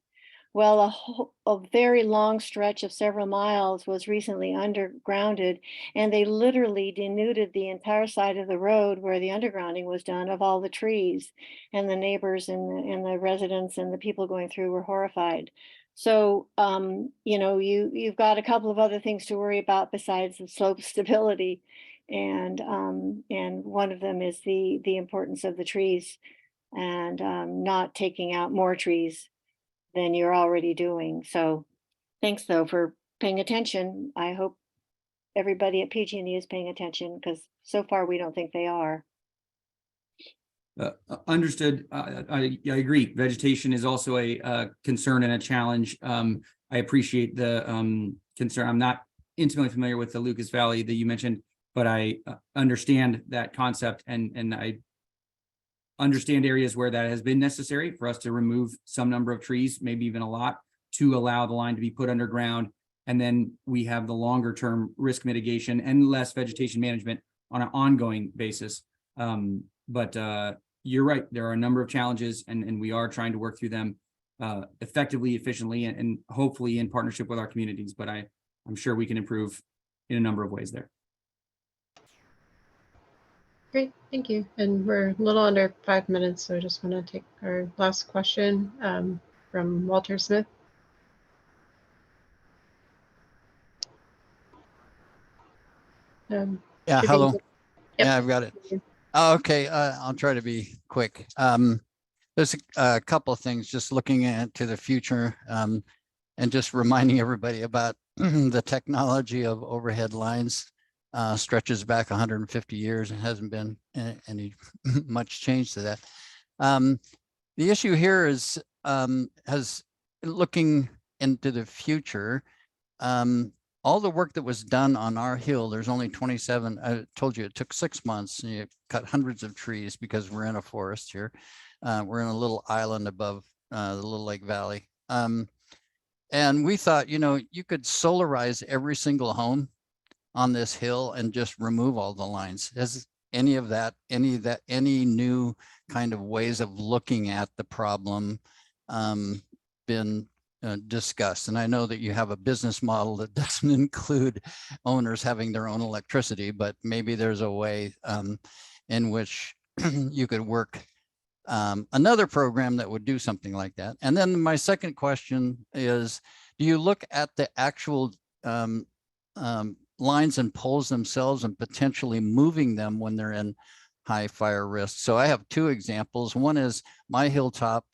Well, a very long stretch of several miles was recently undergrounded, and they literally denuded the entire side of the road where the undergrounding was done of all the trees, and the neighbors and the residents and the people going through were horrified. So, you know, you've got a couple of other things to worry about besides the slope stability, and one of them is the importance of the trees, and not taking out more trees than you're already doing. So thanks though for paying attention. I hope everybody at PG&E is paying attention, because so far we don't think they are. Understood. I agree. Vegetation is also a concern and a challenge. I appreciate the concern. I'm not intimately familiar with the Lucas Valley that you mentioned, but I understand that concept, and I understand areas where that has been necessary for us to remove some number of trees, maybe even a lot, to allow the line to be put underground. And then we have the longer term risk mitigation and less vegetation management on an ongoing basis. But you're right, there are a number of challenges, and we are trying to work through them effectively, efficiently, and hopefully in partnership with our communities. But I'm sure we can improve in a number of ways there. Great, thank you. And we're a little under 5 minutes, so I just want to take our last question from Walter Smith. Yeah, hello. Yep. Yeah, I've got it. Okay, I'll try to be quick. There's a couple of things just looking into the future, and just reminding everybody about the technology of overhead lines. Stretches back 150 years and hasn't been any much change to that. The issue here is looking into the future. All the work that was done on our hill, there's only 27. I told you it took 6 months, and you cut hundreds of trees because we're in a forest here. We're in a little island above the Little Lake Valley. And we thought, you know, you could solarize every single home on this hill and just remove all the lines. Has any new kind of ways of looking at the problem been discussed? And I know that you have a business model that doesn't include owners having their own electricity, but maybe there's a way in which you could work another program that would do something like that. And then my second question is, do you look at the actual lines and poles themselves and potentially moving them when they're in high fire risk? So I have two examples. One is my hilltop,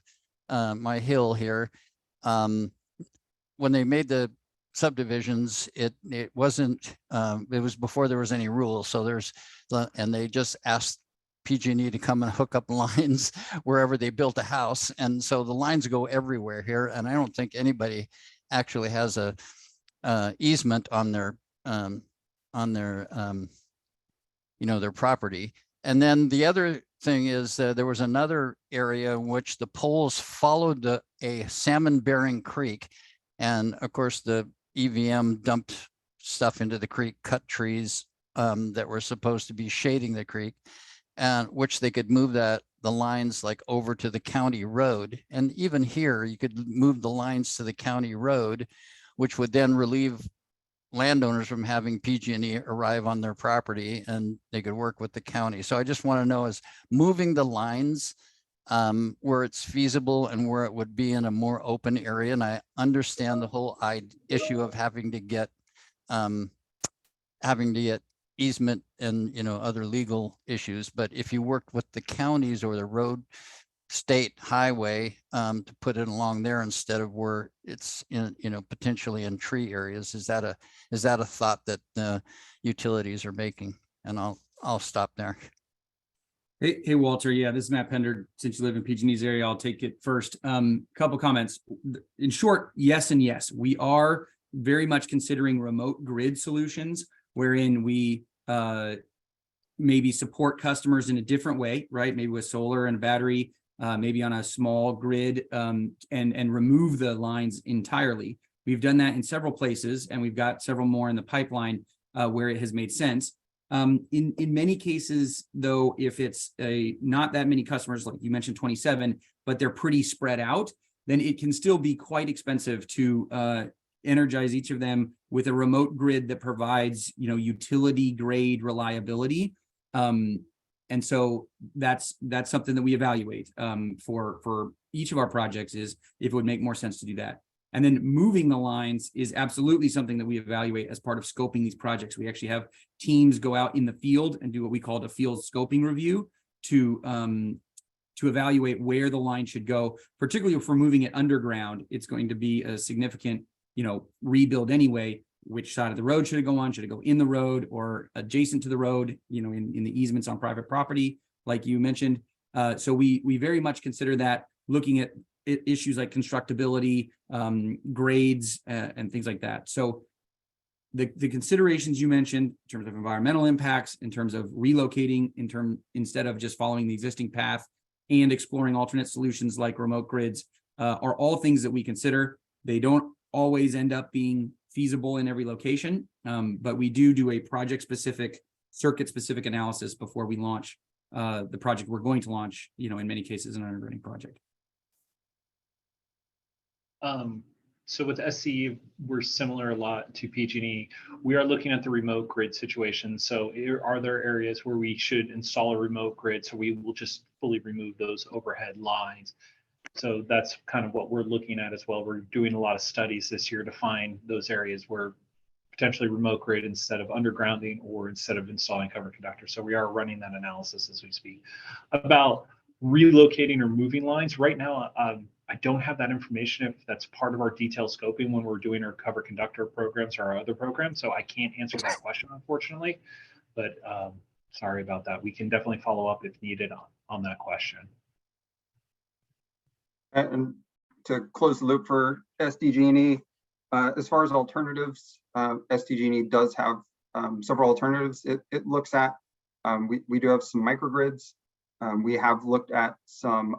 my hill here. When they made the subdivisions, it wasn't, it was before there was any rules. So and they just asked PG&E to come and hook up lines wherever they built a house. And so the lines go everywhere here. And I don't think anybody actually has a easement on their their property. And then the other thing is there was another area in which the poles followed a salmon bearing creek. And of course the EVM dumped stuff into the creek, cut trees that were supposed to be shading the creek, and which they could move the lines like over to the county road. And even here you could move the lines to the county road, which would then relieve landowners from having PG&E arrive on their property, and they could work with the county. So I just want to know, is moving the lines where it's feasible and where it would be in a more open area. And I understand the whole issue of having to get easement and other legal issues. But if you worked with the counties or the road, state highway to put it along there instead of where it's potentially in tree areas, is that a thought that the utilities are making? And I'll stop there. Hey, Walter. Yeah, this is Matt Pender. Since you live in PG&E's area, I'll take it first. Couple comments. In short, yes and yes. We are very much considering remote grid solutions, wherein we maybe support customers in a different way, right? Maybe with solar and battery, maybe on a small grid, and remove the lines entirely. We've done that in several places, and we've got several more in the pipeline where it has made sense. In many cases, though, if it's not that many customers, like you mentioned 27, but they're pretty spread out, then it can still be quite expensive to energize each of them with a remote grid that provides, utility grade reliability. And so that's something that we evaluate for each of our projects, is if it would make more sense to do that. And then moving the lines is absolutely something that we evaluate as part of scoping these projects. We actually have teams go out in the field and do what we call a field scoping review to evaluate where the line should go, particularly if we're moving it underground. It's going to be a significant, rebuild anyway. Which side of the road should it go on? Should it go in the road or adjacent to the road, in the easements on private property, like you mentioned? So we very much consider that, looking at issues like constructability, grades, and things like that. So the considerations you mentioned in terms of environmental impacts, in terms of relocating, instead of just following the existing path, and exploring alternate solutions like remote grids, are all things that we consider. They don't always end up being feasible in every location, but we do a project-specific, circuit-specific analysis before we launch the project we're going to launch, in many cases an undergrounding project. So with SCE, we're similar a lot to PG&E. We are looking at the remote grid situation. So are there areas where we should install a remote grid? So we will just fully remove those overhead lines. So that's kind of what we're looking at as well. We're doing a lot of studies this year to find those areas where potentially remote grid instead of undergrounding, or instead of installing covered conductor. So we are running that analysis as we speak. About relocating or moving lines, right now, I don't have that information if that's part of our detailed scoping when we're doing our cover conductor programs or our other programs. So I can't answer that question, unfortunately, but sorry about that. We can definitely follow up if needed on that question. And to close the loop for SDG&E, as far as alternatives, SDG&E does have several alternatives it looks at. We do have some microgrids. We have looked at some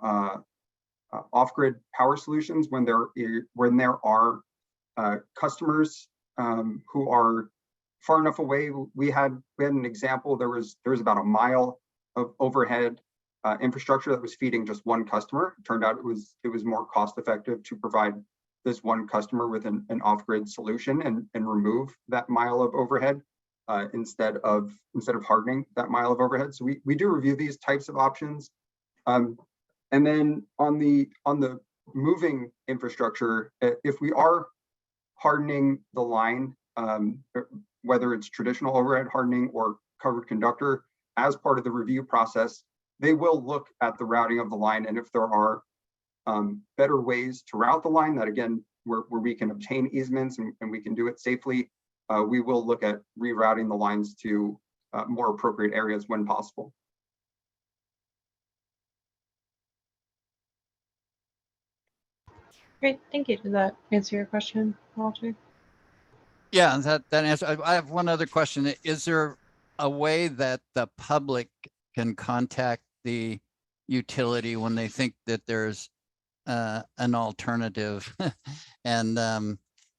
off-grid power solutions when there are customers who are far enough away. We had an example. There was about a mile of overhead infrastructure that was feeding just one customer. It turned out it was more cost effective to provide this one customer with an off-grid solution and remove that mile of overhead instead of hardening that mile of overhead. So we do review these types of options. And then on the moving infrastructure, if we are hardening the line, whether it's traditional overhead hardening or covered conductor, as part of the review process, they will look at the routing of the line, and if there are better ways to route the line, that again, where we can obtain easements and we can do it safely, we will look at rerouting the lines to more appropriate areas when possible. Great, thank you. Did that answer your question, Walter? Yeah, that answer. I have one other question. Is there a way that the public can contact the utility when they think that there's an alternative? And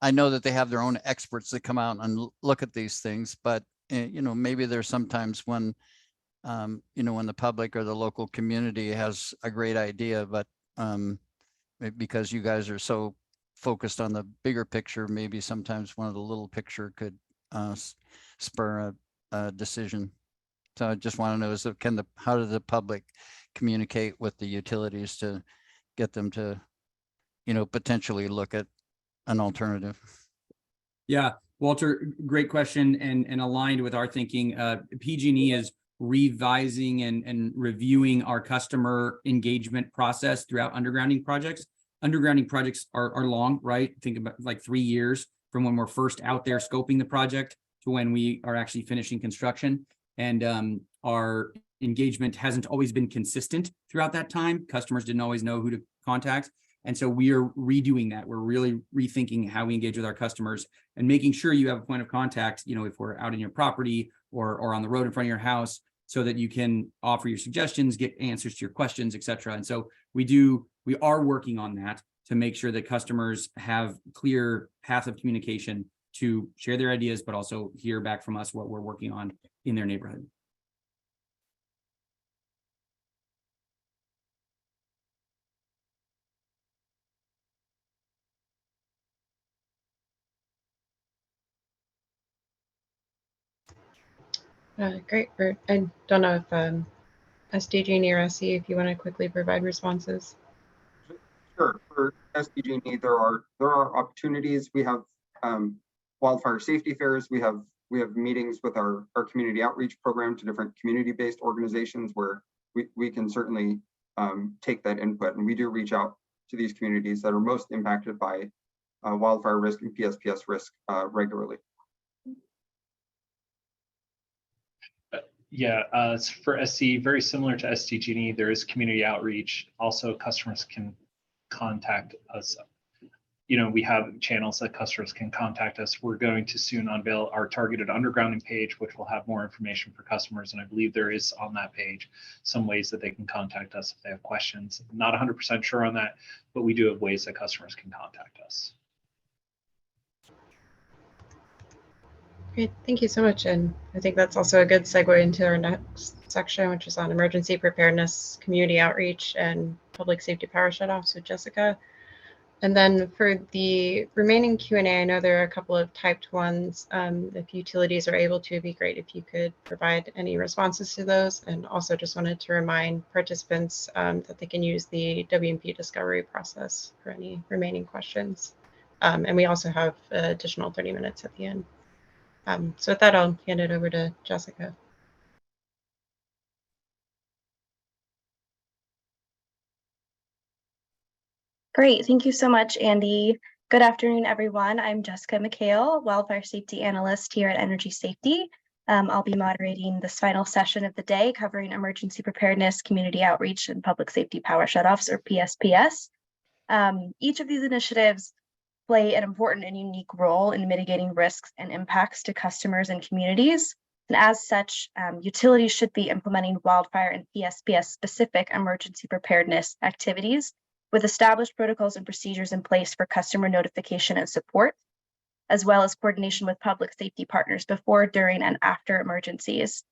I know that they have their own experts that come out and look at these things, but maybe there's sometimes when when the public or the local community has a great idea, but because you guys are so focused on the bigger picture, maybe sometimes one of the little picture could spur a decision. So I just want to know, how does the public communicate with the utilities to get them to, potentially look at an alternative? Yeah, Walter, great question, and aligned with our thinking. PG&E is revising and reviewing our customer engagement process throughout undergrounding projects. Undergrounding projects are long, right? Think about like 3 years from when we're first out there scoping the project to when we are actually finishing construction. And our engagement hasn't always been consistent throughout that time. Customers didn't always know who to contact. And so we are redoing that. We're really rethinking how we engage with our customers and making sure you have a point of contact, if we're out in your property or on the road in front of your house, so that you can offer your suggestions, get answers to your questions, et cetera. And so we are working on that to make sure that customers have clear paths of communication to share their ideas, but also hear back from us what we're working on in their neighborhood. Great. I don't know if SDG or SE, if you want to quickly provide responses. Sure. For SDG&E, there are opportunities. We have wildfire safety fairs. We have meetings with our community outreach program to different community-based organizations where we can certainly take that input. And we do reach out to these communities that are most impacted by wildfire risk and PSPS risk regularly. Yeah, for SC, very similar to SDG&E, there is community outreach. Also, customers can contact us. You know, we have channels that customers can contact us. We're going to soon unveil our targeted undergrounding page, which will have more information for customers. And I believe there is on that page some ways that they can contact us if they have questions. Not 100% sure on that, but we do have ways that customers can contact us. Great, thank you so much. And I think that's also a good segue into our next section, which is on emergency preparedness, community outreach, and public safety power shutoffs with Jessica. And then for the remaining Q&A, I know there are a couple of typed ones. If utilities are able to, it'd be great if you could provide any responses to those. And also just wanted to remind participants that they can use the WMP discovery process for any remaining questions. And we also have additional 30 minutes at the end. So with that, I'll hand it over to Jessica. Great, thank you so much, Andy. Good afternoon, everyone. I'm Jessica McHale, Wildfire Safety Analyst here at Energy Safety. I'll be moderating this final session of the day covering emergency preparedness, community outreach, and public safety power shutoffs, or PSPS. Each of these initiatives play an important and unique role in mitigating risks and impacts to customers and communities. And as such, utilities should be implementing wildfire and PSPS specific emergency preparedness activities with established protocols and procedures in place for customer notification and support, as well as coordination with public safety partners before, during, and after emergencies.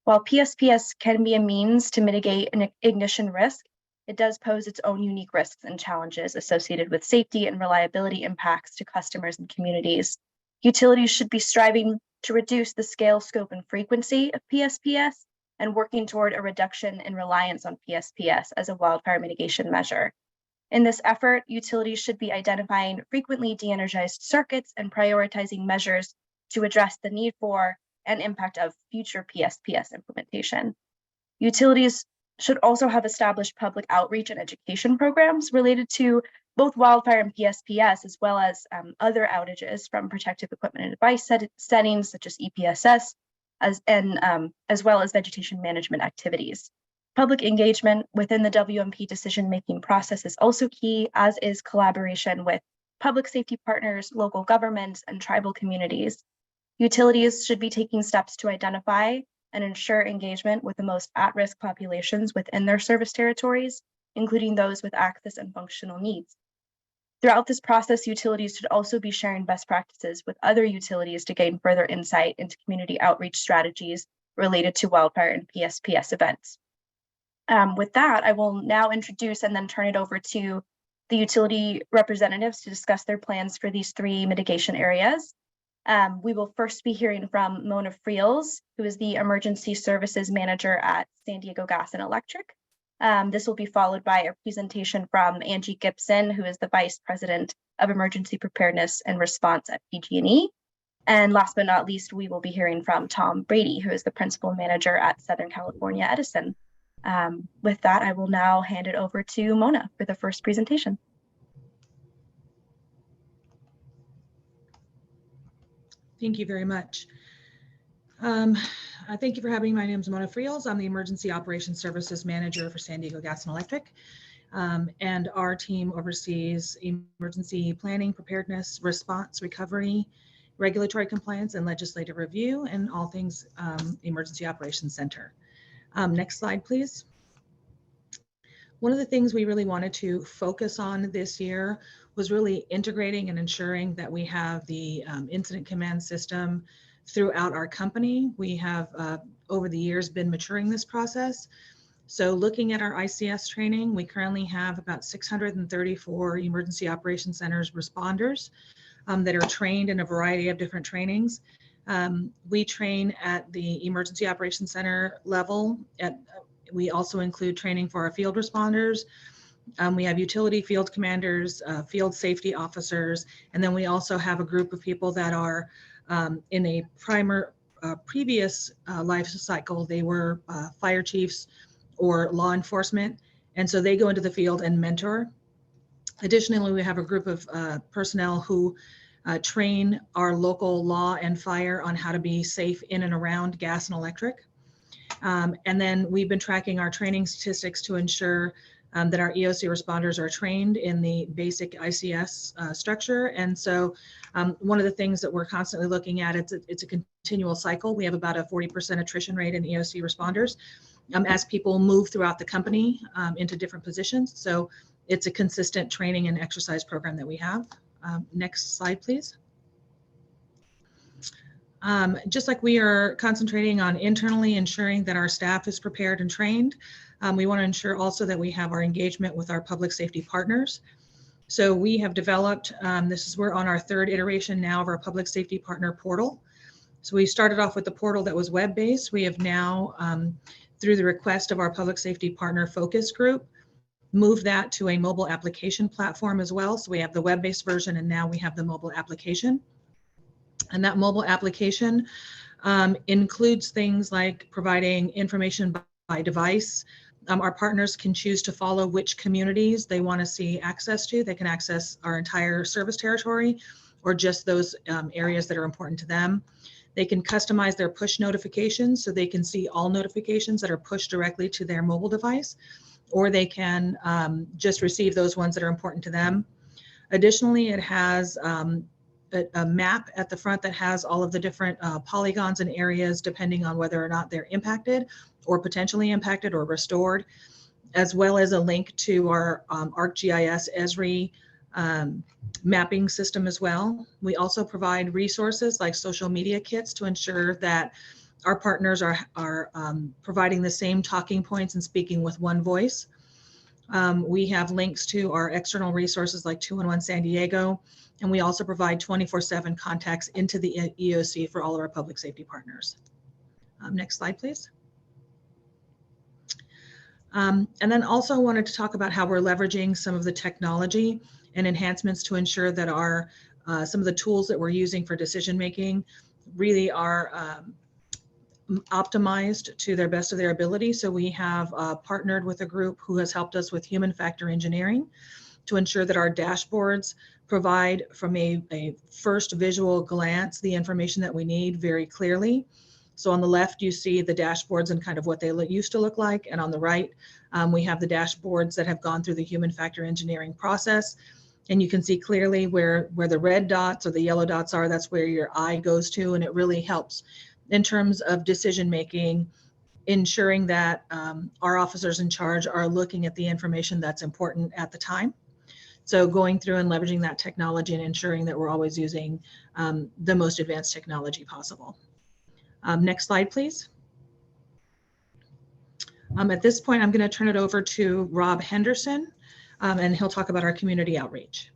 While PSPS can be a means to mitigate an ignition risk, it does pose its own unique risks and challenges associated with safety and reliability impacts to customers and communities. Utilities should be striving to reduce the scale, scope, and frequency of PSPS and working toward a reduction in reliance on PSPS as a wildfire mitigation measure. In this effort, utilities should be identifying frequently de-energized circuits and prioritizing measures to address the need for and impact of future PSPS implementation. Utilities should also have established public outreach and education programs related to both wildfire and PSPS, as well as other outages from protective equipment and device settings such as EPSS, as well as vegetation management activities. Public engagement within the WMP decision-making process is also key, as is collaboration with public safety partners, local governments, and tribal communities. Utilities should be taking steps to identify and ensure engagement with the most at-risk populations within their service territories, including those with access and functional needs. Throughout this process, utilities should also be sharing best practices with other utilities to gain further insight into community outreach strategies related to wildfire and PSPS events. With that, I will now introduce and then turn it over to the utility representatives to discuss their plans for these three mitigation areas. We will first be hearing from Mona Friels, who is the Emergency Services Manager at San Diego Gas and Electric. This will be followed by a presentation from Angie Gibson, who is the Vice President of Emergency Preparedness and Response at PG&E. And last but not least, we will be hearing from Tom Brady, who is the Principal Manager at Southern California Edison. With that, I will now hand it over to Mona for the first presentation. Thank you very much. Thank you for having me. My name is Mona Friels. I'm the Emergency Operations Services Manager for San Diego Gas and Electric. And our team oversees emergency planning, preparedness, response, recovery, regulatory compliance, and legislative review, and all things Emergency Operations Center. Next slide, please. One of the things we really wanted to focus on this year was really integrating and ensuring that we have the incident command system throughout our company. We have over the years been maturing this process. So looking at our ICS training, we currently have about 634 emergency operations centers responders that are trained in a variety of different trainings. We train at the emergency operations center level. We also include training for our field responders. We have utility field commanders, field safety officers, and then we also have a group of people that are in a previous life cycle. They were fire chiefs or law enforcement, and so they go into the field and mentor. Additionally, we have a group of personnel who train our local law and fire on how to be safe in and around gas and electric. And then we've been tracking our training statistics to ensure that our EOC responders are trained in the basic ICS structure. And so one of the things that we're constantly looking at, it's a continual cycle. We have about a 40% attrition rate in EOC responders as people move throughout the company into different positions. So it's a consistent training and exercise program that we have. Next slide, please. Just like we are concentrating on internally ensuring that our staff is prepared and trained, we want to ensure also that we have our engagement with our public safety partners. So we have developed, we're on our third iteration now of our public safety partner portal. So we started off with the portal that was web-based. We have now, through the request of our public safety partner focus group, moved that to a mobile application platform as well. So we have the web-based version and now we have the mobile application. And that mobile application includes things like providing information by device. Our partners can choose to follow which communities they want to see access to. They can access our entire service territory or just those areas that are important to them. They can customize their push notifications so they can see all notifications that are pushed directly to their mobile device, or they can just receive those ones that are important to them. Additionally, it has a map at the front that has all of the different polygons and areas depending on whether or not they're impacted or potentially impacted or restored, as well as a link to our ArcGIS Esri mapping system as well. We also provide resources like social media kits to ensure that our partners are providing the same talking points and speaking with one voice. We have links to our external resources like 211 San Diego, and we also provide 24/7 contacts into the EOC for all of our public safety partners. Next slide, please. And then also wanted to talk about how we're leveraging some of the technology and enhancements to ensure that our some of the tools that we're using for decision making really are optimized to their best of their ability. So we have partnered with a group who has helped us with human factor engineering to ensure that our dashboards provide from a first visual glance the information that we need very clearly. So on the left, you see the dashboards and kind of what they used to look like. And on the right, we have the dashboards that have gone through the human factor engineering process. And you can see clearly where the red dots or the yellow dots are, that's where your eye goes to. And it really helps in terms of decision making, ensuring that our officers in charge are looking at the information that's important at the time. So going through and leveraging that technology and ensuring that we're always using the most advanced technology possible. Next slide, please. At this point, I'm going to turn it over to Rob Henderson, and he'll talk about our community outreach.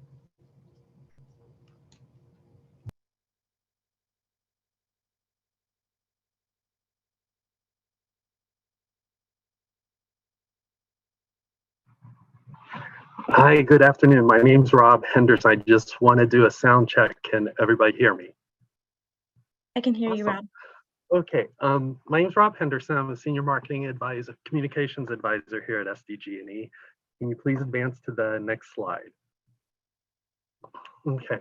Hi, good afternoon. My name's Rob Henderson. I just want to do a sound check. Can everybody hear me? I can hear you, Rob. Okay, my name's Rob Henderson. I'm a senior marketing advisor, communications advisor here at SDG&E. Can you please advance to the next slide? Okay,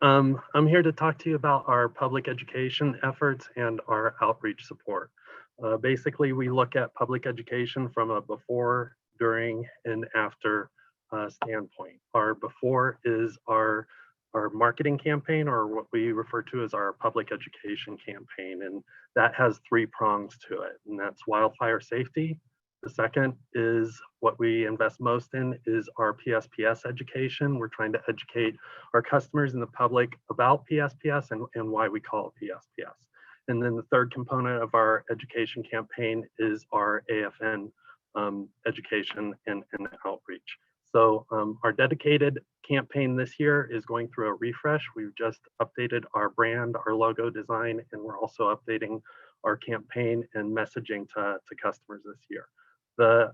I'm here to talk to you about our public education efforts and our outreach support. Basically, we look at public education from a before, during, and after standpoint. Our before is our our marketing campaign, or what we refer to as our public education campaign. And that has 3 prongs to it, and that's wildfire safety. The second is what we invest most in is our PSPS education. We're trying to educate our customers and the public about PSPS and why we call it PSPS. And then the third component of our education campaign is our AFN education and outreach. So our dedicated campaign this year is going through a refresh. We've just updated our brand, our logo design, and we're also updating our campaign and messaging to customers this year. The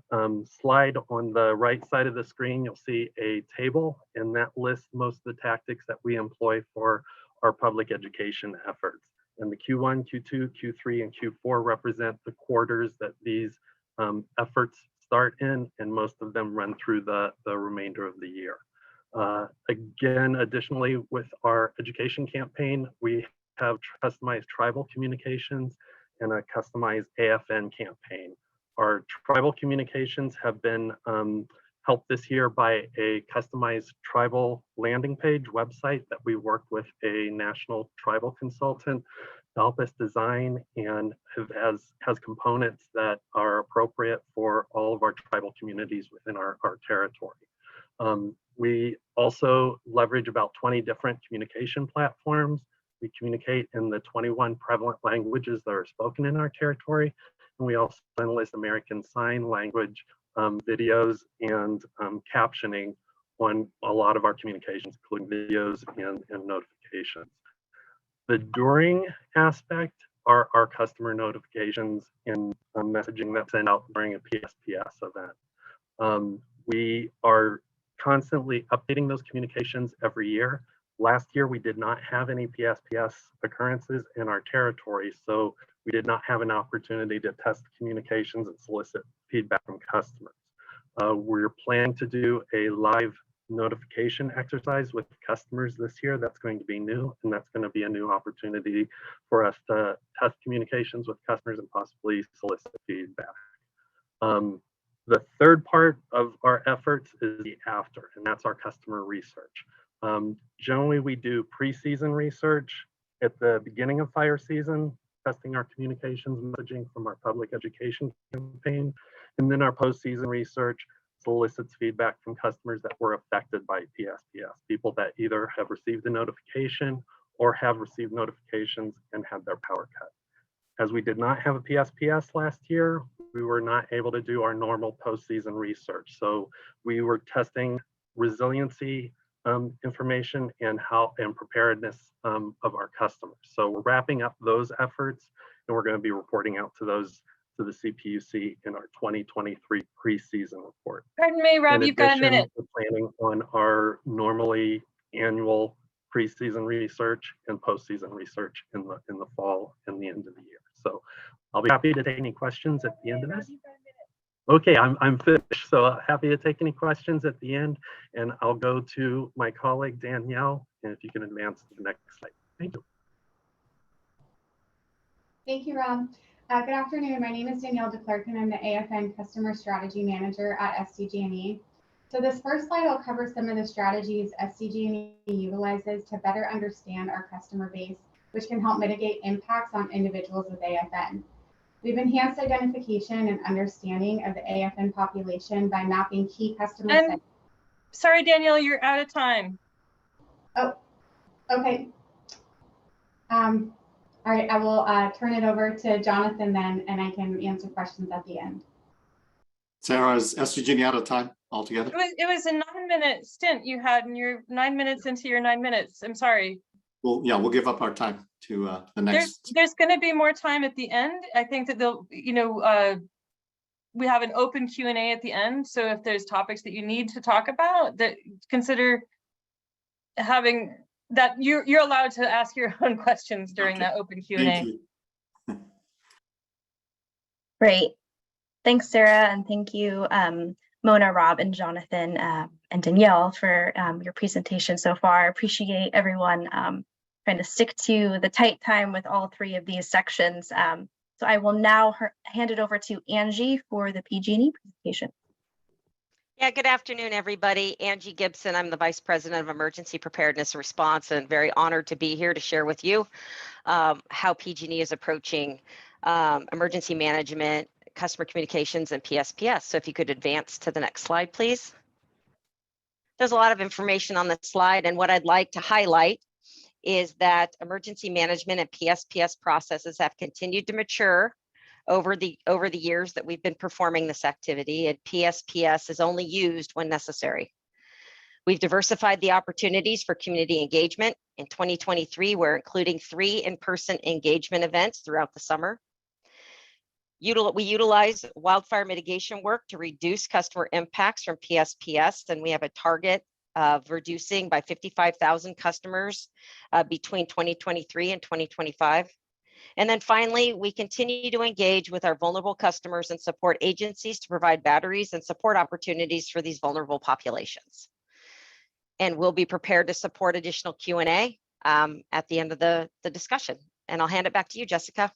slide on the right side of the screen, you'll see a table, and that lists most of the tactics that we employ for our public education efforts. And the Q1, Q2, Q3, and Q4 represent the quarters that these efforts start in, and most of them run through the remainder of the year. Again, additionally, with our education campaign, we have customized tribal communications and a customized AFN campaign. Our tribal communications have been helped this year by a customized tribal landing page website that we worked with a national tribal consultant to help us design, and has components that are appropriate for all of our tribal communities within our territory. We also leverage about 20 different communication platforms. We communicate in the 21 prevalent languages that are spoken in our territory. And we also enlist American Sign Language videos and captioning on a lot of our communications, including videos and notifications. The during aspect are our customer notifications and messaging that's sent out during a PSPS event. We are constantly updating those communications every year. Last year, we did not have any PSPS occurrences in our territory, so we did not have an opportunity to test communications and solicit feedback from customers. We're planning to do a live notification exercise with customers this year. That's going to be new, and that's going to be a new opportunity for us to test communications with customers and possibly solicit feedback. The third part of our efforts is the after, and that's our customer research. Generally, we do pre-season research at the beginning of fire season, testing our communications messaging from our public education campaign, and then our post-season research solicits feedback from customers that were affected by PSPS, people that either have received a notification or have received notifications and had their power cut. As we did not have a PSPS last year, we were not able to do our normal post-season research. So we were testing resiliency information and preparedness of our customers. So we're wrapping up those efforts, and we're going to be reporting out to the CPUC in our 2023 pre-season report. Pardon me, Rob, you've got a minute. We're planning on our normally annual pre-season research and post-season research in the fall and the end of the year. So I'll be happy to take any questions at the end of this. Okay, I'm finished. So happy to take any questions at the end, and I'll go to my colleague Danielle, and if you can advance to the next slide. Thank you. Thank you, Rob. Good afternoon. My name is Danielle DeClerc, and I'm the AFN Customer Strategy Manager at SDG&E. So this first slide will cover some of the strategies SDG&E utilizes to better understand our customer base, which can help mitigate impacts on individuals with AFN. We've enhanced identification and understanding of the AFN population by mapping key customer segments. Sorry, Danielle, you're out of time. Oh, okay. All right, I will turn it over to Jonathan then, and I can answer questions at the end. Sarah, is SDG&E out of time altogether? It was a 9-minute stint you had, and you're 9 minutes into your 9 minutes. I'm sorry. Well, yeah, we'll give up our time to the next. There's going to be more time at the end. I think that they'll, we have an open Q&A at the end. So if there's topics that you need to talk about, that consider having that you're allowed to ask your own questions during that open Q&A. Thank you. Great. Thanks, Sarah, and thank you, Mona, Rob, and Jonathan, and Danielle for your presentation so far. Appreciate everyone trying to stick to the tight time with all 3 of these sections. So I will now hand it over to Angie for the PG&E presentation. Yeah, good afternoon, everybody. Angie Gibson. I'm the Vice President of Emergency Preparedness and Response, and very honored to be here to share with you how PG&E is approaching emergency management, customer communications, and PSPS. So if you could advance to the next slide, please. There's a lot of information on this slide, and what I'd like to highlight is that emergency management and PSPS processes have continued to mature over the years that we've been performing this activity, and PSPS is only used when necessary. We've diversified the opportunities for community engagement. In 2023, we're including 3 in-person engagement events throughout the summer. We utilize wildfire mitigation work to reduce customer impacts from PSPS, and we have a target of reducing by 55,000 customers between 2023 and 2025. And then finally, we continue to engage with our vulnerable customers and support agencies to provide batteries and support opportunities for these vulnerable populations. And we'll be prepared to support additional Q&A at the end of the discussion. And I'll hand it back to you, Jessica.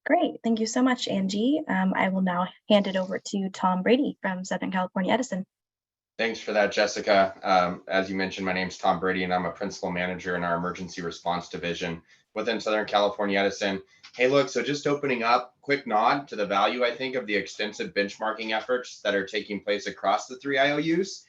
Great. Thank you so much, Angie. I will now hand it over to Tom Brady from Southern California Edison. Thanks for that, Jessica. As you mentioned, my name is Tom Brady, and I'm a principal manager in our emergency response division within Southern California Edison. Hey, look, so just opening up, quick nod to the value, I think, of the extensive benchmarking efforts that are taking place across the 3 IOUs,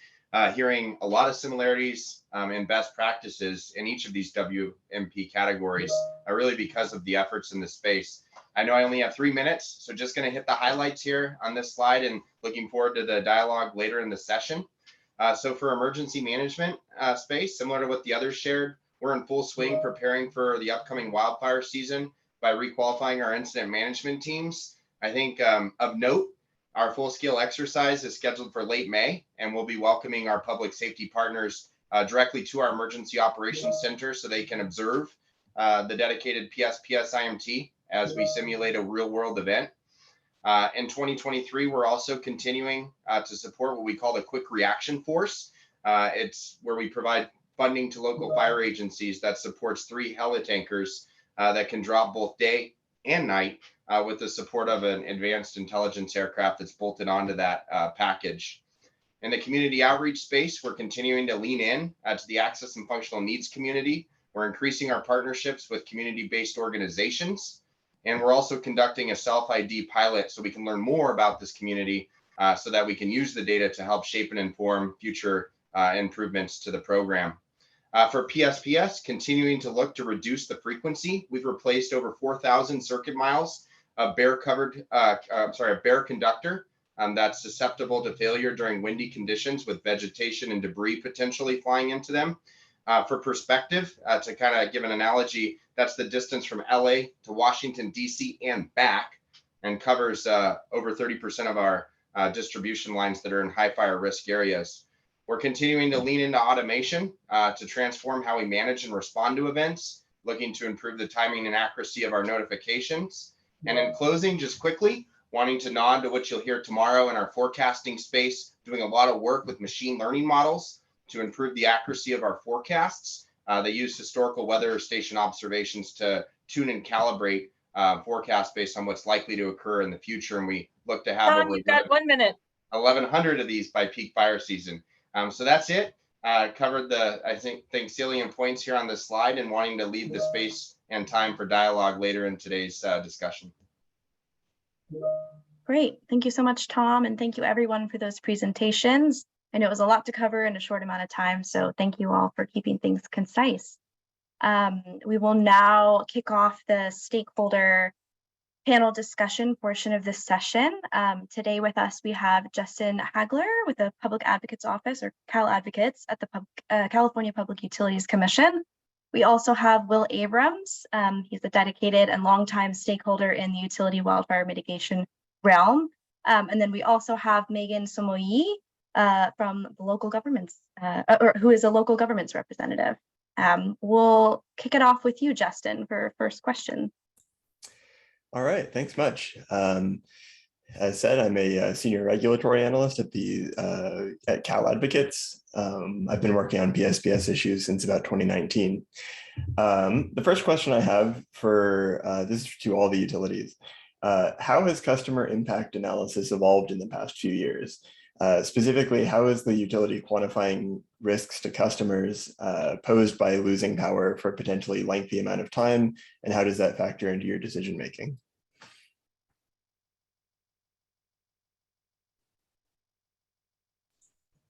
hearing a lot of similarities and best practices in each of these WMP categories, really because of the efforts in this space. I know I only have 3 minutes, so just going to hit the highlights here on this slide and looking forward to the dialogue later in the session. So for emergency management space, similar to what the others shared, we're in full swing preparing for the upcoming wildfire season by requalifying our incident management teams. I think of note, our full-scale exercise is scheduled for late May, and we'll be welcoming our public safety partners directly to our emergency operations center so they can observe the dedicated PSPS IMT as we simulate a real-world event. In 2023, we're also continuing to support what we call the Quick Reaction Force. It's where we provide funding to local fire agencies that supports 3 helitankers that can drop both day and night with the support of an advanced intelligence aircraft that's bolted onto that package. In the community outreach space, we're continuing to lean in to the access and functional needs community. We're increasing our partnerships with community-based organizations, and we're also conducting a self-ID pilot so we can learn more about this community so that we can use the data to help shape and inform future improvements to the program. For PSPS, continuing to look to reduce the frequency, we've replaced over 4,000 circuit miles of bare conductor that's susceptible to failure during windy conditions with vegetation and debris potentially flying into them. For perspective, to kind of give an analogy, that's the distance from LA to Washington, DC and back, and covers over 30% of our distribution lines that are in high fire risk areas. We're continuing to lean into automation to transform how we manage and respond to events, looking to improve the timing and accuracy of our notifications. And in closing, just quickly, wanting to nod to what you'll hear tomorrow in our forecasting space, doing a lot of work with machine learning models to improve the accuracy of our forecasts. They use historical weather station observations to tune and calibrate forecasts based on what's likely to occur in the future. And we look to have Tom, you've got 1 minute. 1,100 of these by peak fire season. So that's it. Covered the, I think salient points here on this slide and wanting to leave the space and time for dialogue later in today's discussion. Great. Thank you so much, Tom. And thank you everyone for those presentations. I know it was a lot to cover in a short amount of time, so thank you all for keeping things concise. We will now kick off the stakeholder panel discussion portion of this session. Today with us, we have Justin Hagler with the Public Advocates Office, or Cal Advocates, at the California Public Utilities Commission. We also have Will Abrams. He's a dedicated and longtime stakeholder in the utility wildfire mitigation realm. And then we also have Megan Somoyi from the local governments, or who is a local governments representative. We'll kick it off with you, Justin, for first question. All right, thanks much. As said, I'm a senior regulatory analyst at Cal Advocates. I've been working on PSPS issues since about 2019. The first question I have for this is to all the utilities. How has customer impact analysis evolved in the past few years? Specifically, how is the utility quantifying risks to customers posed by losing power for a potentially lengthy amount of time? And how does that factor into your decision making?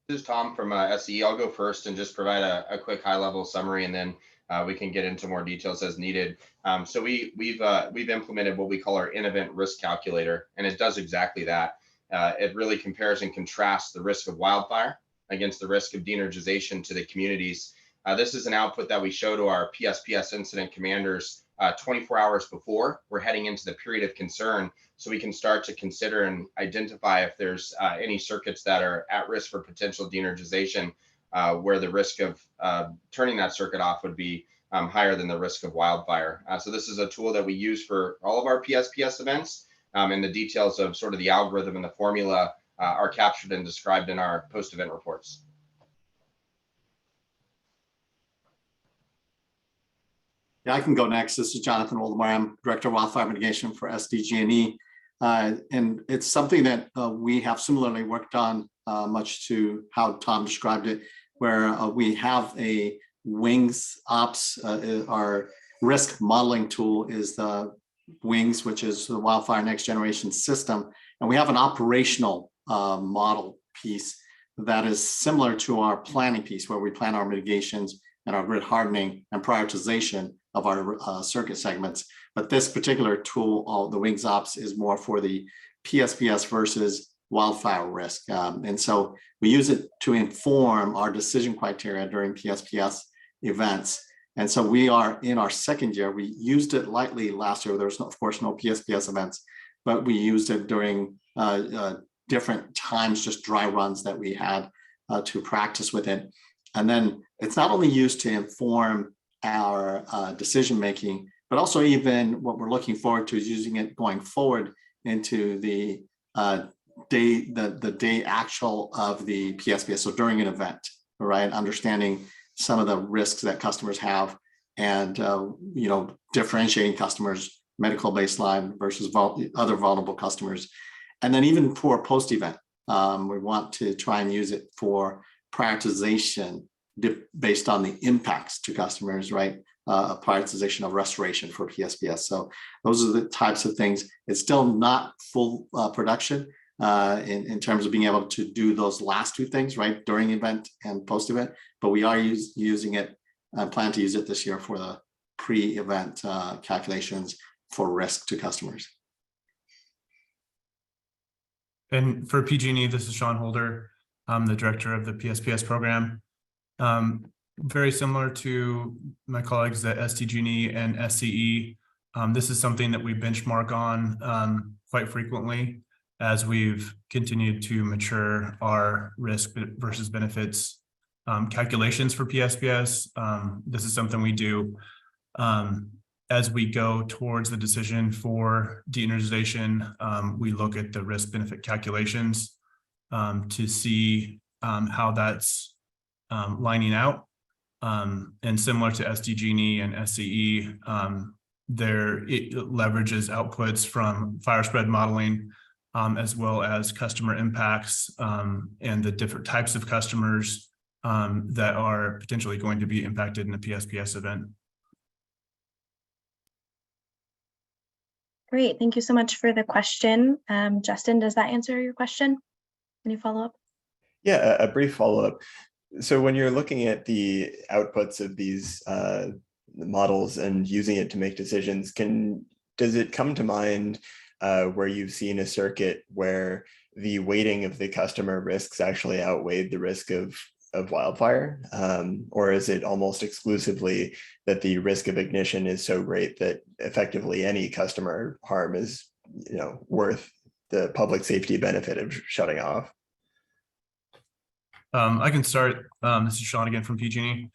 This is Tom from SE. I'll go first and just provide a quick high-level summary, and then we can get into more details as needed. So we've implemented what we call our in-event risk calculator, and it does exactly that. It really compares and contrasts the risk of wildfire against the risk of de-energization to the communities. This is an output that we show to our PSPS incident commanders 24 hours before we're heading into the period of concern, so we can start to consider and identify if there's any circuits that are at risk for potential de-energization, where the risk of turning that circuit off would be higher than the risk of wildfire. So this is a tool that we use for all of our PSPS events, and the details of sort of the algorithm and the formula are captured and described in our post-event reports. Yeah, I can go next. This is Jonathan Oldemar. I'm Director of Wildfire Mitigation for SDG&E. And it's something that we have similarly worked on, much to how Tom described it, where we have a WINGS ops. Our risk modeling tool is the WINGS, which is the Wildfire Next Generation System. And we have an operational model piece that is similar to our planning piece, where we plan our mitigations and our grid hardening and prioritization of our circuit segments. But this particular tool, the WINGS ops, is more for the PSPS versus wildfire risk. And so we use it to inform our decision criteria during PSPS events. And so we are in our second year. We used it lightly last year. There was, of course, no PSPS events, but we used it during different times, just dry runs that we had to practice with it. And then it's not only used to inform our decision making, but also even what we're looking forward to is using it going forward into the day actual of the PSPS. So during an event, right, understanding some of the risks that customers have, and differentiating customers, medical baseline versus other vulnerable customers. And then even for post-event, we want to try and use it for prioritization based on the impacts to customers, right? A prioritization of restoration for PSPS. So those are the types of things. It's still not full production in terms of being able to do those last two things, right? During event and post-event, but we are using it and plan to use it this year for the pre-event calculations for risk to customers. And for PG&E, this is Sean Holder. I'm the director of the PSPS program. Very similar to my colleagues at SDG&E and SCE. This is something that we benchmark on quite frequently as we've continued to mature our risk versus benefits calculations for PSPS. This is something we do as we go towards the decision for de-energization. We look at the risk benefit calculations to see how that's lining out. And similar to SDG&E and SCE, it leverages outputs from fire spread modeling, as well as customer impacts and the different types of customers that are potentially going to be impacted in a PSPS event. Great, thank you so much for the question. Justin, does that answer your question? Any follow-up? Yeah, a brief follow-up. So when you're looking at the outputs of these models and using it to make decisions, does it come to mind where you've seen a circuit where the weighting of the customer risks actually outweighed the risk of wildfire? Or is it almost exclusively that the risk of ignition is so great that effectively any customer harm is worth the public safety benefit of shutting off? I can start. This is Sean again from PG&E.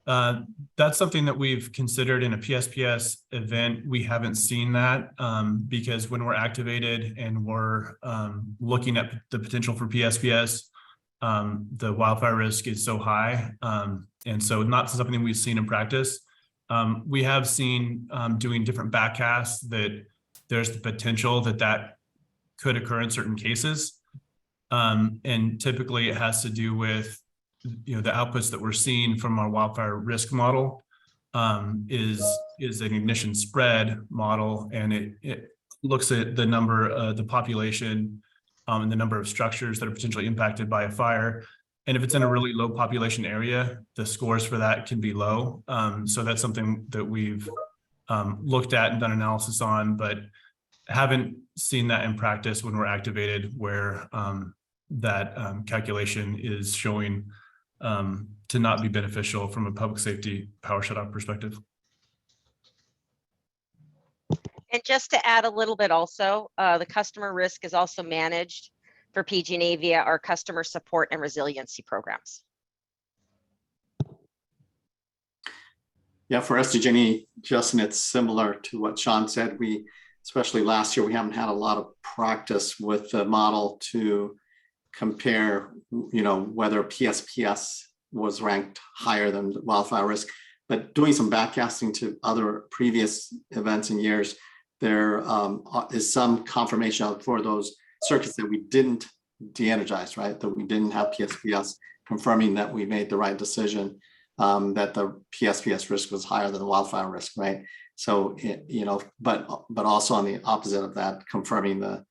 That's something that we've considered in a PSPS event. We haven't seen that because when we're activated and we're looking at the potential for PSPS, the wildfire risk is so high. And so not something we've seen in practice. We have seen doing different backcasts that there's the potential that could occur in certain cases. And typically it has to do with, you know, the outputs that we're seeing from our wildfire risk model is an ignition spread model, and it looks at the number, the population, and the number of structures that are potentially impacted by a fire. And if it's in a really low population area, the scores for that can be low. So that's something that we've looked at and done analysis on, but haven't seen that in practice when we're activated, where that calculation is showing to not be beneficial from a public safety power shutoff perspective. And just to add a little bit also, the customer risk is also managed for PG&E via our customer support and resiliency programs. Yeah, for SDG&E, Justin, it's similar to what Sean said. We, especially last year, we haven't had a lot of practice with the model to compare, you know, whether PSPS was ranked higher than wildfire risk. But doing some backcasting to other previous events and years, there is some confirmation for those circuits that we didn't de-energize, right? That we didn't have PSPS, confirming that we made the right decision, that the PSPS risk was higher than the wildfire risk, right? So, you know, but also on the opposite of that, confirming the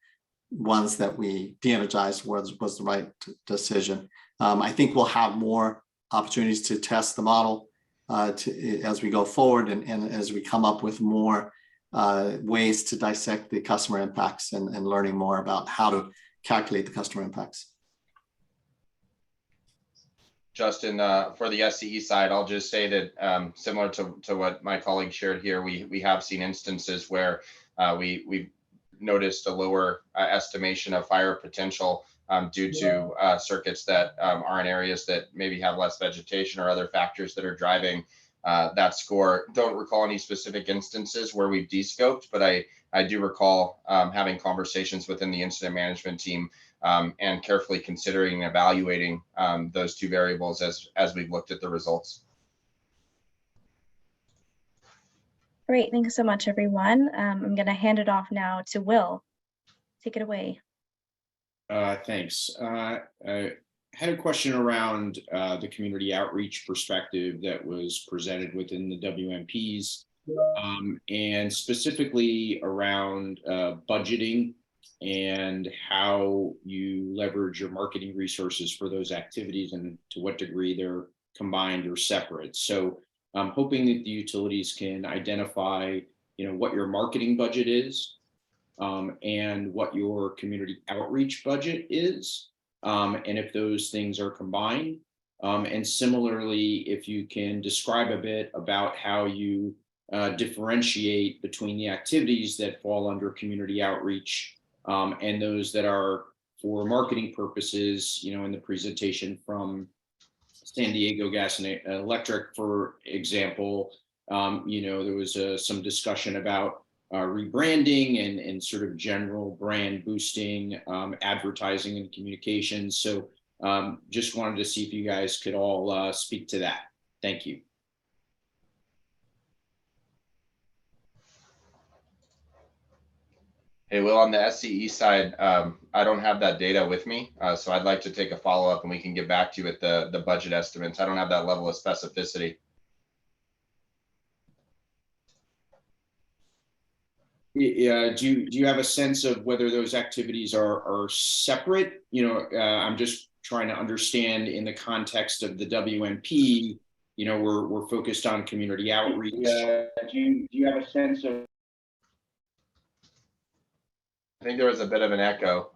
ones that we de-energized was the right decision. I think we'll have more opportunities to test the model as we go forward, and as we come up with more ways to dissect the customer impacts and learning more about how to calculate the customer impacts. Justin, for the SCE side, I'll just say that similar to what my colleague shared here, we have seen instances where we noticed a lower estimation of fire potential due to circuits that are in areas that maybe have less vegetation or other factors that are driving that score. Don't recall any specific instances where we've descoped, but I do recall having conversations within the incident management team and carefully considering and evaluating those two variables as we've looked at the results. Great, thanks so much, everyone. I'm going to hand it off now to Will. Take it away. Thanks. I had a question around the community outreach perspective that was presented within the WMPs, and specifically around budgeting and how you leverage your marketing resources for those activities and to what degree they're combined or separate. So I'm hoping that the utilities can identify, you know, what your marketing budget is and what your community outreach budget is, and if those things are combined. And similarly, if you can describe a bit about how you differentiate between the activities that fall under community outreach and those that are for marketing purposes, you know, in the presentation from San Diego Gas and Electric, for example, you know, there was some discussion about rebranding and sort of general brand boosting, advertising and communications. So just wanted to see if you guys could all speak to that. Thank you. Hey, Will, on the SCE side, I don't have that data with me, so I'd like to take a follow-up and we can get back to you with the budget estimates. I don't have that level of specificity. Yeah, do you have a sense of whether those activities are separate? You know, I'm just trying to understand in the context of the WMP, you know, we're focused on community outreach. Do you have a sense of? I think there was a bit of an echo.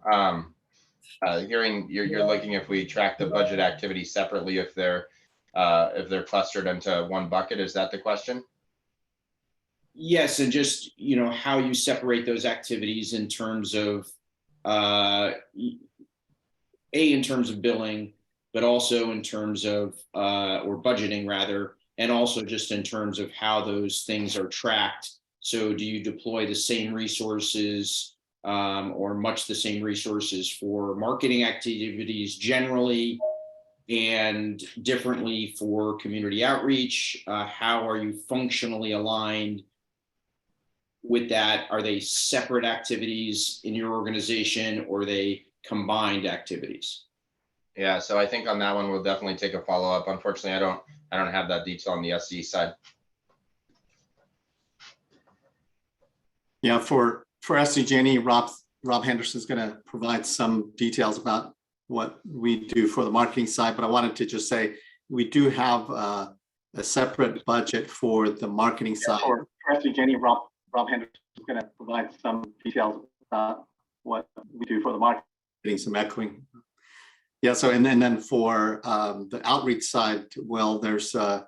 Hearing you're looking if we track the budget activity separately, if they're clustered into one bucket. Is that the question? Yes, and just, you know, how you separate those activities in terms of in terms of billing, but also in terms of or budgeting rather, and also just in terms of how those things are tracked. So do you deploy the same resources or much the same resources for marketing activities generally and differently for community outreach? How are you functionally aligned with that? Are they separate activities in your organization, or are they combined activities? Yeah, so I think on that one, we'll definitely take a follow-up. Unfortunately, I don't have that detail on the SE side. Yeah, for SDG&E, Rob Henderson is going to provide some details about what we do for the marketing side, but I wanted to just say we do have a separate budget for the marketing side. For SDG&E, Rob Henderson is going to provide some details about what we do for the marketing. Getting some echoing. Yeah, so and then for the outreach side, well, there's a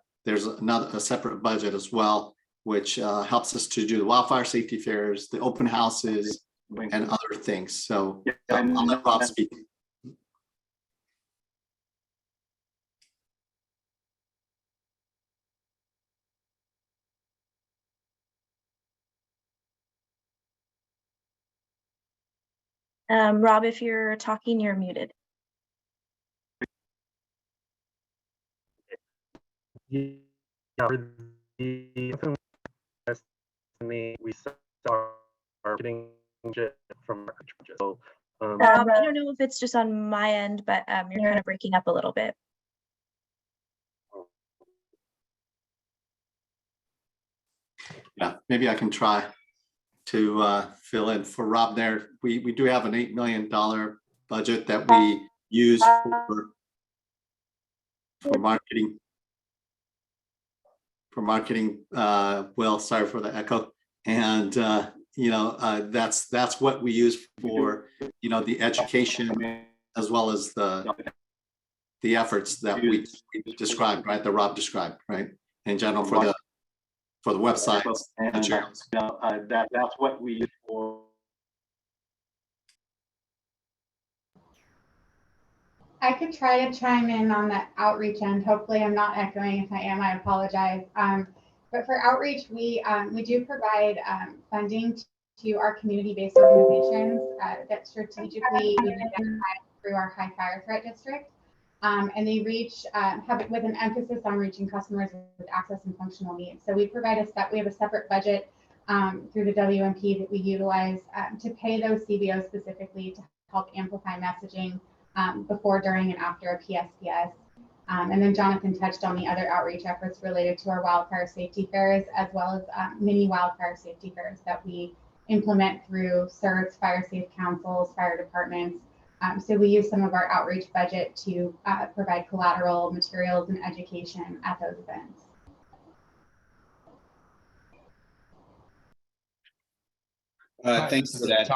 separate budget as well, which helps us to do the wildfire safety fairs, the open houses, and other things. So I'll let Rob speak. Rob, if you're talking, you're muted. Yeah, for the we are getting it from our budget. So, I don't know if it's just on my end, but you're kind of breaking up a little bit. Yeah, maybe I can try to fill in for Rob there. We do have an $8 million budget that we use for marketing. Well, sorry for the echo. And that's what we use for the education as well as the efforts that we described, right? That Rob described, right? In general for the websites and materials. That's what we use for. I could try to chime in on the outreach end. Hopefully I'm not echoing. If I am, I apologize. But for outreach, we do provide funding to our community-based organizations that strategically we've identified through our high fire threat district. And they reach, have it with an emphasis on reaching customers with access and functional needs. So we provide we have a separate budget through the WMP that we utilize to pay those CBOs specifically to help amplify messaging before, during, and after a PSPS. And then Jonathan touched on the other outreach efforts related to our wildfire safety fairs, as well as mini wildfire safety fairs that we implement through CERTs, fire safe councils, fire departments. So we use some of our outreach budget to provide collateral, materials, and education at those events. Thanks for that.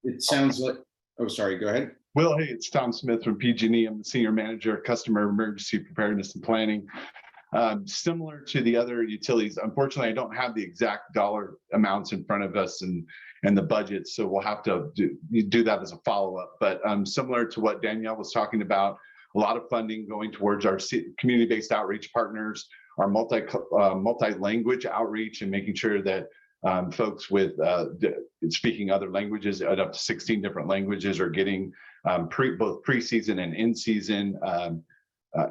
It sounds like, oh, sorry, go ahead. Will, hey, it's Tom Smith from PG&E. I'm the Senior Manager of Customer Emergency Preparedness and Planning. Similar to the other utilities, unfortunately, I don't have the exact dollar amounts in front of us and the budget, so we'll have to do that as a follow-up. But similar to what Danielle was talking about, a lot of funding going towards our community-based outreach partners, our multi-language outreach, and making sure that folks with speaking other languages, up to 16 different languages, are getting both pre-season and in-season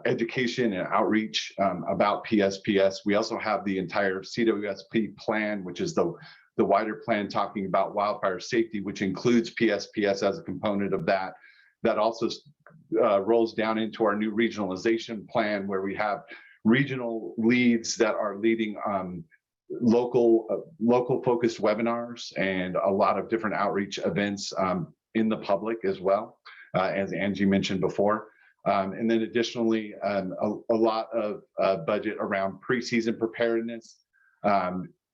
education and outreach about PSPS. We also have the entire CWSP plan, which is the wider plan talking about wildfire safety, which includes PSPS as a component of that. That also rolls down into our new regionalization plan, where we have regional leads that are leading local focused webinars and a lot of different outreach events in the public as well, as Angie mentioned before. And then additionally, a lot of budget around pre-season preparedness,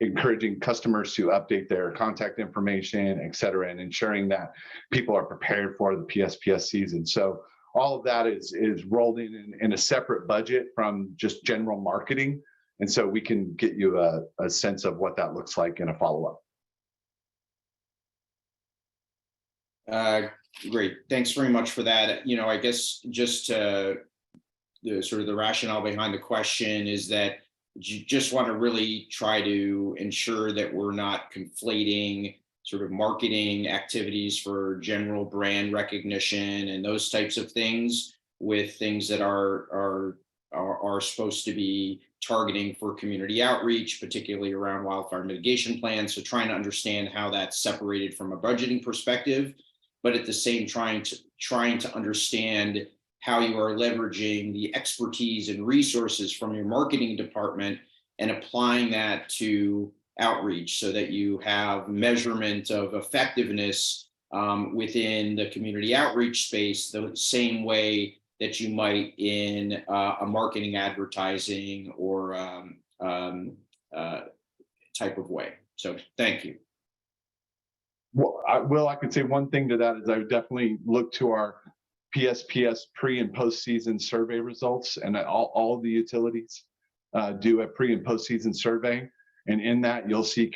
encouraging customers to update their contact information, et cetera, and ensuring that people are prepared for the PSPS season. So all of that is rolled in a separate budget from just general marketing. And so we can get you a sense of what that looks like in a follow-up. Great, thanks very much for that. I guess just the sort of the rationale behind the question is that you just want to really try to ensure that we're not conflating sort of marketing activities for general brand recognition and those types of things with things that are supposed to be targeting for community outreach, particularly around wildfire mitigation plans. So trying to understand how that's separated from a budgeting perspective, but at the same trying to understand how you are leveraging the expertise and resources from your marketing department and applying that to outreach so that you have measurement of effectiveness within the community outreach space the same way that you might in a marketing, advertising, or type of way. So thank you. Well, I could say one thing to that is I would definitely look to our PSPS pre and post season survey results, and all the utilities do a pre and post season survey. And in that, you'll see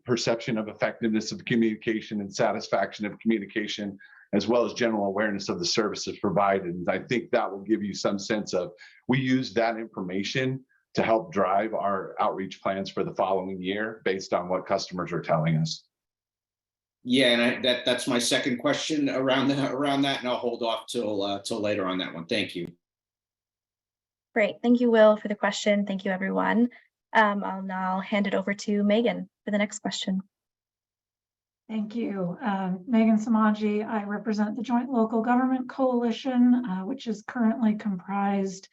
perception of effectiveness of communication and satisfaction of communication, as well as general awareness of the services provided. And I think that will give you some sense of, we use that information to help drive our outreach plans for the following year based on what customers are telling us. Yeah, and that's my second question around that, and I'll hold off till later on that one. Thank you. Great. Thank you, Will, for the question. Thank you, everyone. I'll now hand it over to Megan for the next question. Thank you. Megan Samaji. I represent the Joint Local Government Coalition, which is currently comprised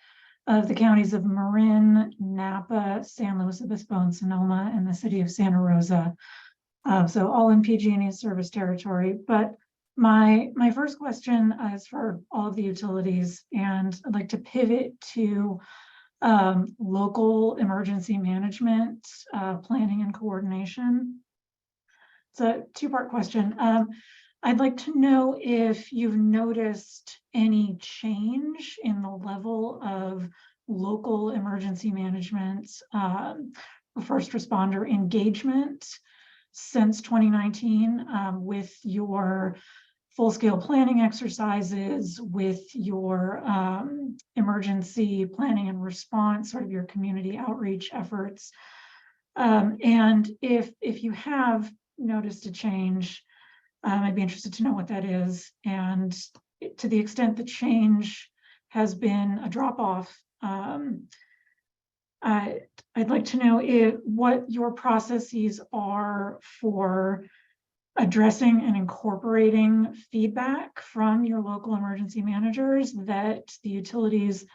of the counties of Marin, Napa, San Luis Obispo, and Sonoma, and the city of Santa Rosa. So all in PG&E service territory. But my first question is for all of the utilities, and I'd like to pivot to local emergency management, planning and coordination. It's a two-part question. I'd like to know if you've noticed any change in the level of local emergency management, first responder engagement since 2019 with your full-scale planning exercises, with your emergency planning and response, sort of your community outreach efforts. And if you have noticed a change, I'd be interested to know what that is. And to the extent the change has been a drop-off, I'd like to know what your processes are for addressing and incorporating feedback from your local emergency managers that the utilities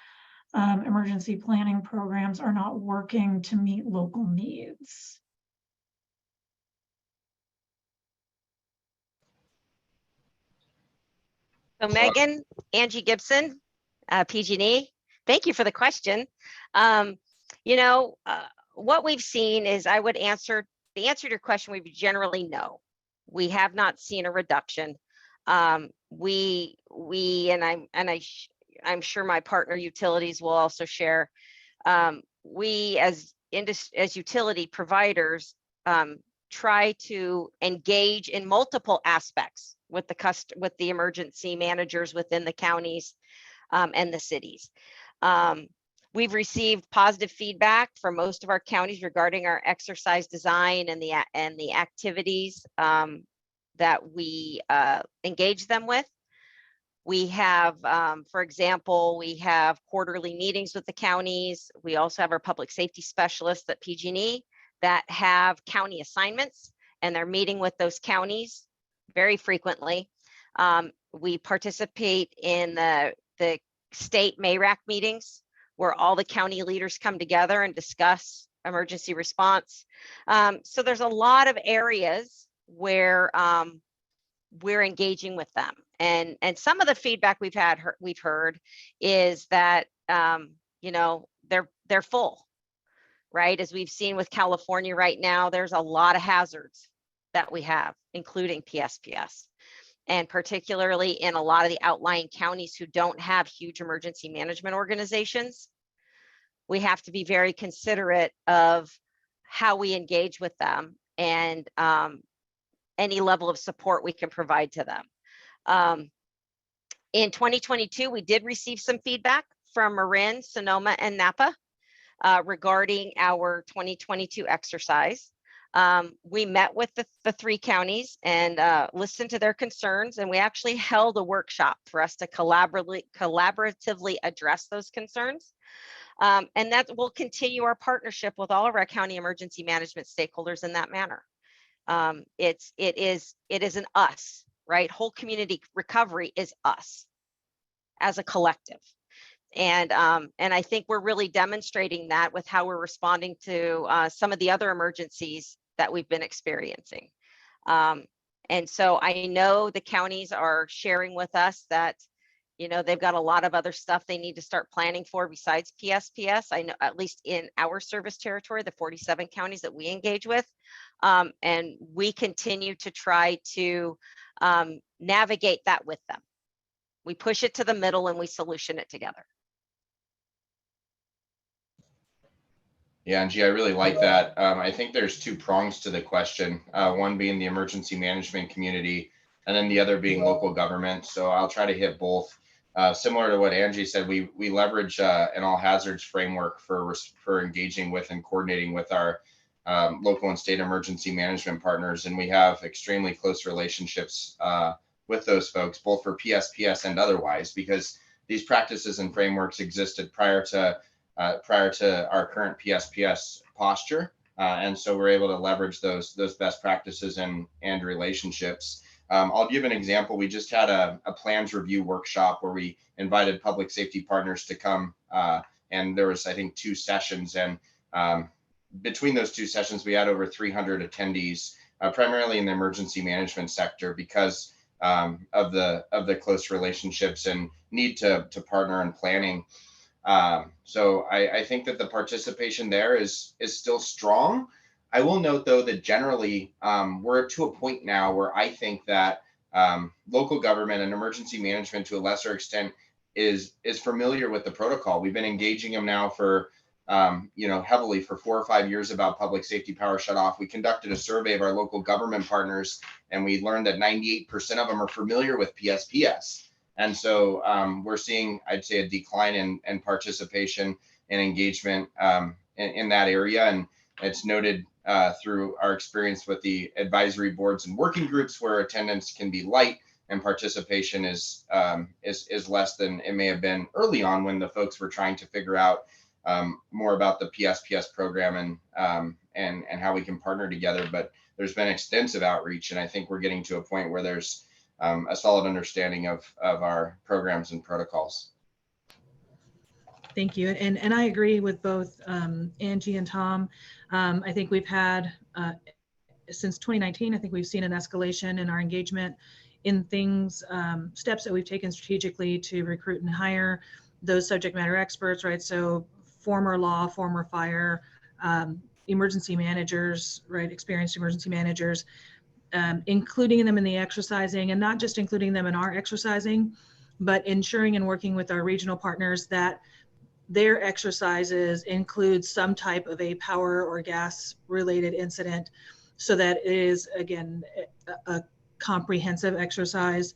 emergency planning programs are not working to meet local needs. So Megan, Angie Gibson, PG&E, thank you for the question. What we've seen is, I would answer, the answer to your question would be generally no. We have not seen a reduction. I'm sure my partner utilities will also share. We as utility providers try to engage in multiple aspects with the emergency managers within the counties and the cities. We've received positive feedback from most of our counties regarding our exercise design and the activities that we engage them with. We have, for example, we have quarterly meetings with the counties. We also have our public safety specialists at PG&E that have county assignments, and they're meeting with those counties very frequently. We participate in the state MARAC meetings, where all the county leaders come together and discuss emergency response. So there's a lot of areas where we're engaging with them. And some of the feedback we've heard is that they're full, right? As we've seen with California right now, there's a lot of hazards that we have, including PSPS. And particularly in a lot of the outlying counties who don't have huge emergency management organizations, we have to be very considerate of how we engage with them and any level of support we can provide to them. In 2022, we did receive some feedback from Marin, Sonoma, and Napa regarding our 2022 exercise. We met with the three counties and listened to their concerns, and we actually held a workshop for us to collaboratively address those concerns. And that will continue our partnership with all of our county emergency management stakeholders in that manner. It is an us right? Whole community recovery is us as a collective. And I think we're really demonstrating that with how we're responding to some of the other emergencies that we've been experiencing. And so I know the counties are sharing with us that, you know, they've got a lot of other stuff they need to start planning for besides PSPS. I know, at least in our service territory, the 47 counties that we engage with. And we continue to try to navigate that with them. We push it to the middle and we solution it together. Yeah, Angie, I really like that. I think there's two prongs to the question, one being the emergency management community, and then the other being local government. So I'll try to hit both. Similar to what Angie said, we leverage an all hazards framework for engaging with and coordinating with our local and state emergency management partners. And we have extremely close relationships with those folks, both for PSPS and otherwise, because these practices and frameworks existed prior to our current PSPS posture. And so we're able to leverage those best practices and relationships. I'll give an example. We just had a plans review workshop where we invited public safety partners to come, and there was, I think, 2 sessions. And between those 2 sessions, we had over 300 attendees, primarily in the emergency management sector, because of the close relationships and need to partner in planning. So I think that the participation there is still strong. I will note, though, that generally we're to a point now where I think that local government and emergency management, to a lesser extent, is familiar with the protocol. We've been engaging them now for heavily for 4 or 5 years about public safety power shutoff. We conducted a survey of our local government partners, and we learned that 98% of them are familiar with PSPS. And so we're seeing, I'd say, a decline in participation and engagement in that area. And it's noted through our experience with the advisory boards and working groups, where attendance can be light and participation is less than it may have been early on, when the folks were trying to figure out more about the PSPS program and how we can partner together. But there's been extensive outreach, and I think we're getting to a point where there's a solid understanding of our programs and protocols. Thank you. And I agree with both Angie and Tom. I think we've had, since 2019, I think we've seen an escalation in our engagement in things, steps that we've taken strategically to recruit and hire those subject matter experts, right? So former law, former fire, emergency managers, right? Experienced emergency managers, including them in the exercising, and not just including them in our exercising, but ensuring and working with our regional partners that their exercises include some type of a power or gas related incident, so that it is, again, a comprehensive exercise.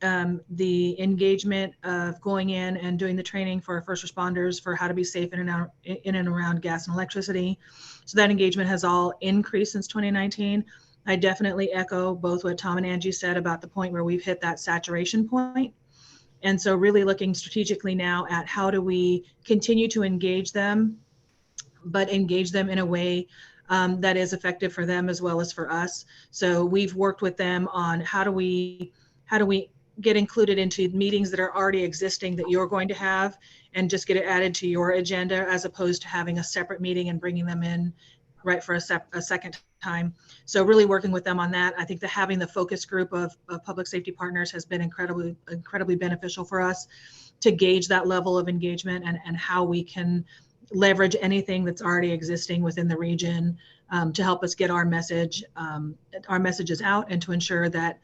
The engagement of going in and doing the training for our first responders for how to be safe in and around gas and electricity. So that engagement has all increased since 2019. I definitely echo both what Tom and Angie said about the point where we've hit that saturation point. And so really looking strategically now at how do we continue to engage them, but engage them in a way that is effective for them as well as for us. So we've worked with them on how do we get included into meetings that are already existing that you're going to have, and just get it added to your agenda, as opposed to having a separate meeting and bringing them in right for a second time. So really working with them on that. I think that having the focus group of public safety partners has been incredibly beneficial for us to gauge that level of engagement and how we can leverage anything that's already existing within the region to help us get our messages out, and to ensure that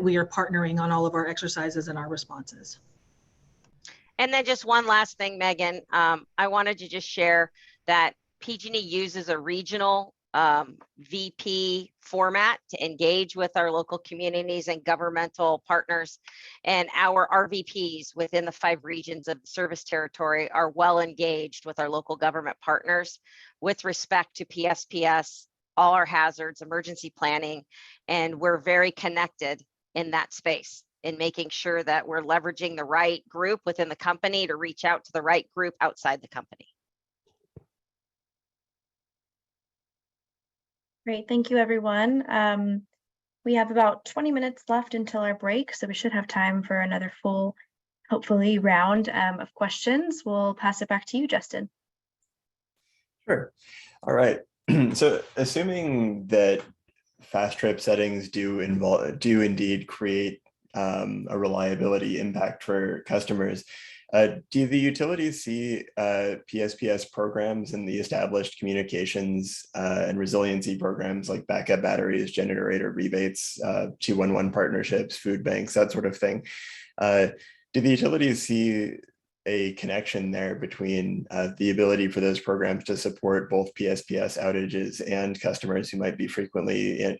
we are partnering on all of our exercises and our responses. And then just one last thing, Megan, I wanted to just share that PG&E uses a regional VP format to engage with our local communities and governmental partners. And our RVPs within the 5 regions of the service territory are well engaged with our local government partners with respect to PSPS, all our hazards, emergency planning, and we're very connected in that space in making sure that we're leveraging the right group within the company to reach out to the right group outside the company. Great, thank you, everyone. We have about 20 minutes left until our break, so we should have time for another full, hopefully, round of questions. We'll pass it back to you, Justin. Sure. All right. So assuming that fast trip settings do indeed create a reliability impact for customers, do the utilities see PSPS programs and the established communications and resiliency programs like backup batteries, generator rebates, 211 partnerships, food banks, that sort of thing? Do the utilities see a connection there between the ability for those programs to support both PSPS outages and customers who might be frequently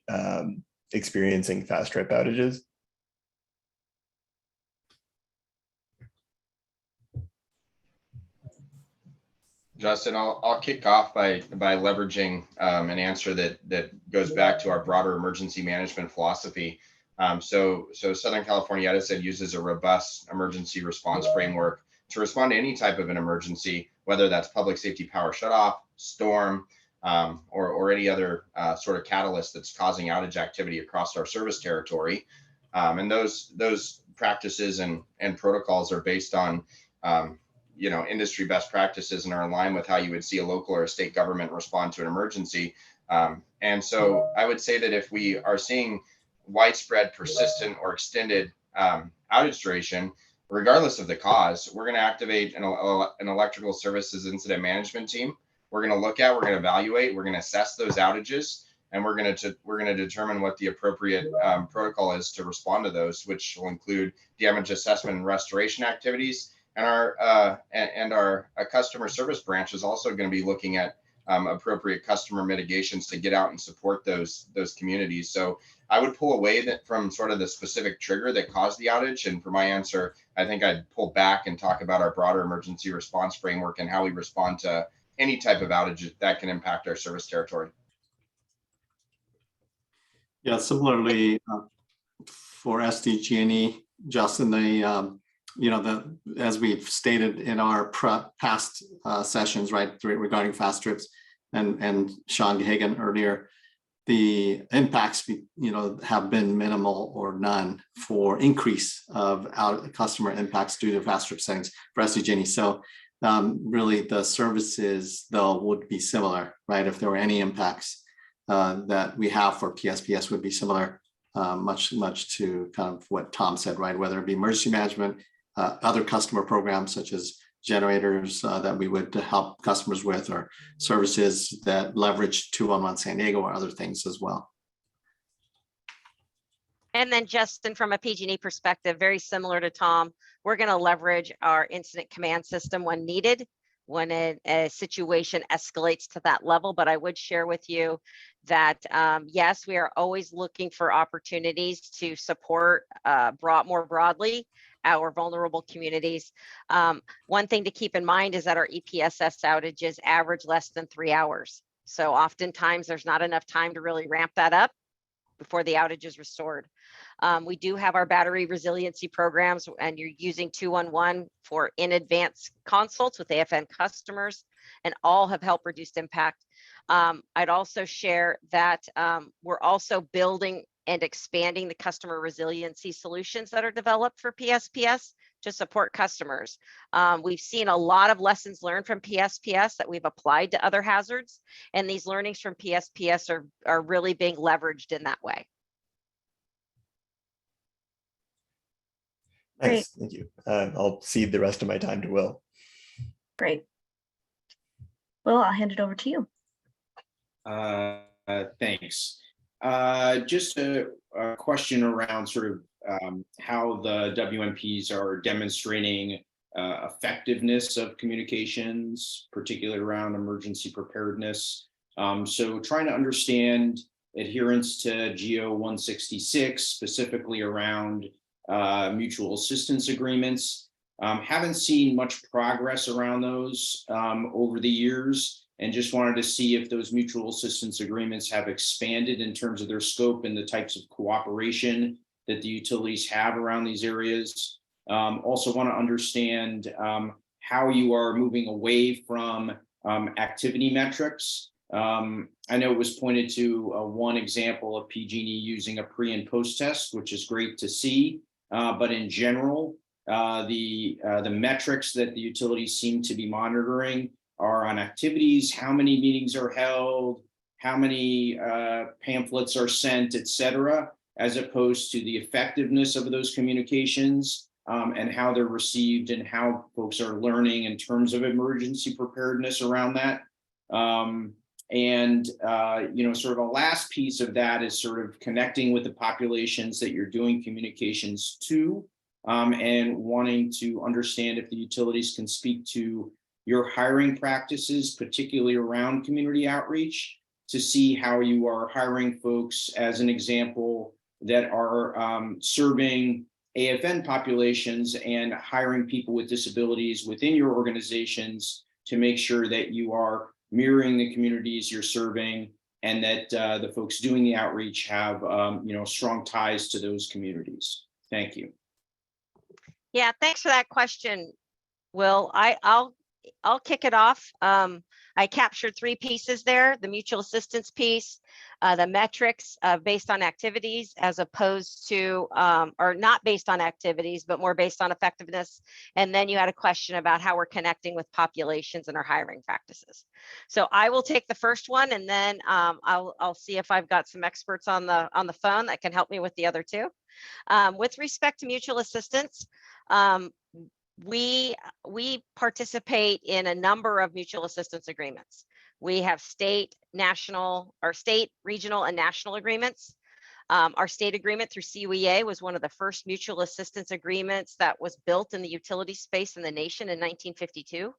experiencing fast trip outages? Justin, I'll kick off by leveraging an answer that goes back to our broader emergency management philosophy. So Southern California Edison uses a robust emergency response framework to respond to any type of an emergency, whether that's public safety power shutoff, storm, or any other sort of catalyst that's causing outage activity across our service territory. And those practices and protocols are based on industry best practices and are in line with how you would see a local or a state government respond to an emergency. And so I would say that if we are seeing widespread, persistent, or extended outage duration, regardless of the cause, we're going to activate an electrical services incident management team. We're going to look at, we're going to evaluate, we're going to assess those outages, and we're going to determine what the appropriate protocol is to respond to those, which will include damage assessment and restoration activities. And our customer service branch is also going to be looking at appropriate customer mitigations to get out and support those communities. So I would pull away from sort of the specific trigger that caused the outage. And for my answer, I think I'd pull back and talk about our broader emergency response framework and how we respond to any type of outage that can impact our service territory. Yeah, similarly, for SDG&E, Justin, as we've stated in our past sessions, right, regarding fast trips, and Sean Hagan earlier, the impacts, have been minimal or none for increase of customer impacts due to fast trip settings for SDG&E. So really the services though would be similar, right? If there were any impacts that we have for PSPS would be similar, much to kind of what Tom said, right? Whether it be emergency management, other customer programs such as generators that we would help customers with, or services that leverage 211 San Diego or other things as well. And then Justin, from a PG&E perspective, very similar to Tom, we're going to leverage our incident command system when needed, when a situation escalates to that level. But I would share with you that, yes, we are always looking for opportunities to support more broadly our vulnerable communities. One thing to keep in mind is that our EPSS outages average less than 3 hours. So oftentimes there's not enough time to really ramp that up before the outage is restored. We do have our battery resiliency programs, and you're using 211 for in advance consults with AFN customers, and all have helped reduce impact. I'd also share that we're also building and expanding the customer resiliency solutions that are developed for PSPS to support customers. We've seen a lot of lessons learned from PSPS that we've applied to other hazards, and these learnings from PSPS are really being leveraged in that way. Nice, thank you. I'll cede the rest of my time to Will. Great. Will, I'll hand it over to you. Thanks. Just a question around sort of how the WMPs are demonstrating effectiveness of communications, particularly around emergency preparedness. So trying to understand adherence to GO 166, specifically around mutual assistance agreements. Haven't seen much progress around those over the years, and just wanted to see if those mutual assistance agreements have expanded in terms of their scope and the types of cooperation that the utilities have around these areas. Also want to understand how you are moving away from activity metrics I know it was pointed to one example of PG&E using a pre and post test, which is great to see. But in general, the metrics that the utilities seem to be monitoring are on activities, how many meetings are held, how many pamphlets are sent, et cetera, as opposed to the effectiveness of those communications and how they're received and how folks are learning in terms of emergency preparedness around that. Sort of a last piece of that is sort of connecting with the populations that you're doing communications to, and wanting to understand if the utilities can speak to your hiring practices, particularly around community outreach, to see how you are hiring folks, as an example, that are serving AFN populations and hiring people with disabilities within your organizations to make sure that you are mirroring the communities you're serving, and that the folks doing the outreach have strong ties to those communities. Thank you. Yeah, thanks for that question, Will. I'll kick it off. I captured 3 pieces there: the mutual assistance piece, the metrics based on activities, as opposed to, or not based on activities, but more based on effectiveness. And then you had a question about how we're connecting with populations and our hiring practices. So I will take the first one, and then I'll see if I've got some experts on the phone that can help me with the other 2. With respect to mutual assistance, we participate in a number of mutual assistance agreements. We have state, regional, and national agreements. Our state agreement through CUEA was one of the first mutual assistance agreements that was built in the utility space in the nation in 1952.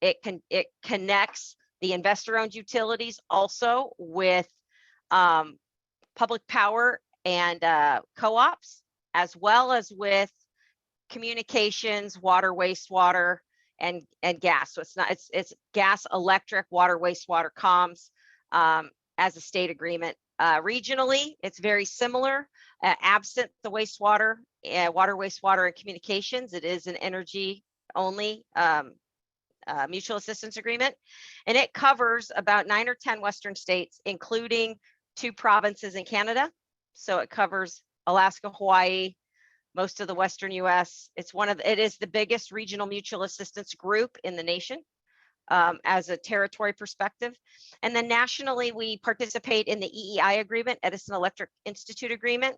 It connects the investor-owned utilities also with public power and co-ops, as well as with communications, water, wastewater, and gas. So it's gas, electric, water, wastewater, comms as a state agreement. Regionally, it's very similar. Absent the wastewater, water, wastewater, and communications, it is an energy only mutual assistance agreement, and it covers about 9 or 10 Western states, including 2 provinces in Canada. So it covers Alaska, Hawaii, most of the Western US. It is the biggest regional mutual assistance group in the nation as a territory perspective. And then nationally, we participate in the EEI agreement, Edison Electric Institute agreement,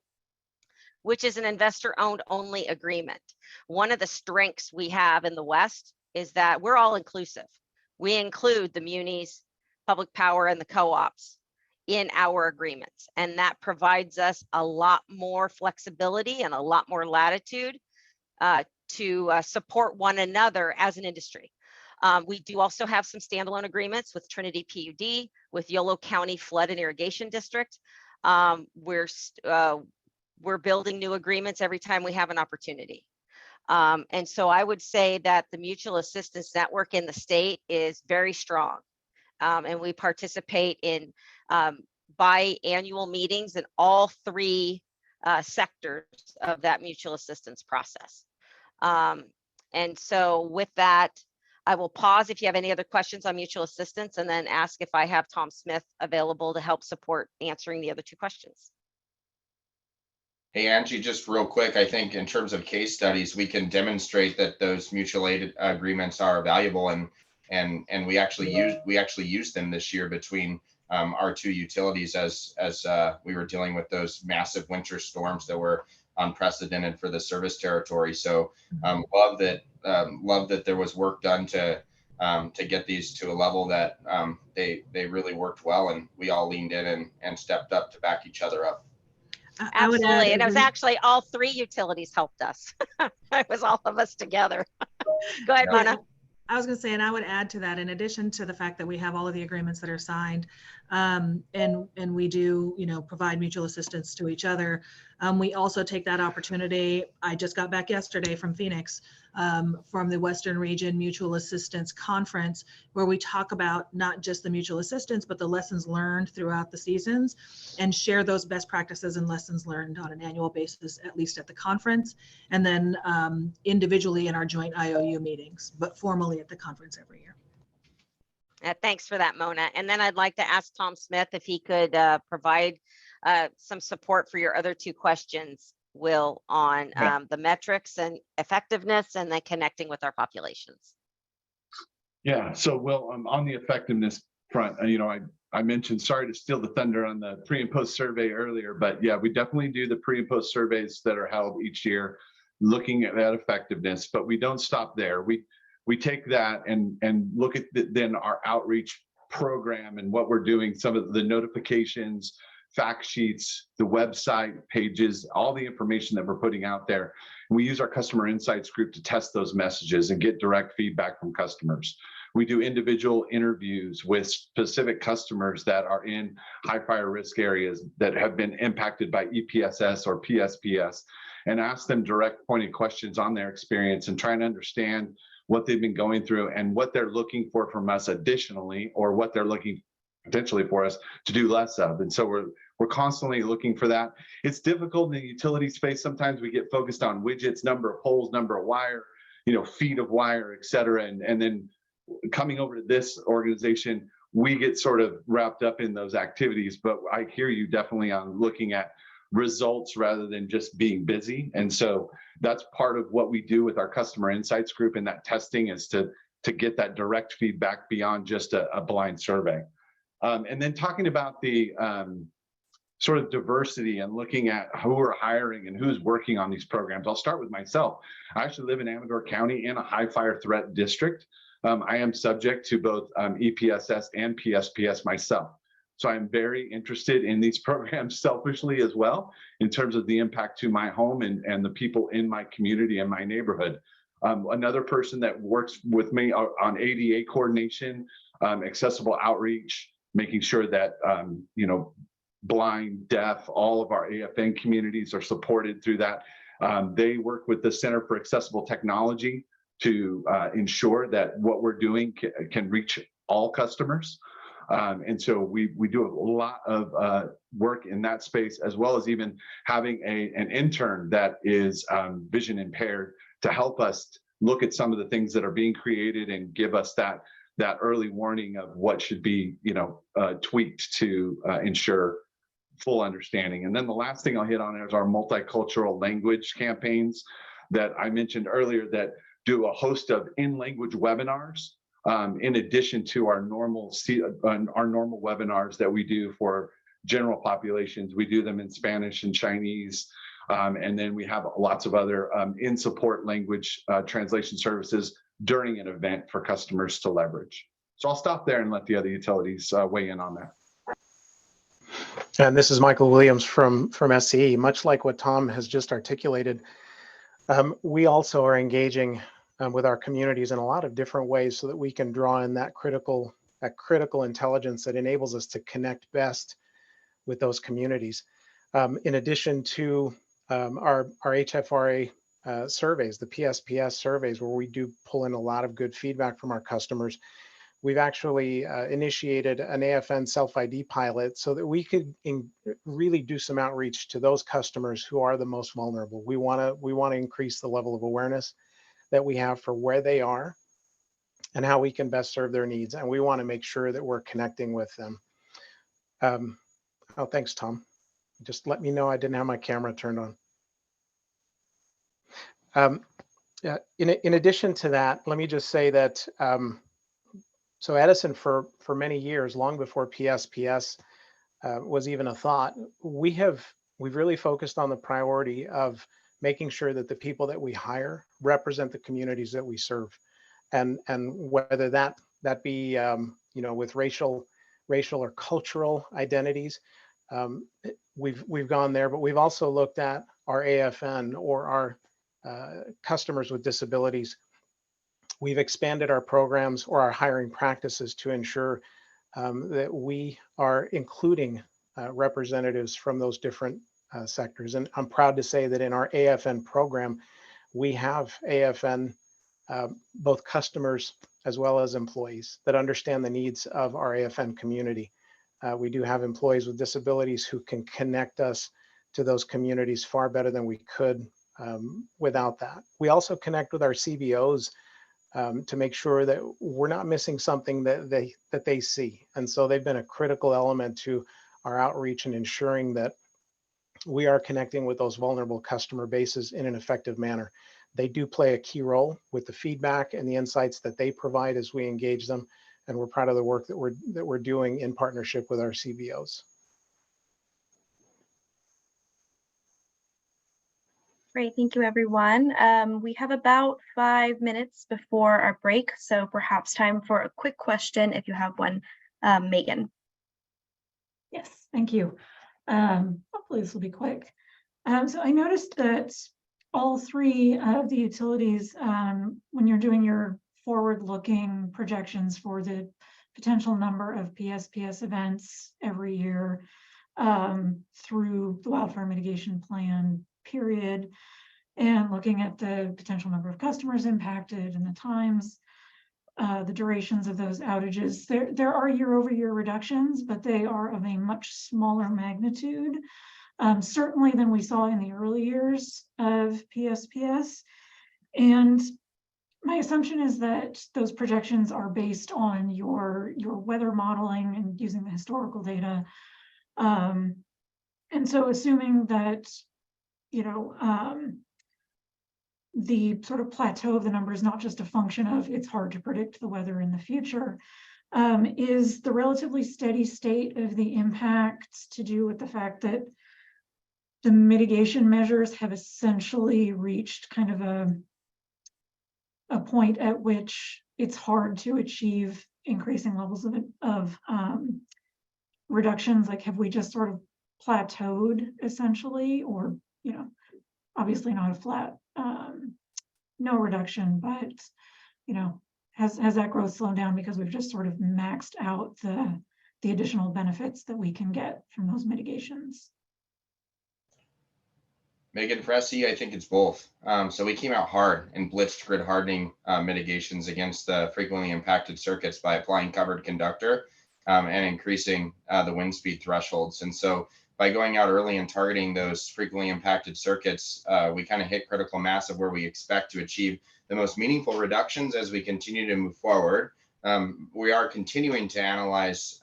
which is an investor-owned only agreement. One of the strengths we have in the West is that we're all inclusive. We include the munis, public power, and the co-ops in our agreements. And that provides us a lot more flexibility and a lot more latitude to support one another as an industry. We do also have some standalone agreements with Trinity PUD, with Yolo County Flood and Irrigation District. We're building new agreements every time we have an opportunity. And so I would say that the mutual assistance network in the state is very strong. And we participate in biannual meetings in all 3 sectors of that mutual assistance process. And so with that, I will pause if you have any other questions on mutual assistance, and then ask if I have Tom Smith available to help support answering the other 2 questions. Hey, Angie, just real quick, I think in terms of case studies, we can demonstrate that those mutual aid agreements are valuable, and we actually used them this year between our 2 utilities as we were dealing with those massive winter storms that were unprecedented for the service territory. So love that there was work done to get these to a level that they really worked well, and we all leaned in and stepped up to back each other up. Absolutely. And it was actually all 3 utilities helped us. It was all of us together. Go ahead, Mona. I was going to say, and I would add to that, in addition to the fact that we have all of the agreements that are signed, and we do, provide mutual assistance to each other, we also take that opportunity. I just got back yesterday from Phoenix, from the Western Region Mutual Assistance Conference, where we talk about not just the mutual assistance, but the lessons learned throughout the seasons, and share those best practices and lessons learned on an annual basis, at least at the conference, and then individually in our joint IOU meetings, but formally at the conference every year. Thanks for that, Mona. And then I'd like to ask Tom Smith if he could provide some support for your other two questions, Will, on the metrics and effectiveness and then connecting with our populations. Yeah, so Will, on the effectiveness front, I mentioned, sorry to steal the thunder on the pre and post survey earlier, but yeah, we definitely do the pre and post surveys that are held each year, looking at that effectiveness, but we don't stop there. We take that and look at then our outreach program and what we're doing, some of the notifications, fact sheets, the website pages, all the information that we're putting out there. And we use our customer insights group to test those messages and get direct feedback from customers. We do individual interviews with specific customers that are in high fire risk areas that have been impacted by EPSS or PSPS, and ask them direct pointed questions on their experience and trying to understand what they've been going through and what they're looking for from us additionally, or what they're looking potentially for us to do less of. And so we're constantly looking for that. It's difficult in the utility space. Sometimes we get focused on widgets, number of poles, number of wire, feet of wire, et cetera. And then coming over to this organization, we get sort of wrapped up in those activities, but I hear you definitely on looking at results rather than just being busy. And so that's part of what we do with our customer insights group, and that testing is to get that direct feedback beyond just a blind survey. And then talking about the sort of diversity and looking at who we're hiring and who's working on these programs. I'll start with myself. I actually live in Amador County in a high fire threat district. I am subject to both EPSS and PSPS myself. So I'm very interested in these programs selfishly as well, in terms of the impact to my home and the people in my community and my neighborhood. Another person that works with me on ADA coordination, accessible outreach, making sure that, blind, deaf, all of our AFN communities are supported through that. They work with the Center for Accessible Technology to ensure that what we're doing can reach all customers. And so we do a lot of work in that space, as well as even having an intern that is vision impaired to help us look at some of the things that are being created and give us that early warning of what should be tweaked to ensure full understanding. And then the last thing I'll hit on is our multicultural language campaigns that I mentioned earlier that do a host of in-language webinars. In addition to our normal webinars that we do for general populations, we do them in Spanish and Chinese, and then we have lots of other in-support language translation services during an event for customers to leverage. So I'll stop there and let the other utilities weigh in on that. And this is Michael Williams from SCE. Much like what Tom has just articulated, we also are engaging with our communities in a lot of different ways so that we can draw in that critical intelligence that enables us to connect best with those communities. In addition to our HFRA surveys, the PSPS surveys, where we do pull in a lot of good feedback from our customers, we've actually initiated an AFN self-ID pilot so that we could really do some outreach to those customers who are the most vulnerable. We want to increase the level of awareness that we have for where they are and how we can best serve their needs. And we want to make sure that we're connecting with them. Oh, thanks, Tom. Just let me know I didn't have my camera turned on. In addition to that, let me just say that so Edison, for many years, long before PSPS was even a thought, we've really focused on the priority of making sure that the people that we hire represent the communities that we serve, and whether that be with racial or cultural identities, we've gone there, but we've also looked at our AFN or our customers with disabilities. We've expanded our programs or our hiring practices to ensure that we are including representatives from those different sectors. And I'm proud to say that in our AFN program, we have AFN, both customers as well as employees that understand the needs of our AFN community. We do have employees with disabilities who can connect us to those communities far better than we could without that. We also connect with our CBOs to make sure that we're not missing something that they see. And so they've been a critical element to our outreach and ensuring that we are connecting with those vulnerable customer bases in an effective manner. They do play a key role with the feedback and the insights that they provide as we engage them. And we're proud of the work that we're doing in partnership with our CBOs. Great, thank you, everyone. We have about 5 minutes before our break, so perhaps time for a quick question if you have one. Megan. Yes, thank you. Hopefully this will be quick. So I noticed that all three of the utilities, when you're doing your forward-looking projections for the potential number of PSPS events every year through the wildfire mitigation plan period, and looking at the potential number of customers impacted and the times, the durations of those outages, there are year-over-year reductions, but they are of a much smaller magnitude, certainly than we saw in the early years of PSPS. And my assumption is that those projections are based on your weather modeling and using the historical data. And so assuming that, the sort of plateau of the number is not just a function of it's hard to predict the weather in the future, is the relatively steady state of the impacts to do with the fact that the mitigation measures have essentially reached kind of a point at which it's hard to achieve increasing levels of reductions? Like, have we just sort of plateaued essentially, or, obviously not a flat, no reduction, but, has that growth slowed down because we've just sort of maxed out the additional benefits that we can get from those mitigations? Megan, for SE, I think it's both. So we came out hard and blitzed grid hardening mitigations against the frequently impacted circuits by applying covered conductor and increasing the wind speed thresholds. And so by going out early and targeting those frequently impacted circuits, we kind of hit critical mass of where we expect to achieve the most meaningful reductions as we continue to move forward. We are continuing to analyze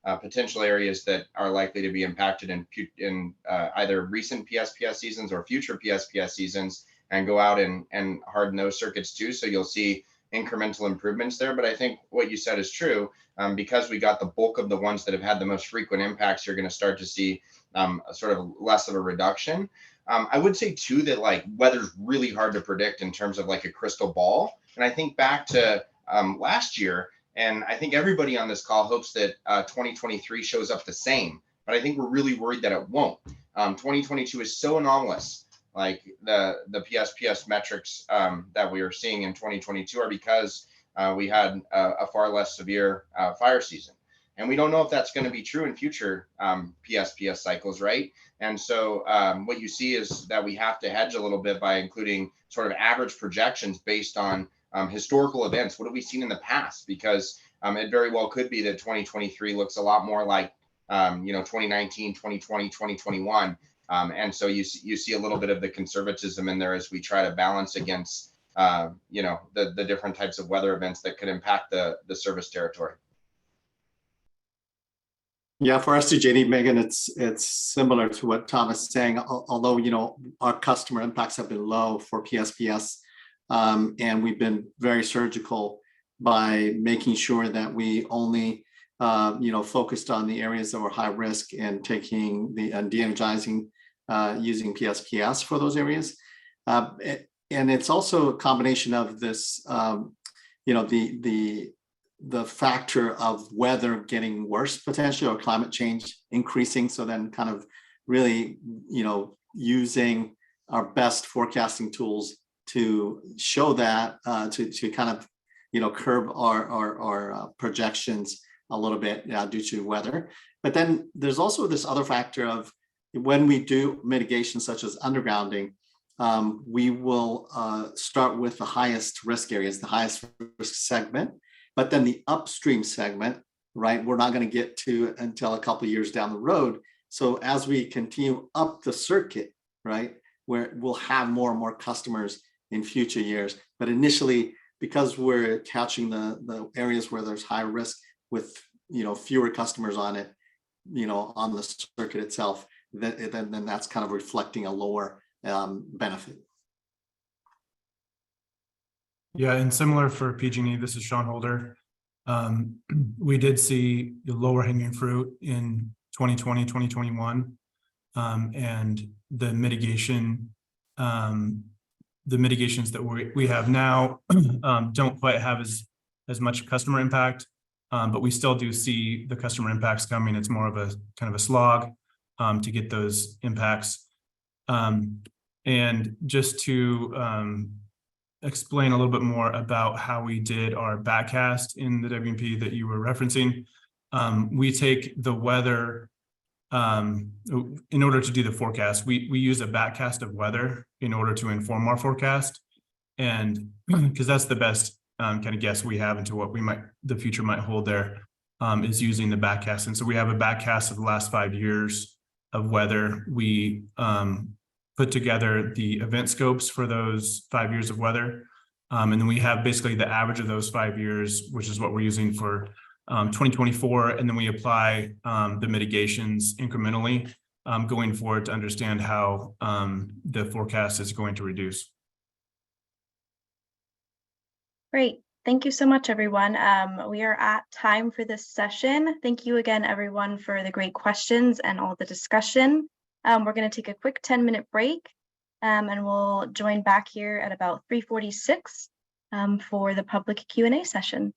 potential areas that are likely to be impacted in either recent PSPS seasons or future PSPS seasons, and go out and harden those circuits too. So you'll see incremental improvements there. But I think what you said is true. Because we got the bulk of the ones that have had the most frequent impacts, you're going to start to see sort of less of a reduction. I would say too that like weather's really hard to predict in terms of like a crystal ball. And I think back to last year, and I think everybody on this call hopes that 2023 shows up the same, but I think we're really worried that it won't. 2022 is so anomalous. Like the PSPS metrics that we are seeing in 2022 are because we had a far less severe fire season. And we don't know if that's going to be true in future PSPS cycles, right? And so what you see is that we have to hedge a little bit by including sort of average projections based on historical events. What have we seen in the past? Because it very well could be that 2023 looks a lot more like 2019, 2020, 2021. And so you see a little bit of the conservatism in there as we try to balance against the different types of weather events that could impact the service territory. Yeah, for SDG&E, Megan, it's similar to what Tom is saying. Although our customer impacts have been low for PSPS, and we've been very surgical by making sure that we only focused on the areas that were high risk and taking and de-energizing using PSPS for those areas. And it's also a combination of this, the factor of weather getting worse potentially, or climate change increasing. So then kind of really, using our best forecasting tools to show that, to kind of, curb our projections a little bit due to weather. But then there's also this other factor of when we do mitigation such as undergrounding, we will start with the highest risk areas, the highest risk segment, but then the upstream segment, right, we're not going to get to until a couple of years down the road. So as we continue up the circuit, right, where we'll have more and more customers in future years, but initially because we're catching the areas where there's high risk with, fewer customers on it, on the circuit itself, then that's kind of reflecting a lower benefit. Yeah, and similar for PG&E, this is Sean Holder. We did see the lower hanging fruit in 2020, 2021. And the mitigations that we have now don't quite have as much customer impact, but we still do see the customer impacts coming. It's more of a kind of a slog to get those impacts. And just to explain a little bit more about how we did our backcast in the WMP that you were referencing. We take the weather in order to do the forecast. We use a backcast of weather in order to inform our forecast, and because that's the best kind of guess we have into what the future might hold there, is using the backcast. And so we have a backcast of the last 5 years of weather. We put together the event scopes for those 5 years of weather. And then we have basically the average of those 5 years, which is what we're using for 2024. And then we apply the mitigations incrementally going forward to understand how the forecast is going to reduce. Great. Thank you so much, everyone. We are at time for this session. Thank you again, everyone, for the great questions and all the discussion. We're going to take a quick 10-minute break, and we'll join back here at about 3:46 for the public Q&A session.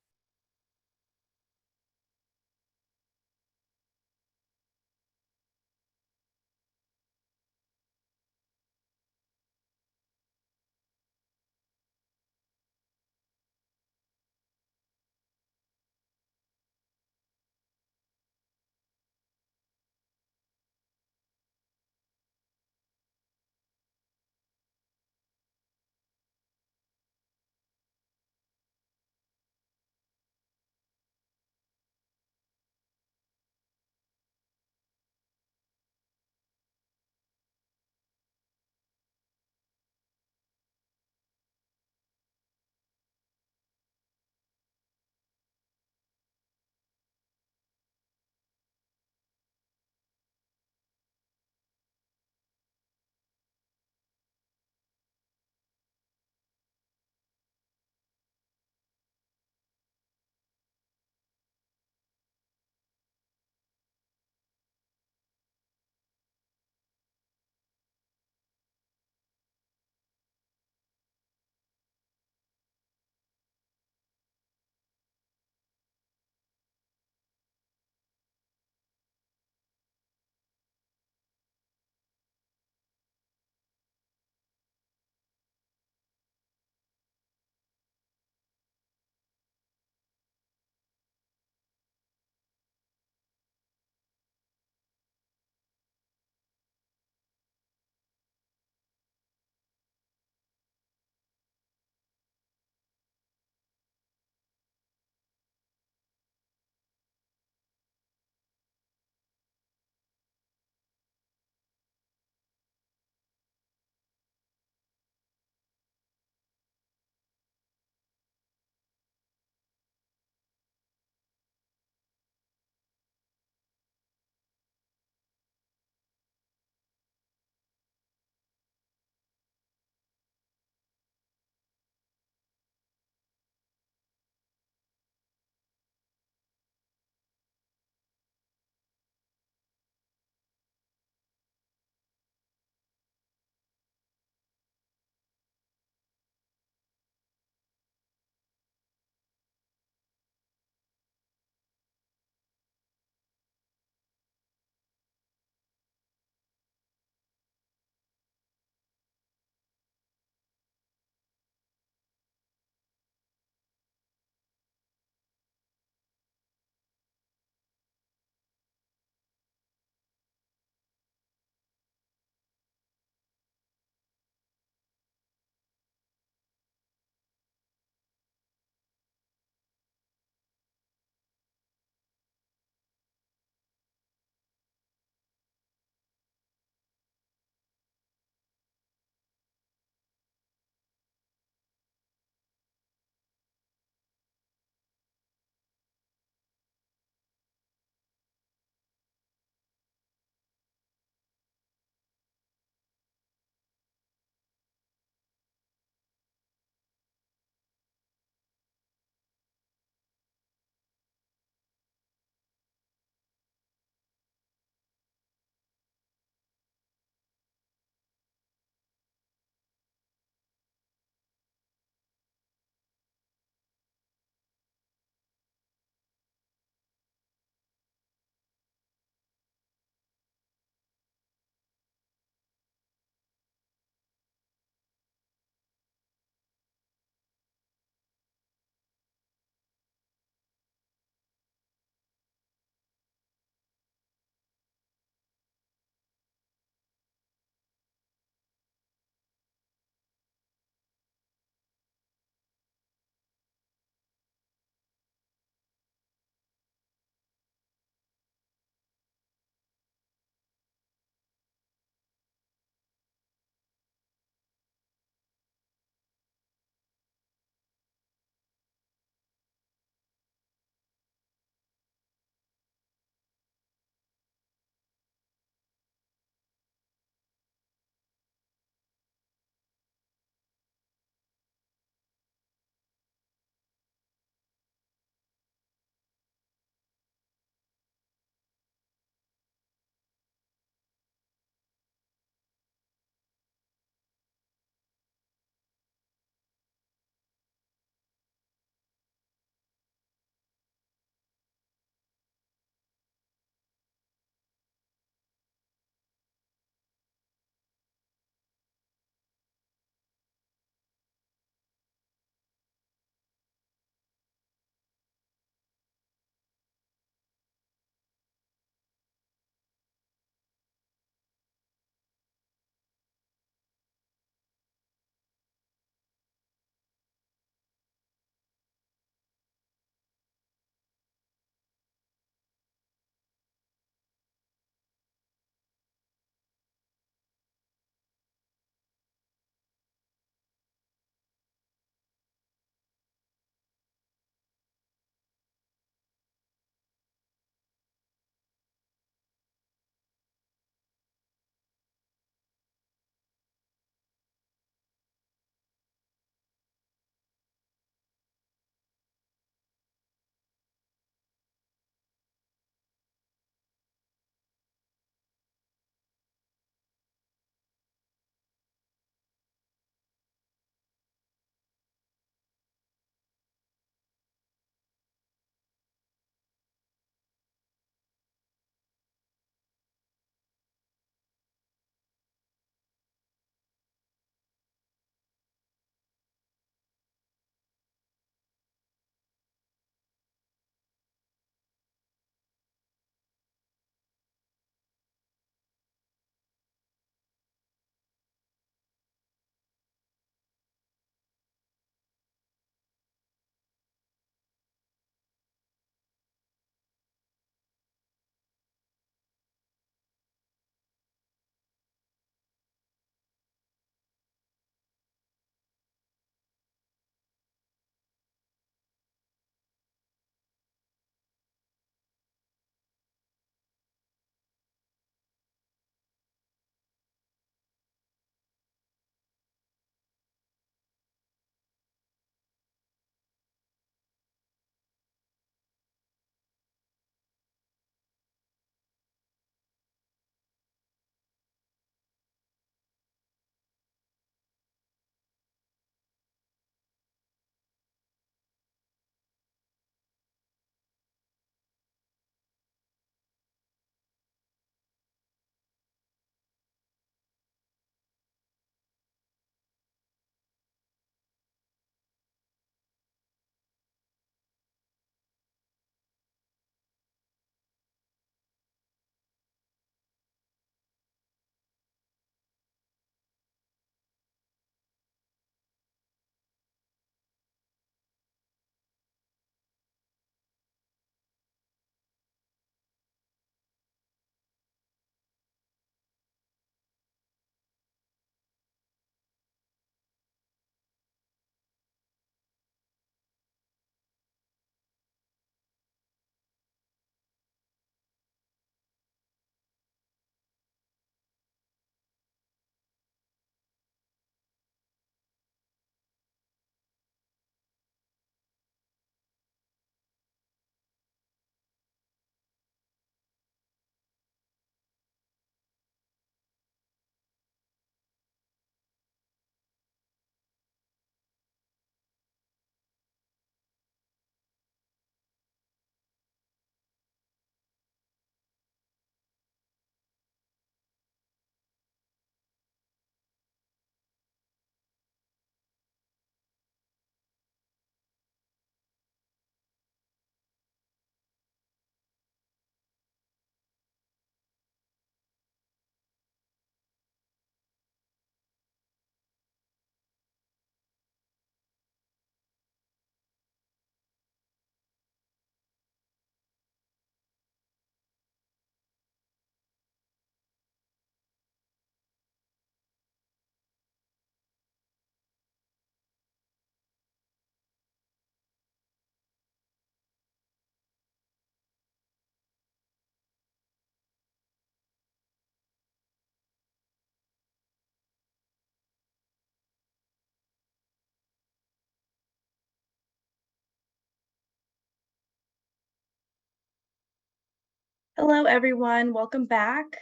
Hello, everyone. Welcome back.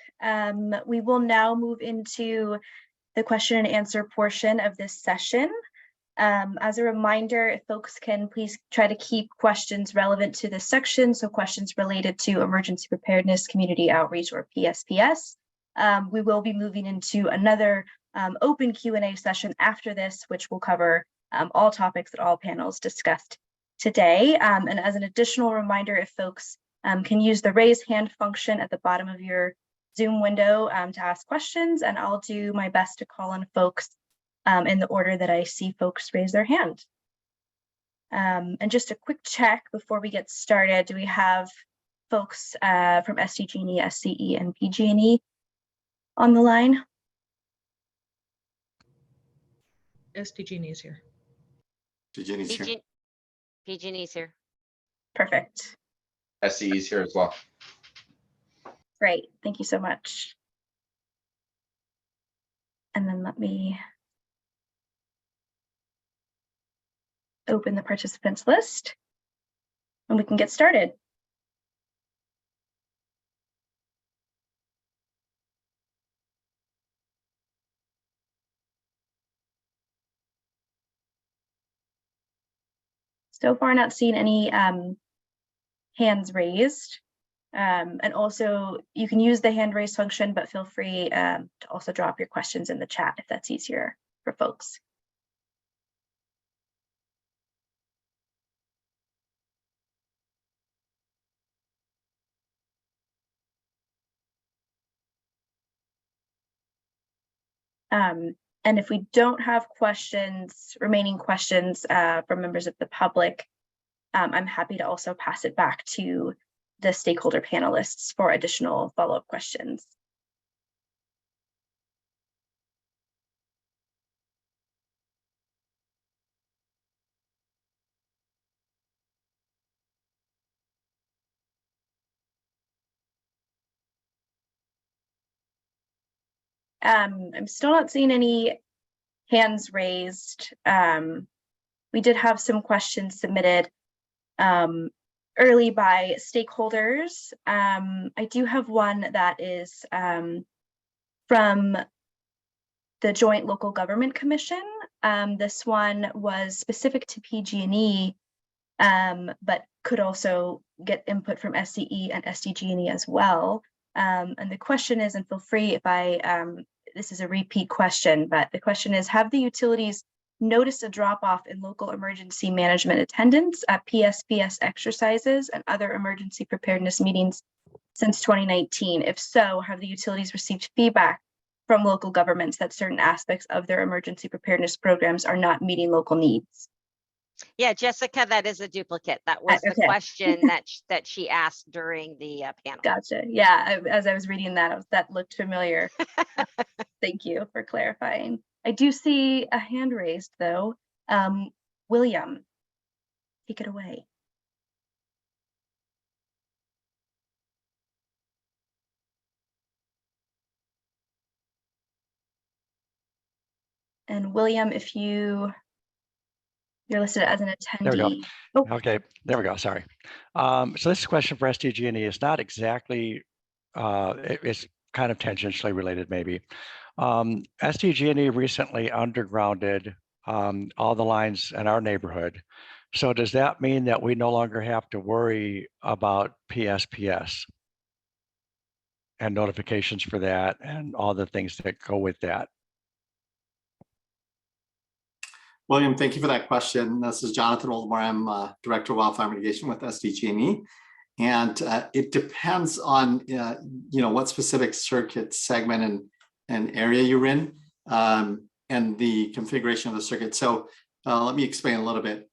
We will now move into the question and answer portion of this session. As a reminder, if folks can please try to keep questions relevant to this section, so questions related to emergency preparedness, community outreach, or PSPS. We will be moving into another open Q&A session after this, which will cover all topics that all panels discussed today. And as an additional reminder, if folks can use the raise hand function at the bottom of your Zoom window to ask questions, and I'll do my best to call on folks in the order that I see folks raise their hand. And just a quick check before we get started, do we have folks from SDG&E, SCE, and PG&E on the line? SDG&E is here. PG&E's here. PG&E's here. Perfect. SCE's here as well. Great. Thank you so much. And then let me open the participants list and we can get started. So far, not seeing any hands raised. And also you can use the hand raise function, but feel free to also drop your questions in the chat if that's easier for folks. And if we don't have remaining questions from members of the public, I'm happy to also pass it back to the stakeholder panelists for additional follow-up questions. I'm still not seeing any hands raised. We did have some questions submitted early by stakeholders. I do have one that is from the Joint Local Government Commission. This one was specific to PG&E, but could also get input from SCE and SDG&E as well. And the question is, and feel free if this is a repeat question, but the question is, have the utilities noticed a drop-off in local emergency management attendance at PSPS exercises and other emergency preparedness meetings since 2019? If so, have the utilities received feedback from local governments that certain aspects of their emergency preparedness programs are not meeting local needs? Yeah, Jessica, that is a duplicate. That was the question that she asked during the panel. Gotcha. Yeah, as I was reading that, that looked familiar. Thank you for clarifying. I do see a hand raised though. William, take it away. And William, if you're listed as an attendee. There we go. Oh. Okay, there we go. Sorry. So this question for SDG&E is not exactly, it's kind of tangentially related maybe. SDG&E recently undergrounded all the lines in our neighborhood. So does that mean that we no longer have to worry about PSPS and notifications for that and all the things that go with that? William, thank you for that question. This is Jonathan Oldmore. I'm Director of Wildfire Mitigation with SDG&E. And it depends on what specific circuit segment and area you're in and the configuration of the circuit. So let me explain a little bit.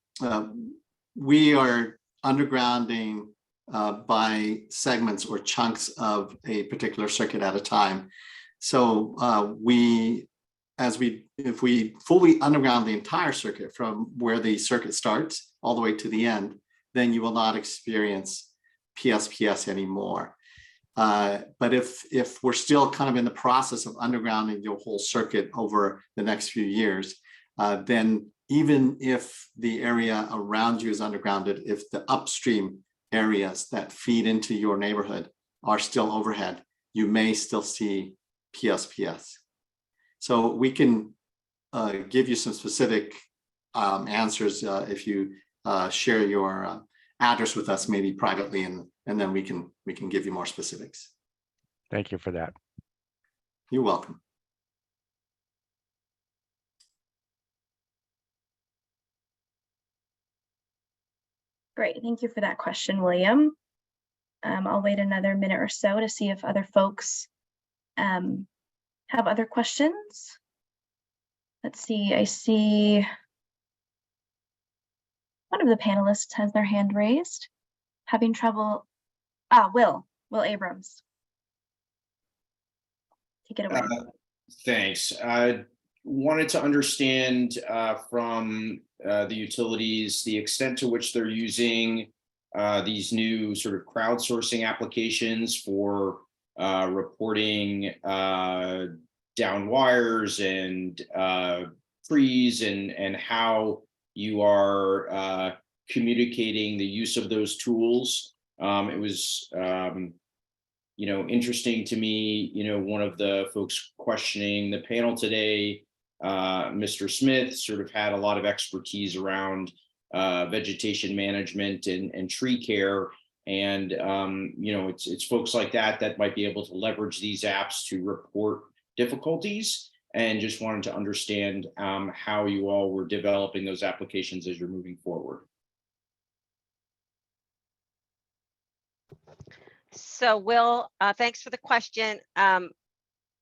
We are undergrounding by segments or chunks of a particular circuit at a time. So if we fully underground the entire circuit from where the circuit starts all the way to the end, then you will not experience PSPS anymore. But if we're still kind of in the process of undergrounding your whole circuit over the next few years, then even if the area around you is undergrounded, if the upstream areas that feed into your neighborhood are still overhead, you may still see PSPS. So we can give you some specific answers if you share your address with us, maybe privately, and then we can give you more specifics. Thank you for that. You're welcome. Great, thank you for that question, William. I'll wait another minute or so to see if other folks have other questions. Let's see, I see one of the panelists has their hand raised. Having trouble, Will Abrams. Take it away. Thanks. I wanted to understand from the utilities the extent to which they're using these new sort of crowdsourcing applications for reporting down wires and trees, and how you are communicating the use of those tools. It was interesting to me, one of the folks questioning the panel today, Mr. Smith, sort of had a lot of expertise around vegetation management and tree care. And, it's folks like that might be able to leverage these apps to report difficulties, and just wanted to understand how you all were developing those applications as you're moving forward. So Will, thanks for the question.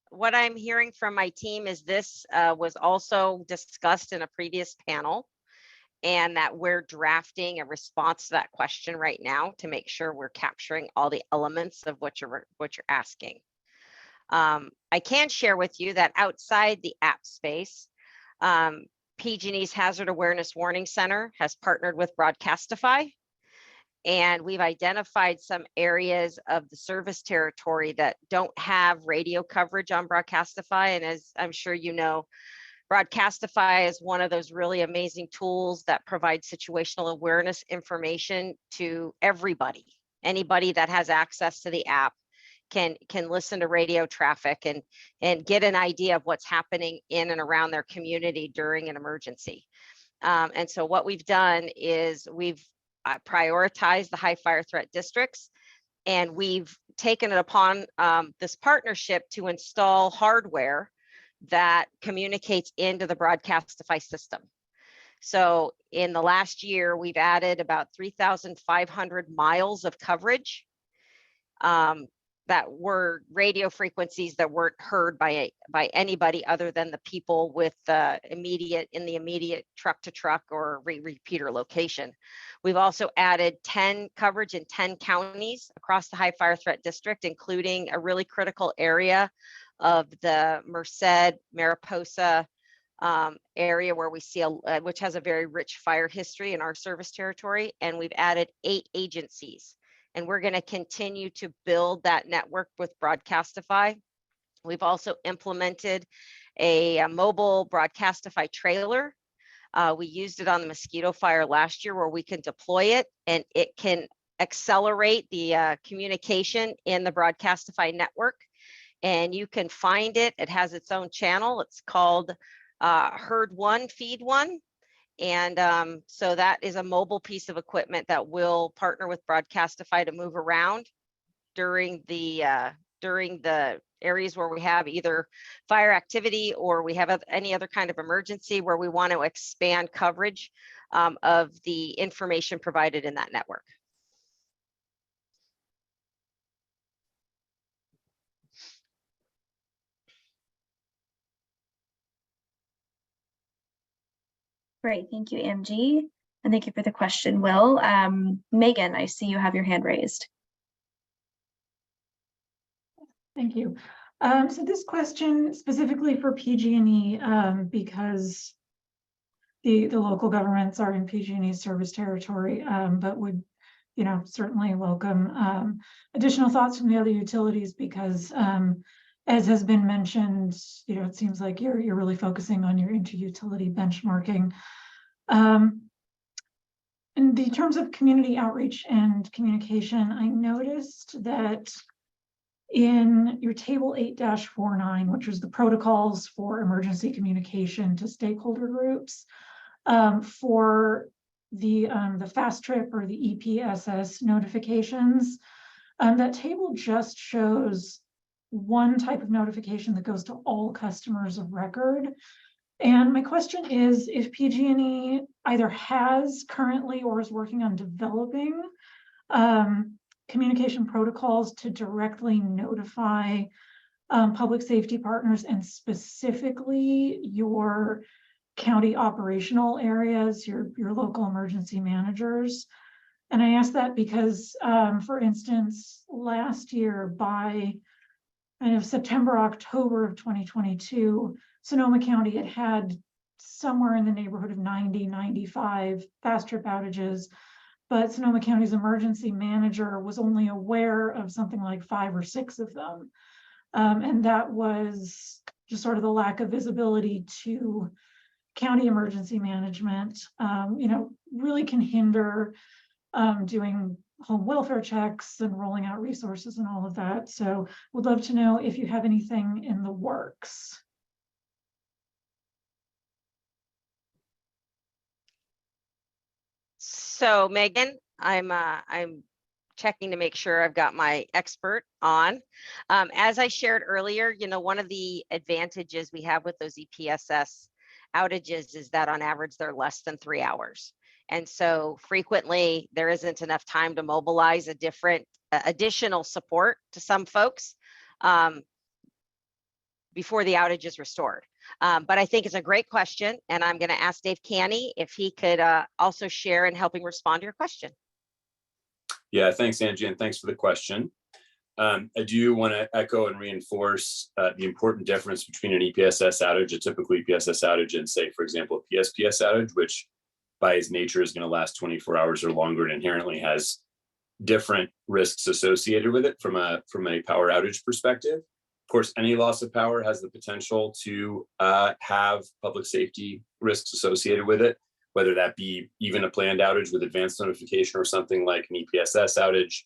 What I'm hearing from my team is this was also discussed in a previous panel, and that we're drafting a response to that question right now to make sure we're capturing all the elements of what you're asking. I can share with you that outside the app space, PG&E's Hazard Awareness Warning Center has partnered with Broadcastify, and we've identified some areas of the service territory that don't have radio coverage on Broadcastify. And as I'm sure you know, Broadcastify is one of those really amazing tools that provides situational awareness information to everybody. Anybody that has access to the app can listen to radio traffic and get an idea of what's happening in and around their community during an emergency. And so what we've done is we've prioritized the high fire threat districts, and we've taken it upon this partnership to install hardware that communicates into the Broadcastify system. So in the last year, we've added about 3,500 miles of coverage that were radio frequencies that weren't heard by anybody other than the people with in the immediate truck to truck or repeater location. We've also added 10 coverage in 10 counties across the high fire threat district, including a really critical area of the Merced, Mariposa area where we see which has a very rich fire history in our service territory. And we've added 8 agencies. And we're going to continue to build that network with Broadcastify. We've also implemented a mobile Broadcastify trailer. We used it on the mosquito fire last year, where we can deploy it and it can accelerate the communication in the Broadcastify network. And you can find it. It has its own channel. It's called Heard One, Feed One. And so that is a mobile piece of equipment that will partner with Broadcastify to move around during the areas where we have either fire activity or we have any other kind of emergency where we want to expand coverage of the information provided in that network. Great, thank you, Angie. And thank you for the question, Will. Megan, I see you have your hand raised. Thank you. So this question specifically for PG&E, because the local governments are in PG&E's service territory, but would, certainly welcome additional thoughts from the other utilities, because as has been mentioned, it seems like you're really focusing on your inter-utility benchmarking. In the terms of community outreach and communication, I noticed that in your table 8-49, which was the protocols for emergency communication to stakeholder groups, for the fast trip or the EPSS notifications, that table just shows one type of notification that goes to all customers of record. And my question is if PG&E either has currently or is working on developing communication protocols to directly notify public safety partners, and specifically your county operational areas, your local emergency managers. And I ask that because, for instance, last year by kind of September, October of 2022, Sonoma County had somewhere in the neighborhood of 90, 95 fast trip outages, but Sonoma County's emergency manager was only aware of something like 5 or 6 of them. And that was just sort of the lack of visibility to county emergency management, really can hinder doing home welfare checks and rolling out resources and all of that. So would love to know if you have anything in the works. So Megan, I'm checking to make sure I've got my expert on. As I shared earlier, one of the advantages we have with those EPSS outages is that on average, they're less than 3 hours. And so frequently there isn't enough time to mobilize a different additional support to some folks before the outage is restored. But I think it's a great question, and I'm going to ask Dave Canny if he could also share in helping respond to your question. Yeah, thanks, Angie, and thanks for the question. I do want to echo and reinforce the important difference between an EPSS outage, a typical EPSS outage, and say, for example, a PSPS outage, which by its nature is going to last 24 hours or longer and inherently has different risks associated with it from a power outage perspective. Of course, any loss of power has the potential to have public safety risks associated with it, whether that be even a planned outage with advanced notification or something like an EPSS outage,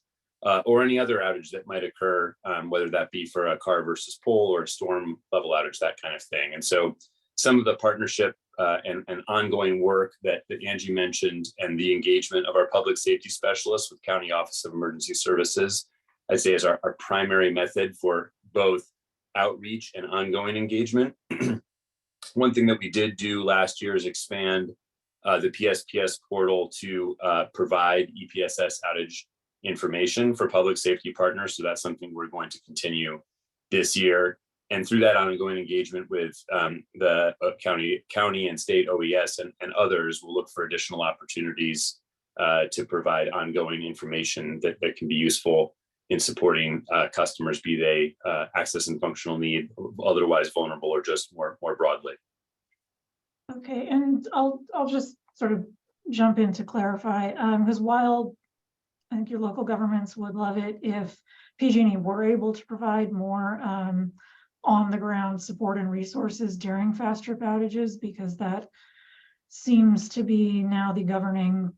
or any other outage that might occur, whether that be for a car versus pole or a storm level outage, that kind of thing. And so some of the partnership and ongoing work that Angie mentioned, and the engagement of our public safety specialists with County Office of Emergency Services, I say is our primary method for both outreach and ongoing engagement. One thing that we did do last year is expand the PSPS portal to provide EPSS outage information for public safety partners. So that's something we're going to continue this year. And through that ongoing engagement with the county and state OES and others, we'll look for additional opportunities to provide ongoing information that can be useful in supporting customers, be they access and functional need, otherwise vulnerable, or just more broadly. Okay, and I'll just sort of jump in to clarify, because while I think your local governments would love it if PG&E were able to provide more on the ground support and resources during fast trip outages, because that seems to be now the governing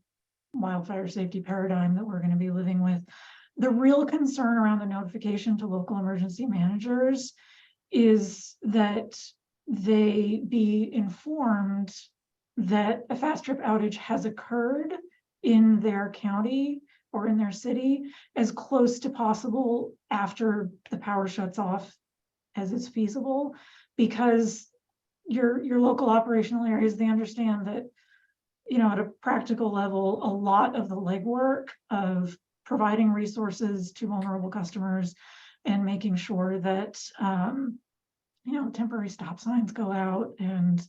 wildfire safety paradigm that we're going to be living with. The real concern around the notification to local emergency managers is that they be informed that a fast trip outage has occurred in their county or in their city as close to possible after the power shuts off as is feasible, because your local operational areas, they understand that, at a practical level, a lot of the legwork of providing resources to vulnerable customers and making sure that temporary stop signs go out and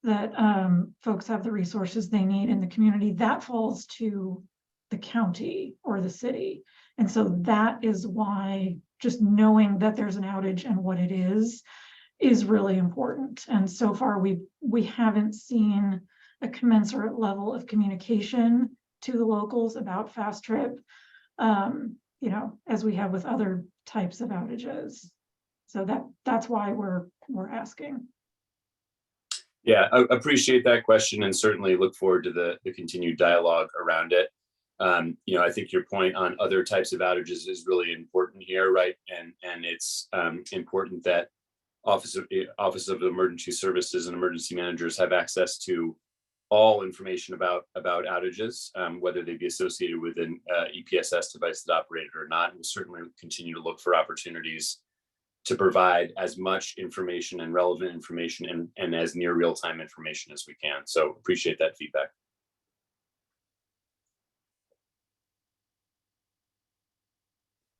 that folks have the resources they need in the community, that falls to the county or the city. And so that is why just knowing that there's an outage and what it is really important. And so far we haven't seen a commensurate level of communication to the locals about fast trip, as we have with other types of outages. So that's why we're asking. Yeah, I appreciate that question and certainly look forward to the continued dialogue around it. I think your point on other types of outages is really important here, right? And it's important that Office of Emergency Services and emergency managers have access to all information about outages, whether they be associated with an EPSS device that operated or not. We'll certainly continue to look for opportunities to provide as much information and relevant information and as near real-time information as we can. So appreciate that feedback.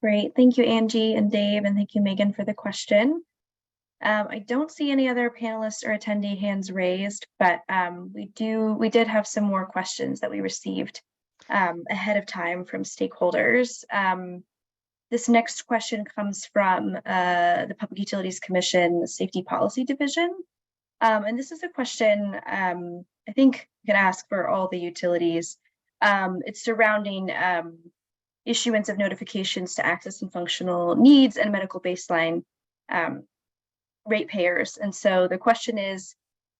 Great. Thank you, Angie and Dave, and thank you, Megan, for the question. I don't see any other panelists or attendee hands raised, but we did have some more questions that we received ahead of time from stakeholders. This next question comes from the Public Utilities Commission Safety Policy Division. And this is a question I think you can ask for all the utilities. It's surrounding issuance of notifications to access and functional needs and medical baseline ratepayers. And so the question is,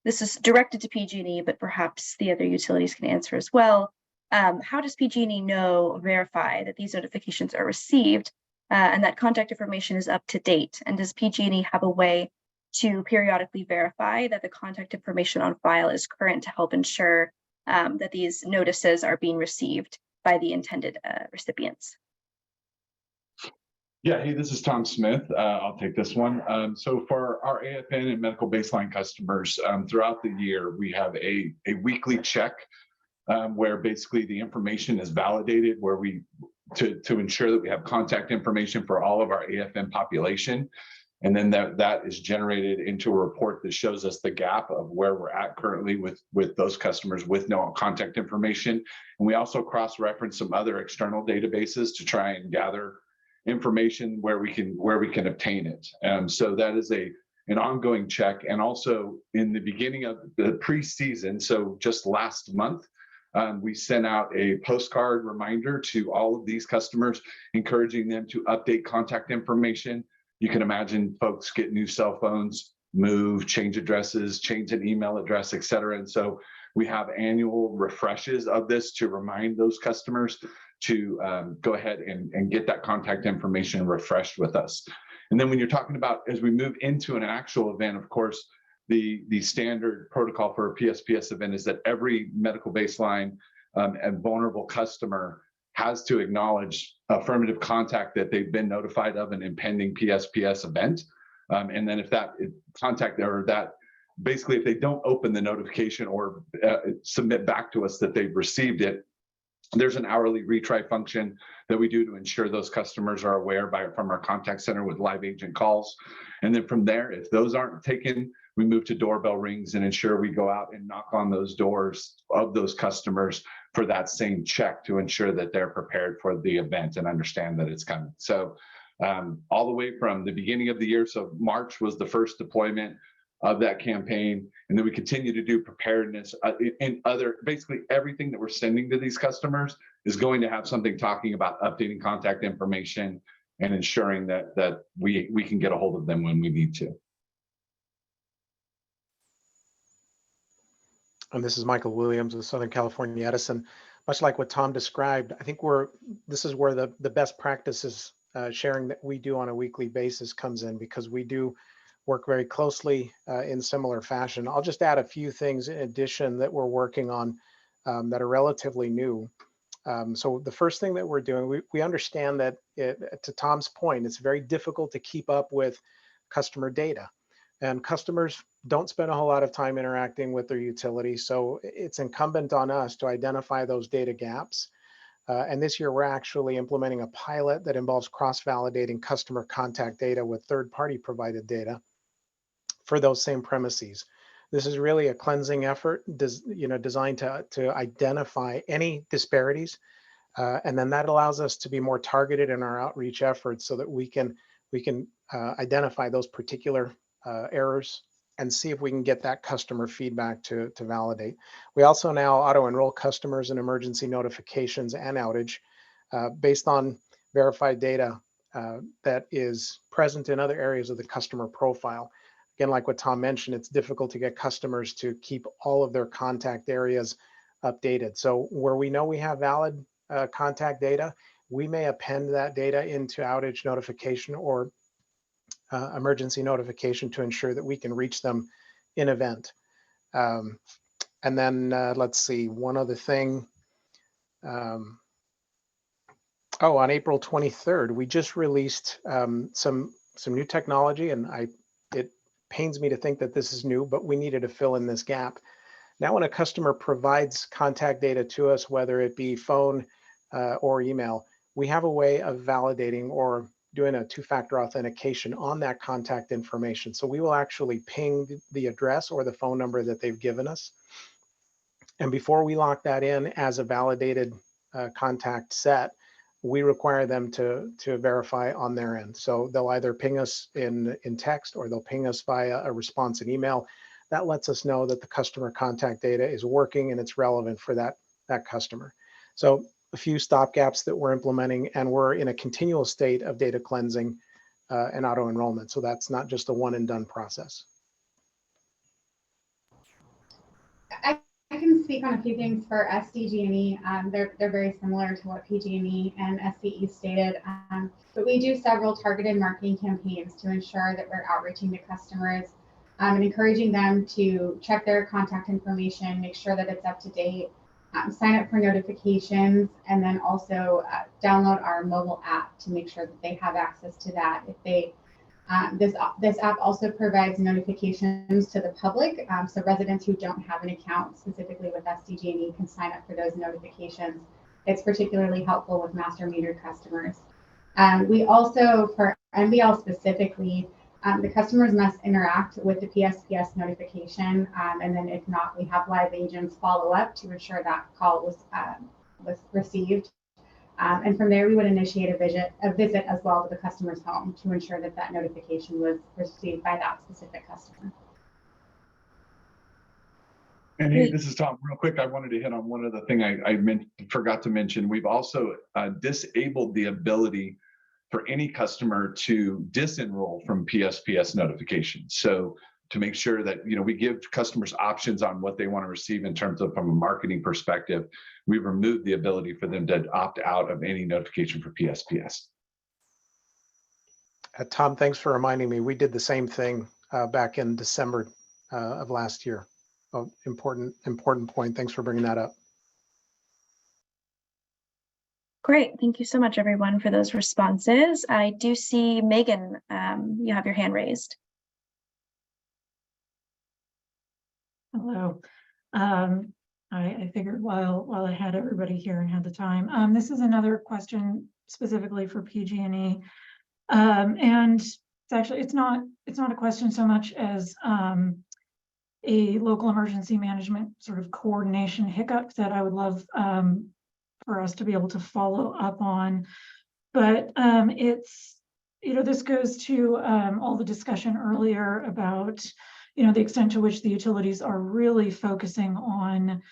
this is directed to PG&E, but perhaps the other utilities can answer as well. How does PG&E verify that these notifications are received and that contact information is up to date? And does PG&E have a way to periodically verify that the contact information on file is current to help ensure that these notices are being received by the intended recipients? Yeah, hey, this is Tom Smith. I'll take this one. So for our AFN and medical baseline customers, throughout the year, we have a weekly check where basically the information is validated, where we to ensure that we have contact information for all of our AFN population. And then that is generated into a report that shows us the gap of where we're at currently with those customers with no contact information. And we also cross-reference some other external databases to try and gather information where we can obtain it. So that is an ongoing check. And also in the beginning of the pre-season, so just last month, we sent out a postcard reminder to all of these customers, encouraging them to update contact information. You can imagine folks get new cell phones, move, change addresses, change an email address, et cetera. And so we have annual refreshes of this to remind those customers to go ahead and get that contact information refreshed with us. And then when you're talking about, as we move into an actual event, of course, the standard protocol for a PSPS event is that every medical baseline and vulnerable customer has to acknowledge affirmative contact that they've been notified of an impending PSPS event. And then if that contact or that, basically if they don't open the notification or submit back to us that they've received it, there's an hourly retry function that we do to ensure those customers are aware from our contact center with live agent calls. And then from there, if those aren't taken, we move to doorbell rings and ensure we go out and knock on those doors of those customers for that same check to ensure that they're prepared for the event and understand that it's coming. So all the way from the beginning of the year, so March was the first deployment of that campaign. And then we continue to do preparedness and basically everything that we're sending to these customers is going to have something talking about updating contact information and ensuring that we can get a hold of them when we need to. And this is Michael Williams with Southern California Edison. Much like what Tom described, I think this is where the best practices sharing that we do on a weekly basis comes in, because we do work very closely in similar fashion. I'll just add a few things in addition that we're working on that are relatively new. So the first thing that we're doing, we understand that to Tom's point, it's very difficult to keep up with customer data. And customers don't spend a whole lot of time interacting with their utility. So it's incumbent on us to identify those data gaps. And this year, we're actually implementing a pilot that involves cross-validating customer contact data with third-party provided data for those same premises. This is really a cleansing effort, designed to identify any disparities. And then that allows us to be more targeted in our outreach efforts so that we can identify those particular errors and see if we can get that customer feedback to validate. We also now auto-enroll customers in emergency notifications and outage based on verified data that is present in other areas of the customer profile. Again, like what Tom mentioned, it's difficult to get customers to keep all of their contact areas updated. So where we know we have valid contact data, we may append that data into outage notification or emergency notification to ensure that we can reach them in event. And then let's see, one other thing. On April 23rd, we just released some new technology, and it pains me to think that this is new, but we needed to fill in this gap. Now, when a customer provides contact data to us, whether it be phone or email, we have a way of validating or doing a two-factor authentication on that contact information. So we will actually ping the address or the phone number that they've given us. And before we lock that in as a validated contact set, we require them to verify on their end. So they'll either ping us in text or they'll ping us via a response in email. That lets us know that the customer contact data is working and it's relevant for that customer. So a few stopgaps that we're implementing, and we're in a continual state of data cleansing and auto enrollment. So that's not just a one and done process. I can speak on a few things for SDG&E. They're very similar to what PG&E and SCE stated, but we do several targeted marketing campaigns to ensure that we're outreaching to customers and encouraging them to check their contact information, make sure that it's up to date, sign up for notifications, and then also download our mobile app to make sure that they have access to that. If they this app also provides notifications to the public, so residents who don't have an account specifically with SDG&E can sign up for those notifications. It's particularly helpful with master metered customers. We also, for MBL specifically, the customers must interact with the PSPS notification, and then if not, we have live agents follow up to ensure that call was received. And from there, we would initiate a visit as well to the customer's home to ensure that that notification was received by that specific customer. And hey, this is Tom. Real quick, I wanted to hit on one other thing I forgot to mention. We've also disabled the ability for any customer to disenroll from PSPS notifications. So to make sure that we give customers options on what they want to receive in terms of from a marketing perspective, we've removed the ability for them to opt out of any notification for PSPS. Tom, thanks for reminding me. We did the same thing back in December of last year. Oh, important point. Thanks for bringing that up. Great. Thank you so much, everyone, for those responses. I do see Megan, you have your hand raised. Hello. I figured while I had everybody here and had the time, this is another question specifically for PG&E, and it's not a question so much as a local emergency management sort of coordination hiccup that I would love for us to be able to follow up on. But it's, this goes to all the discussion earlier about the extent to which the utilities are really focusing on